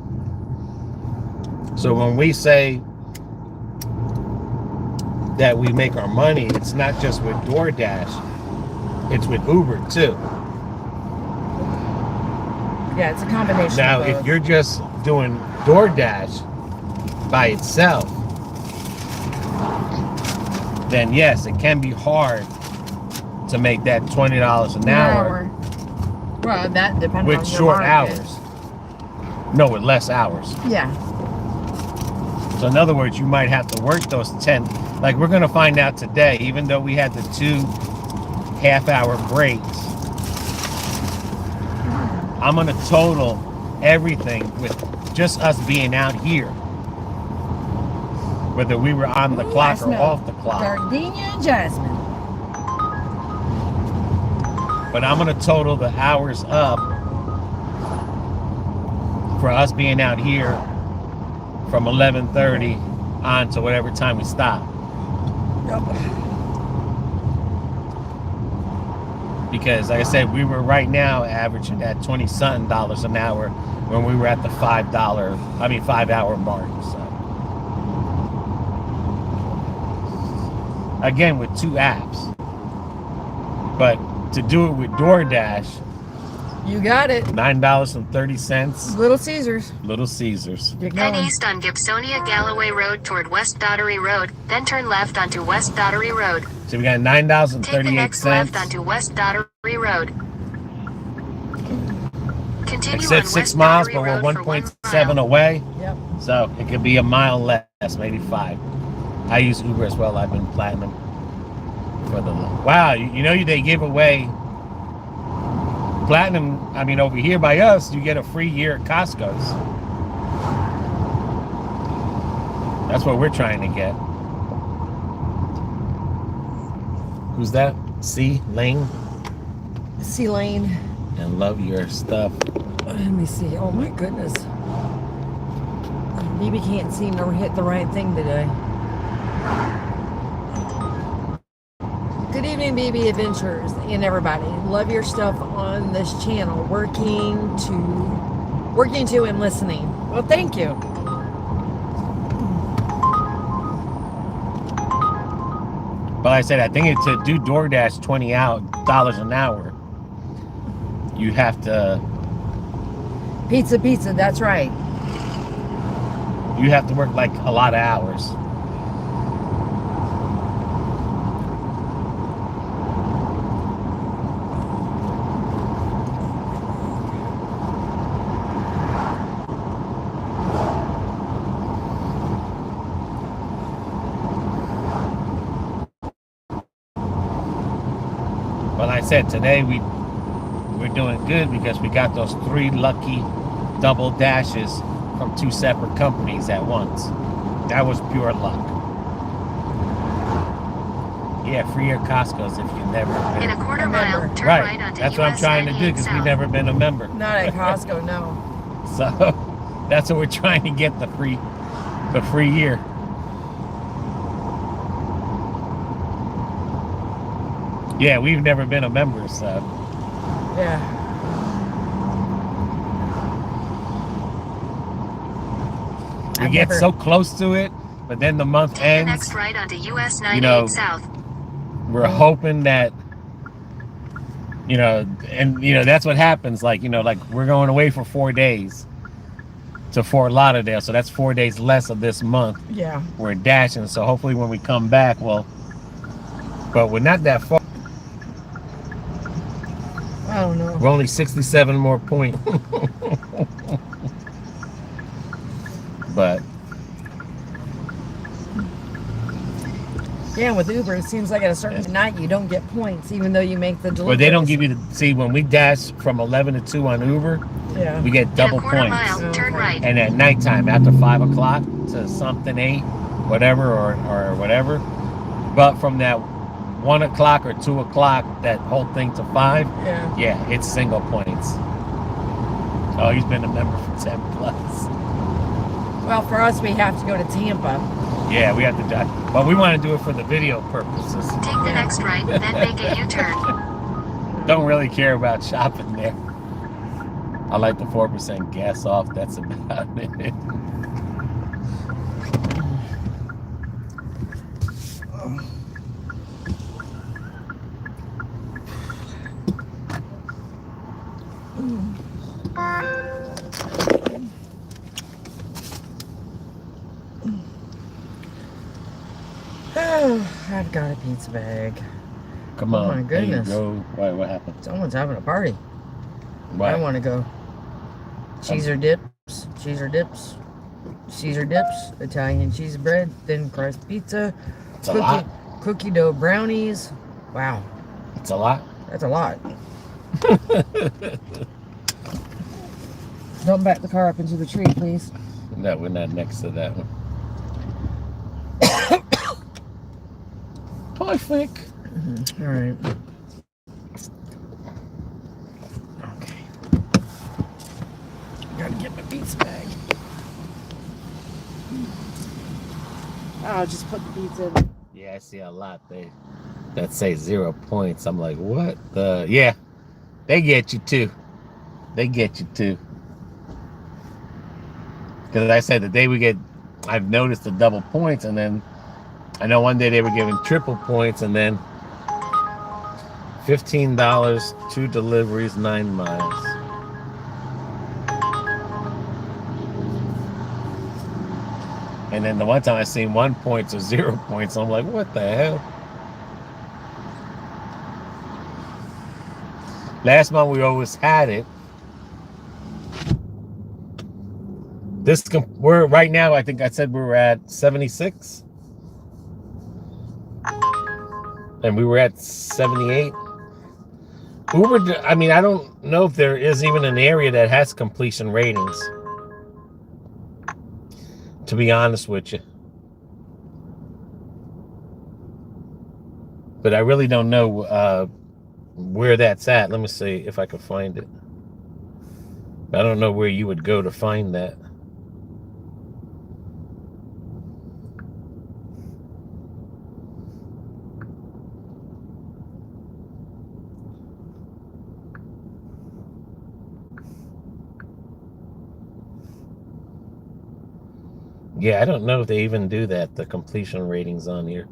So when we say that we make our money, it's not just with DoorDash, it's with Uber too. Yeah, it's a combination Now, of if both. you're just doing DoorDash by itself, then yes, it can be hard to make that $20 an hour Well, that depends with on your short market. hours. No, with less hours. Yeah. So in other words, you might have to work those 10. Like we're going to find out today, even though we had the 2 half-hour breaks, I'm going to total everything with just us being out here. Whether we were on the clock or off the clock. Gardenia and jasmine. But I'm going to total the hours up for us being out here from 11:30 on to whatever time we stop. Yep. Because like I said, we were right now averaging at $20-something an hour when we were at the $5 hour mark. So again, with 2 apps. But to do it with DoorDash, You got it. $9.30. Little Caesars. Little Caesars. Get Head going. east on Gibsonia Galloway Road toward West Daughtery Road, then turn left onto West Daughtery Road. So we got Take the next left $9.38. onto West Daughtery Road. Continue It said on 6 West miles, Daughtery but we're Road for 1 1.7 mile. away. Yep. So it could be a mile less, maybe 5. I use Uber as well. I've been platinum for the. Wow, you know they give away platinum. I mean, over here by us, you get a free year at Costco's. That's what we're trying to get. Who's that? C Lane. C Lane. And love your stuff. Let me see. Oh my goodness. Maybe can't seem to hit the right thing today. Good morning, BB Adventures, and everybody. Love your stuff on this channel. Working to and listening. Well, thank you. But like I said, I think to do DoorDash $20 an hour, you have to Pizza, that's right. you have to work like a lot of hours. But like I said, today we're doing good because we got those 3 lucky double dashes from 2 separate companies at once. That was pure luck. Yeah, free your Costco's if you've never been. In a quarter mile, turn Right. right onto That's what I'm US trying to do 98 because we've South. never been a member. Not at Costco, no. So that's what we're trying to get, the free year. Yeah, we've never been a member, so Yeah. we I've get never- so close to it, but then the month Take the ends. next right onto US 98 know, South. We're hoping that, that's what happens. Like we're going away for 4 days to Fort Lauderdale, so that's 4 days less of this month. Yeah. We're dashing, so hopefully when we come back, but we're not that far. I don't know. We're only 67 more points. But Yeah, with Uber, it seems like at a certain night you don't get points, even though you make the delivery. but they don't give you when we dash from 11 to 2 on Uber, Yeah. we get double In a quarter points. mile, turn right. And at nighttime, after 5 o'clock to something 8, whatever, or whatever. But from that 1 o'clock or 2 o'clock, that whole thing to 5, Yeah. it's single points. Oh, he's been a member for 10 plus. Well, for us, we have to go to Tampa. Yeah, we have to die. But we want to do it for the video purposes. Take the next right, then make a U-turn. Don't really care about shopping there. I like the 4% gas off. That's about it. I've got a pizza bag. Come Oh on. my goodness. There you go. What happened? Someone's having a party. Why? I want to go. Caesar dips, Italian cheese bread, thin crust pizza, It's a lot. cookie dough brownies. Wow, It's a lot. that's a lot. Don't back the car up into the tree, please. No, we're not next to that one. Perfect. All right. Okay. Gotta get my pizza bag. I'll just put the pizza in. Yeah, I see a lot that say 0 points. I'm like, what the? Yeah, they get you too. Because I said the day I've noticed the double points, and then I know one day they were giving triple points, and then $15, 2 deliveries, 9 miles. And then the one time I seen 1 point or 0 points, I'm like, what the hell? Last month we always had it. We're right now, I think I said we were at 76. And we were at 78. Uber, I mean, I don't know if there is even an area that has completion ratings, to be honest with you. But I really don't know where that's at. Let me see if I can find it. I don't know where you would go to find that. Yeah, I don't know if they even do that, the completion ratings on here.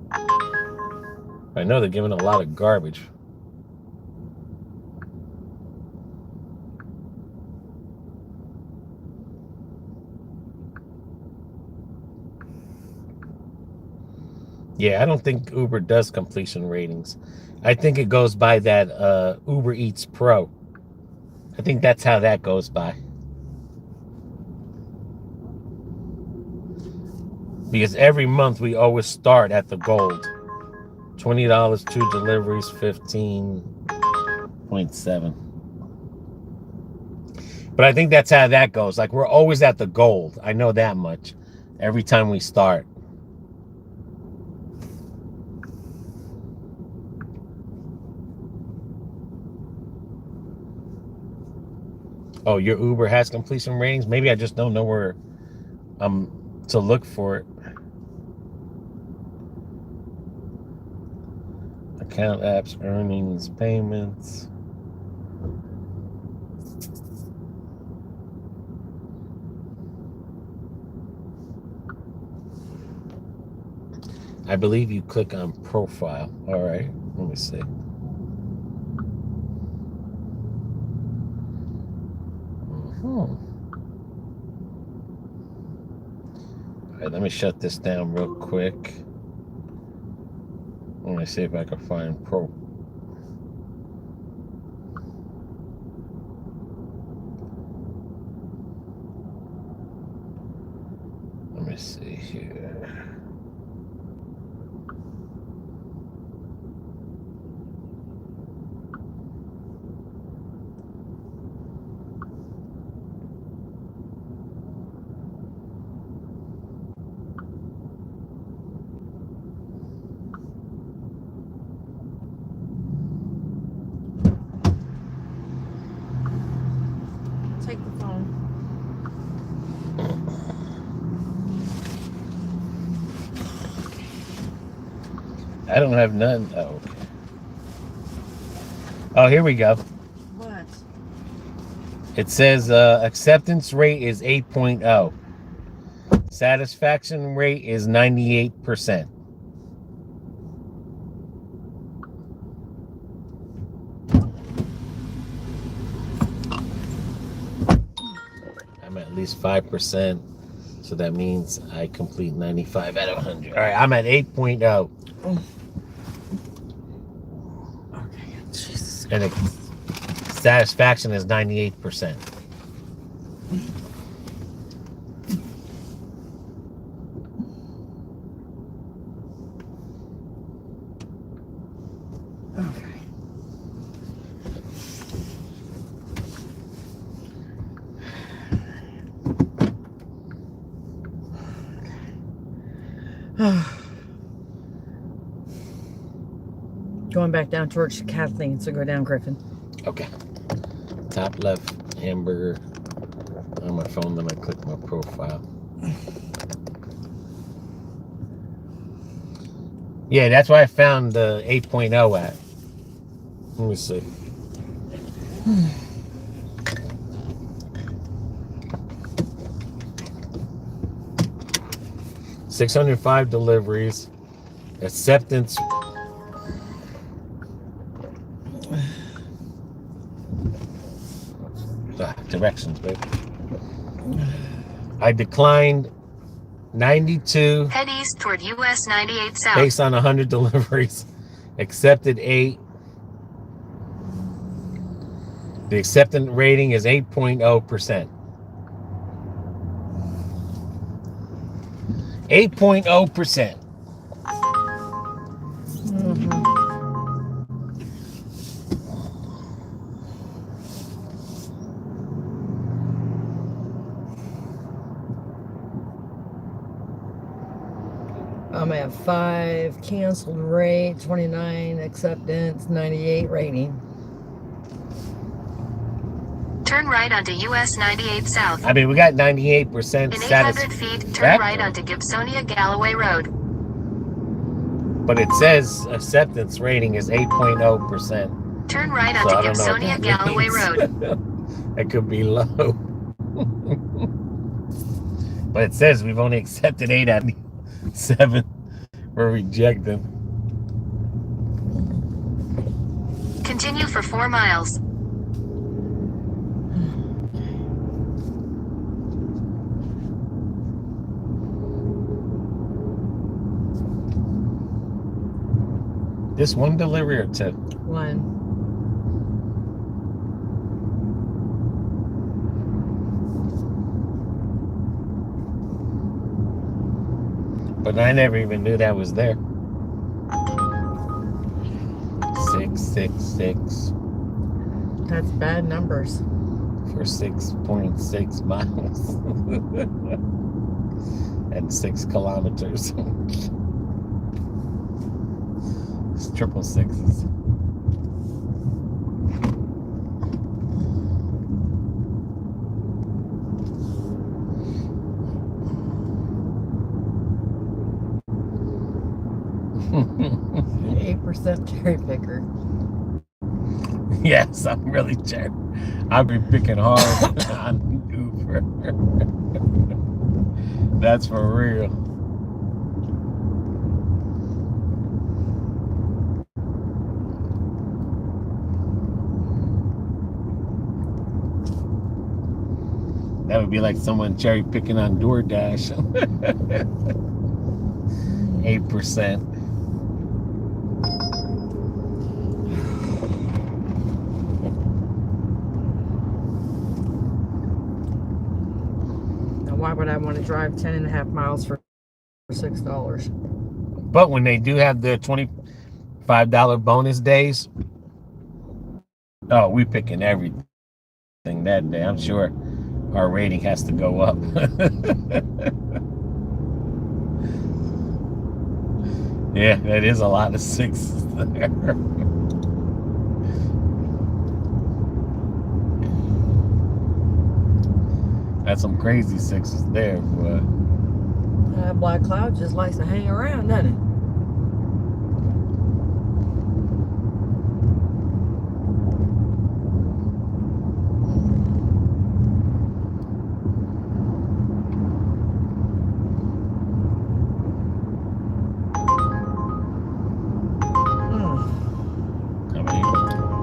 I know they're giving a lot of garbage. Yeah, I don't think Uber does completion ratings. I think it goes by that Uber Eats Pro. I think that's how that goes by. Because every month we always start at the gold. $20, 2 deliveries, 15.7. But I think that's how that goes. Like, we're always at the gold. I know that much. Every time we start. Oh, your Uber has completion ratings? Maybe I just don't know where to look for it. Account, apps, earnings, payments. I believe you click on profile. All right, let me see. All right, let me shut this down real quick. Let me see if I can find pro. Let me see here. Take the phone. I don't have none. Oh, okay. Oh, here we go. What? It says acceptance rate is 8.0. Satisfaction rate is 98%. I'm at least 5%. So that means I complete 95 out of 100. All right, I'm at 8.0. Okay, Jesus. And satisfaction is 98%. Okay. Going back down towards Kathleen, so go down, Griffin. Okay. Top left hamburger on my phone, then I click my profile. Yeah, that's why I found the 8.0 at. Let me see. $605 deliveries. Acceptance. Directions, babe. I declined 92. Head east toward US 98 South. Based on 100 deliveries. Accepted 8. The acceptance rating is 8.0%. 8.0%. I'm at 5 canceled rate, 29 acceptance, 98 rating. Turn right onto US 98 South. I mean, we got 98% In 800 feet, turn right onto Gibsonia Galloway Road. But it says acceptance rating is 8.0%. Turn right So onto I don't know what Gibsonia that Galloway means. Road. It could be low. But it says we've only accepted 8 out of 7 were rejected. Continue for 4 miles. This one delivery or 2? 1. But I never even knew that was there. 666 That's bad numbers. for 6.6 miles and 6 kilometers. It's 666s. An 8% cherry picker. Yes, I'm really cherry. I'll be picking hard on Uber. That's for real. That would be like someone cherry picking on DoorDash. 8%. Now, why would I want to drive 10.5 miles for $6? But when they do have the $25 bonus days, oh, we picking everything that day. I'm sure our rating has to go up. Yeah, that is a lot of 6s there. That's some crazy 6s there, but Black Cloud just likes to hang around, doesn't it? I mean,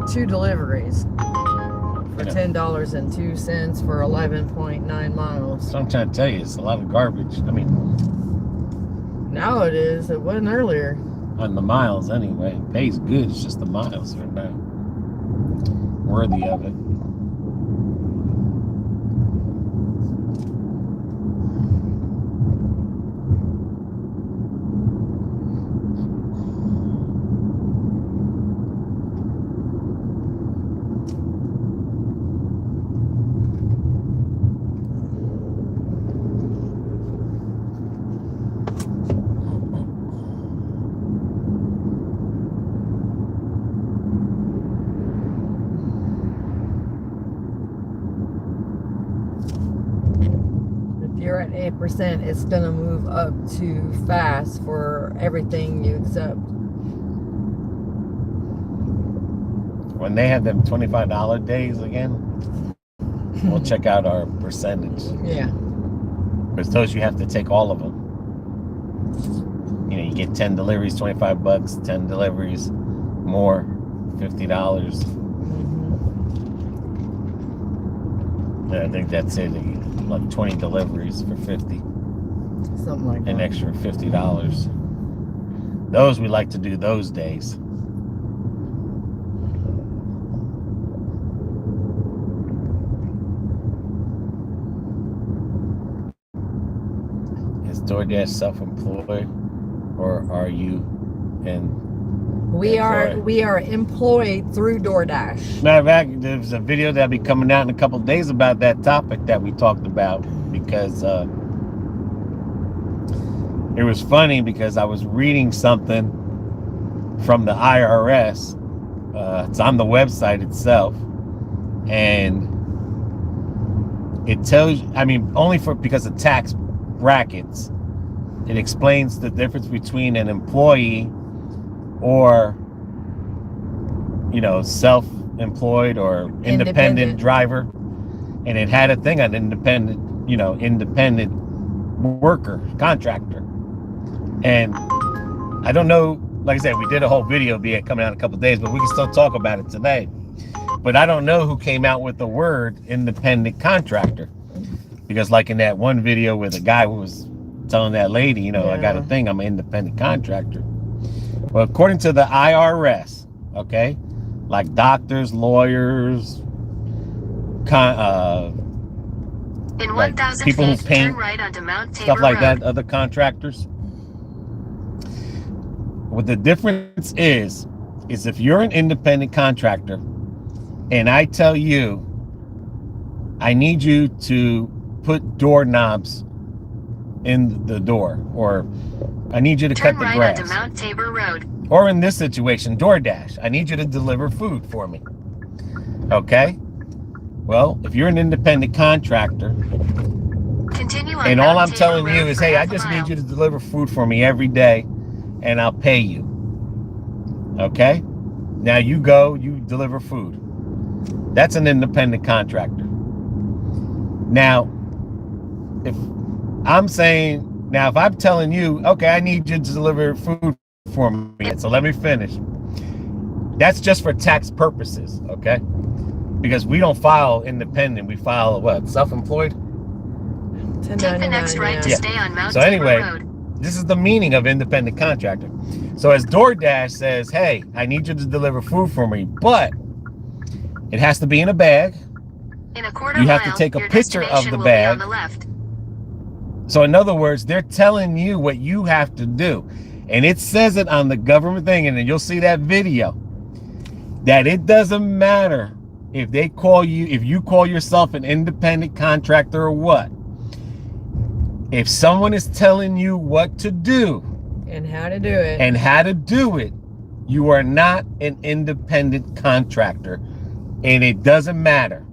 2 deliveries for $10.02 for 11.9 miles. so I'm trying to tell you, it's a lot of garbage. I mean, Now it is. It wasn't earlier. on the miles anyway. It pays good. It's just the miles are not worthy of it. If you're at 8%, it's going to move up too fast for everything you accept. When they have them $25 days again, we'll check out our percentage. Yeah. Because those you have to take all of them. You know, you get 10 deliveries, $25, 10 deliveries, more, $50. Yeah, I think that's it. Like 20 deliveries for 50. Something like that. An extra $50. Those we like to do those days. Is DoorDash self-employed, or are you in? We are employed through DoorDash. Matter of fact, there's a video that'll be coming out in a couple of days about that topic that we talked about, because it was funny because I was reading something from the IRS. It's on the website itself, and it tells you, I mean, only because of tax brackets, it explains the difference between an employee or, you know, self-employed or independent driver. And it had a thing on independent worker, contractor. And I don't know, like I said, we did a whole video being coming out in a couple of days, but we can still talk about it today. But I don't know who came out with the word independent contractor. Because like in that one video where the guy was telling that lady, you know, I got a thing, I'm an independent contractor. Well, according to the IRS, okay, like doctors, lawyers, in like 1,000 people who feet, paint, turn right onto Mount Tabor stuff like Road. that, other contractors. What the difference is if you're an independent contractor and I tell you, I need you to put doorknobs in the door, or I need you to Turn cut the right grass. onto Mount Tabor Road. Or in this situation, DoorDash, I need you to deliver food for me. Okay? Well, if you're an independent contractor, Continue on and all Mount I'm Tabor telling you Road is, for hey, I half a just mile. need you to deliver food for me every day, and I'll pay you. Okay? Now you go, you deliver food. That's an independent contractor. Now, if I'm telling you, okay, I need you to deliver food for me, so let me finish. That's just for tax purposes, okay? Because we don't file independent, we file what? Self-employed? Take the next right to stay on Mount So Tabor anyway, Road. this is the meaning of independent contractor. So as DoorDash says, hey, I need you to deliver food for me, but it has to be in a bag. In a quarter You mile, have to take a your picture of destination the will be on bag. the left. So in other words, they're telling you what you have to do. And it says it on the government thing, and then you'll see that video, that it doesn't matter if they call you, if you call yourself an independent contractor or what. If someone is telling you what to do And how to do it. You are not an independent contractor. And it doesn't matter.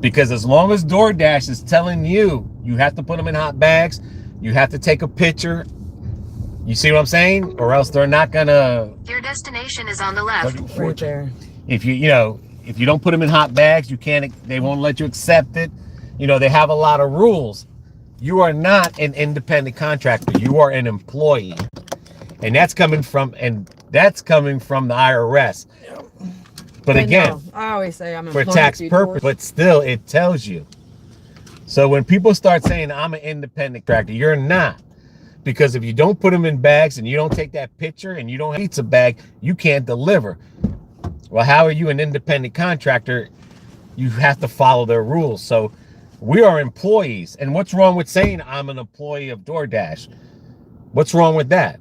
Because as long as DoorDash is telling you, you have to put them in hot bags, you have to take a picture. You see what I'm saying? Or else they're not gonna. Your destination is on the left. Right there. If if you don't put them in hot bags, they won't let you accept it. You know, they have a lot of rules. You are not an independent contractor. You are an employee. And that's coming from the IRS. But again, no, I always say I'm for employed tax through purpose, but still it tells you. So when people start saying I'm an independent contractor, you're not. Because if you don't put them in bags and you don't take that picture and you don't have a pizza bag, you can't deliver. Well, how are you an independent contractor? You have to follow their rules. So we are employees. And what's wrong with saying I'm an employee of DoorDash? What's wrong with that?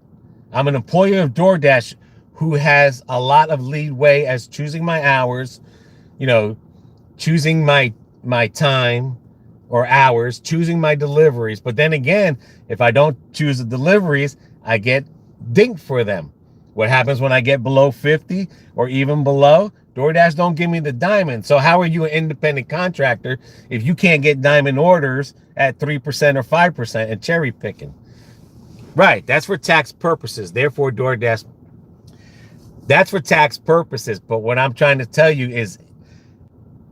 I'm an employee of DoorDash who has a lot of leeway as choosing my hours, choosing my time or hours, choosing my deliveries. But then again, if I don't choose the deliveries, I get dinged for them. What happens when I get below 50 or even below? DoorDash don't give me the diamond. So how are you an independent contractor if you can't get diamond orders at 3% or 5% and cherry picking? Right, that's for tax purposes. Therefore, DoorDash, that's for tax purposes. But what I'm trying to tell you is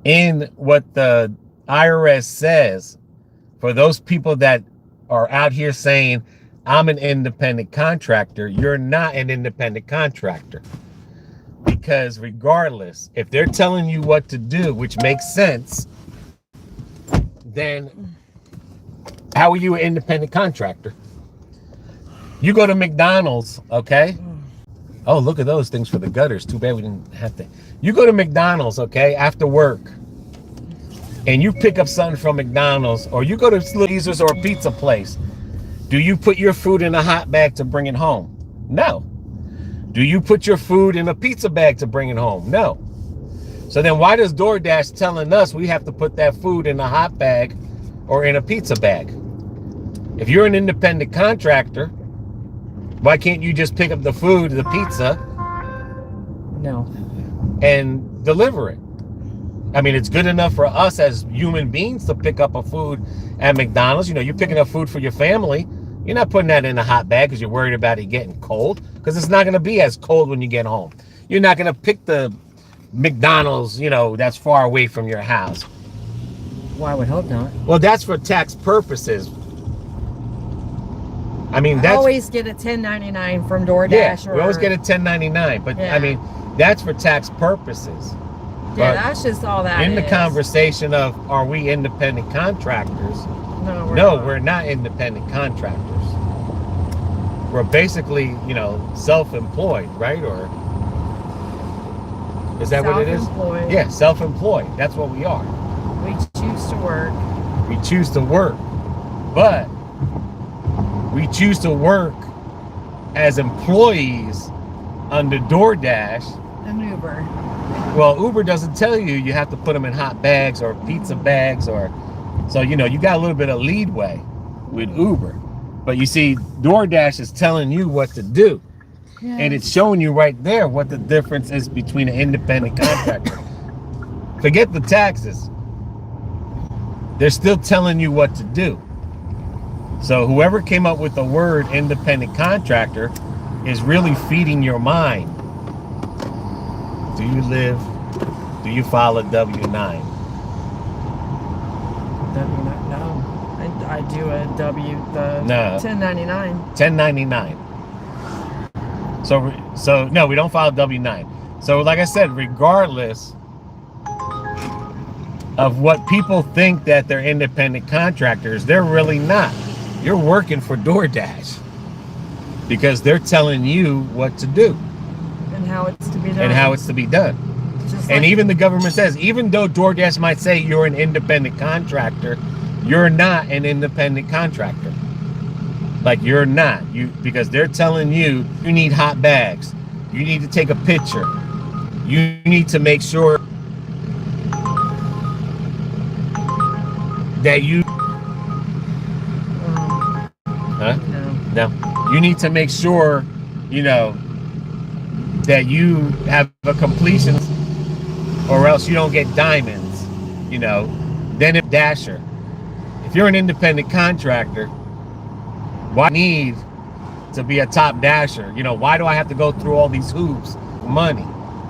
in what the IRS says, for those people that are out here saying, I'm an independent contractor, you're not an independent contractor. Because regardless, if they're telling you what to do, which makes sense, then how are you an independent contractor? You go to McDonald's, okay? Oh, look at those things for the gutters. Too bad we didn't have to. You go to McDonald's, okay, after work, and you pick up something from McDonald's, or you go to Caesar's or a pizza place. Do you put your food in a hot bag to bring it home? No. Do you put your food in a pizza bag to bring it home? No. So then why does DoorDash telling us we have to put that food in a hot bag or in a pizza bag? If you're an independent contractor, why can't you just pick up the food, the pizza, No. and deliver it? I mean, it's good enough for us as human beings to pick up a food at McDonald's. You're picking up food for your family. You're not putting that in a hot bag because you're worried about it getting cold, because it's not going to be as cold when you get home. You're not going to pick the McDonald's, that's far away from your house. Well, I would hope not. Well, that's for tax purposes. I mean, I that's always get a 1099 from DoorDash. yeah. We always get a 1099, but Yeah. I mean, that's for tax purposes. Yeah, But that's just all that in the is. conversation of are we independent contractors? No, We're not independent contractors. We're basically, you know, self-employed, right? Or is that what it is? Self-employed. Yeah, self-employed. That's what we are. We choose to work. We choose to work, but we choose to work as employees under DoorDash. An Uber. Well, Uber doesn't tell you you have to put them in hot bags or pizza bags, or so, you know, you got a little bit of leadway with Uber. But you see, DoorDash is telling you what to do. Yes. And it's showing you right there what the difference is between an independent contractor. Forget the taxes. They're still telling you what to do. So whoever came up with the word independent contractor is really feeding your mind. Do you file a W-9? No. I do a No. 1099. 1099. So no, we don't file W-9. So like I said, regardless of what people think that they're independent contractors, they're really not. You're working for DoorDash because they're telling you what to do And how it's to be done. and how it's to be done. Just And like- even the government says, even though DoorDash might say you're an independent contractor, you're not an independent contractor. Like, you're not. Because they're telling you need hot bags. You need to take a picture. You need to make sure that you huh? No. No. You need to make sure, you know, that you have a completion, or else you don't get diamonds, you know. Then if Dasher, if you're an independent contractor, why need to be a top dasher? You know, why do I have to go through all these hoops? Money,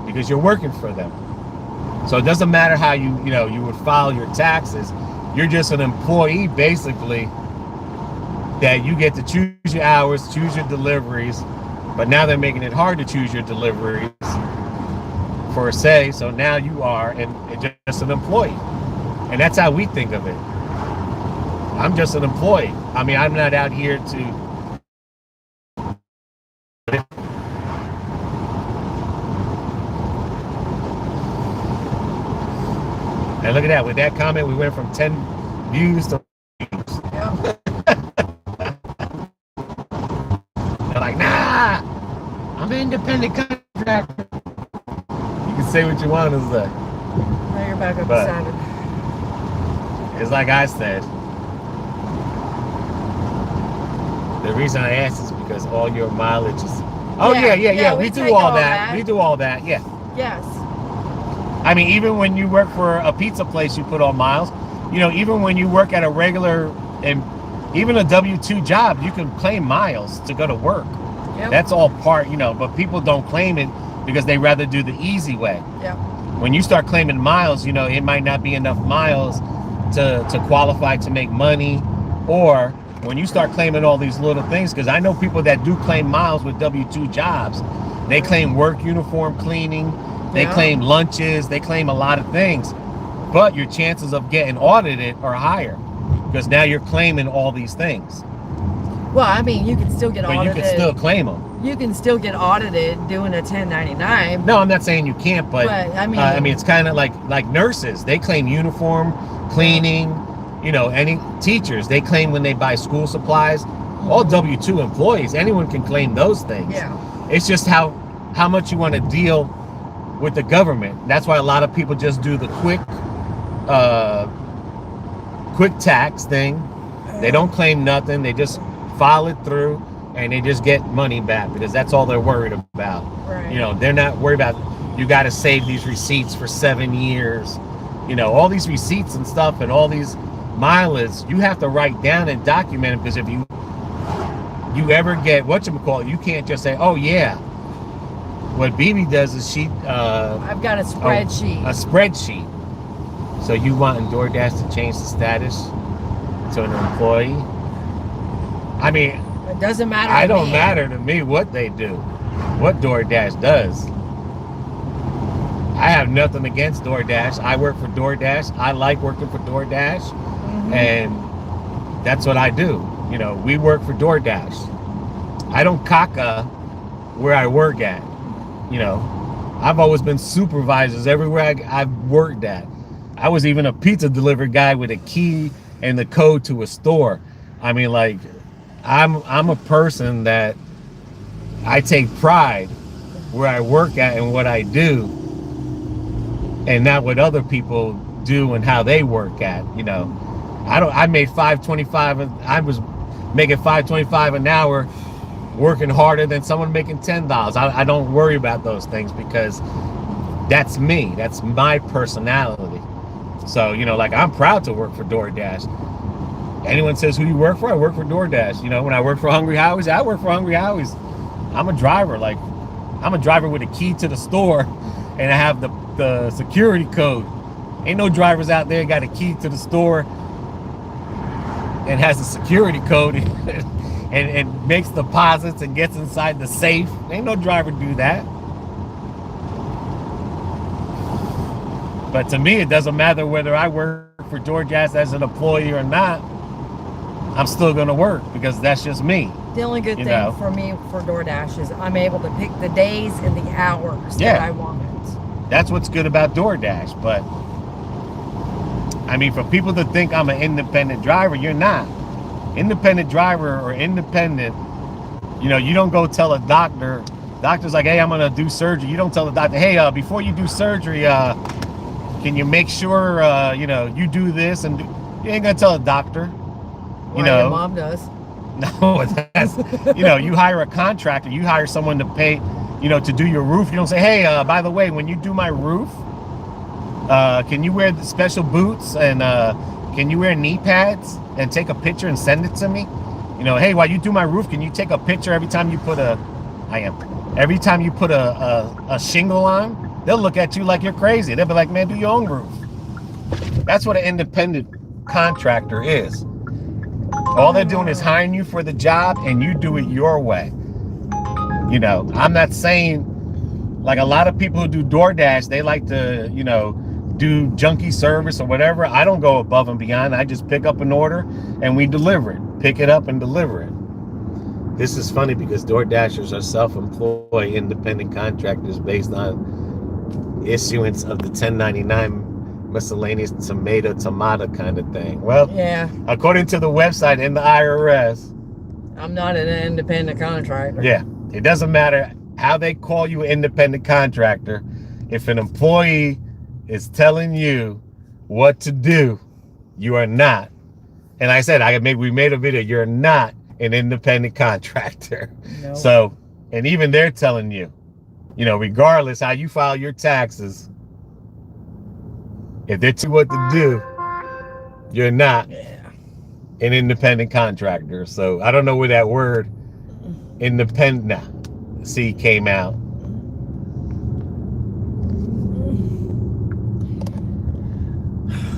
because you're working for them. So it doesn't matter how you would file your taxes. You're just an employee, basically, that you get to choose your hours, choose your deliveries, but now they're making it hard to choose your deliveries for say. So now you are just an employee, and that's how we think of it. I'm just an employee. I mean, I'm not out here to. And look at that. With that comment, we went from 10 views to views. Yeah. They're like, nah, I'm an independent contractor. You can say what you want to say. Now you're back up But- to standard. It's like I said. The reason I asked is because all your mileage is. Oh Yeah, yeah. we We do take all all that. that. We do all that. Yeah. Yes. I mean, even when you work for a pizza place, you put on miles. You know, even when you work at a regular and even a W-2 job, you can claim miles to go to work. Yep. That's all part, you know, but people don't claim it because they rather do the easy way. Yep. When you start claiming miles, you know, it might not be enough miles to qualify to make money. Or when you start claiming all these little things, because I know people that do claim miles with W-2 jobs. They claim work uniform cleaning. They Yeah. claim lunches. They claim a lot of things. But your chances of getting audited are higher because now you're claiming all these things. Well, I mean, you can still get But audited. you can still claim them. You can still get audited doing a 1099. No, I'm not saying you can't, but I mean, it's kind of like nurses. They claim uniform, cleaning, you know, any teachers. They claim when they buy school supplies. All W-2 employees, anyone can claim those things. Yeah. It's just how much you want to deal with the government. That's why a lot of people just do the quick tax thing. They don't claim nothing. They just file it through and they just get money back because that's all they're worried about. Right. You know, they're not worried about you got to save these receipts for 7 years. You know, all these receipts and stuff and all these mileage, you have to write down and document it because if you ever get whatchamacallit, you can't just say, oh yeah. What BB does is I've got a spreadsheet. A spreadsheet. So you want DoorDash to change the status to an employee? I mean, Doesn't matter. I to don't me. matter to me what they do, what DoorDash does. I have nothing against DoorDash. I work for DoorDash. I like working for DoorDash, and that's what I do. You know, we work for DoorDash. I don't caca where I work at. You know, I've always been supervisors everywhere I've worked at. I was even a pizza delivery guy with a key and the code to a store. I mean, like, I'm a person that I take pride where I work at and what I do, and not what other people do and how they work at. You know, I made $5.25. I was making $5.25 an hour, working harder than someone making $10. I don't worry about those things because that's me. That's my personality. So, you know, like, I'm proud to work for DoorDash. Anyone says who you work for, I work for DoorDash. You know, when I work for Hungry Howie's, I work for Hungry Howie's. I'm a driver. Like, I'm a driver with a key to the store, and I have the security code. Ain't no drivers out there got a key to the store and has a security code and makes deposits and gets inside the safe. Ain't no driver do that. But to me, it doesn't matter whether I work for DoorDash as an employee or not. I'm still going to work because that's just me. The only good thing for me for DoorDash is I'm able to pick the days and the hours that I want. That's what's good about DoorDash. But I mean, for people to think I'm an independent driver, you're not. Independent driver or independent, you know, you don't go tell a doctor. Doctor's like, hey, I'm going to do surgery. You don't tell the doctor, hey, before you do surgery, can you make sure, you know, you do this? And you ain't going to tell a doctor. You know, your mom does. No, that's, you know, you hire a contractor, you hire someone to pay, you know, to do your roof. You don't say, hey, by the way, when you do my roof, can you wear the special boots and can you wear knee pads and take a picture and send it to me? You know, hey, while you do my roof, can you take a picture every time you put every time you put a shingle on? They'll look at you like you're crazy. They'll be like, man, do your own roof. That's what an independent contractor is. All they're doing is hiring you for the job, and you do it your way. You know, I'm not saying, like, a lot of people who do DoorDash, they like to, you know, do junkie service or whatever. I don't go above and beyond. I just pick up an order and we deliver it. Pick it up and deliver it. This is funny because DoorDashers are self-employed independent contractors based on issuance of the 1099 miscellaneous tomato kind of thing. Well, yeah, according to the website in the IRS, I'm not an independent contractor. Yeah, it doesn't matter how they call you an independent contractor. If an employee is telling you what to do, you are not. And I said, we made a video, you're not an independent contractor. No. So, and even they're telling you, you know, regardless how you file your taxes, if they tell you what to do, you're not an independent contractor. So I don't know where that word independent came out.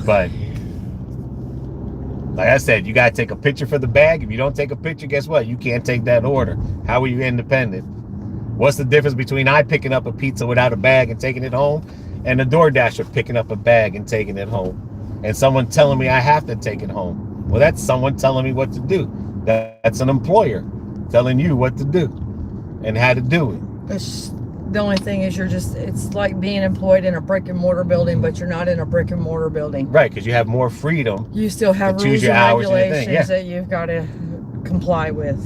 But like I said, you got to take a picture for the bag. If you don't take a picture, guess what? You can't take that order. How are you independent? What's the difference between I picking up a pizza without a bag and taking it home, and a DoorDasher picking up a bag and taking it home, and someone telling me I have to take it home? Well, that's someone telling me what to do. That's an employer telling you what to do and how to do it. The only thing is it's like being employed in a brick and mortar building, but you're not in a brick and mortar building. Right, because you have more freedom. You still have rules and regulations that you've got to comply with.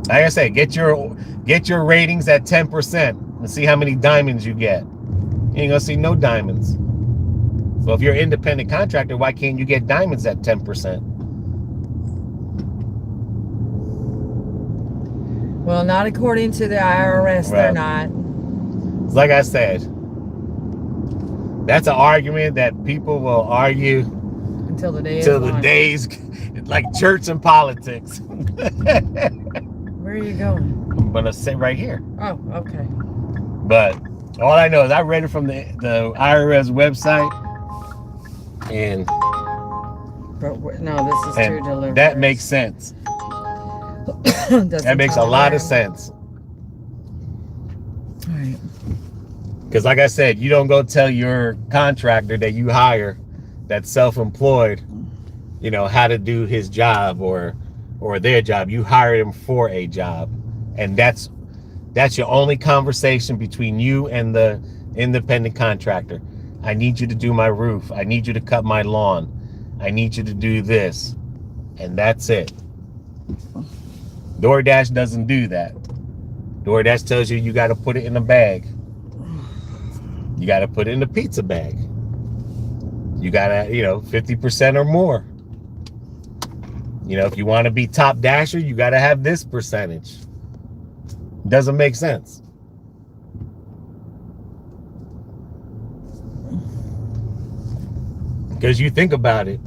Like I say, get your ratings at 10% and see how many diamonds you get. You ain't gonna see no diamonds. So if you're an independent contractor, why can't you get diamonds at 10%? Well, not according to the IRS, they're not. Like I said, that's an argument that people will argue until the days, like church and politics. Where are you going? I'm gonna sit right here. Oh, okay. But all I know is I read it from the IRS website, and But no, this is two And deliveries. that makes sense. That makes a lot of sense. All right. Because like I said, you don't go tell your contractor that you hire that's self-employed, you know, how to do his job or their job. You hire them for a job. And that's your only conversation between you and the independent contractor. I need you to do my roof. I need you to cut my lawn. I need you to do this. And that's it. DoorDash doesn't do that. DoorDash tells you got to put it in a bag. You got to put it in a pizza bag. You got to, 50% or more. If you want to be top dasher, you got to have this percentage. Doesn't make sense. Because you think about it.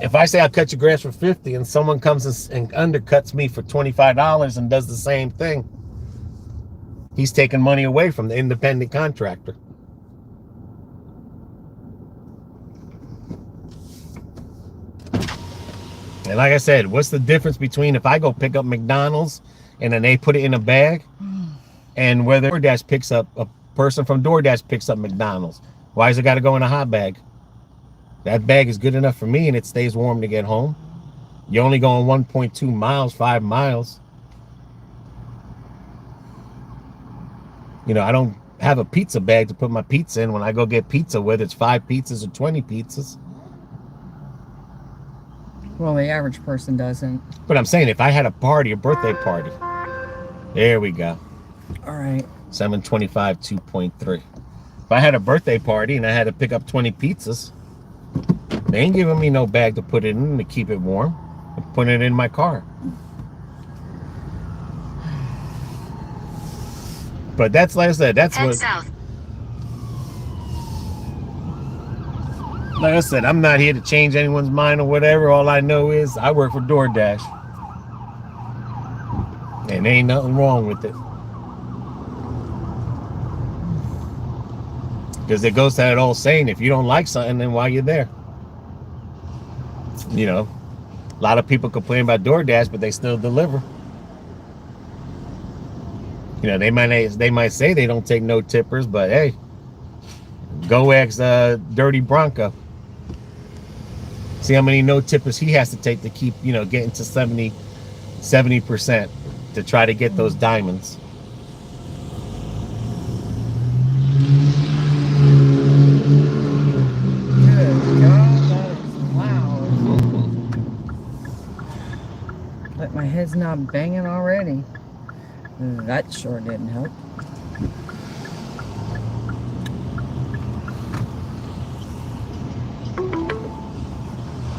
If I say I'll cut your grass for $50 and someone comes and undercuts me for $25 and does the same thing, he's taking money away from the independent contractor. And like I said, what's the difference between if I go pick up McDonald's and then they put it in a bag and whether DoorDash picks up, a person from DoorDash picks up McDonald's? Why has it got to go in a hot bag? That bag is good enough for me and it stays warm to get home. You're only going 1.2 miles, 5 miles. I don't have a pizza bag to put my pizza in when I go get pizza, whether it's 5 pizzas or 20 pizzas. Well, the average person doesn't. But I'm saying if I had a party, a birthday party. There we go. All right. 725, 2.3. If I had a birthday party and I had to pick up 20 pizzas, they ain't giving me no bag to put it in to keep it warm. I'm putting it in my car. But that's, like I said, that's Head what... south. Like I said, I'm not here to change anyone's mind or whatever. All I know is I work for DoorDash. And there ain't nothing wrong with it. Because it goes to that old saying, if you don't like something, then why you there? A lot of people complain about DoorDash, but they still deliver. They might say they don't take no tippers, but hey, go ask Dirty Bronco. See how many no tippers he has to take to keep, getting to 70% to try to get those diamonds. Good God, that is loud. Like my head's not banging already. That sure didn't help.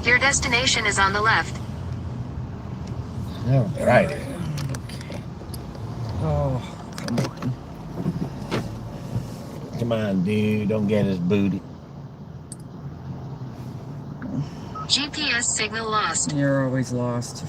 Your destination is on the left. All right. Okay. Oh, come on. Come on, dude. Don't get his booty. GPS signal lost. You're always lost.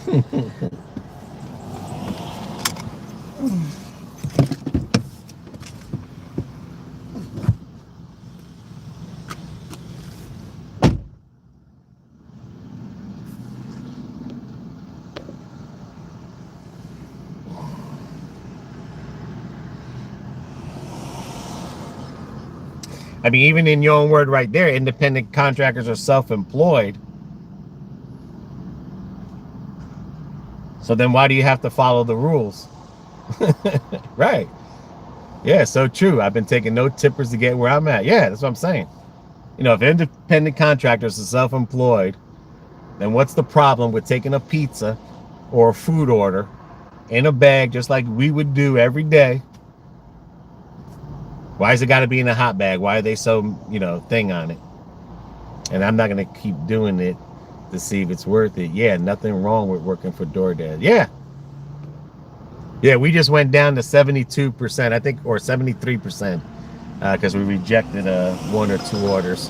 I mean, even in your own word right there, independent contractors are self-employed. So then why do you have to follow the rules? Right. Yeah, so true. I've been taking no tippers to get where I'm at. Yeah, that's what I'm saying. If independent contractors are self-employed, then what's the problem with taking a pizza or a food order in a bag just like we would do every day? Why has it got to be in a hot bag? Why are they so, thing on it? And I'm not going to keep doing it to see if it's worth it. Yeah, nothing wrong with working for DoorDash. Yeah. Yeah, we just went down to 72%, I think, or 73%, because we rejected 1 or 2 orders.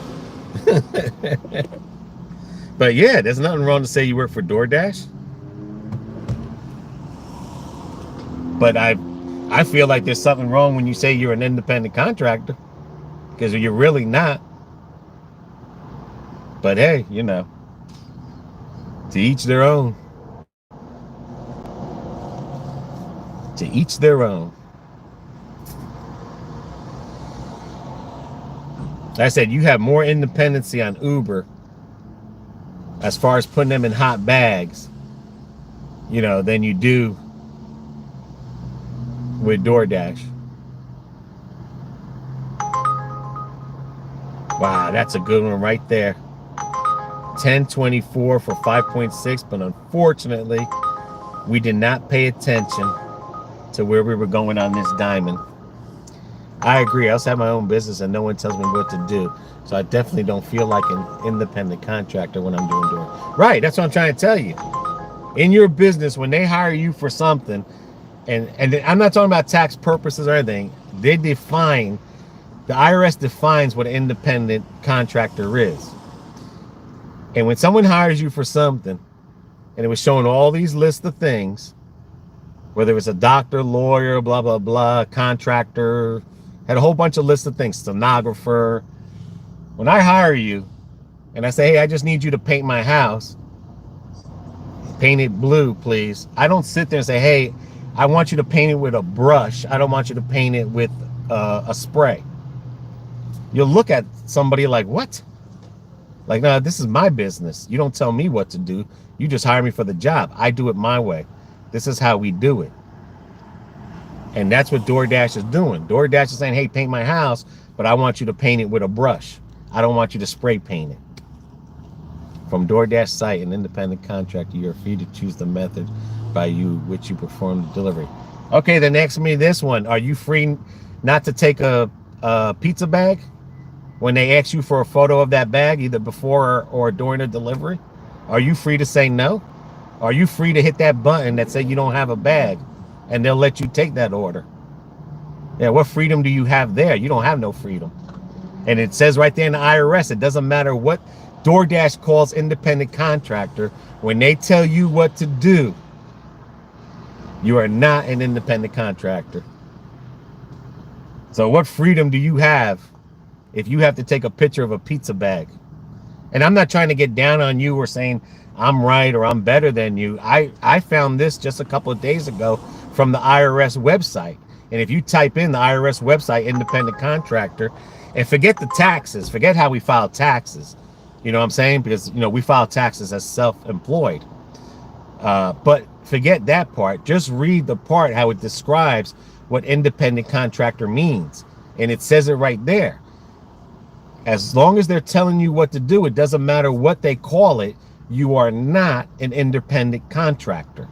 But yeah, there's nothing wrong to say you work for DoorDash. But I feel like there's something wrong when you say you're an independent contractor, because you're really not. But hey, you know, to each their own. To each their own. Like I said, you have more independency on Uber as far as putting them in hot bags, you know, than you do with DoorDash. Wow, that's a good one right there. 1024 for 5.6, but unfortunately, we did not pay attention to where we were going on this diamond. I agree. I also have my own business and no one tells me what to do. So I definitely don't feel like an independent contractor when I'm doing DoorDash. Right, that's what I'm trying to tell you. In your business, when they hire you for something, and I'm not talking about tax purposes or anything, they define, the IRS defines what an independent contractor is. And when someone hires you for something, and it was showing all these lists of things, whether it was a doctor, lawyer, blah, blah, blah, contractor, had a whole bunch of lists of things, stenographer. When I hire you and I say, hey, I just need you to paint my house, paint it blue, please. I don't sit there and say, hey, I want you to paint it with a brush. I don't want you to paint it with a spray. You'll look at somebody like, what? Like, no, this is my business. You don't tell me what to do. You just hire me for the job. I do it my way. This is how we do it. And that's what DoorDash is doing. DoorDash is saying, hey, paint my house, but I want you to paint it with a brush. I don't want you to spray paint it. From DoorDash site, an independent contractor, you're free to choose the method by which you perform the delivery. Okay, then ask me this one. Are you free not to take a pizza bag when they ask you for a photo of that bag, either before or during the delivery? Are you free to say no? Are you free to hit that button that says you don't have a bag and they'll let you take that order? Yeah, what freedom do you have there? You don't have no freedom. And it says right there in the IRS, it doesn't matter what DoorDash calls independent contractor. When they tell you what to do, you are not an independent contractor. So what freedom do you have if you have to take a picture of a pizza bag? And I'm not trying to get down on you or saying I'm right or I'm better than you. I found this just a couple of days ago from the IRS website. And if you type in the IRS website, independent contractor, and forget the taxes, forget how we file taxes. You know what I'm saying? Because, you know, we file taxes as self-employed. But forget that part. Just read the part how it describes what independent contractor means. And it says it right there. As long as they're telling you what to do, it doesn't matter what they call it, you are not an independent contractor.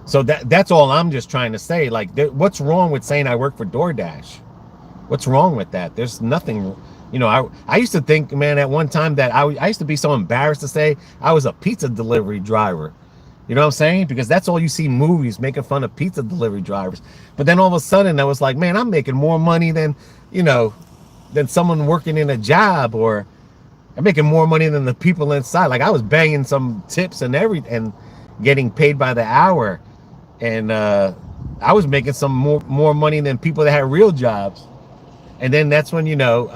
So that's all I'm just trying to say. Like, what's wrong with saying I work for DoorDash? What's wrong with that? There's nothing. You know, I used to think, man, at one time that I used to be so embarrassed to say I was a pizza delivery driver. You know what I'm saying? Because that's all you see movies making fun of pizza delivery drivers. But then all of a sudden I was like, man, I'm making more money than, you know, than someone working in a job, or I'm making more money than the people inside. Like, I was banging some tips and everything and getting paid by the hour. And I was making some more money than people that had real jobs. And then that's when, you know,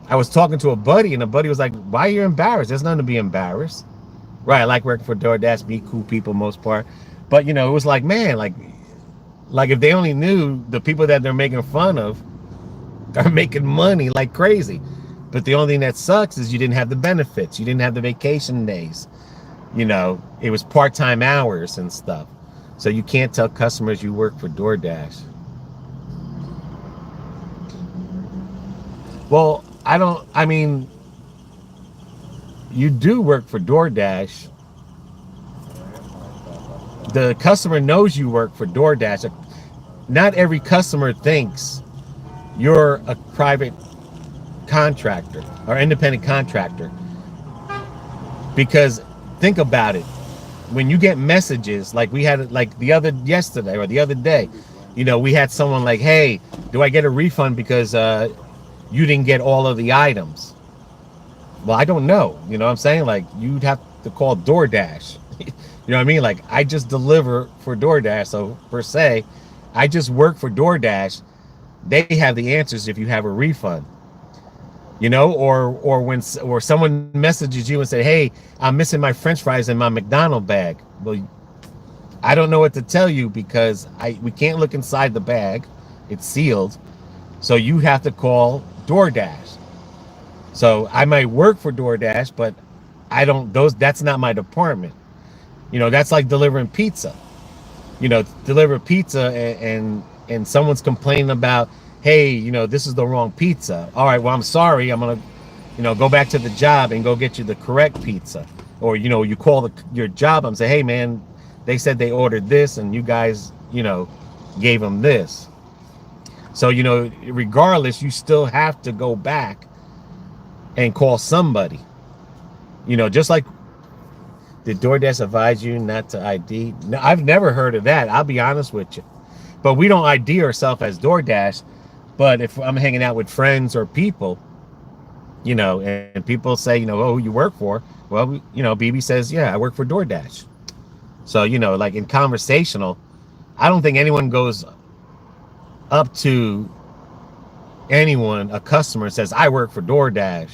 I was talking to a buddy, and a buddy was like, why are you embarrassed? There's nothing to be embarrassed. Right, I like working for DoorDash, be cool people most part. But, you know, it was like, man, like if they only knew the people that they're making fun of are making money like crazy. But the only thing that sucks is you didn't have the benefits. You didn't have the vacation days. You know, it was part-time hours and stuff. So you can't tell customers you work for DoorDash. Well, I mean, you do work for DoorDash. The customer knows you work for DoorDash. Not every customer thinks you're a private contractor or independent contractor. Because think about it. When you get messages like we had, like yesterday or the other day, you know, we had someone like, hey, do I get a refund because you didn't get all of the items? Well, I don't know. You know what I'm saying? Like, you'd have to call DoorDash. You know what I mean? Like, I just deliver for DoorDash. So per se, I just work for DoorDash. They have the answers if you have a refund. or someone messages you and say, hey, I'm missing my French fries in my McDonald's bag. Well, I don't know what to tell you because we can't look inside the bag. It's sealed. So you have to call DoorDash. So I might work for DoorDash, but that's not my department. That's like delivering pizza. Deliver pizza and someone's complaining about, hey, this is the wrong pizza. All right, well, I'm sorry. I'm going to, go back to the job and go get you the correct pizza. Or, you call your job and say, hey, man, they said they ordered this and you guys, gave them this. So, regardless, you still have to go back and call somebody. Just like, did DoorDash advise you not to ID? No, I've never heard of that. I'll be honest with you. But we don't ID ourselves as DoorDash. But if I'm hanging out with friends or people, and people say, oh, who you work for? Well, BB says, yeah, I work for DoorDash. So, like in conversational, I don't think anyone goes up to anyone, a customer, and says, I work for DoorDash.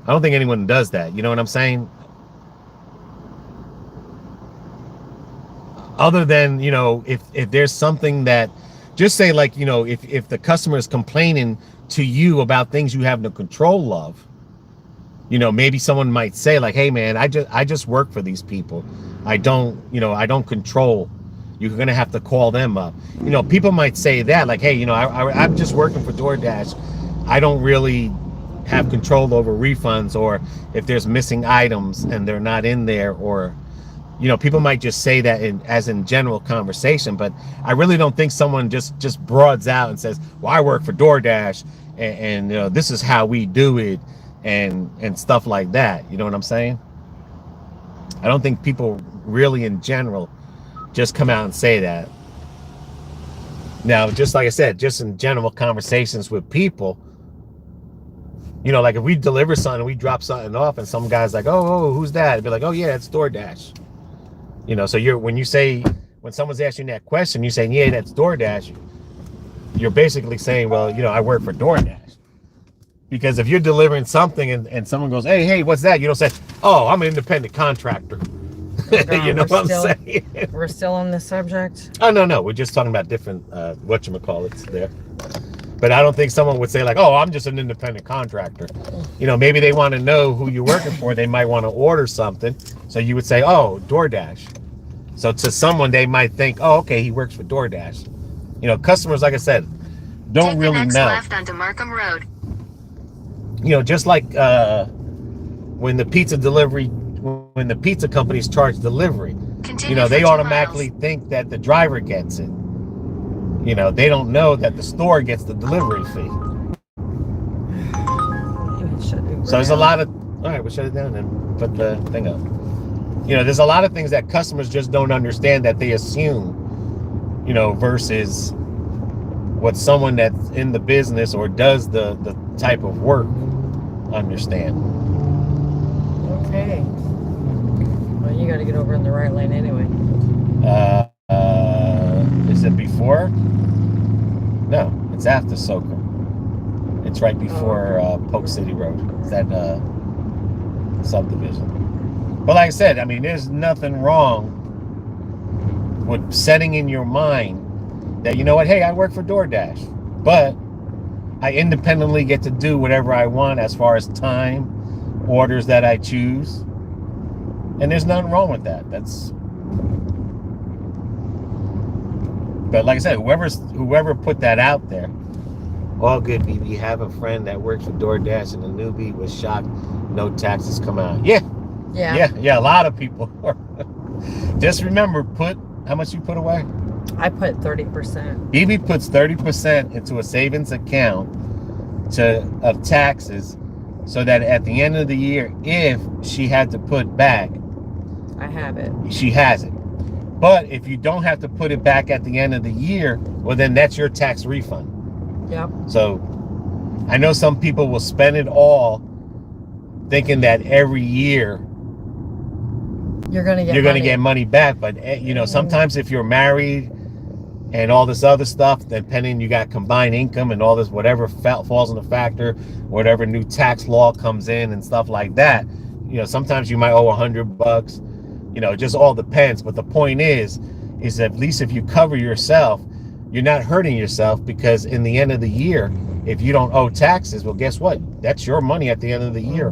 I don't think anyone does that. You know what I'm saying? Other than, if there's something that, just say like, if the customer is complaining to you about things you have no control of, maybe someone might say like, hey man, I just work for these people. I don't control. You're going to have to call them up. People might say that like, hey, I'm just working for DoorDash. I don't really have control over refunds, or if there's missing items and they're not in there, or people might just say that as in general conversation, but I really don't think someone just broads out and says, well, I work for DoorDash and this is how we do it and stuff like that. You know what I'm saying? I don't think people really in general just come out and say that. Now, just like I said, just in general conversations with people, like if we deliver something, we drop something off and some guy's like, oh, who's that? I'd be like, oh yeah, it's DoorDash. So when someone's asking that question, you're saying, yeah, that's DoorDash. You're basically saying, well, I work for DoorDash. Because if you're delivering something and someone goes, hey, what's that? You don't say, oh, I'm an independent contractor. You know what I'm saying? We're still on the subject. Oh, no. We're just talking about different, whatchamacallits there. But I don't think someone would say like, oh, I'm just an independent contractor. Maybe they want to know who you're working for. They might want to order something. So you would say, oh, DoorDash. So to someone, they might think, oh, okay, he works for DoorDash. Customers, like I said, don't Take really the next know. left onto Markham Road. Just like when the pizza companies charge delivery, Continue for they 2 automatically miles. think that the driver gets it. They don't know that the store gets the delivery fee. So there's a lot of, all right, we'll shut it down and put the thing up. There's a lot of things that customers just don't understand that they assume, versus what someone that's in the business or does the type of work understand. Okay. Well, you got to get over in the right lane anyway. Is it before? No, it's after Soka. It's right before Polk City Road. It's that subdivision. But like I said, I mean, there's nothing wrong with setting in your mind that, you know what, hey, I work for DoorDash, but I independently get to do whatever I want as far as time, orders that I choose. And there's nothing wrong with that. But like I said, whoever put that out there, all good, BB. Have a friend that works for DoorDash and the newbie was shocked no taxes come out. Yeah. A lot of people. Just remember, how much you put away? I put 30%. BB puts 30% into a savings account of taxes, so that at the end of the year, if she had to put back, I have it. She has it. But if you don't have to put it back at the end of the year, well, then that's your tax refund. Yep. So I know some people will spend it all thinking that every year you're gonna get money back. But sometimes if you're married and all this other stuff, depending, you got combined income and all this, whatever falls into factor, whatever new tax law comes in and stuff like that. You know, sometimes you might owe $100, you know, it just all depends. But the point is at least if you cover yourself, you're not hurting yourself, because in the end of the year, if you don't owe taxes, well, guess what? That's your money at the end of the year.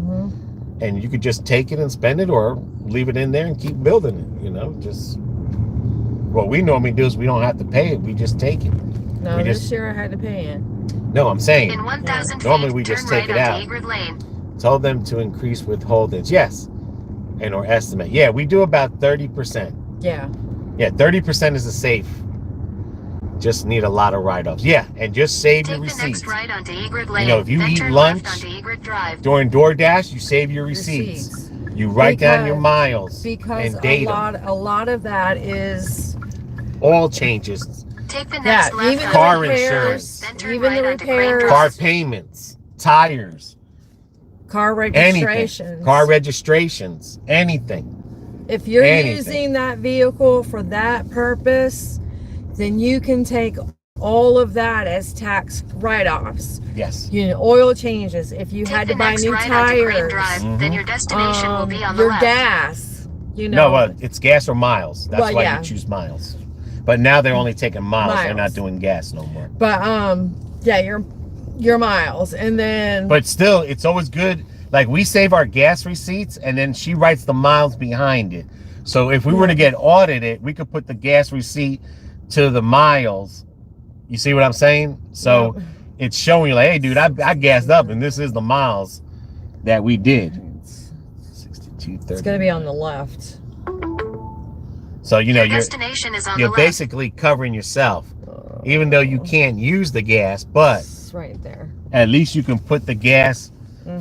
And you could just take it and spend it, or leave it in there and keep building it, you know. Just what we normally do is we don't have to pay it, we just take it. No, this year I had to pay it. No, I'm saying In 1,000 normally feet, we just turn take right it out. onto Egrid Lane. Told them to increase withholdings, yes, and or estimate. Yeah, we do about 30%. Yeah. Yeah, 30% is a safe. Just need a lot of write-offs. Yeah, and just save your Take the receipts. next right onto Egrid Lane. You know, if you then eat turn lunch left onto Egrid Drive. during DoorDash, you save your receipts. You write down your miles Because and date a lot of that is all changes. Take the next left even onto car the Egrid insurance, Drive, then turn even right the onto Grand repairs, Drive. Car payments, tires, car anything, registrations. car registrations, anything. If you're anything. using that vehicle for that purpose, then you can take all of that as tax write-offs. Yes. You know, oil changes. If you Take had the to buy next new right onto Grand tires, Drive, then your destination will be on the your left. gas. You know, No, it's gas or miles. That's Well, why yeah. you choose miles. But now they're only taking miles. They're not Miles. doing gas no more. but yeah, your miles, and then But still, it's always good. Like, we save our gas receipts, and then she writes the miles behind it. So if we were to get audited, we could put the gas receipt to the miles. You see what I'm saying? So it's showing you, like, hey, dude, I gassed up, and this is the miles that we did. 62.30. it's going to be on the left. So, you know, Your destination is on the you're left. basically covering yourself, even though you can't use the gas, but It's right there. at least you can put the gas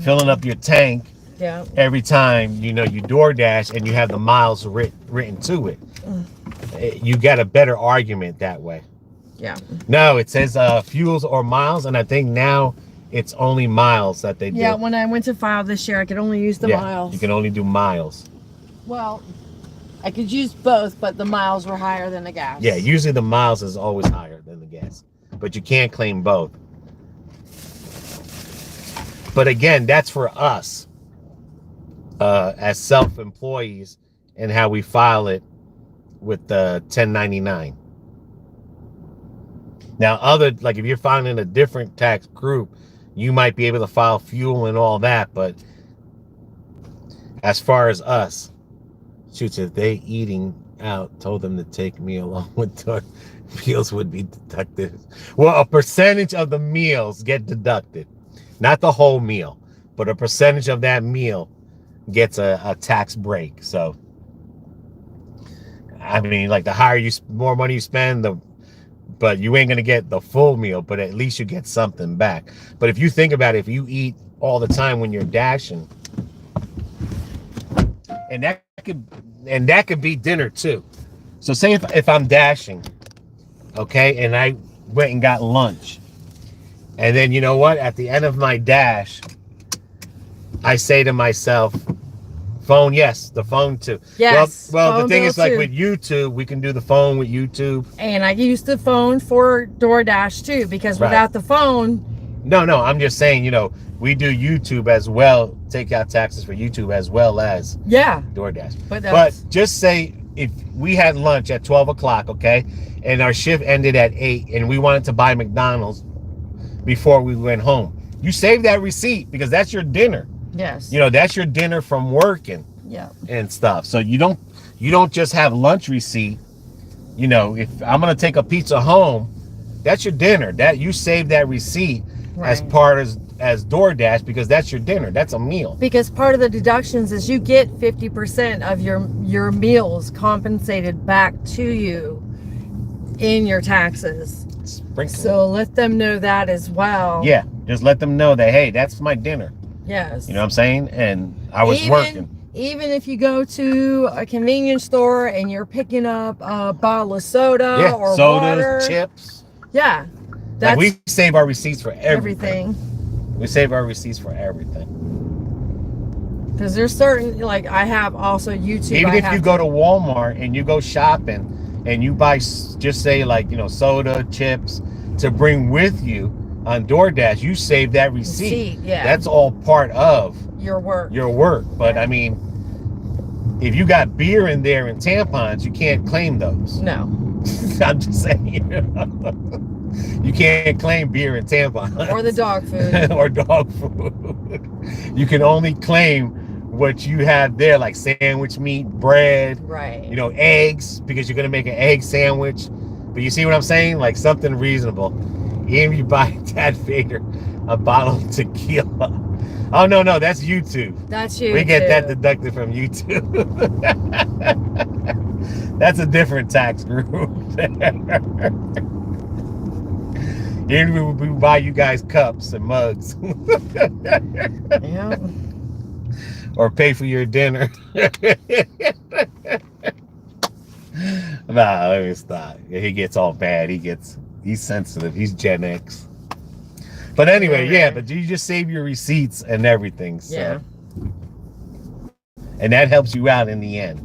filling up your tank Yeah. every time, you know, you DoorDash and you have the miles written to it. You got a better argument that way. Yeah. No, it says fuels or miles, and I think now it's only miles that they do. Yeah, when I went to file this year, I could only use the miles. You can only do miles. Well, I could use both, but the miles were higher than the gas. Yeah, usually the miles is always higher than the gas, but you can't claim both. But again, that's for us as self-employees and how we file it with the 1099. Now, like if you're filing in a different tax group, you might be able to file fuel and all that. But as far as us, shoots, if they eating out, told them to take me along with their meals would be deducted. Well, a percentage of the meals get deducted. Not the whole meal, but a percentage of that meal gets a tax break. So, I mean, like, the higher more money you spend, but you ain't gonna get the full meal, but at least you get something back. But if you think about it, if you eat all the time when you're dashing, and that could be dinner too. So say if I'm dashing, okay, and I went and got lunch, and then, you know what, at the end of my dash, I say to myself, phone, yes, the phone too. Yes. Well, the thing is, like, too. with YouTube, we can do the phone with YouTube. And I use the phone for DoorDash too, because without the phone. No, I'm just saying, you know, we do YouTube as well, take out taxes for YouTube as well as DoorDash. But just say if we had lunch at 12 o'clock, okay, and our shift ended at 8, and we wanted to buy McDonald's before we went home. You save that receipt because that's your dinner. Yes. You know, that's your dinner from working. Yeah. And stuff. So you don't just have lunch receipt. You know, if I'm gonna take a pizza home, that's your dinner. That you save that receipt as part as DoorDash, because that's your dinner. That's a meal. Because part of the deductions is you get 50% of your meals compensated back to you in your taxes. Sprinkle. So let them know that as well. Yeah, just let them know that, hey, that's my dinner. Yes. You know what I'm saying? And I was working. Even if you go to a convenience store and you're picking up a bottle of soda or sodas, water, chips. Yeah. Like, we save our receipts for everything. everything. We save our receipts for everything. Because there's certain, like, I have also YouTube. Even if you go to Walmart and you go shopping and you buy just say like, you know, soda, chips to bring with you on DoorDash, you save that receipt. Yeah. That's all part of your work. But I mean, if you got beer in there and tampons, you can't claim those. No. I'm just saying. You can't claim beer and tampons. Or the dog food. Or dog food. You can only claim what you have there, like sandwich meat, bread, right? You know, eggs, because you're gonna make an egg sandwich. But you see what I'm saying? Like something reasonable. Even if you buy Dad Vader a bottle of tequila. Oh no, that's YouTube. That's YouTube. We get that deducted from YouTube. That's a different tax group. Even we buy you guys cups and mugs. Yeah. Or pay for your dinner. Nah, let me stop. He gets all bad. He's sensitive. He's Gen X. But anyway, yeah, but you just save your receipts and everything. So. Yeah. And that helps you out in the end.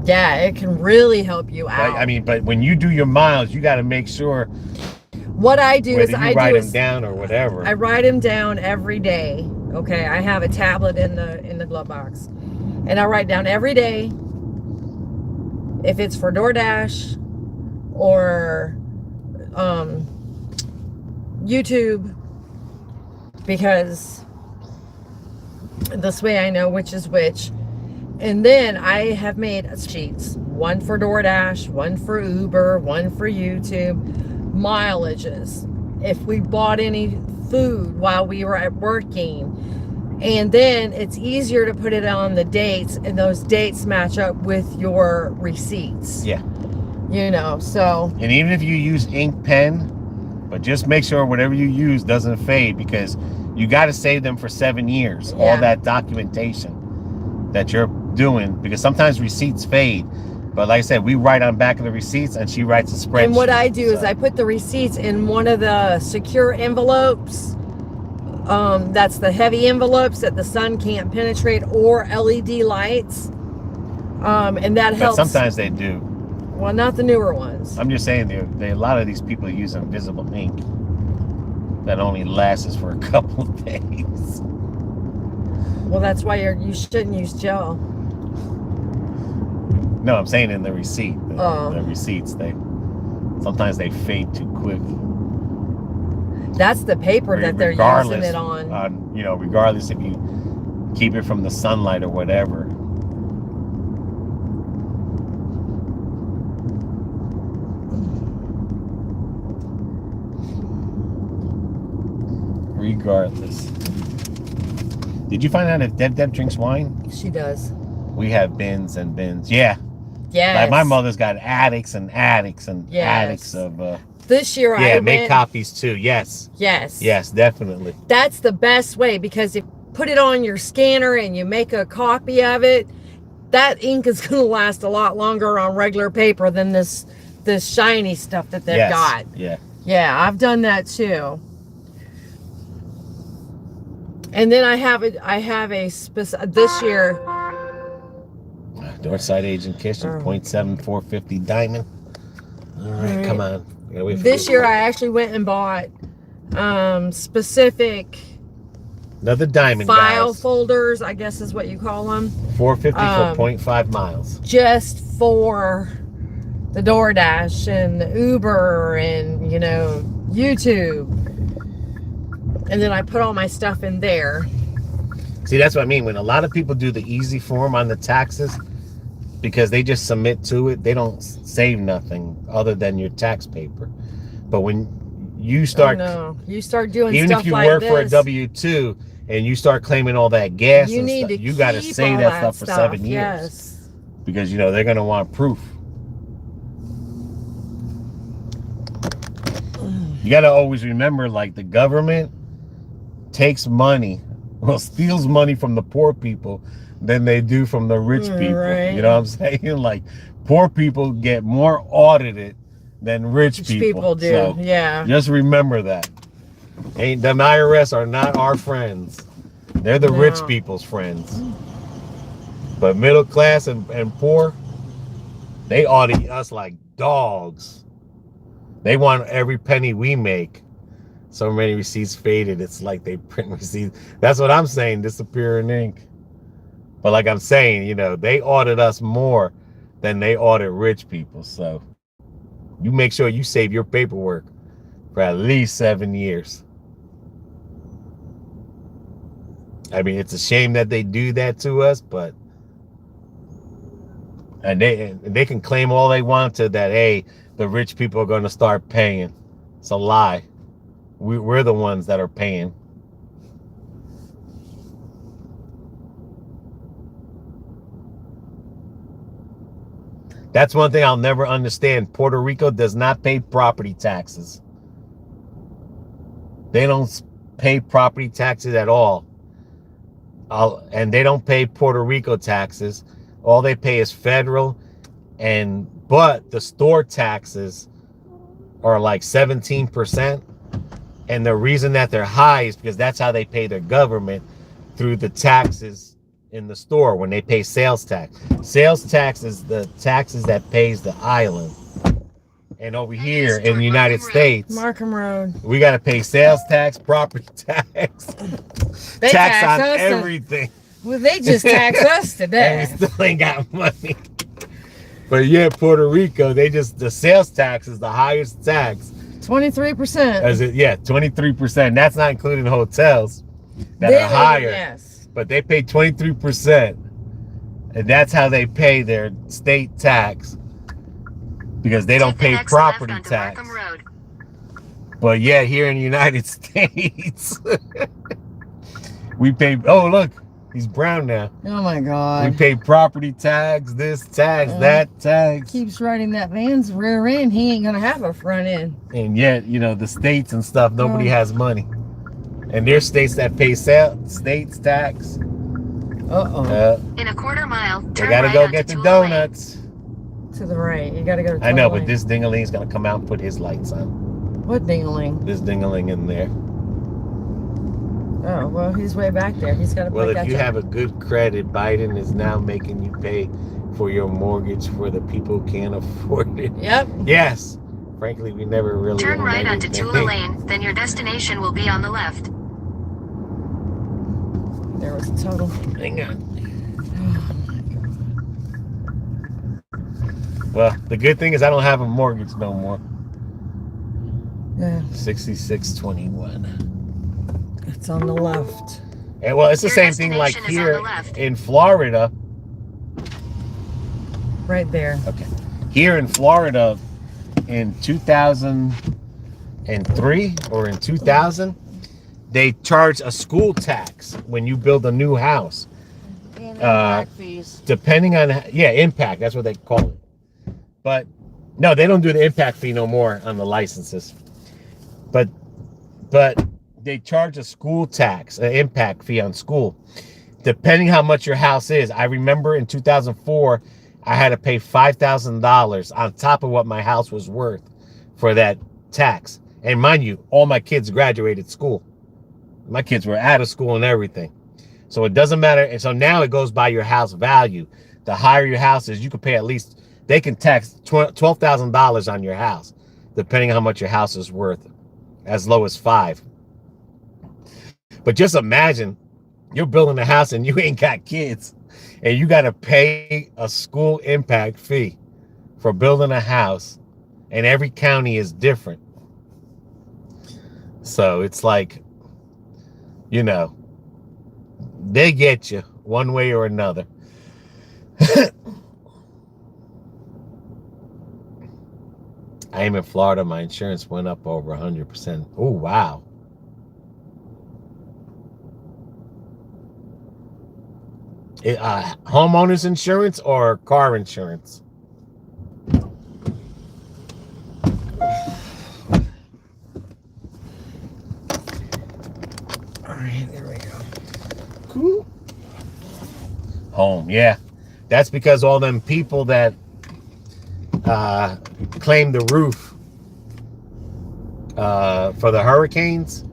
Yeah, it can really help you out. I mean, but when you do your miles, you got to make sure. What I do is I write them down or whatever. I write them down every day. Okay, I have a tablet in the glove box, and I write down every day if it's for DoorDash or YouTube, because this way I know which is which. And then I have made sheets, one for DoorDash, one for Uber, one for YouTube, mileages, if we bought any food while we were working. And then it's easier to put it on the dates, and those dates match up with your receipts. Yeah. You know, so. And even if you use ink pen, but just make sure whatever you use doesn't fade, because you got to save them for 7 years. Yeah. All that documentation that you're doing, because sometimes receipts fade. But like I said, we write on back of the receipts, and she writes a spreadsheet. And what I do is I put the receipts in one of the secure envelopes. That's the heavy envelopes that the sun can't penetrate, or LED lights. And that helps. But sometimes they do. Well, not the newer ones. I'm just saying, a lot of these people use invisible ink that only lasts for a couple of days. Well, that's why you shouldn't use gel. No, I'm saying in the receipt. Oh. The receipts, sometimes they fade too quick. That's the paper that they're using it on. You know, regardless if you keep it from the sunlight or whatever. Regardless. Did you find out if Deb drinks wine? She does. We have bins and bins. Yeah. Yes. Like my mother's got addicts and addicts and addicts of. This year I make copies too. Yes. Yes. Yes, definitely. That's the best way, because if you put it on your scanner and you make a copy of it, that ink is going to last a lot longer on regular paper than this shiny stuff that they've got. Yeah. Yeah, I've done that too. And then I have a specific this year. Northside Agent Kitchen, 0.7450 diamond. All right, come on. This year I actually went and bought specific another diamond file folders, I guess is what you call them. 450 for 0.5 miles. Just for the DoorDash and the Uber and, you know, YouTube. And then I put all my stuff in there. See, that's what I mean. When a lot of people do the easy form on the taxes, because they just submit to it, they don't save nothing other than your tax paper. But when you start, you start doing even stuff if you like work this, for a W-2 and you start claiming all that gas, you and need stuff, to you got to save that stuff for 7 years. Yes. Because, you know, they're going to want proof. You got to always remember, like, the government takes money, steals money from the poor people than they do from the rich people. Right. You know what I'm saying? Like, poor people get more audited than rich people do. So yeah. Just remember that. The IRS are not our friends. They're the rich people's friends. But middle class and poor, They audit us like dogs. They want every penny we make. So many receipts faded. It's like they print receipts. That's what I'm saying, disappear in ink. But like I'm saying, you know, they audit us more than they audit rich people. So you make sure you save your paperwork for at least 7 years. I mean, it's a shame that they do that to us, but and they can claim all they want to that, hey, the rich people are going to start paying. It's a lie. We're the ones that are paying. That's one thing I'll never understand. Puerto Rico does not pay property taxes. They don't pay property taxes at all. And they don't pay Puerto Rico taxes. All they pay is federal, but the store taxes are like 17%. And the reason that they're high is because that's how they pay their government, through the taxes in the store when they pay sales tax. Sales tax is the taxes that pays the island. And over here in the United States, Markham Road, we got to pay sales tax, property tax, they tax on us everything. Well, they just tax us today. And we still ain't got money. But yeah, Puerto Rico, the sales tax is the highest tax. 23%. Yeah, 23%. That's not including hotels that are higher. Yes. But they pay 23%. And that's how they pay their state tax. Because they don't pay property tax. But yeah, here in the United States, we pay, oh look, he's brown now. Oh my God. We pay property tax, this tax, that tax. Keeps riding that van's rear end. He ain't gonna have a front end. And yet, you know, the states and stuff, nobody has money. And there's states that pay states tax. In a quarter mile, they gotta go get the donuts. To the right. You gotta go to I know, but this ding-a-ling's gonna come out and put his lights on. What ding-a-ling? This ding-a-ling in there. Oh, well, he's way back there. He's got to Well, if you have a good credit, Biden is now making you pay for your mortgage for the people who can't afford it. Yep. Yes. Frankly, we never really turn right onto Tula Lane, then your destination will be on the left. There was a total. Hang on. Well, the good thing is I don't have a mortgage no more. Yeah. 6621. It's on the left. And well, it's the same thing like here in Florida. Right there. Okay. Here in Florida in 2003 or in 2000, they charge a school tax when you build a new house. Impact fees. Depending on, impact, that's what they call it. But no, they don't do the impact fee no more on the licenses. But they charge a school tax, an impact fee on school, depending how much your house is. I remember in 2004, I had to pay $5,000 on top of what my house was worth for that tax. And mind you, all my kids graduated school. My kids were out of school and everything. So it doesn't matter. And so now it goes by your house value. The higher your house is, you can pay at least, they can tax $12,000 on your house, depending on how much your house is worth, as low as $5,000. But just imagine you're building a house and you ain't got kids and you got to pay a school impact fee for building a house, and every county is different. So it's like, you know, they get you one way or another. I am in Florida. My insurance went up over 100%. Oh, wow. Homeowners insurance or car insurance? All right, there we go. Cool. Home, yeah. That's because all them people that claimed the roof for the hurricanes,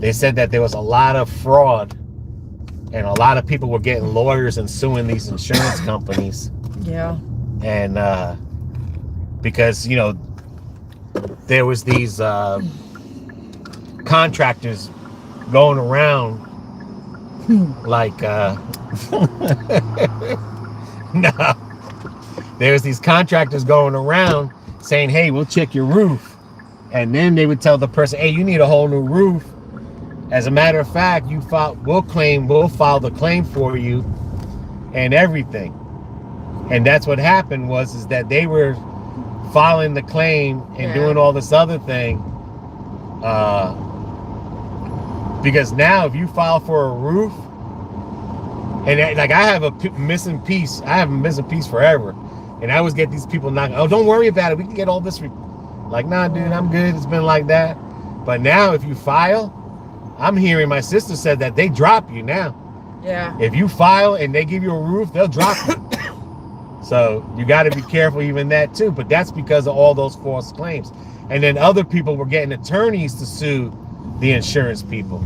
they said that there was a lot of fraud And a lot of people were getting lawyers and suing these insurance companies. Yeah. And because, you know, there was these contractors going around like no, there's these contractors going around saying, hey, we'll check your roof, and then they would tell the person, hey, you need a whole new roof. As a matter of fact, we'll file the claim for you and everything. And that's what happened is that they were filing the claim and doing all this other thing. Because now if you file for a roof, and like I have a missing piece, forever. And I always get these people knocking, oh, don't worry about it. We can get all this. Like, nah, dude, I'm good. It's been like that. But now if you file, I'm hearing my sister said that they drop you now. Yeah. If you file and they give you a roof, they'll drop you. So you got to be careful even that too. But that's because of all those false claims. And then other people were getting attorneys to sue the insurance people.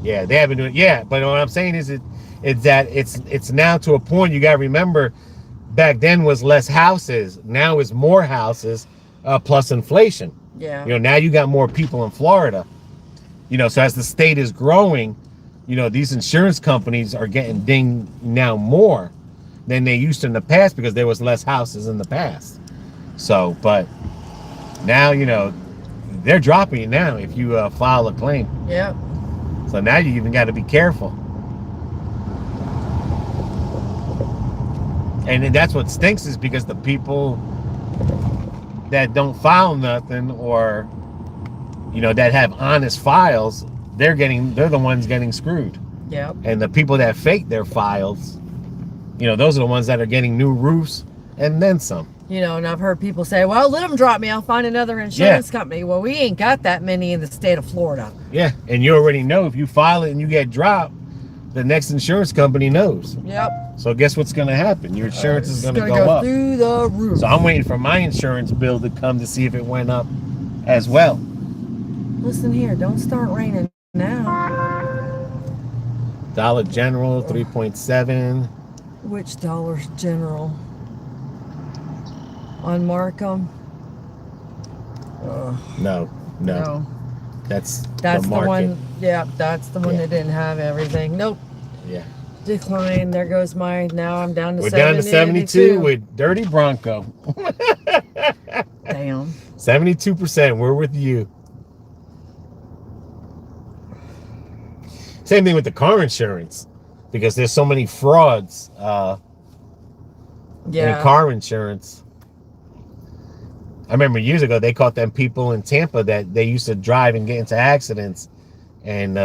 Yeah, they haven't doing. Yeah, but what I'm saying is it's now to a point. You got to remember, back then was less houses. Now is more houses, plus inflation. Yeah. You know, now you got more people in Florida. You know, so as the state is growing, you know, these insurance companies are getting dinged now more than they used to in the past because there was less houses in the past. So, but now, you know, they're dropping you now if you file a claim. Yep. So now you even got to be careful. And that's what stinks, is because the people that don't file nothing, or, you know, that have honest files, they're the ones getting screwed. Yep. And the people that fake their files, you know, those are the ones that are getting new roofs and then some. You know, and I've heard people say, well, let them drop me. I'll find another insurance company. Well, we ain't got that many in the state of Florida. Yeah. And you already know if you file it and you get dropped, the next insurance company knows. Yep. So guess what's going to happen? Your insurance is going to go up. Through the roof. So I'm waiting for my insurance bill to come to see if it went up as well. Listen here, don't start raining now. Dollar General, 3.7. Which Dollar General? On Markham? No. That's the market. one. Yeah, that's the one that didn't have everything. Nope. Yeah. Decline. There goes mine. Now I'm down to We're down to 72 with Dirty Bronco. Damn. 72%. We're with you. Same thing with the car insurance, because there's so many frauds in car insurance. I remember years ago they caught them people in Tampa that they used to drive and get into accidents, and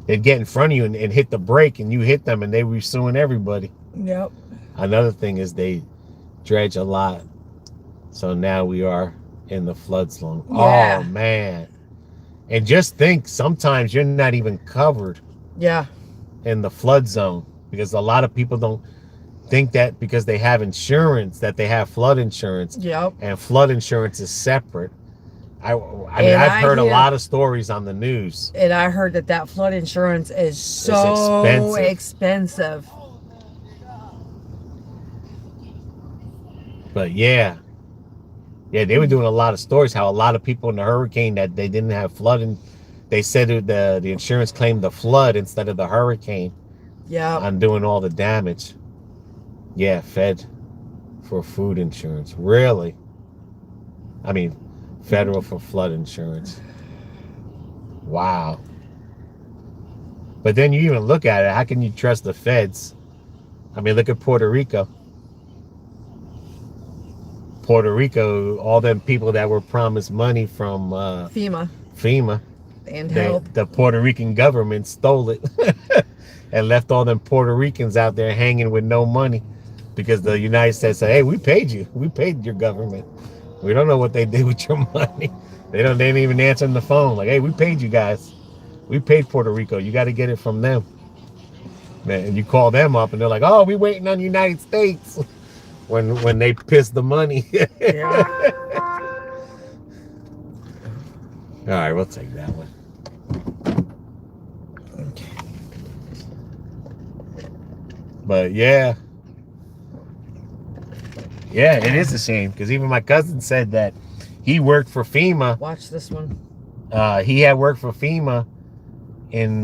they'd get in front of you and hit the brake, and you hit them, and they were suing everybody. Yep. Another thing is they dredge a lot, so now we are in the flood zone. Yeah. Oh man. And just think, sometimes you're not even covered in the flood zone, because a lot of people don't think that because they have insurance that they have flood insurance. Yep. And flood insurance is separate. I mean, I've heard a lot of stories on the news. And I heard that flood insurance is so expensive. But yeah, they were doing a lot of stories how a lot of people in the hurricane that they didn't have flooding, they said the insurance claimed the flood instead of the hurricane. Yeah. On doing all the damage. Yeah, Fed for food insurance. Really? I mean, federal for flood insurance. Wow. But then you even look at it, how can you trust the feds? I mean, look at Puerto Rico. Puerto Rico, all them people that were promised money from FEMA and help. The Puerto Rican government stole it and left all them Puerto Ricans out there hanging with no money, because the United States said, hey, we paid you. We paid your government. We don't know what they did with your money. They didn't even answer the phone. Like, hey, we paid you guys. We paid Puerto Rico. You got to get it from them. Man, and you call them up and they're like, oh, we waiting on the United States. When they piss the money. Yeah. All right, we'll take that one. But yeah. Yeah, it is a shame because even my cousin said that he worked for FEMA. Watch this one. He had worked for FEMA in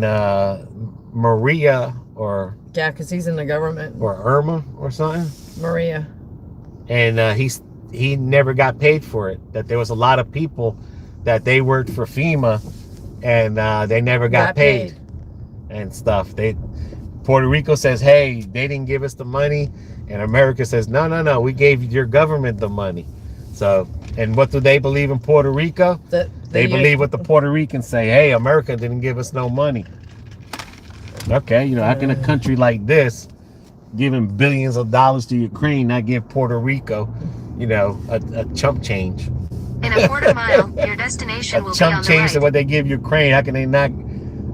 Maria or Yeah, because he's in the government. or Irma or something. Maria. And he never got paid for it. That there was a lot of people that they worked for FEMA and they never got paid and stuff. Puerto Rico says, hey, they didn't give us the money. And America says, no, we gave your government the money. So, and what do they believe in Puerto Rico? They believe what the Puerto Ricans say. Hey, America didn't give us no money. Okay, how can a country like this, giving billions of dollars to Ukraine, not give Puerto Rico, a chump change? In a quarter mile, your destination will be on chump the change right. to what they give Ukraine. How can they not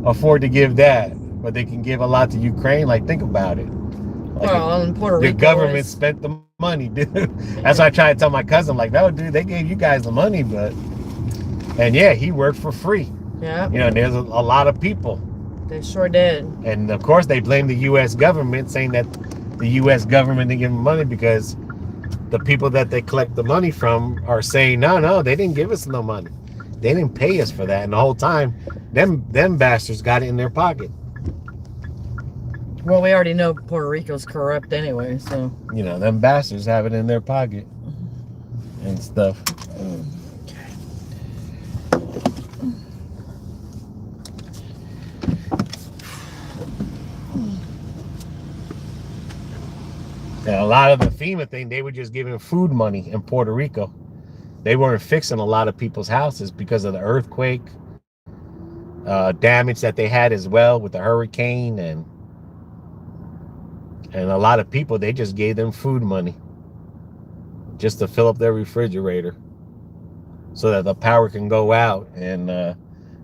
afford to give that? But they can give a lot to Ukraine. Like, think about it. Like, well, in Puerto Rico, the government spent the money, dude. That's why I try to tell my cousin, like, no, dude, they gave you guys the money, and yeah, he worked for free. Yeah. There's a lot of people. They sure did. And of course, they blame the U.S. government, saying that the U.S. government didn't give them money because the people that they collect the money from are saying, no, they didn't give us no money. They didn't pay us for that. And the whole time, them bastards got it in their pocket. Well, we already know Puerto Rico's corrupt anyway, so. Them bastards have it in their pocket and stuff. And a lot of the FEMA thing, they were just giving food money in Puerto Rico. They weren't fixing a lot of people's houses because of the earthquake, damage that they had as well with the hurricane, and a lot of people, they just gave them food money just to fill up their refrigerator so that the power can go out and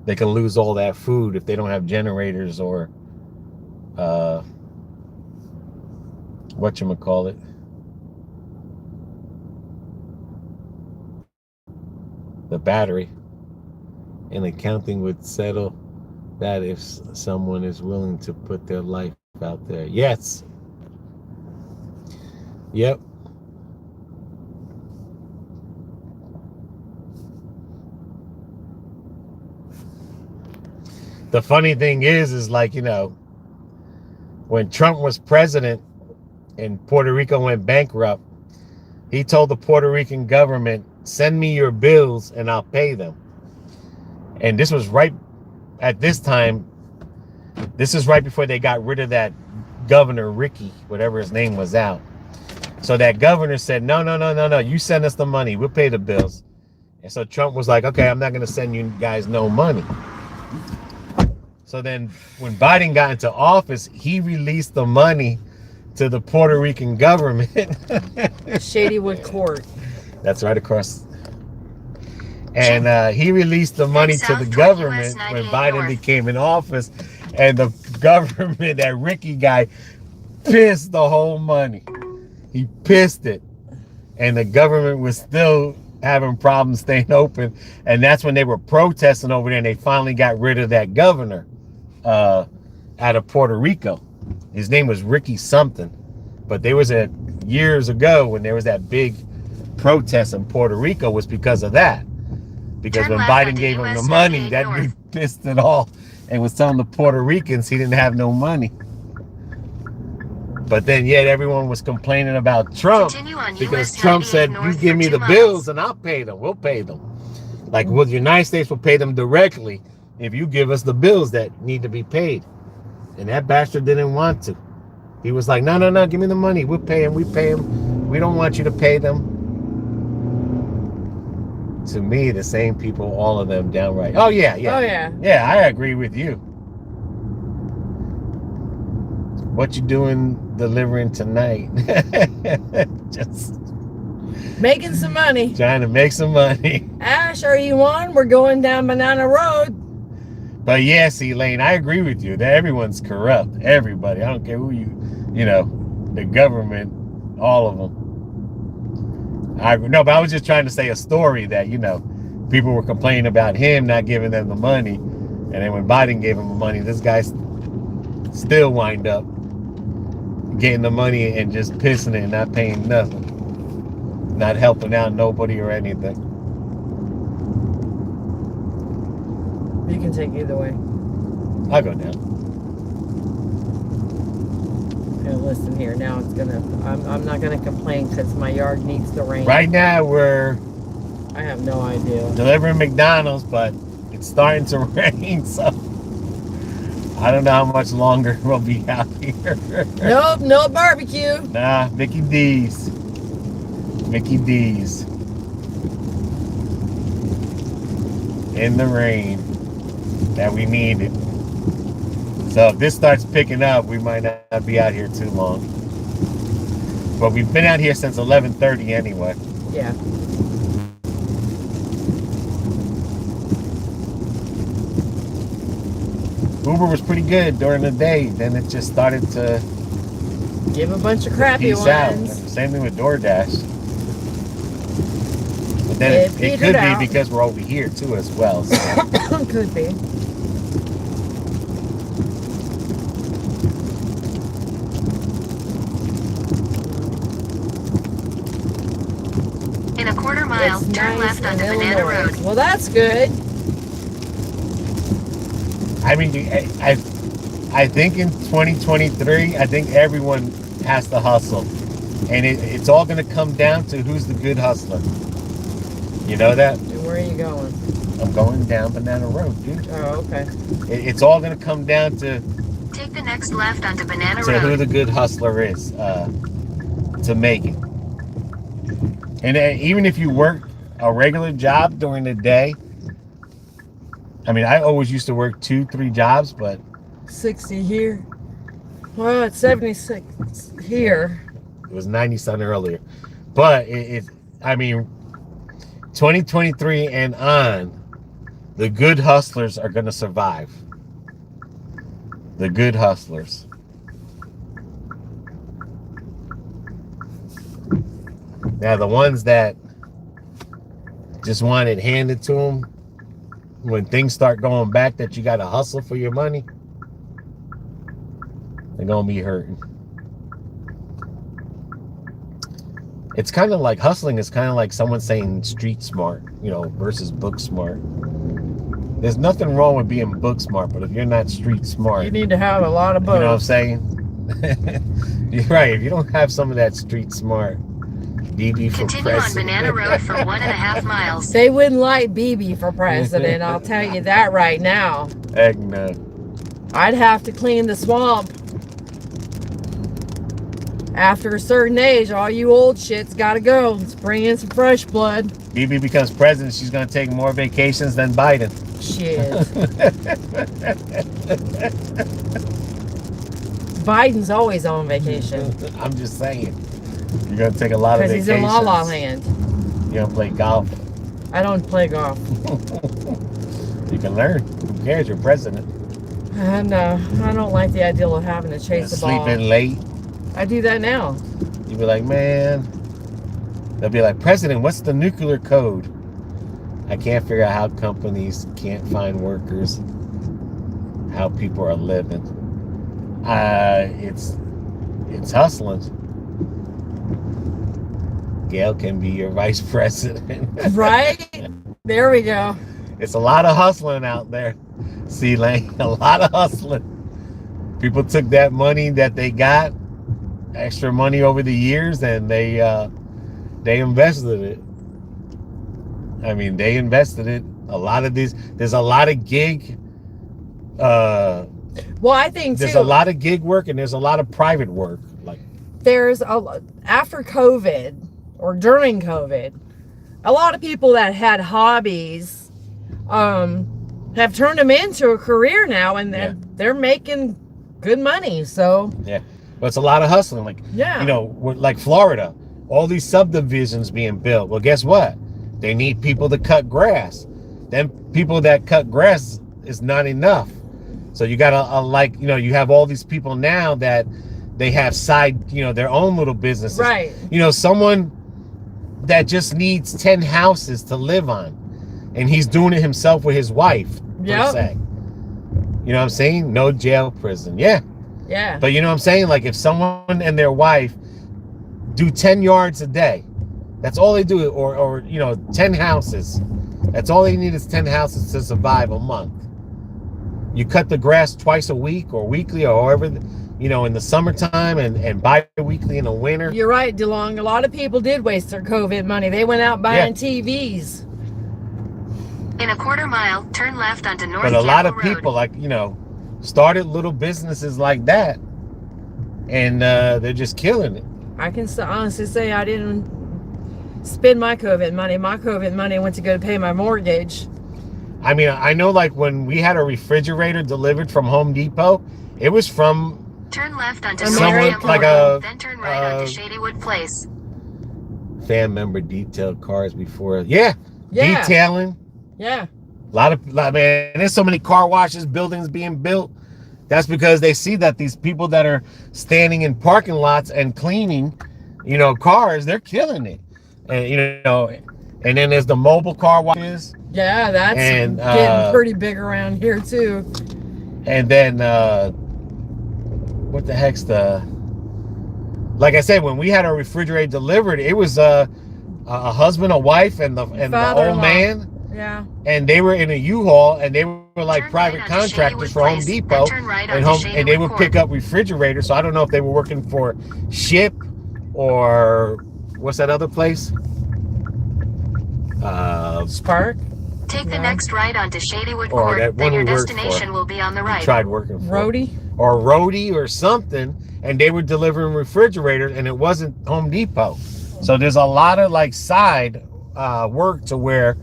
they can lose all that food if they don't have generators or whatchamacallit. The battery. And accounting would settle that if someone is willing to put their life out there. Yes. Yep. The funny thing is like, when Trump was president and Puerto Rico went bankrupt, he told the Puerto Rican government, send me your bills and I'll pay them. And this was right at this time. This is right before they got rid of that governor, Ricky, whatever his name was, out. So that governor said, no, you send us the money, we'll pay the bills. And so Trump was like, okay, I'm not going to send you guys no money. So then when Biden got into office, he released the money to the Puerto Rican government. Shadywood Court. That's right across. And he released the money to the government when Biden became in office. And the government, that Ricky guy, pissed the whole money. He pissed it. And the government was still having problems staying open. And that's when they were protesting over there. And they finally got rid of that governor out of Puerto Rico. His name was Ricky something. But there was years ago when there was that big protest in Puerto Rico was because of that. Because when Biden gave him the money, that dude pissed it all and was telling the Puerto Ricans he didn't have no money. But then yet everyone was complaining about Trump because Trump said, you give me the bills and I'll pay them. We'll pay them. Like, well, the United States will pay them directly if you give us the bills that need to be paid. And that bastard didn't want to. He was like, no, give me the money. We'll pay him. We pay him. We don't want you to pay them. To me, the same people, all of them downright. Oh, yeah. Oh, yeah. Yeah, I agree with you. What you doing delivering tonight? Just making some money. Trying to make some money. Ash, are you on? We're going down Banana Road. But yes, Elaine, I agree with you that everyone's corrupt. Everybody. I don't care who the government, all of them. But I was just trying to say a story that, people were complaining about him not giving them the money. And then when Biden gave him the money, this guy still wind up getting the money and just pissing it and not paying nothing. Not helping out nobody or anything. You can take either way. I'll go down. And listen here, now it's gonna, I'm not gonna complain because my yard needs the rain. Right now we're I have no idea. delivering McDonald's, but it's starting to rain, so I don't know how much longer we'll be out here. Nope, no barbecue. Nah, Mickey D's. Mickey D's. In the rain that we needed. So if this starts picking up, we might not be out here too long. But we've been out here since 11:30 anyway. Yeah. Uber was pretty good during the day. Then it just started to Give a bunch of crappy peace out. ones. Same thing with DoorDash. But then It it petered could out. be because we're over here too as well. So. Could be. In a quarter mile, It's turn nice left onto in Banana Illinois. Road. Well, that's good. I mean, I think in 2023, I think everyone has to hustle. And it's all going to come down to who's the good hustler. You know that? And where are you going? I'm going down Banana Road, dude. Oh, okay. It's all going to come down to Take the next left onto Banana who Road. the good hustler is to make it. And even if you work a regular job during the day, I mean, I always used to work 2-3 jobs, but 60 here. Well, it's 76 here. it was 90 something earlier. But I mean, 2023 and on, the good hustlers are going to survive. The good hustlers. Now, the ones that just want it handed to them, when things start going back that you got to hustle for your money, they're going to be hurting. It's kind of like hustling is kind of like someone saying street smart, you know, versus book smart. There's nothing wrong with being book smart, but if you're not street smart, You need to have a lot of you know what I'm both. saying? You're right. If you don't have some of that street smart, BB for Continue on president. Banana Road for 1.5 miles. They wouldn't like BB for president, I'll tell you that right now. Heck no. I'd have to clean the swamp. After a certain age, all you old shits gotta go. Let's bring in some fresh blood. BB becomes president, she's going to take more vacations than Biden. Shit. Biden's always on vacation. I'm just saying. You're going to take a lot of Because vacations. he's in La La Land. You're going to play golf. I don't play golf. You can learn. Who cares? You're president. And I don't like the idea of having to chase the Sleep ball. in late. I do that now. You'll be like, man. They'll be like, President, what's the nuclear code? I can't figure out how companies can't find workers, how people are living. It's hustling. Gail can be your vice president. Right? There we go. It's a lot of hustling out there. See, Lane, a lot of hustling. People took that money that they got, extra money over the years, and they invested it. I mean, they invested it. A lot of these, there's a lot of gig. Well, I think There's too, a lot of gig work and there's a lot of private work. Like after COVID or during COVID, a lot of people that had hobbies have turned them into a career now, and they're making good money. So yeah, but it's a lot of hustling. Like yeah, you know, like Florida, all these subdivisions being built. Well, guess what? They need people to cut grass. Then people that cut grass is not enough. So you gotta like, you know, you have all these people now that they have side, you know, their own little businesses. right. You know, someone that just needs 10 houses to live on, and he's doing it himself with his wife. Per Yep. se. You know what I'm saying? No jail, prison. Yeah. Yeah. But you know what I'm saying? Like if someone and their wife do 10 yards a day, that's all they do, or 10 houses. That's all they need is 10 houses to survive a month. You cut the grass twice a week or weekly or however, in the summertime and bi-weekly in the winter. You're right, DeLong. A lot of people did waste their COVID money. They went out buying TVs. In a quarter mile, turn left onto North But a lot of Capitol people, Road. started little businesses like that, and they're just killing it. I can honestly say I didn't spend my COVID money. My COVID money went to go to pay my mortgage. I mean, I know like when we had a refrigerator delivered from Home Depot, it was from Turn left onto Someone North Capitol like Road, a, then turn right onto Shadywood Place. fan member detailed cars before. Yeah. Yeah. Detailing. Yeah. Man, there's so many car washes, buildings being built. That's because they see that these people that are standing in parking lots and cleaning, cars, they're killing it. And, and then there's the mobile car washes. Yeah, that's getting pretty big around here too. And then, what the heck's like I said, when we had our refrigerator delivered, it was a husband, a wife, and the old man. Yeah. And they were in a U-Haul, and they were like Turn private right onto contractors Shadywood for Home Place, Depot, then turn right and onto and they Shadywood would pick Court. up refrigerators. So I don't know if they were working for Ship or what's that other place? Spark. Take the next right onto Shadywood Or Court, that then one your we worked destination for. will be on the right. Tried working for Roadie. or Roadie or something, and they were delivering refrigerators, and it wasn't Home Depot. So there's a lot of like side work to where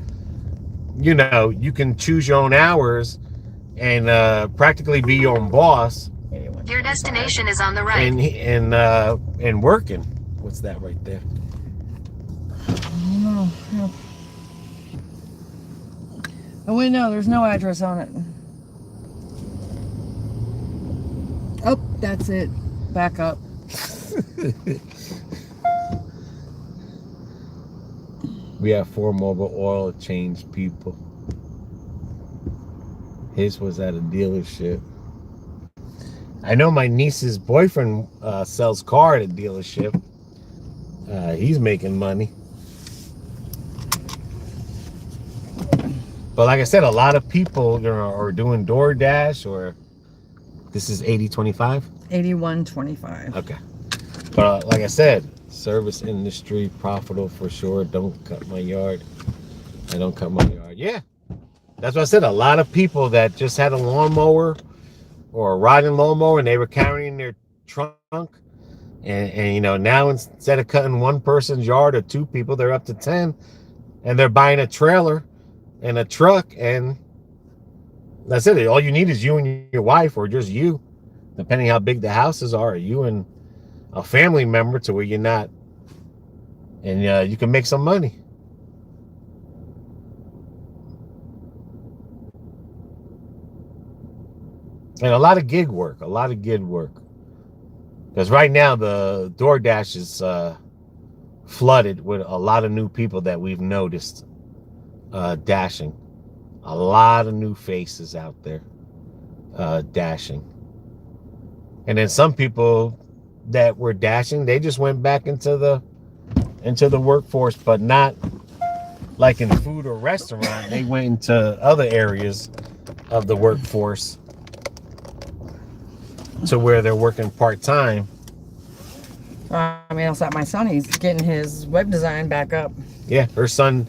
you can choose your own hours and practically be your own boss. Your destination is on the right. And working. What's that right there? Oh wait, no, there's no address on it. Oh, that's it. Back up. We have 4 mobile oil change people. His was at a dealership. I know my niece's boyfriend sells car at a dealership. He's making money. But like I said, a lot of people are doing DoorDash, or this is 8025? 8125. Okay. But like I said, service industry, profitable for sure. Don't cut my yard. I don't cut my yard. Yeah. That's what I said. A lot of people that just had a lawnmower or a riding lawnmower, and they were carrying their trunk. And now instead of cutting one person's yard or 2 people, they're up to 10. And they're buying a trailer and a truck, and that's it. All you need is you and your wife, or just you, depending how big the houses are, or you and a family member, to where you're not, and you can make some money. And a lot of gig work, because right now the DoorDash is flooded with a lot of new people that we've noticed dashing. A lot of new faces out there dashing. And then some people that were dashing, they just went back into the workforce, but not like in food or restaurant. They went into other areas of the workforce to where they're working part-time. I mean, it's like my son, he's getting his web design back up. Yeah, her son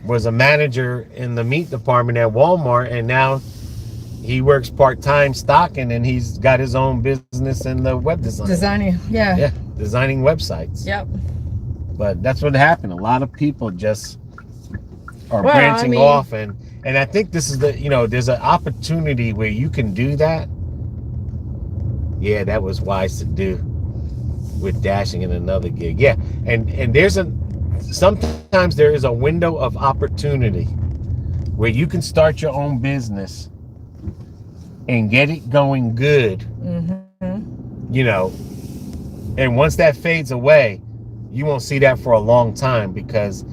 was a manager in the meat department at Walmart, and now he works part-time stocking, and he's got his own business in the web design. Designing, yeah. Yeah, designing websites. Yep. But that's what happened. A lot of people just are branching off, and I think this is there's an opportunity where you can do that. Yeah, that was wise to do with dashing in another gig. Yeah, and sometimes there is a window of opportunity where you can start your own business and get it going good. Mm-hmm. And once that fades away, you won't see that for a long time, because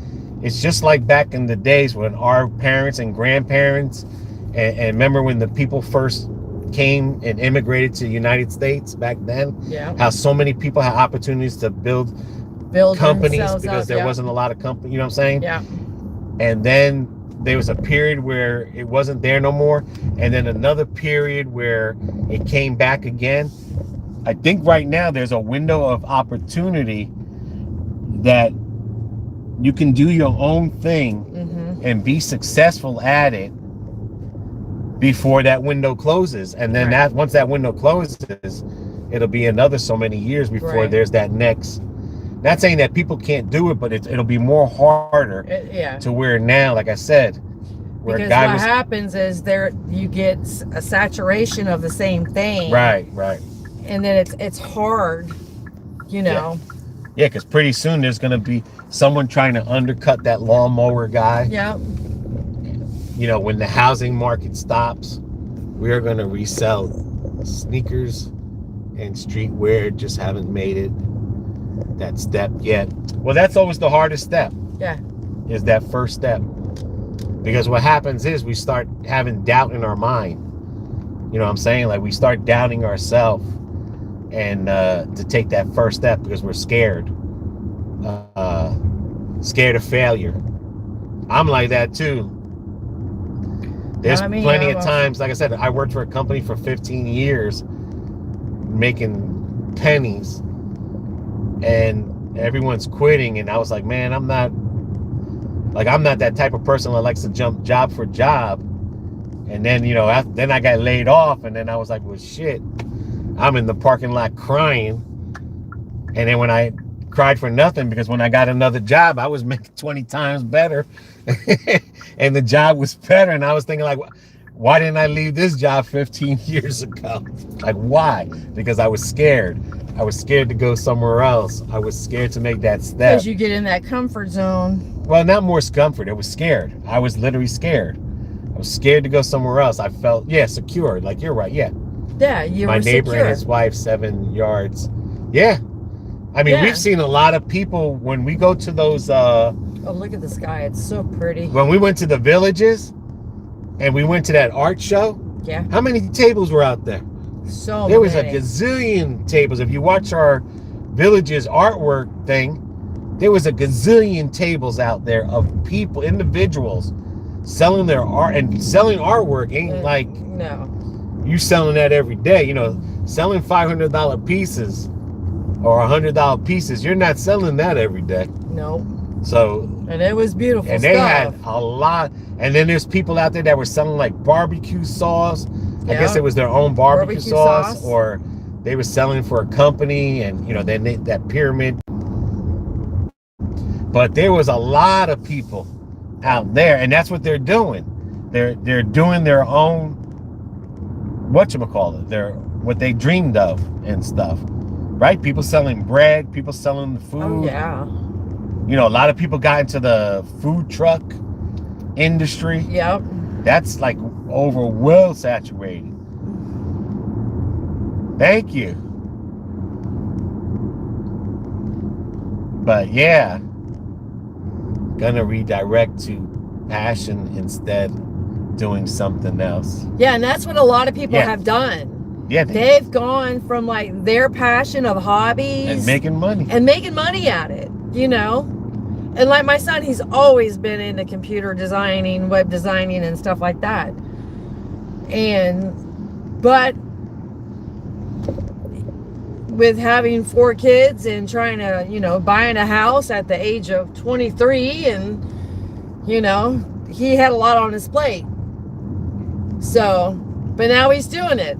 it's just like back in the days when our parents and grandparents, and remember when the people first came and immigrated to the United States back then. Yeah. How so many people had opportunities to build companies themselves because up, there yeah. wasn't a lot of companies, you know what I'm saying? Yeah. And then there was a period where it wasn't there no more. And then another period where it came back again. I think right now there's a window of opportunity that you can do your own thing and be successful at it before that window closes. And then that once that window closes, it'll be another so many years before there's that next. Not saying that people can't do it, but it'll be more harder to where now, like I said, where because what happens is you get a saturation of the same thing. Right. And then it's hard, you know. Yeah, because pretty soon there's going to be someone trying to undercut that lawnmower guy. Yeah. You know, when the housing market stops, we are going to resell sneakers and streetwear. Just haven't made it that step yet. Well, that's always the hardest step. Yeah. Is that first step. Because what happens is we start having doubt in our mind. You know what I'm saying? Like we start doubting ourselves and to take that first step because we're scared. Scared of failure. I'm like that too. There's plenty of times, like I said, I worked for a company for 15 years making pennies and everyone's quitting, and I was like, man, I'm not that type of person that likes to jump job for job. And then, you know, then I got laid off, and then I was like, well, shit, I'm in the parking lot crying. And then when I cried for nothing, because when I got another job, I was making 20 times better and the job was better. And I was thinking, like, why didn't I leave this job 15 years ago? Like, why? Because I was scared. I was scared to go somewhere else. I was scared to make that step. Because you get in that comfort zone. Well, not more comfort. It was scared. I was literally scared. I was scared to go somewhere else. I felt, secure. Like, you're right. Yeah. Yeah, you were My neighbor secure. and his wife, 7 yards. Yeah. I mean, we've seen a lot of people when we go to those... oh, look at the sky. It's so pretty. When we went to the villages and we went to that art show, how many tables were out there? So there many. was a gazillion tables. If you watch our villages artwork thing, there was a gazillion tables out there of people, individuals, selling their art. And selling artwork ain't like you selling that every day. You know, selling $500 pieces or $100 pieces, you're not selling that every day. No. So, and it was beautiful and stuff. they had a lot. And then there's people out there that were selling like barbecue sauce. I guess it was their own barbecue sauce, or they were selling for a company, and you know, then that pyramid. But there was a lot of people out there, and that's what they're doing. They're doing their own whatchamacallit, what they dreamed of and stuff. Right? People selling bread, people selling the food. Oh, yeah. You know, a lot of people got into the food truck industry. Yep. That's like well saturated. Thank you. But yeah, gonna redirect to passion instead, doing something else. Yeah, and that's what a lot of people have done. Yeah, they've gone from like their passion of hobbies and making money at it, you know. And like my son, he's always been into computer designing, web designing, and stuff like that. But with having 4 kids and trying to, you know, buying a house at the age of 23, and, you know, he had a lot on his plate. So, but now he's doing it.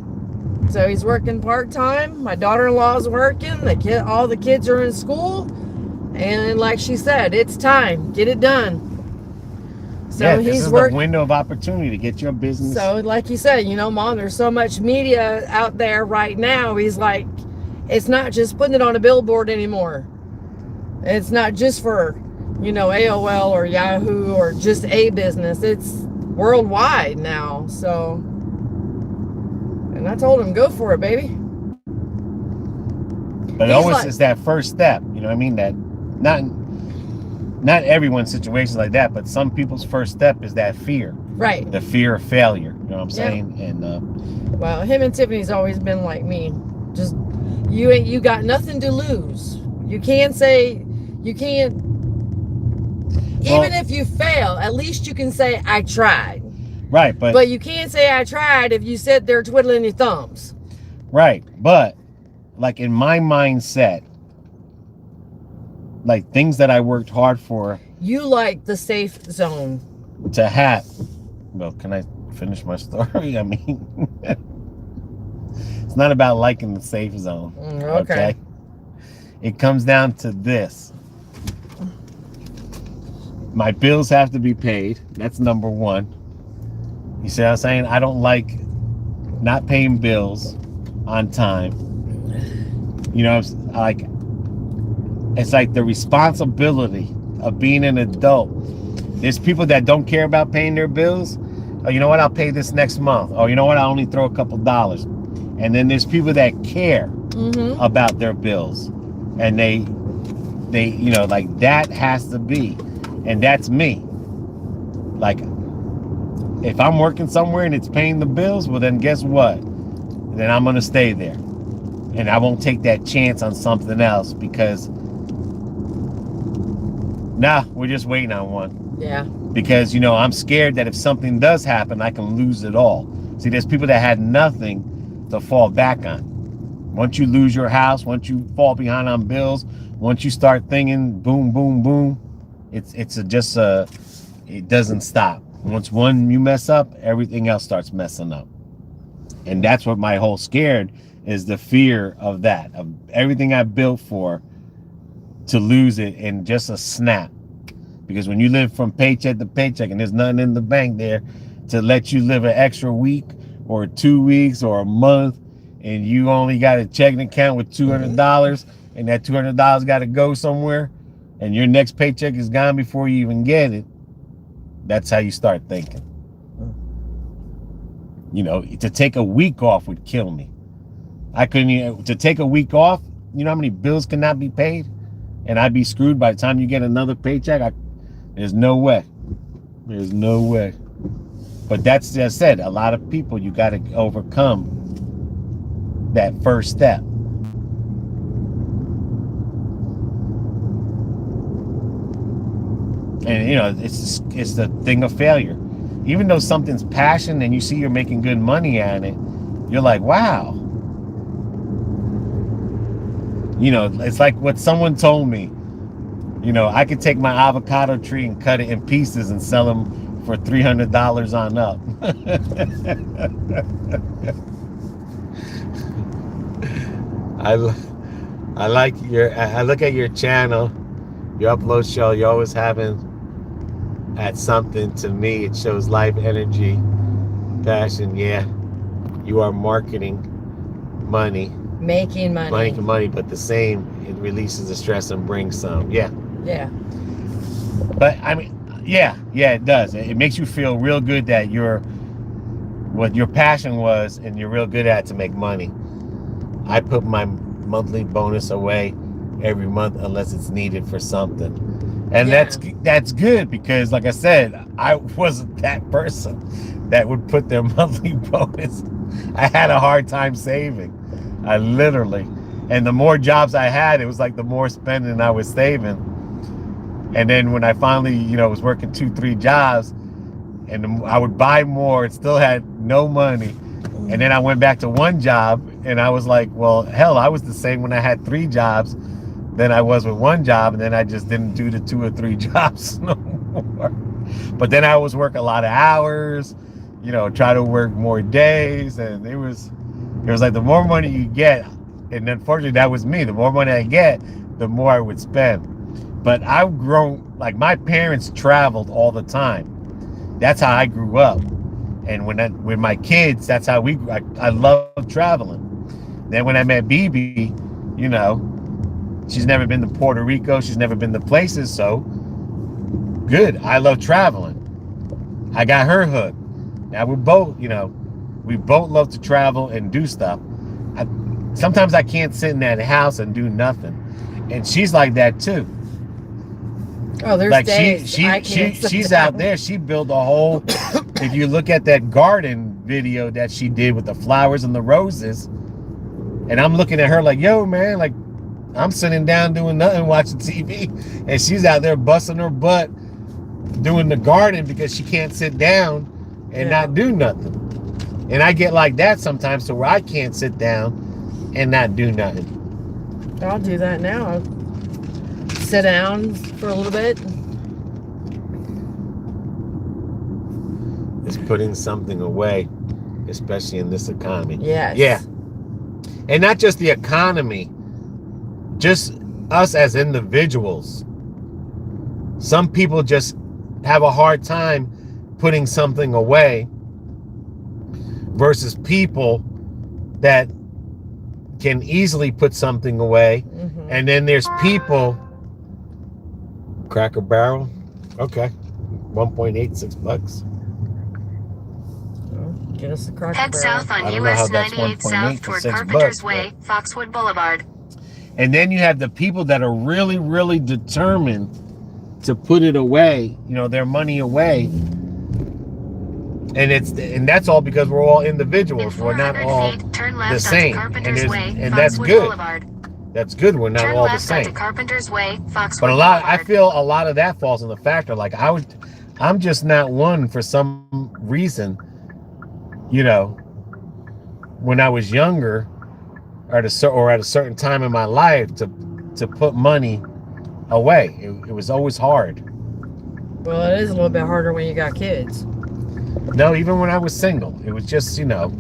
So he's working part-time. My daughter-in-law's working. All the kids are in school. And like she said, it's time. Get it done. So this he's is the window of opportunity to get your business. So like you said, you know, Mom, there's so much media out there right now. He's like, it's not just putting it on a billboard anymore. It's not just for, you know, AOL or Yahoo or just a business. It's worldwide now. So, and I told him, go for it, baby. But it always is that first step. You know what I mean? That not everyone's situation like that, but some people's first step is that fear. Right. The fear of failure. You know what I'm saying? And Well, him and Tiffany's always been like me. Just you got nothing to lose. You can't say you can't. Even if you fail, at least you can say I tried. Right, But you can't say I tried if you sit there twiddling your thumbs. right, but like in my mindset, like things that I worked hard for. You like the safe zone. To have. Well, can I finish my story? I mean, it's not about liking the safe zone. Okay. It comes down to this. My bills have to be paid. That's number one. You see what I'm saying? I don't like not paying bills on time. You know, it's like the responsibility of being an adult. There's people that don't care about paying their bills. Oh, you know what? I'll pay this next month. Oh, you know what? I'll only throw a couple dollars. And then there's people that care about their bills, and they, you know, like that has to be, and that's me. Like, if I'm working somewhere and it's paying the bills, well, then guess what? Then I'm gonna stay there, and I won't take that chance on something else because, nah, we're just waiting on one. Yeah. Because, you know, I'm scared that if something does happen, I can lose it all. See, there's people that had nothing to fall back on. Once you lose your house, once you fall behind on bills, once you start thinking boom, boom, boom, it doesn't stop. Once you mess up, everything else starts messing up. And that's what my whole scared is, the fear of that, of everything I built for, to lose it in just a snap. Because when you live from paycheck to paycheck and there's nothing in the bank there to let you live an extra week or 2 weeks or a month, and you only got a checking account with $200, and that $200 got to go somewhere, and your next paycheck is gone before you even get it, that's how you start thinking. You know, to take a week off would kill me. I couldn't even, to take a week off, you know how many bills cannot be paid? And I'd be screwed by the time you get another paycheck. There's no way. There's no way. But that's just said, a lot of people, you got to overcome that first step. And, you know, it's the thing of failure. Even though something's passion and you see you're making good money at it, you're like, wow. You know, it's like what someone told me. You know, I could take my avocado tree and cut it in pieces and sell them for $300 on up. I look at your channel, your upload show. You always having at something. To me, it shows life, energy, passion. Yeah, you are marketing money, making money, but the same, it releases the stress and brings some. Yeah. But I mean, yeah, it does. It makes you feel real good that what your passion was and you're real good at to make money. I put my monthly bonus away every month unless it's needed for something. And that's good, because like I said, I wasn't that person that would put their monthly bonus. I had a hard time saving. I literally, and the more jobs I had, it was like the more spending I was saving. And then when I finally, you know, was working 2-3 jobs, and I would buy more and still had no money. And then I went back to one job, and I was like, well, hell, I was the same when I had 3 jobs than I was with one job. And then I just didn't do the 2 or 3 jobs no more. But then I was work a lot of hours, you know, try to work more days. And it was like the more money you get, and unfortunately that was me, the more money I get, the more I would spend. But I've grown, like my parents traveled all the time. That's how I grew up. And with my kids, that's how I love traveling. Then when I met BB, you know, she's never been to Puerto Rico. She's never been to places. So good. I love traveling. I got her hooked. Now we both love to travel and do stuff. Sometimes I can't sit in that house and do nothing. And she's like that too. Oh, there's like days she's out there. She built a whole if you look at that garden video that she did with the flowers and the roses, and I'm looking at her like, yo, man, like, I'm sitting down doing nothing, watching TV, and she's out there busting her butt doing the garden because she can't sit down and not do nothing. And I get like that sometimes, to where I can't sit down and not do nothing. I'll do that now. I'll sit down for a little bit. It's putting something away, especially in this economy. Yes. Yeah. And not just the economy, just us as individuals. Some people just have a hard time putting something away versus people that can easily put something away. And then there's people, Cracker Barrel, okay, 1.86 bucks. Get us the Cracker Head Barrel. south on US 98 south toward Carpenter's Way, Foxwood Boulevard. And then you have the people that are really, really determined to put it away, you know, their money away. And that's all because we're all individuals. We're not all the same. And that's good. Boulevard. That's good. We're not Turn all the left same. onto Carpenter's Way, Foxwood But Boulevard. I feel a lot of that falls on the factor. Like I'm just not one, for some reason, you know, when I was younger, or at a certain time in my life, to put money away. It was always hard. Well, it is a little bit harder when you got kids. No, even when I was single, it was just, you know,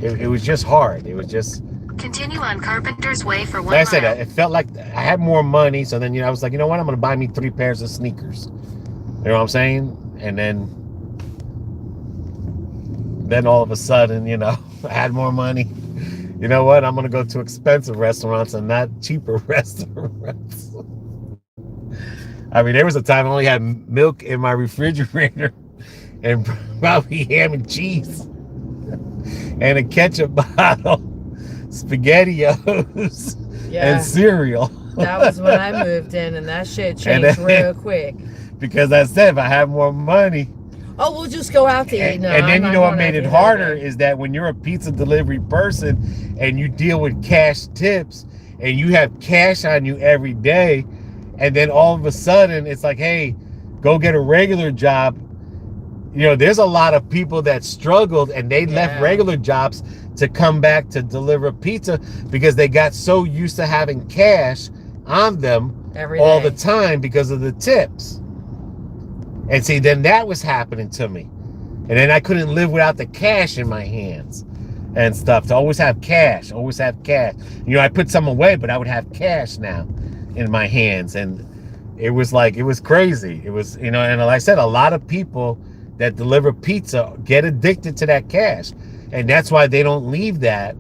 it was just hard. It was just. Continue on Carpenter's Way for 1 Like I said, mile. it felt like I had more money, so then, you know, I was like, you know what, I'm gonna buy me 3 pairs of sneakers. You know what I'm saying? And then all of a sudden, you know, I had more money. You know what? I'm gonna go to expensive restaurants and not cheaper restaurants. I mean, there was a time I only had milk in my refrigerator and probably ham and cheese and a ketchup bottle, SpaghettiOs, and cereal. That was when I moved in, and that shit changed real quick. Because I said, if I have more money. Oh, we'll just go out to eat. No, and then, you know what made it harder is that when you're a pizza delivery person and you deal with cash tips and you have cash on you every day, and then all of a sudden it's like, hey, go get a regular job. You know, there's a lot of people that struggled and they left regular jobs to come back to deliver pizza because they got so used to having cash on them all the time because of the tips. And see, then that was happening to me. And then I couldn't live without the cash in my hands and stuff. To always have cash, always have cash. You know, I put some away, but I would have cash now in my hands. And it was like, it was crazy. It was, you know, and like I said, a lot of people that deliver pizza get addicted to that cash. And that's why they don't leave that,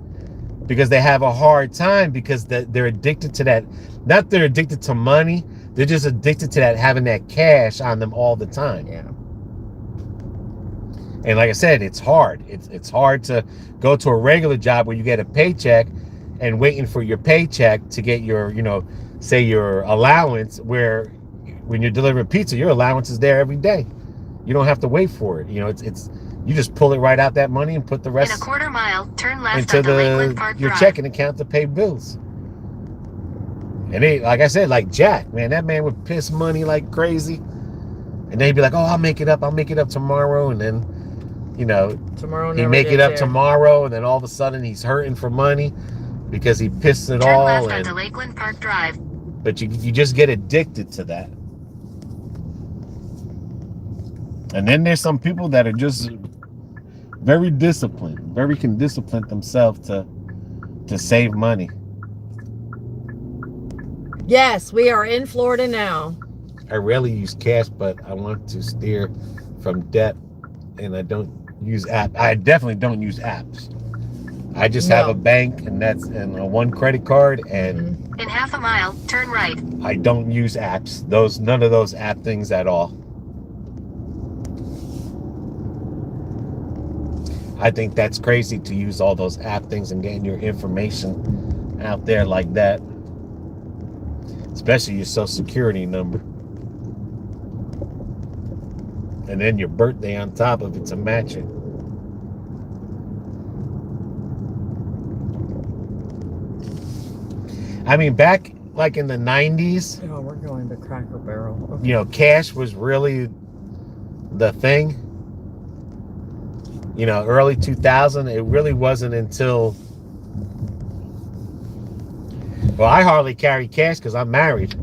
because they have a hard time, because they're addicted to that. Not they're addicted to money. They're just addicted to that, having that cash on them all the time. Yeah. And like I said, it's hard. It's hard to go to a regular job where you get a paycheck and waiting for your paycheck to get your, you know, say your allowance, where when you're delivering pizza, your allowance is there every day. You don't have to wait for it. You know, it's you just pull it right out that money and put the rest in a quarter mile, turn left into onto Lakeland Park your Drive. checking account to pay bills. And they, like I said, like Jack, man, that man would piss money like crazy. And then he'd be like, oh, I'll make it up tomorrow. And then, you know, tomorrow he'd make it up tomorrow, and then all of a sudden he's hurting for money because he pissed it turn all. Turn left onto Lakeland Park Drive. But you just get addicted to that. And then there's some people that are just very disciplined, can discipline themselves to save money. Yes, we are in Florida now. I rarely use cash, but I want to steer from debt, and I don't use apps. I definitely don't use apps. I just have a bank, and a one credit card, and in half a mile, turn right. I don't use apps. None of those app things at all. I think that's crazy to use all those app things and getting your information out there like that. Especially your social security number. And then your birthday on top of it to match it. I mean, back like in the 90s, Oh, we're going to Cracker Barrel. Okay. you know, cash was really the thing. You know, early 2000, it really wasn't until, well, I hardly carry cash because I'm married.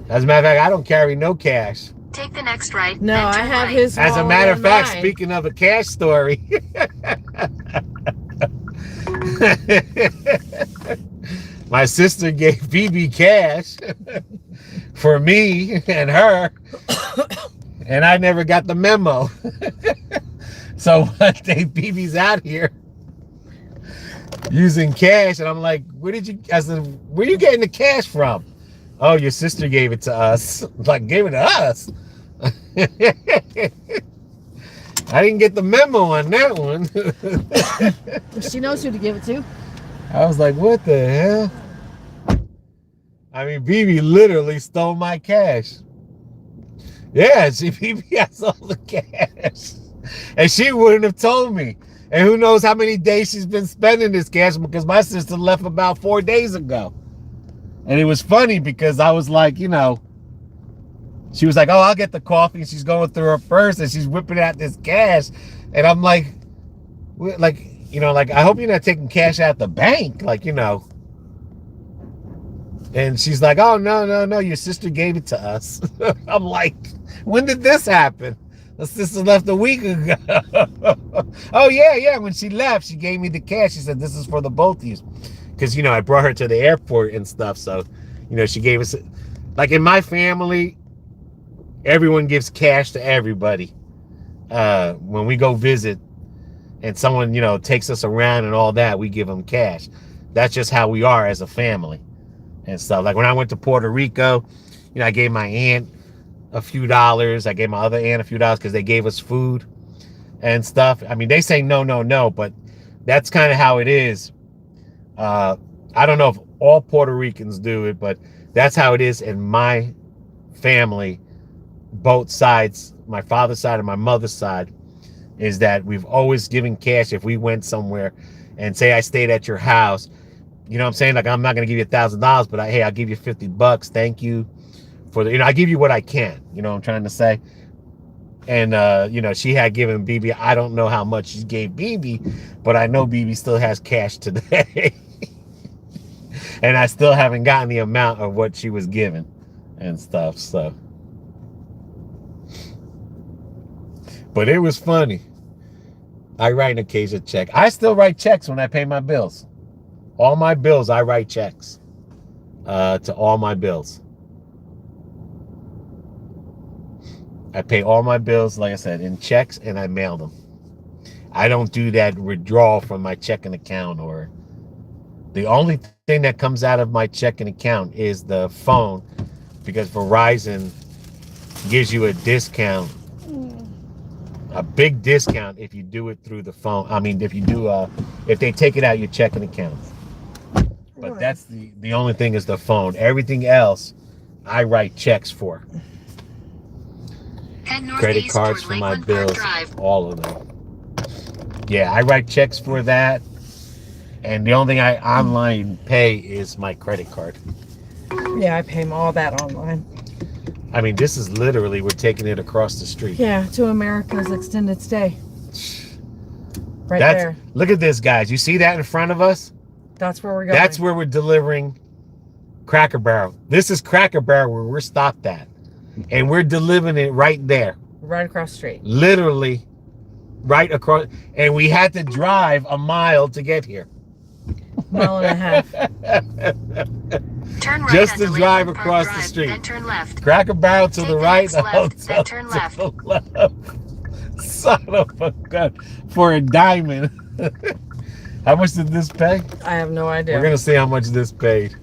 As a matter of fact, I don't carry no cash. Take the next right. No, then I turn have right. his. As a wallet matter of and fact, mine. speaking of a cash story, my sister gave BB cash for me and her, and I never got the memo. So one day BB's out here using cash, and I'm like, I said, where you getting the cash from? Oh, your sister gave it to us. Like, gave it to us? I didn't get the memo on that one. She knows who to give it to. I was like, what the hell? I mean, BB literally stole my cash. Yeah, BB has all the cash. And she wouldn't have told me. And who knows how many days she's been spending this cash, because my sister left about 4 days ago. And it was funny because I was like, you know, she was like, oh, I'll get the coffee. And she's going through her purse and she's whipping out this cash. And I'm like, you know, like, I hope you're not taking cash out the bank. Like, you know. And she's like, oh, no, your sister gave it to us. I'm like, when did this happen? The sister left a week ago. Oh, yeah, when she left, she gave me the cash. She said, this is for the both of you. Because, you know, I brought her to the airport and stuff. So, you know, she gave us, like in my family, everyone gives cash to everybody. When we go visit and someone, you know, takes us around and all that, we give them cash. That's just how we are as a family and stuff. Like when I went to Puerto Rico, you know, I gave my aunt a few dollars. I gave my other aunt a few dollars because they gave us food and stuff. I mean, they say no, but that's kind of how it is. I don't know if all Puerto Ricans do it, but that's how it is in my family, both sides, my father's side and my mother's side, is that we've always given cash if we went somewhere and say I stayed at your house. You know what I'm saying? Like, I'm not going to give you $1,000, but hey, I'll give you $50. Thank you for the, you know, I give you what I can, you know what I'm trying to say? And, you know, she had given BB, I don't know how much she gave BB, but I know BB still has cash today. And I still haven't gotten the amount of what she was given and stuff, so. But it was funny. I write an occasional check. I still write checks when I pay my bills. All my bills, I write checks to all my bills. I pay all my bills, like I said, in checks, and I mail them. I don't do that withdrawal from my checking account, or the only thing that comes out of my checking account is the phone, because Verizon gives you a discount, a big discount if you do it through the phone. I mean, if you do, if they take it out your checking account. But that's the only thing is the phone. Everything else, I write checks for. Credit cards for my bills, all of them. Yeah, I write checks for that. And the only thing I online pay is my credit card. Yeah, I pay all that online. I mean, this is literally, we're taking it across the street. Yeah, to America's extended stay. Right there. Look at this, guys. You see that in front of us? That's where we're going. That's where we're delivering Cracker Barrel. This is Cracker Barrel where we're stopped at. And we're delivering it right there. Right across the street. Literally right across. And we had to drive a mile to get here. Mile and a half. Turn right Just to onto drive Lakeland across Park the Drive, street. Then turn left. Cracker Barrel to Take the the right. next The left, hotel then turn to left. the left. Son of a gun. For a diamond. How much did this pay? I have no idea. We're going to see how much this paid.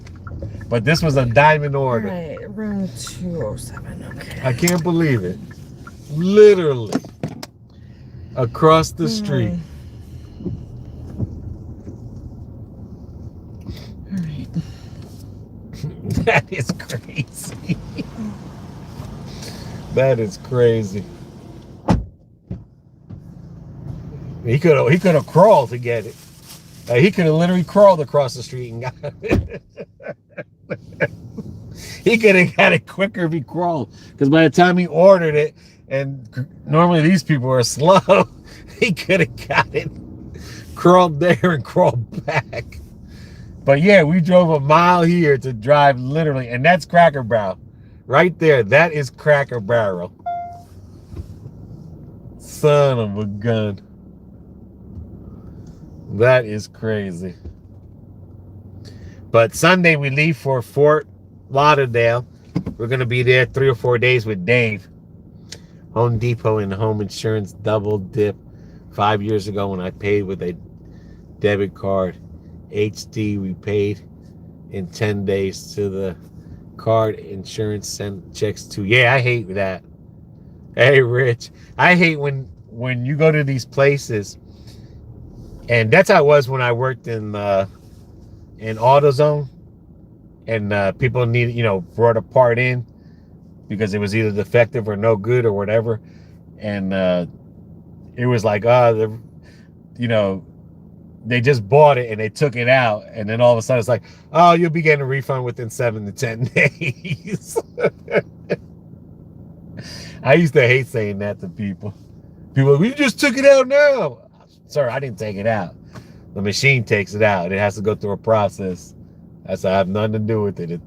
But this was a diamond order. Right, room 207. Okay. I can't believe it. Literally. Across the street. All right. That is crazy. That is crazy. He could have crawled to get it. He could have literally crawled across the street and got it. He could have got it quicker if he crawled. Because by the time he ordered it, and normally these people are slow, he could have got it, crawled there and crawled back. But yeah, we drove a mile here to drive literally, and that's Cracker Barrel. Right there, that is Cracker Barrel. Son of a gun. That is crazy. But Sunday we leave for Fort Lauderdale. We're going to be there 3 or 4 days with Dave. Home Depot and home insurance double dip 5 years ago when I paid with a debit card. HD we paid in 10 days to the card. Insurance sent checks to. Yeah, I hate that. Hey, Rich. I hate when you go to these places, and that's how it was when I worked in AutoZone, and people need, brought a part in because it was either defective or no good or whatever, and it was like, they just bought it and they took it out, and then all of a sudden it's like, oh, you'll be getting a refund within 7 to 10 days. I used to hate saying that to people. People are like, we just took it out now. Sir, I didn't take it out. The machine takes it out. It has to go through a process. That's I have nothing to do with it.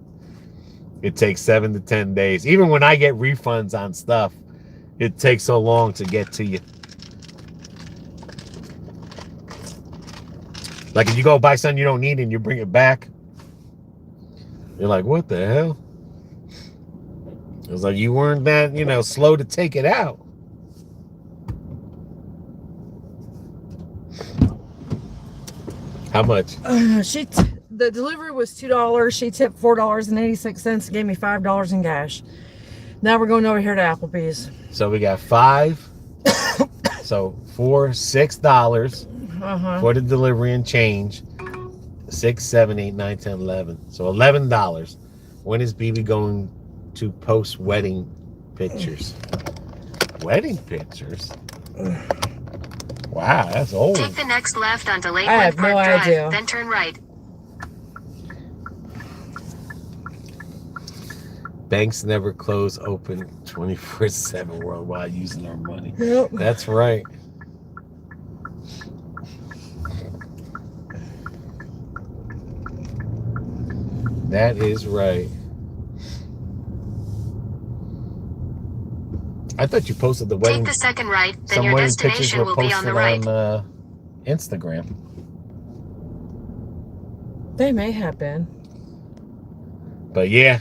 It takes 7 to 10 days. Even when I get refunds on stuff, it takes so long to get to you. Like if you go buy something you don't need and you bring it back, you're like, what the hell? It was like you weren't that, slow to take it out. How much? The delivery was $2. She tipped $4.86. Gave me $5 in cash. Now we're going over here to Applebee's. So we got $5. So $6 for the delivery and change. 6, 7, 8, 9, 10, 11. So $11. When is BB going to post wedding pictures? Wedding pictures? Wow, that's old. Take the next left onto I have Lakewood Park no Drive, idea. then turn right. Banks never close, open 24/7 worldwide using our money. Yep. That's right. That is right. I thought you posted the wedding. Take the second right, then Some your wedding pictures destination were will be on the posted right. on Instagram. They may have been. But yeah,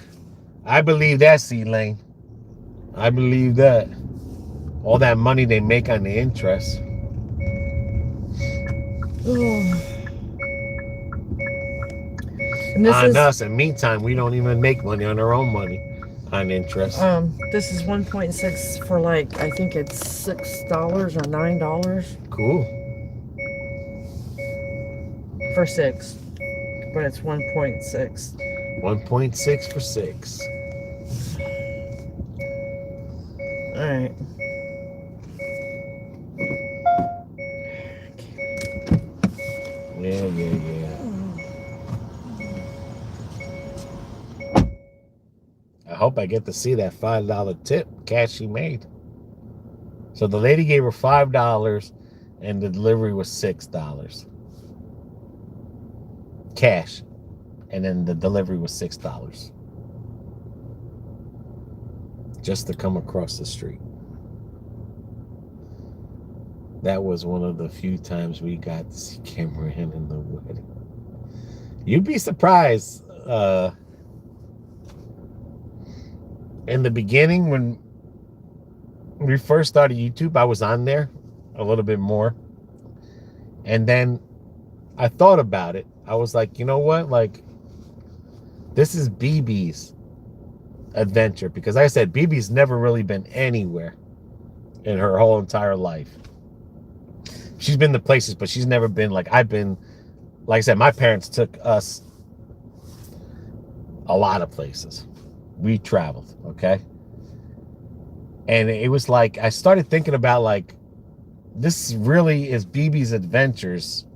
I believe that, C-Lane. I believe that. All that money they make on the interest. And this on is us. In the meantime, we don't even make money on our own money on interest. this is 1.6 for I think it's $6 or $9 Cool. for 6, but it's 1.6. 1.6 for 6. All right. Yeah. I hope I get to see that $5 tip cash she made. So the lady gave her $5 and the delivery was $6. Cash. And then the delivery was $6. Just to come across the street. That was one of the few times we got to see Cameron in the wedding. You'd be surprised. In the beginning, when we first started YouTube, I was on there a little bit more. And then I thought about it. I was like, you know what? This is BB's adventure. Because like I said, BB's never really been anywhere in her whole entire life. She's been to places, but she's never been I've been. Like I said, my parents took us a lot of places. We traveled, okay? And it was I started thinking about this really is BB's adventures.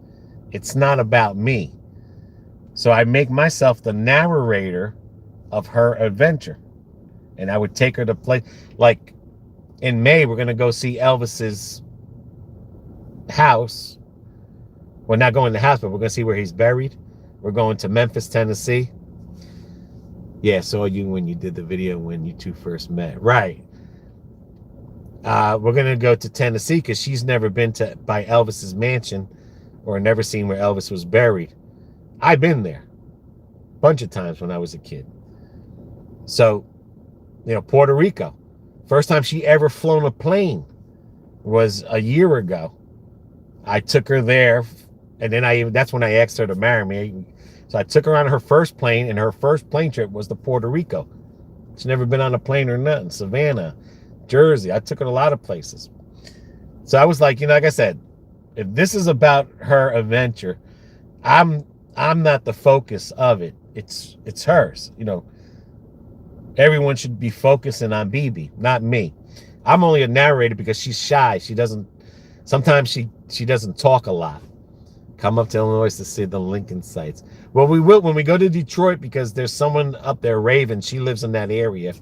It's not about me. So I make myself the narrator of her adventure. And I would take her to play. Like in May, we're going to go see Elvis's house. We're not going to the house, but we're going to see where he's buried. We're going to Memphis, Tennessee. Yeah, saw you when you did the video when you two first met. Right. We're going to go to Tennessee because she's never been to by Elvis's mansion or never seen where Elvis was buried. I've been there a bunch of times when I was a kid. So, you know, Puerto Rico. First time she ever flown a plane was a year ago. I took her there, and then that's when I asked her to marry me. So I took her on her first plane, and her first plane trip was to Puerto Rico. She's never been on a plane or nothing. Savannah, Jersey. I took her to a lot of places. So I was like, you know, like I said, if this is about her adventure, I'm not the focus of it. It's hers. You know, everyone should be focusing on BB, not me. I'm only a narrator because she's shy. Sometimes she doesn't talk a lot. Come up to Illinois to see the Lincoln sites. Well, we will when we go to Detroit because there's someone up there, Raven. She lives in that area.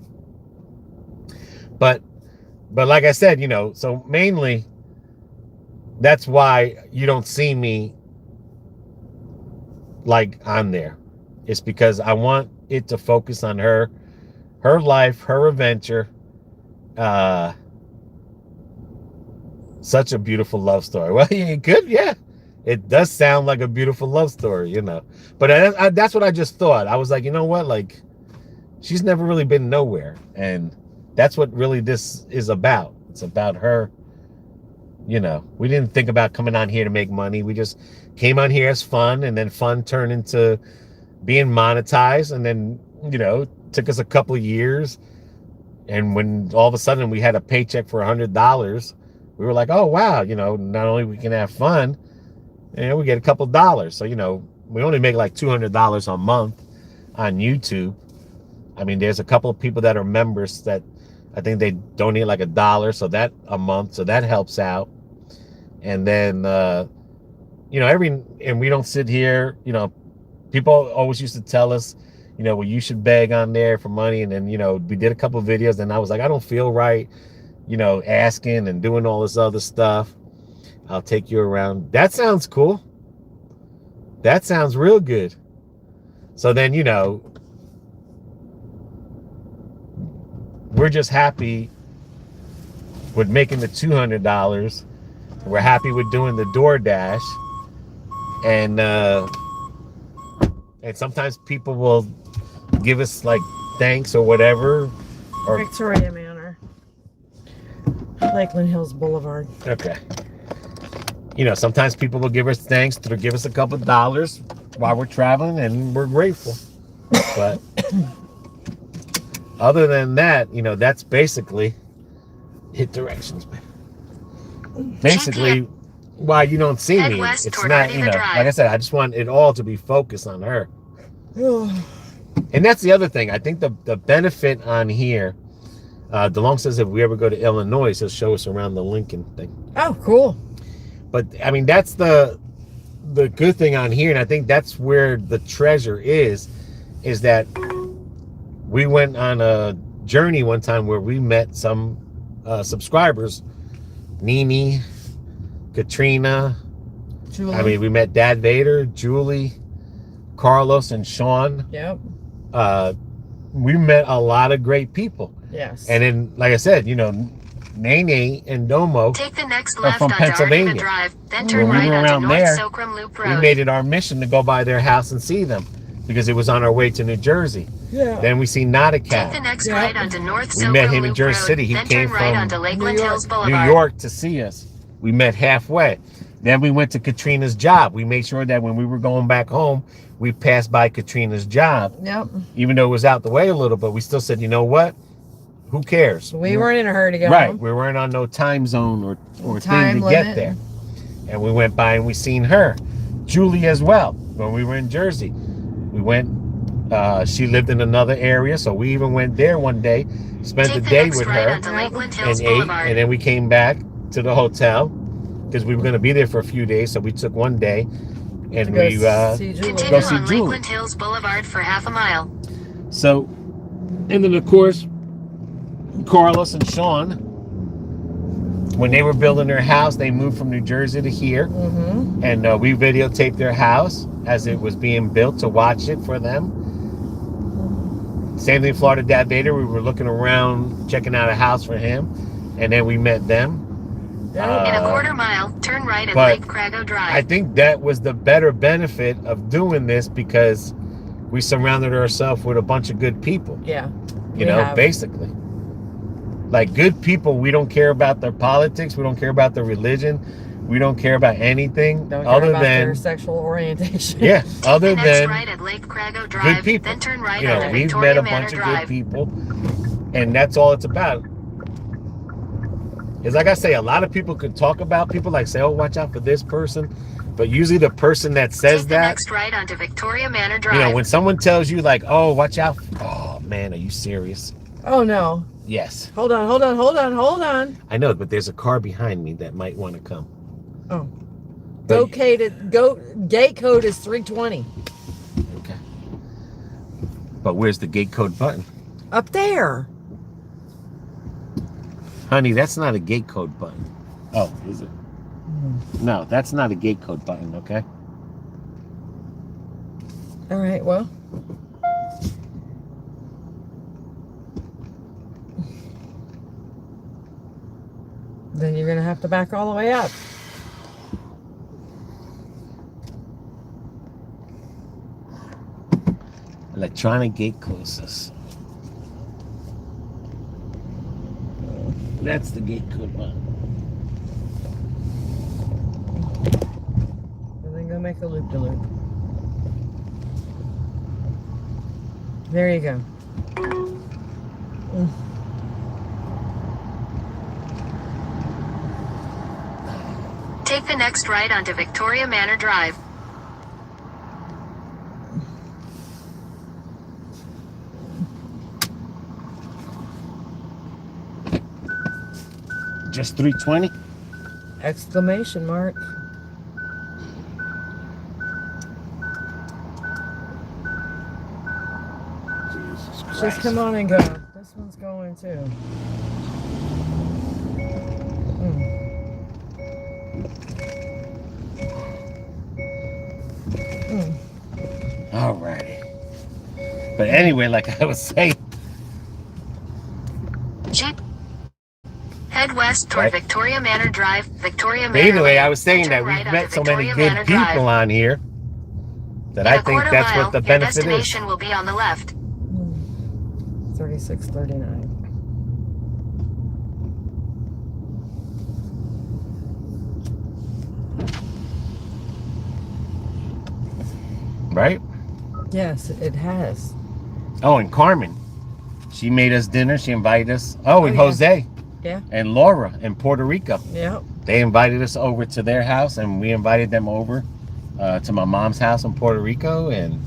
But like I said, you know, so mainly that's why you don't see me like on there. It's because I want it to focus on her life, her adventure. Such a beautiful love story. Well, you could, yeah. It does sound like a beautiful love story, you know. But that's what I just thought. I was like, you know what? Like, she's never really been nowhere. And that's what really this is about. It's about her, you know. We didn't think about coming on here to make money. We just came on here as fun. And then fun turned into being monetized. And then, you know, took us a couple of years. And when all of a sudden we had a paycheck for $100, we were like, oh, wow, you know, not only we can have fun, and we get a couple dollars. So, you know, we only make like $200 a month on YouTube. I mean, there's a couple of people that are members that I think they donate like $1 so that a month. So that helps out. And then, you know, and we don't sit here, you know, people always used to tell us, you know, well, you should beg on there for money. And then, you know, we did a couple of videos and I was like, I don't feel right, you know, asking and doing all this other stuff. I'll take you around. That sounds cool. That sounds real good. So then, you know, we're just happy with making the $200. We're happy with doing the DoorDash. And sometimes people will give us like thanks or whatever. Or Victoria Manor. Lakeland Hills Boulevard. Okay. You know, sometimes people will give us thanks to give us a couple of dollars while we're traveling, and we're grateful. But other than that, you know, that's basically hit directions. Basically, why you don't see me. It's not, you know, like I said, I just want it all to be focused on her. And that's the other thing. I think the benefit on here, DeLong says if we ever go to Illinois, he'll show us around the Lincoln thing. Oh, cool. But I mean, that's the good thing on here, and I think that's where the treasure is that we went on a journey one time where we met some subscribers, Nene, Katrina. Julie. I mean, we met Dad Vader, Julie, Carlos, and Sean. Yep. We met a lot of great people. Yes. And then, like I said, you know, Nene and Domo Take the next are left from onto Pennsylvania. Artiva Drive, then turn When we right were onto around North there, Silkram Loop we Road. made it our mission to go by their house and see them because it was on our way to New Jersey. Yeah. Then we see Not a Take Cat. the next Yeah. right onto North We Silkram met him in Loop Jersey Road, City. He then came turn right from onto Lakeland New York. Hills Boulevard. New York to see us. We met halfway. Then we went to Katrina's job. We made sure that when we were going back home, we passed by Katrina's job. Yep. Even though it was out the way a little, but we still said, you know what? Who cares? We weren't in a hurry to go Right. home. We weren't on no time zone or Time thing to limit. get there. And we went by and we seen her. Julie as well. When we were in Jersey. We went, she lived in another area, so we even went there one day, spent Take the the day next with right her onto Lakeland and Hills ate, Boulevard. and then we came back to the hotel. because we were going to be there for a few days. So we took one day and To we go see Julie. Continue go see on Julie. Lakeland Hills Boulevard for half a mile. So, and then of course, Carlos and Sean, when they were building their house, they moved from New Jersey to here, and we videotaped their house as it was being built to watch it for them. Same thing, Florida Dad Vader. We were looking around, checking out a house for him, and then we met them. In a quarter mile, turn right at but Lake Crago Drive. I think that was the better benefit of doing this because we surrounded ourselves with a bunch of good people. Yeah. You know, basically. Like good people, we don't care about their politics. We don't care about their religion. We don't care about anything Don't other care about than their sexual orientation. yeah, other Next than right at Lake Crago Drive, good people. then turn right You know, onto we've Victoria met a Manor bunch of Drive. good people, and that's all it's about. It's like I say, a lot of people could talk about people, like say, "Oh, watch out for this person," but usually the person that says Take the that, next right onto Victoria Manor Drive. you know, when someone tells you like, "Oh, watch out," oh man, are you serious? Oh no. Yes. Hold on, hold on, hold on, hold on. I know, but there's a car behind me that might want to come. Oh. But- Gate code is 320. Okay. But where's the gate code button? Up there. Honey, that's not a gate code button. Oh, is it? No, that's not a gate code button, okay? All right, well. Then you're going to have to back all the way up. Electronic gate closes. That's the gate code button. And then go make a loop-de-loop. There you go. Take the next right onto Victoria Manor Drive. Just 320? Exclamation mark. Jesus Christ. Just come on and go. This one's going too. Alrighty. But anyway, like I was saying, Jeep. Head west toward Right. Victoria Manor Drive, Victoria but Manor anyway, Lane, I was saying then that turn we've right met onto so many Victoria good Manor people Drive. on here that In I a think quarter that's mile, what the your benefit is. destination will be on the left. 3639. Right? Yes, it has. Oh, and Carmen. She made us dinner. She invited us. Oh, and yeah. Jose Yeah. and Laura in Puerto Rico. Yep. They invited us over to their house, and we invited them over to my mom's house in Puerto Rico, and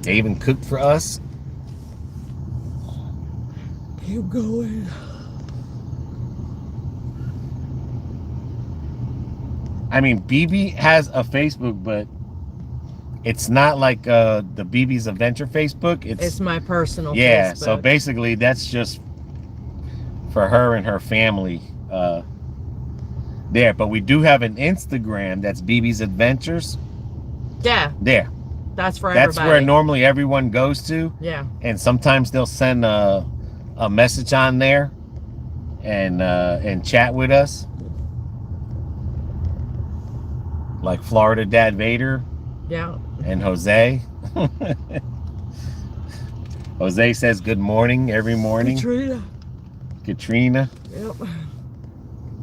they even cooked for us. Keep going. I mean, BB has a Facebook, but it's not like the BB's Adventure Facebook. It's my personal yeah. Facebook. So basically, that's just for her and her family there. But we do have an Instagram that's BB's Adventures. Yeah, There. that's for That's everybody. where normally everyone goes to. Yeah. And sometimes they'll send a message on there and chat with us. Like Florida Dad Vader Yeah. and Jose. Jose says good morning every morning. Katrina. Yep.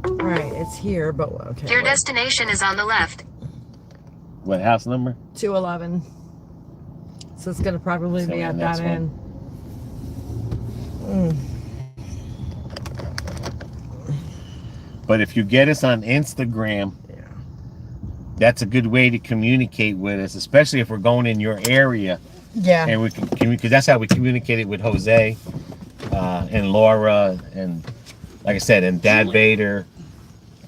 All right, it's here, but okay. Your wait. destination is on the left. What house number? 211. So it's gonna probably So be the at next that one. end. But if you get us on Instagram, Yeah. that's a good way to communicate with us, especially if we're going in your area. Yeah. And we can, because that's how we communicated with Jose and Laura, and like I said, and Dad Vader,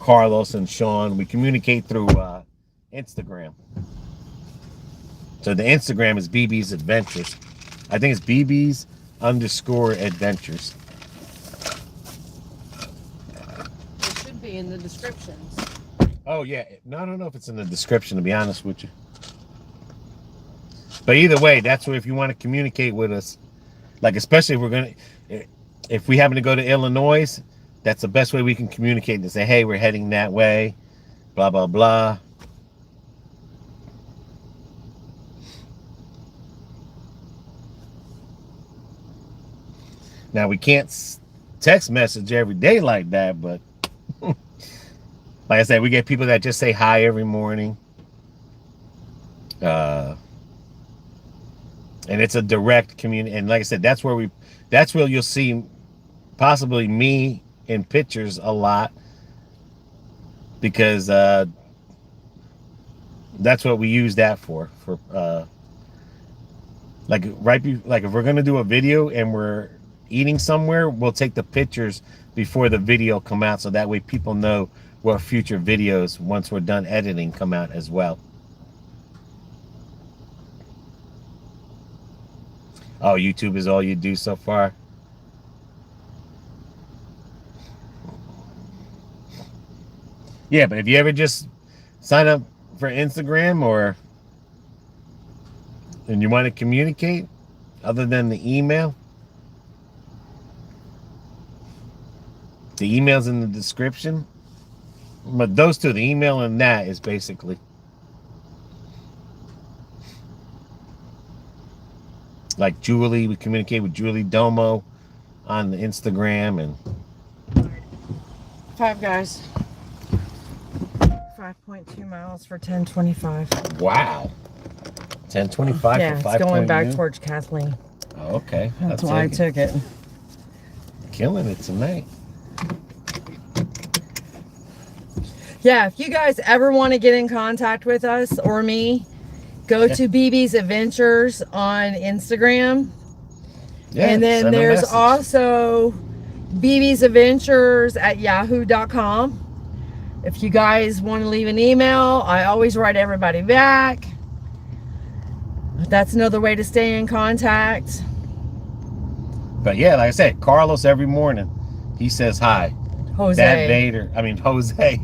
Carlos and Sean. We communicate through Instagram. So the Instagram is BB's Adventures. I think it's BB's_Adventures. It should be in the descriptions. Oh yeah, no, I don't know if it's in the description, to be honest with you. But either way, that's where if you want to communicate with us, like especially if we happen to go to Illinois, that's the best way we can communicate and say, hey, we're heading that way, blah blah blah. Now we can't text message every day like that, but like I said, we get people that just say hi every morning. And it's a direct community. And like I said, that's where you'll see possibly me in pictures a lot, because that's what we use that for like if we're going to do a video and we're eating somewhere, we'll take the pictures before the video come out, so that way people know what future videos, once we're done editing, come out as well. Oh, YouTube is all you do so far? Yeah, but if you ever just sign up for Instagram and you want to communicate other than the email, the email's in the description. But those two, the email and that, is basically like Julie. We communicate with Julie Domo on the Instagram. And Five Guys. 5.2 miles for 10.25. wow, 10.25 Yeah, for it's going back 5.2? towards Kathleen. Oh, okay, That's why I took it. Killing it tonight. Yeah, if you guys ever want to get in contact with us or me, go to BB's Adventures on Instagram. Yeah, and then send a there's message. also BB's Adventures at yahoo.com. If you guys want to leave an email, I always write everybody back. That's another way to stay in contact. But yeah, like I said, Carlos every morning, he says hi. Jose. Dad Vader. I mean, Jose.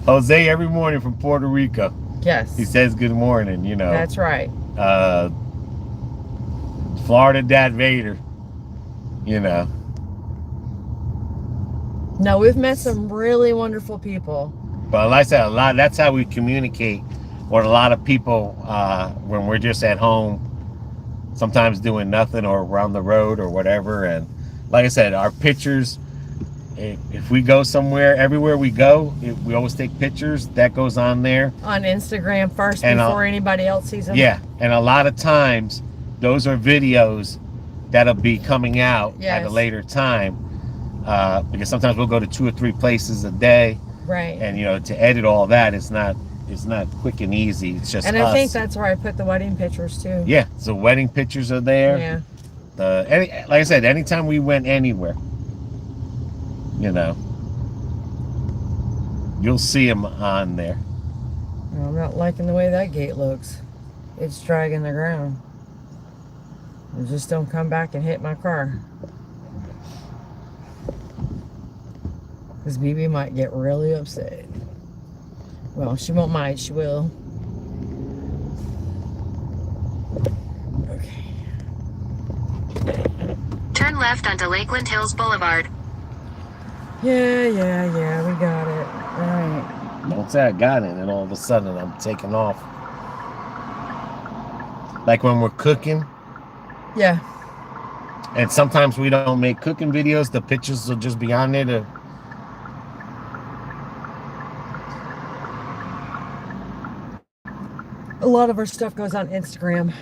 Jose every morning from Puerto Rico. Yes. He says good morning, you know. That's right. Florida Dad Vader, you know. No, we've met some really wonderful people. But like I said, that's how we communicate with a lot of people when we're just at home, sometimes doing nothing or around the road or whatever. And like I said, our pictures, if we go somewhere, everywhere we go, we always take pictures. That goes on there. On Instagram first And, before anybody else sees them. Yeah, and a lot of times, those are videos that'll be coming out at a later time. Because sometimes we'll go to 2 or 3 places a day. Right. And, you know, to edit all that, it's not quick and easy. It's just and us. I think that's where I put the wedding pictures too. Yeah, so wedding pictures are there. Yeah. Like I said, anytime we went anywhere, you know, you'll see them on there. Well, I'm not liking the way that gate looks. It's dragging the ground. Just don't come back and hit my car. Because BB might get really upset. Well, she won't mind. She will. Okay. Turn left onto Lakeland Hills Boulevard. Yeah, we got it. All right. Don't say I got it, and all of a sudden I'm taking off. Like when we're cooking. Yeah. And sometimes we don't make cooking videos. The pictures will just be on there to... A lot of our stuff goes on Instagram.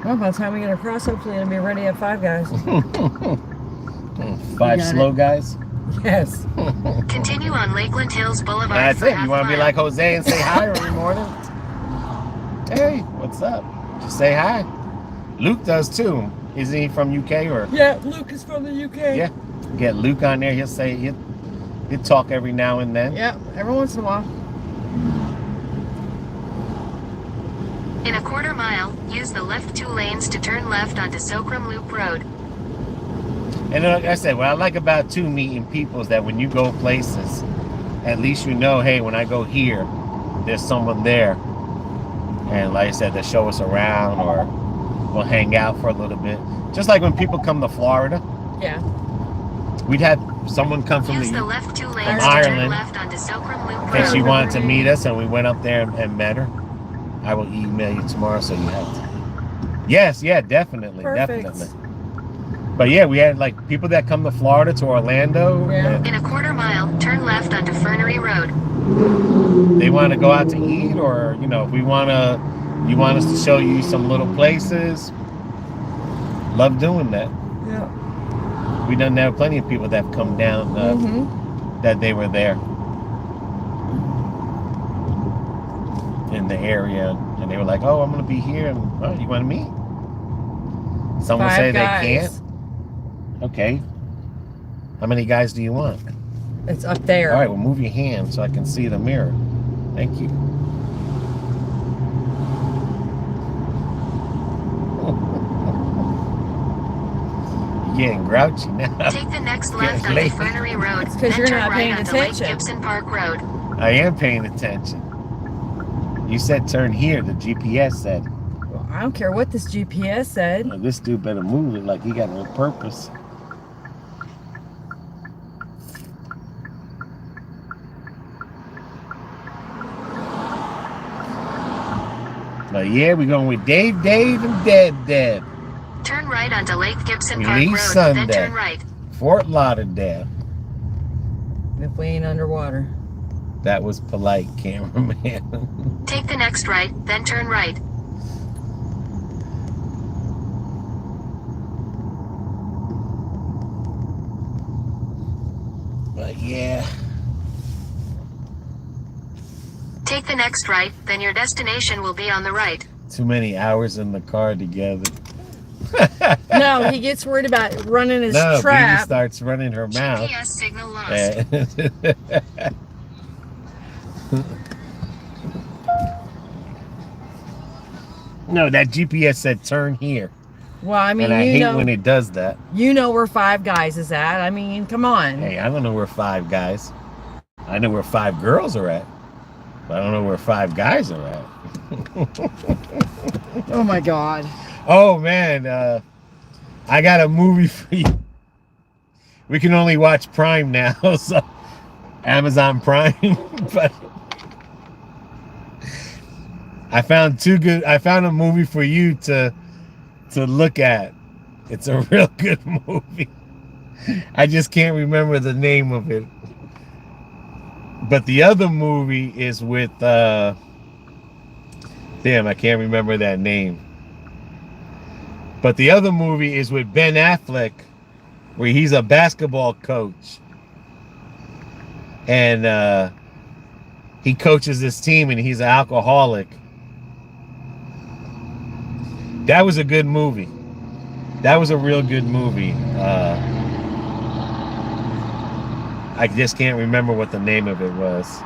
Well, by the time we get across, hopefully it'll be ready at Five Guys. 5 slow guys. Yes. Continue on Lakeland Hills Boulevard That's for it. half You want to be mile. like Jose and say hi every morning? Hey, what's up? Just say hi. Luke does too. Isn't he from UK or? Yeah, Luke is from the UK. Yeah. Get Luke on there. He'll say he'll talk every now and then. Yeah, every once in a while. In a quarter mile, use the left 2 lanes to turn left onto Socrum Loop Road. And like I said, what I like about too meeting people is that when you go places, at least you know, hey, when I go here, there's someone there. And like I said, they'll show us around or we'll hang out for a little bit. Just like when people come to Florida. Yeah. We'd had someone come from Use the left 2 lanes to turn Ireland. left onto Socrum Loop And she Road. wanted to meet us, and we went up there and met her. I will email you tomorrow so you have to. Yes, yeah, definitely, Perfect. definitely. But yeah, we had like people that come to Florida, to Orlando. Yeah. And In a quarter mile, turn left onto Fernery Road. they want to go out to eat, or you know, if you want us to show you some little places. Love doing that. Yeah. We done have plenty of people that have come down that they were there in the area, and they were like, "Oh, I'm gonna be here, and oh, you want to meet?" Someone say they can't. Okay. How many guys do you want? It's up there. All right, well, move your hand so I can see the mirror. Thank you. You're getting grouchy now. Take the next left Getting onto late. Fernery Road. It's 'cause Then you're turn not right paying onto attention. Lake Gibson Park Road. I am paying attention. You said turn here. The GPS said. Well, I don't care what this GPS said. Oh, this dude better move it like he got it on purpose. But yeah, we're going with Dave, and Deb. Turn right onto Lake Gibson We Park leave Road. Sunday. Then turn right. Fort Lauderdale. If we ain't underwater. That was polite, cameraman. Take the next right, then turn right. But yeah. Take the next right, then your destination will be on the right. Too many hours in the car together. No, he gets worried about running his No, Baby trap. starts running her mouth. GPS signal lost. No, that GPS said turn here. Well, I mean, And I you hate know, when it does that. you know where Five Guys is at. I mean, come on. Hey, I don't know where 5 guys. I know where 5 girls are at. But I don't know where 5 guys are at. Oh my God. Oh man, I got a movie for you. We can only watch Prime now, so Amazon Prime. But I found a movie for you to look at. It's a real good movie. I just can't remember the name of it. But the other movie is with damn, I can't remember that name. But the other movie is with Ben Affleck, where he's a basketball coach. And he coaches this team and he's an alcoholic. That was a good movie. That was a real good movie. I just can't remember what the name of it was.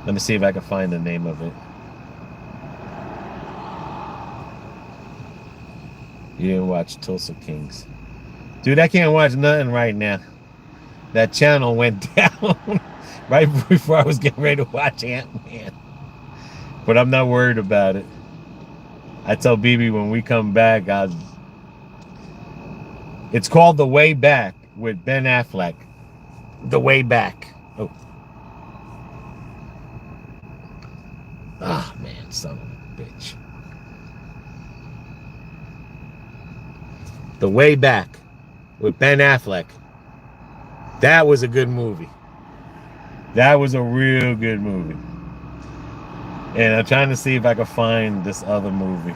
Let me see if I can find the name of it. You didn't watch Tulsa Kings. Dude, I can't watch nothing right now. That channel went down right before I was getting ready to watch Ant-Man. But I'm not worried about it. I tell BB when we come back, it's called The Way Back with Ben Affleck. The Way Back. Oh. Ah, man, son of a bitch. The Way Back with Ben Affleck. That was a good movie. That was a real good movie. And I'm trying to see if I can find this other movie.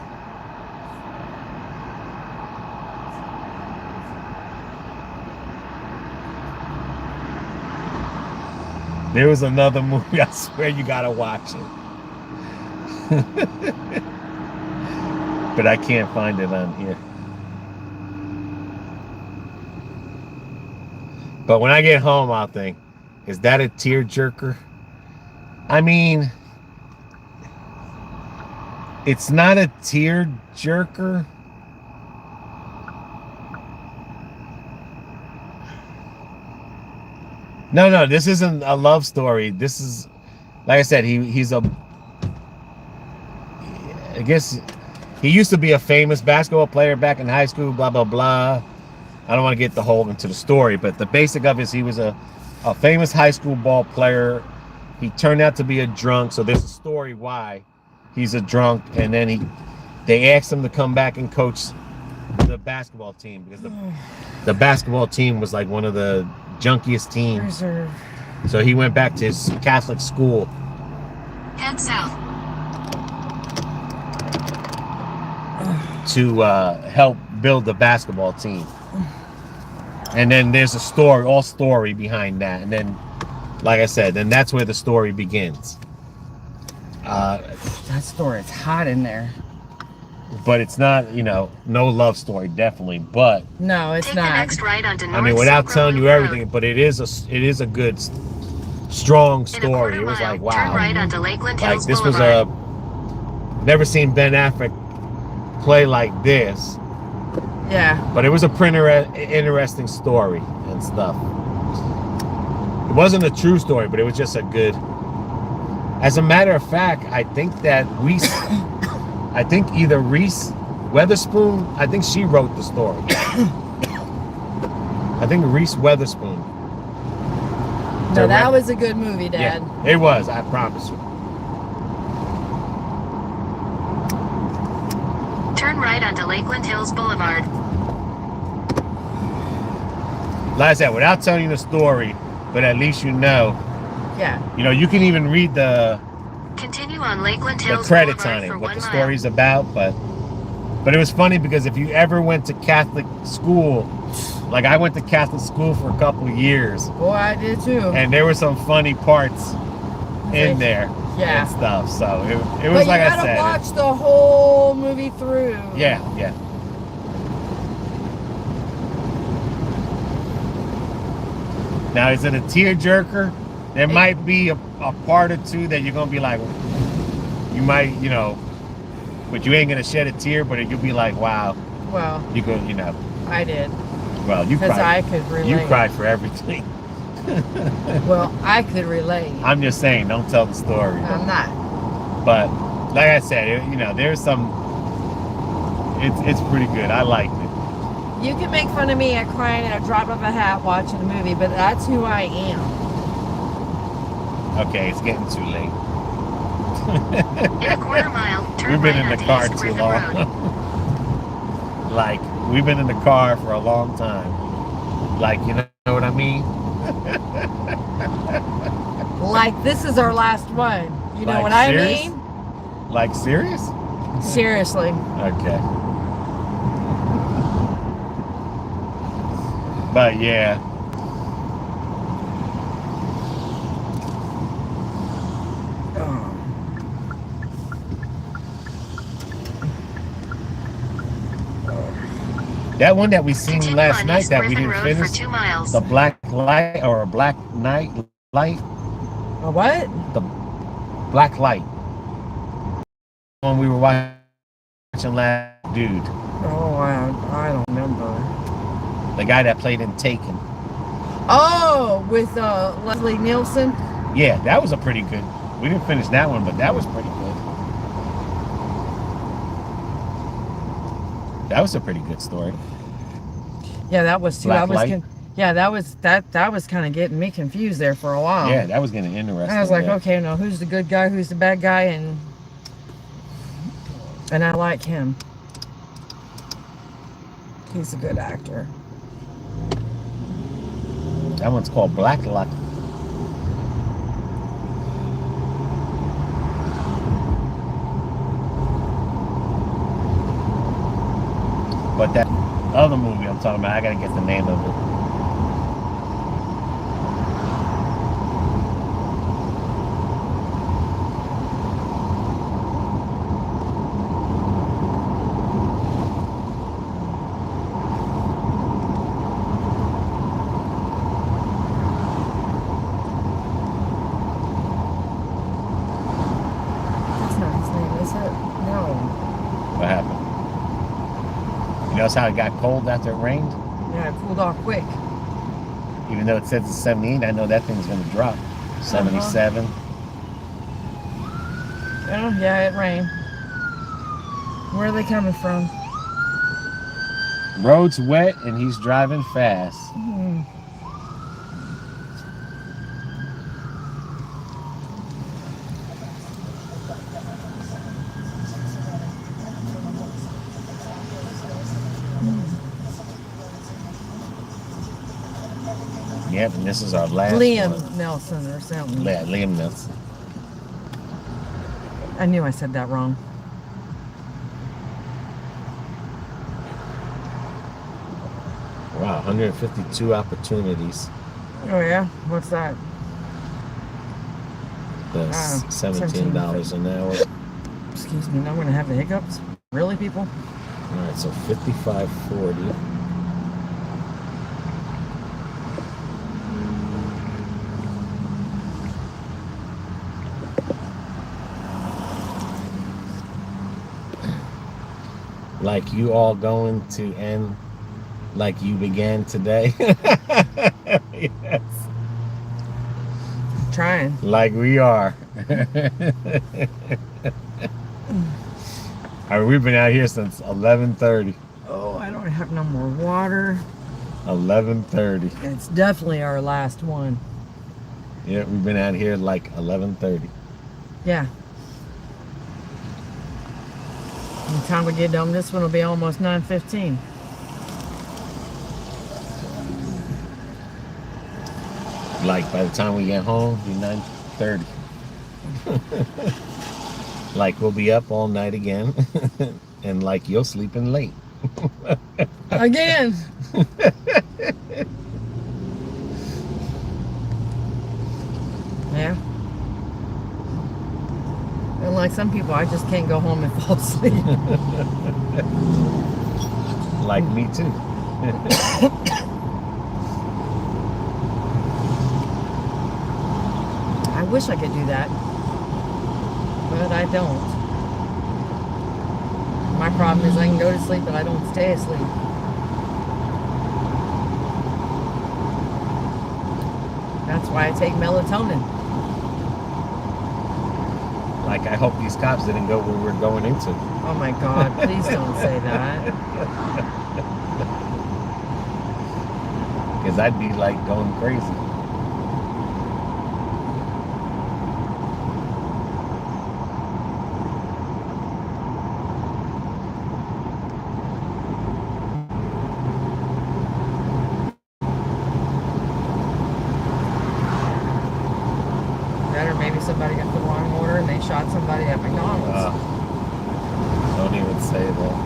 There was another movie, I swear you gotta watch it. But I can't find it on here. But when I get home, I'll think, is that a tearjerker? I mean, it's not a tearjerker. No, this isn't a love story. This is, like I said, I guess he used to be a famous basketball player back in high school, blah, blah, blah. I don't want to get the whole into the story, but the basic of it is he was a famous high school ball player. He turned out to be a drunk, so there's a story why he's a drunk, and then they asked him to come back and coach the basketball team because the basketball team was like one of the junkiest teams. So he went back to his Catholic school. Head south. To help build the basketball team. And then there's a story behind that. And then, like I said, then that's where the story begins. That story is hot in there. But it's not, no love story, definitely. But no, it's Take not. the next right onto North I mean, without Silk telling you Road. everything, but it is a good, strong story. It was like, wow. Turn right onto Lakeland Like Hills this was Boulevard. never seen Ben Affleck play like this. Yeah. But it was a interesting story and stuff. It wasn't a true story, but it was just a good. As a matter of fact, I think that either Reese Witherspoon, I think she wrote the story. I think Reese Witherspoon. No, that was a good movie, Dad. Yeah, it was, I promise you. Turn right onto Lakeland Hills Boulevard. Like I said, without telling you the story, but at least you know. Yeah. You can even read the Continue on Lakeland Hills credits Boulevard on it, for what 1 the mile. story's about, but it was funny because if you ever went to Catholic school, like I went to Catholic school for a couple of years, Boy, I did too. and there were some funny parts in there Yeah. and stuff. So it But was you like I gotta said. watch the whole movie through. Yeah. Now, is it a tearjerker? There might be a part or two that you're gonna be like, you might, but you ain't gonna shed a tear, but you'll be like, wow, Well, you could, I did. well, you Because I cried. could relate. You cried for everything. Well, I could relate. I'm just saying, don't tell the story. I'm not. But like I said, there's some. It's pretty good. I liked it. You can make fun of me at crying at a drop of a hat watching a movie, but that's who I am. Okay, it's getting too late. In a quarter mile, turn We've been right in the onto car East too Griffin long. Road. Like, we've been in the car for a long time. Like, you know what I mean? Like, this is our last one. You know Like, what I serious? mean? Like, serious? Seriously. Okay. But yeah. That one that we seen Continue last on night East that we Griffin didn't Road finish, for 2 miles. the black light or a black night light, A what? the black light. When we were watching last dude, Oh, I don't remember. the guy that played in Taken. Oh, with Leslie Nielsen? Yeah, that was a pretty good. We didn't finish that one, but that was pretty good. That was a pretty good story. Yeah, that was too. Black light? That was kind of getting me confused there for a while. Yeah, that was getting interesting. I was like, yeah. okay, no, who's the good guy, who's the bad guy, and I like him. He's a good actor. That one's called Black Light. But that other movie I'm talking about, I gotta get the name of it. You notice how it got cold after it rained? Yeah, it cooled off quick. Even though it says it's 78, I know that thing's going to drop. 77. Oh, yeah, it rained. Where are they coming from? Road's wet and he's driving fast. Yep, and this is our last Liam one. Nelson or something. Yeah, Liam Nelson. I knew I said that wrong. Wow, 152 opportunities. Oh yeah? What's that? That's $17 an hour. Excuse me, now I'm gonna have the hiccups? Really, people? All right, so 55.40. Like you all going to end like you began today? Yes. Trying. Like we are. I mean, we've been out here since 11:30. Oh, I don't have no more water. 11:30. It's definitely our last one. Yeah, we've been out here like 11:30. Yeah. By the time we get done, this one will be almost 9:15. Like by the time we get home, it'll be 9:30. Like we'll be up all night again, and like you're sleeping late. Again. Yeah. And like some people, I just can't go home and fall asleep. Like me too. I wish I could do that, but I don't. My problem is I can go to sleep, but I don't stay asleep. That's why I take melatonin. Like I hope these cops didn't go where we're going into. Oh my God, please don't say that. Because I'd be like going crazy. That or maybe somebody got the wrong order and they shot somebody at McDonald's. Don't even say that.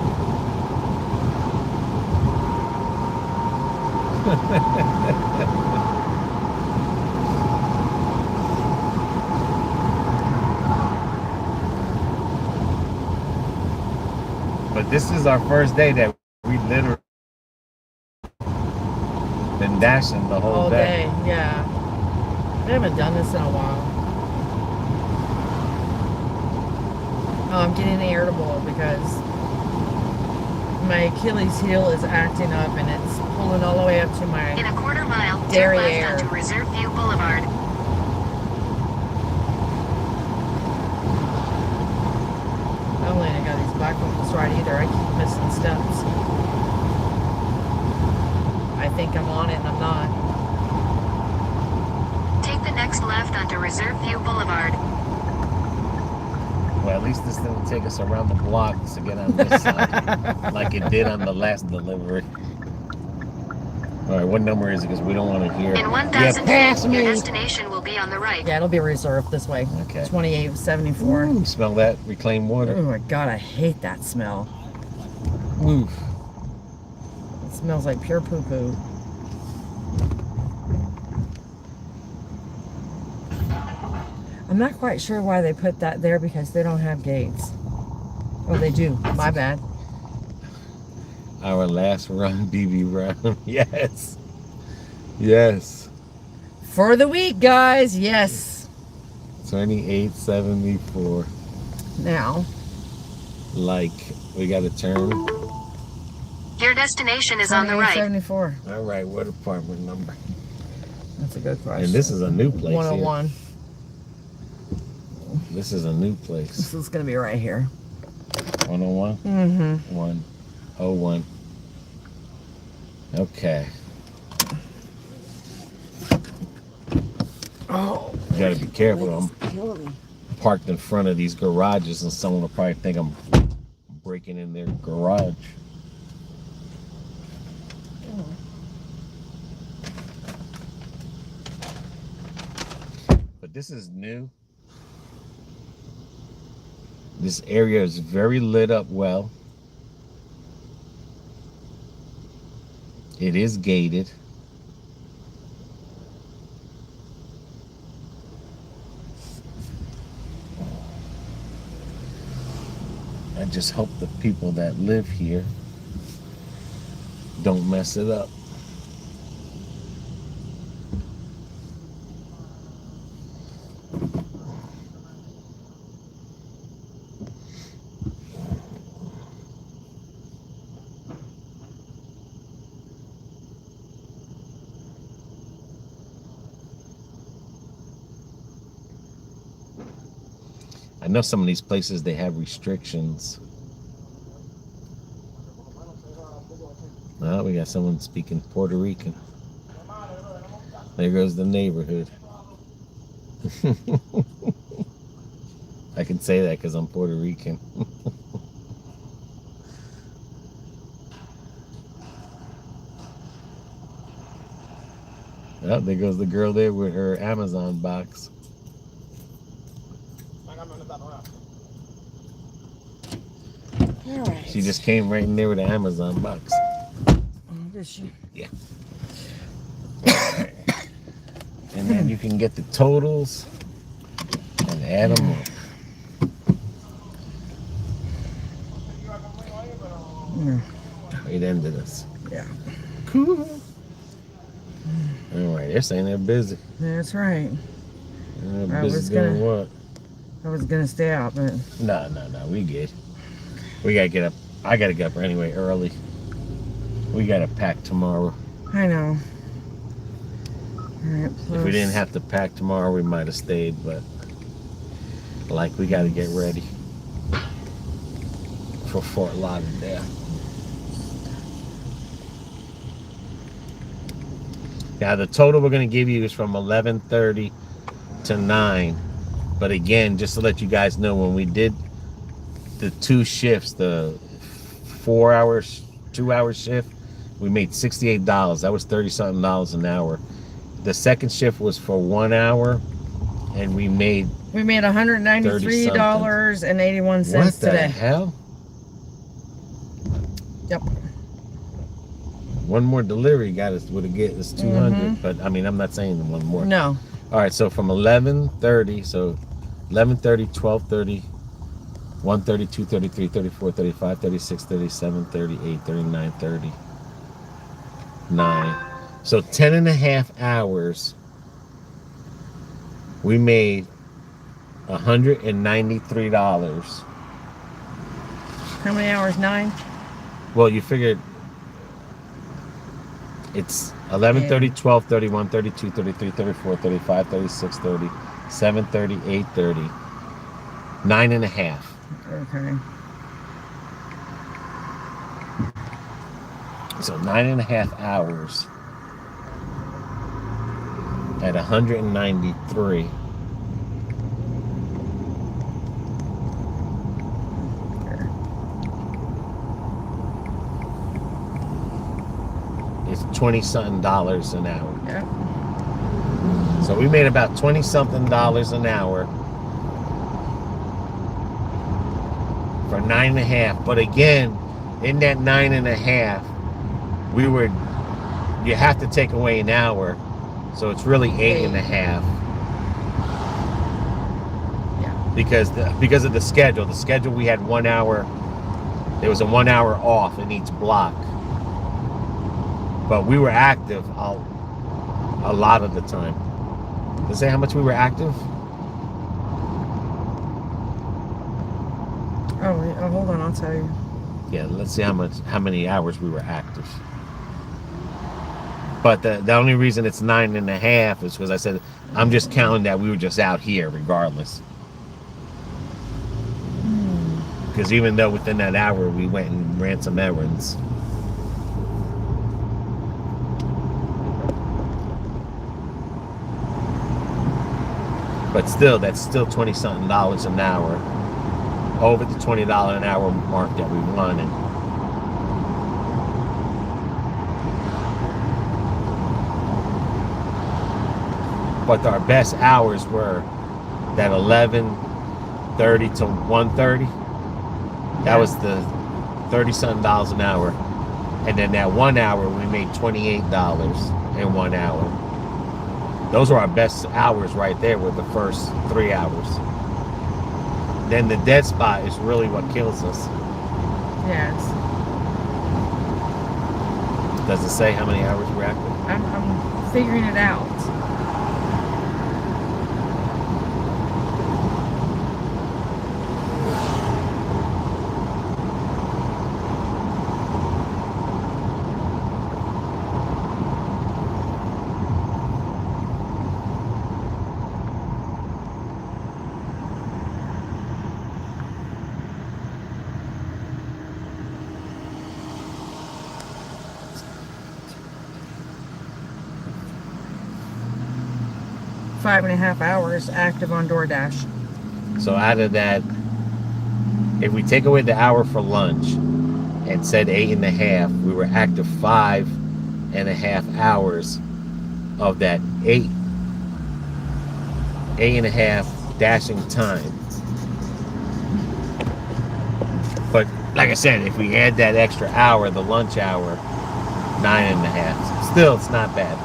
But this is our first day that we literally been dashing the whole All day. day, yeah. We haven't done this in a while. Oh, I'm getting irritable because my Achilles heel is acting up and it's pulling all the way up to my In a quarter mile, turn derriere. left onto Reserve View Boulevard. Not only I got these black ones right either, I keep missing steps. I think I'm on it and I'm not. Take the next left onto Reserve View Boulevard. Well, at least this didn't take us around the block to get on this side, like it did on the last delivery. All right, what number is it? Because we don't want to hear. In 1,000 pass feet, your me. destination will be on the right. Yeah, it'll be reserved this way. Okay. 2874. Ooh, smell that reclaimed water. Oh my God, I hate that smell. Oof. It smells like pure poo-poo. I'm not quite sure why they put that there because they don't have gates. Oh, they do. My bad. Our last run, BB round. Yes. Yes. For the week, guys. Yes. 2874. Now. Like, we got to turn. Your Your destination is on the right. 2874. All right, what apartment number? That's a good question. And this is a new place 101. here. This is a new place. This is going to be right here. 101? Mm-hmm. 101. Okay. Oh. You gotta be careful. I'm killing me. parked in front of these garages and someone will probably think I'm breaking in their garage. But this is new. This area is very lit up well. It is gated. I just hope the people that live here don't mess it up. I know some of these places, they have restrictions. Oh, we got someone speaking Puerto Rican. There goes the neighborhood. I can say that because I'm Puerto Rican. Oh, there goes the girl there with her Amazon box. All right. She just came right in there with an Amazon box. Did she? Yeah. And then you can get the totals and add them up. It ended us. Yeah. Cool. All right, they're saying they're busy. That's right. They're I busy was doing gonna- what? I was gonna stay out, but No, we good. We gotta get up. I gotta get up anyway early. We gotta pack tomorrow. I know. All right. If we didn't have to pack tomorrow, we might have stayed, but like we gotta get ready for Fort Lauderdale. Now the total we're gonna give you is from 11:30 to 9. But again, just to let you guys know, when we did the 2 shifts, the 4 hours, 2 hour shift, we made $68. That was $30-something an hour. The second shift was for 1 hour, and we made $193.81 what the today. hell? Yep. One more delivery got us would have get us 200. But I mean, I'm not saying one more. No. All right, so from 11:30, so 11:30, 12:30, 1:30, 2:30, 3:30, 4:30, 5:30, 6:30, 7:30, 8:30, 9:30, 9. So 10 and a half hours. We made $193. How many hours? 9? Well, you figured it's 11:30, 12:30, 1:30, 2:30, 3:30, 4:30, 5:30, 6:30, 7:30, 8:30. 9 and a half. Okay. So 9 and a half hours at 193. It's $20-something an hour. Yeah. So we made about $20-something an hour for 9 and a half. But again, in that 9 and a half, you have to take away an hour. So it's really 8 and a half. Yeah. Because of the schedule. The schedule, we had 1 hour. There was a 1 hour off in each block. But we were active a lot of the time. Does it say how much we were active? Oh, hold on, I'll tell you. Yeah, let's see how many hours we were active. But the only reason it's 9.5 is because I said I'm just counting that we were just out here regardless. Because even though within that hour we went and ran some errands. But still, that's still $20-something an hour. Over the $20 an hour mark that we wanted. But our best hours were that 11:30 to 1:30. That was the $30-something an hour. And then that 1 hour, we made $28 in 1 hour. Those were our best hours right there with the first 3 hours. Then the dead spot is really what kills us. Yes. Does it say how many hours we're active? I'm figuring it out. Five and a half hours active on DoorDash. So out of that, if we take away the hour for lunch and said 8.5, we were active 5.5 hours of that 8.5 dashing time. But like I said, if we add that extra hour, the lunch hour, 9.5. Still, it's not bad.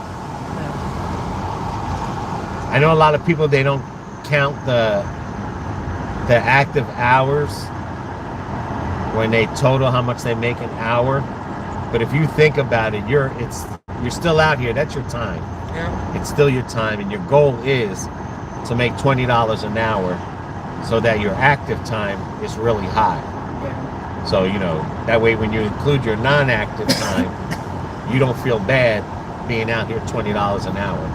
I know a lot of people, they don't count the active hours when they total how much they make an hour. But if you think about it, you're still out here. That's your time. Yeah. It's still your time, and your goal is to make $20 an hour so that your active time is really high. Yeah. So, that way when you include your non-active time, you don't feel bad being out here $20 an hour.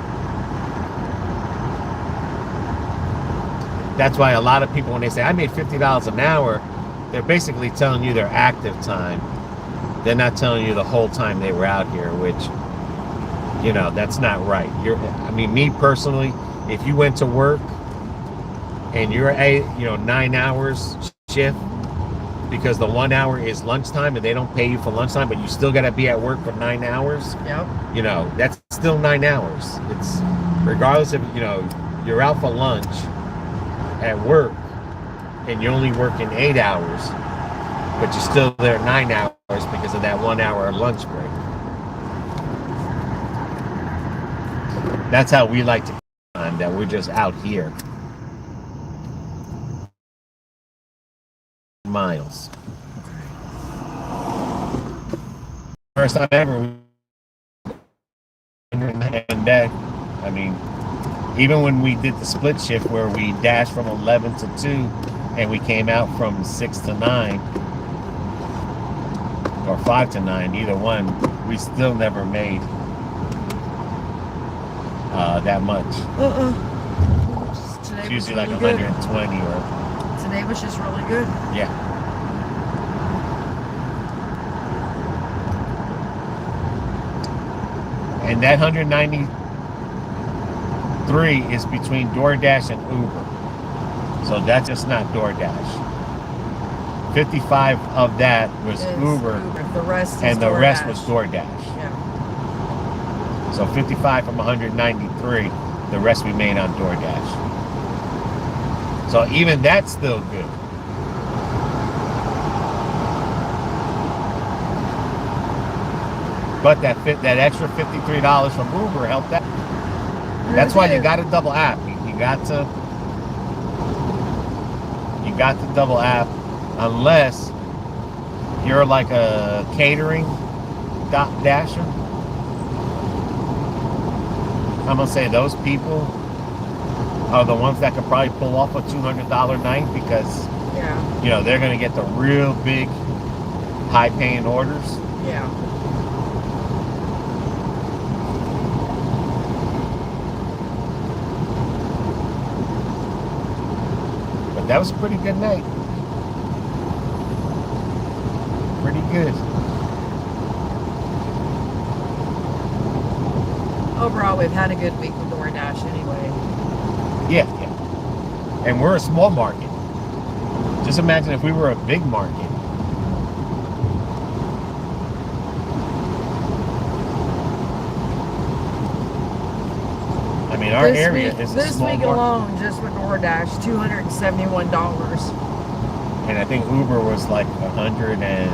That's why a lot of people, when they say, I made $50 an hour, they're basically telling you their active time. They're not telling you the whole time they were out here, which, that's not right. Me personally, if you went to work and you're 9 hours shift, because the 1 hour is lunchtime and they don't pay you for lunchtime, but you still got to be at work for 9 hours. Yep. That's still 9 hours. It's regardless if, you're out for lunch at work and you're only working 8 hours, but you're still there 9 hours because of that 1 hour lunch break. That's how we like to time, that we're just out here. Miles. First time ever in a day. Even when we did the split shift where we dashed from 11 to 2 and we came out from 6 to 9 or 5 to 9, either one, we still never made that much. It's usually like 120 or... Today was just really good. Yeah. And that 193 is between DoorDash and Uber. So that's just not DoorDash. 55 of that was Uber. The rest is and the DoorDash. rest was DoorDash. Yeah. So 55 from 193, the rest we made on DoorDash. So even that's still good. But that extra $53 from Uber helped that. That's why you got to double app. You got to double app unless you're like a catering dasher. I'm gonna say those people are the ones that could probably pull off a $200 night because they're gonna get the real big high-paying orders. Yeah. But that was a pretty good night. Pretty good. Overall, we've had a good week with DoorDash anyway. Yeah. And we're a small market. Just imagine if we were a big market. I mean, our area is a small This week market. alone, just with DoorDash, $271. And I think Uber was like 100 and...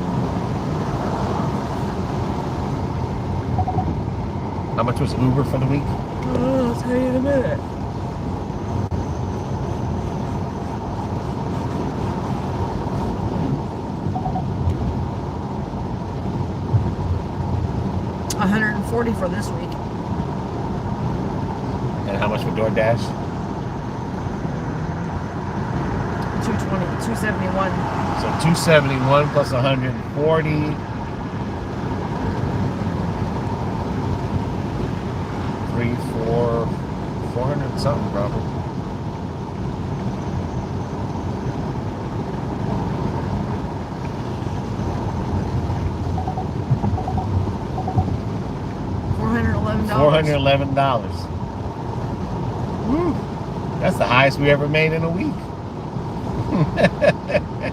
How much was Uber for the week? I'll tell you in a minute. $140 for this week. And how much for DoorDash? 271. So 271 plus 140. 400 something probably. $411. Woo. That's the highest we ever made in a week.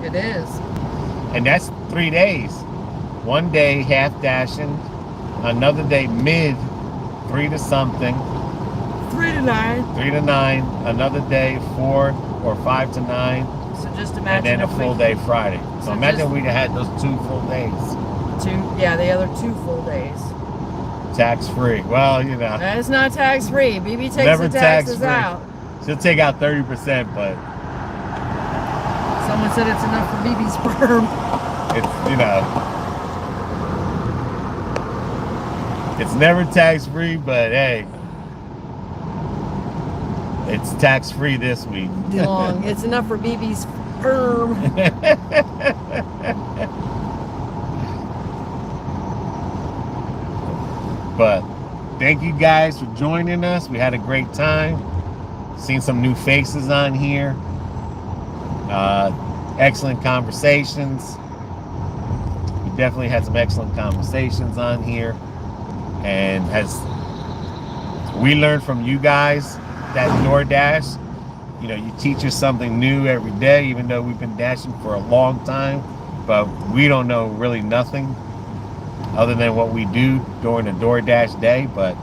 It is. And that's 3 days. One day half dashing, another day mid 3 to something. 3 to 9. 3 to 9. Another day 4 or 5 to 9. So just imagine. And then a if full we- day Friday. So So imagine just- we'd have had those 2 full days. The other 2 full days. Tax free. Well, you know. It's not tax free. BB takes Never the taxes tax-free. out. She'll take out 30%, but Someone said it's enough for BB's sperm. it's, you know. It's never tax free, but hey. It's tax free this week. Long. It's enough for BB's sperm. But thank you guys for joining us. We had a great time. Seen some new faces on here. Excellent conversations. We definitely had some excellent conversations on here. And as we learned from you guys, that DoorDash, you know, you teach us something new every day, even though we've been dashing for a long time, but we don't know really nothing other than what we do during the DoorDash day. But,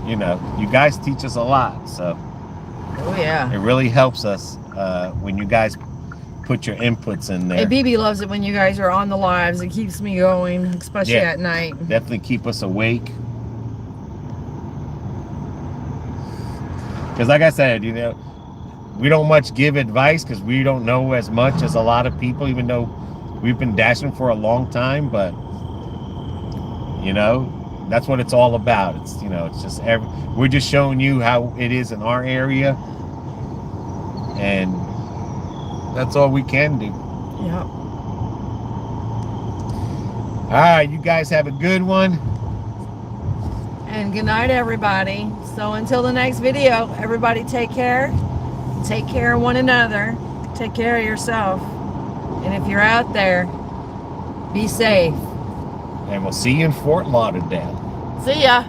you know, you guys teach us a lot. So Oh, yeah. it really helps us when you guys put your inputs in there. And BB loves it when you guys are on the lives. It keeps me going, especially Yeah. at night. Definitely keep us awake. Because like I said, you know, we don't much give advice because we don't know as much as a lot of people, even though we've been dashing for a long time. But, you know, that's what it's all about. It's, you know, it's just we're just showing you how it is in our area. And that's all we can do. Yeah. All right, you guys have a good one. And good night, everybody. So until the next video, everybody take care. Take care of one another. Take care of yourself. And if you're out there, be safe. And we'll see you in Fort Lauderdale. See ya.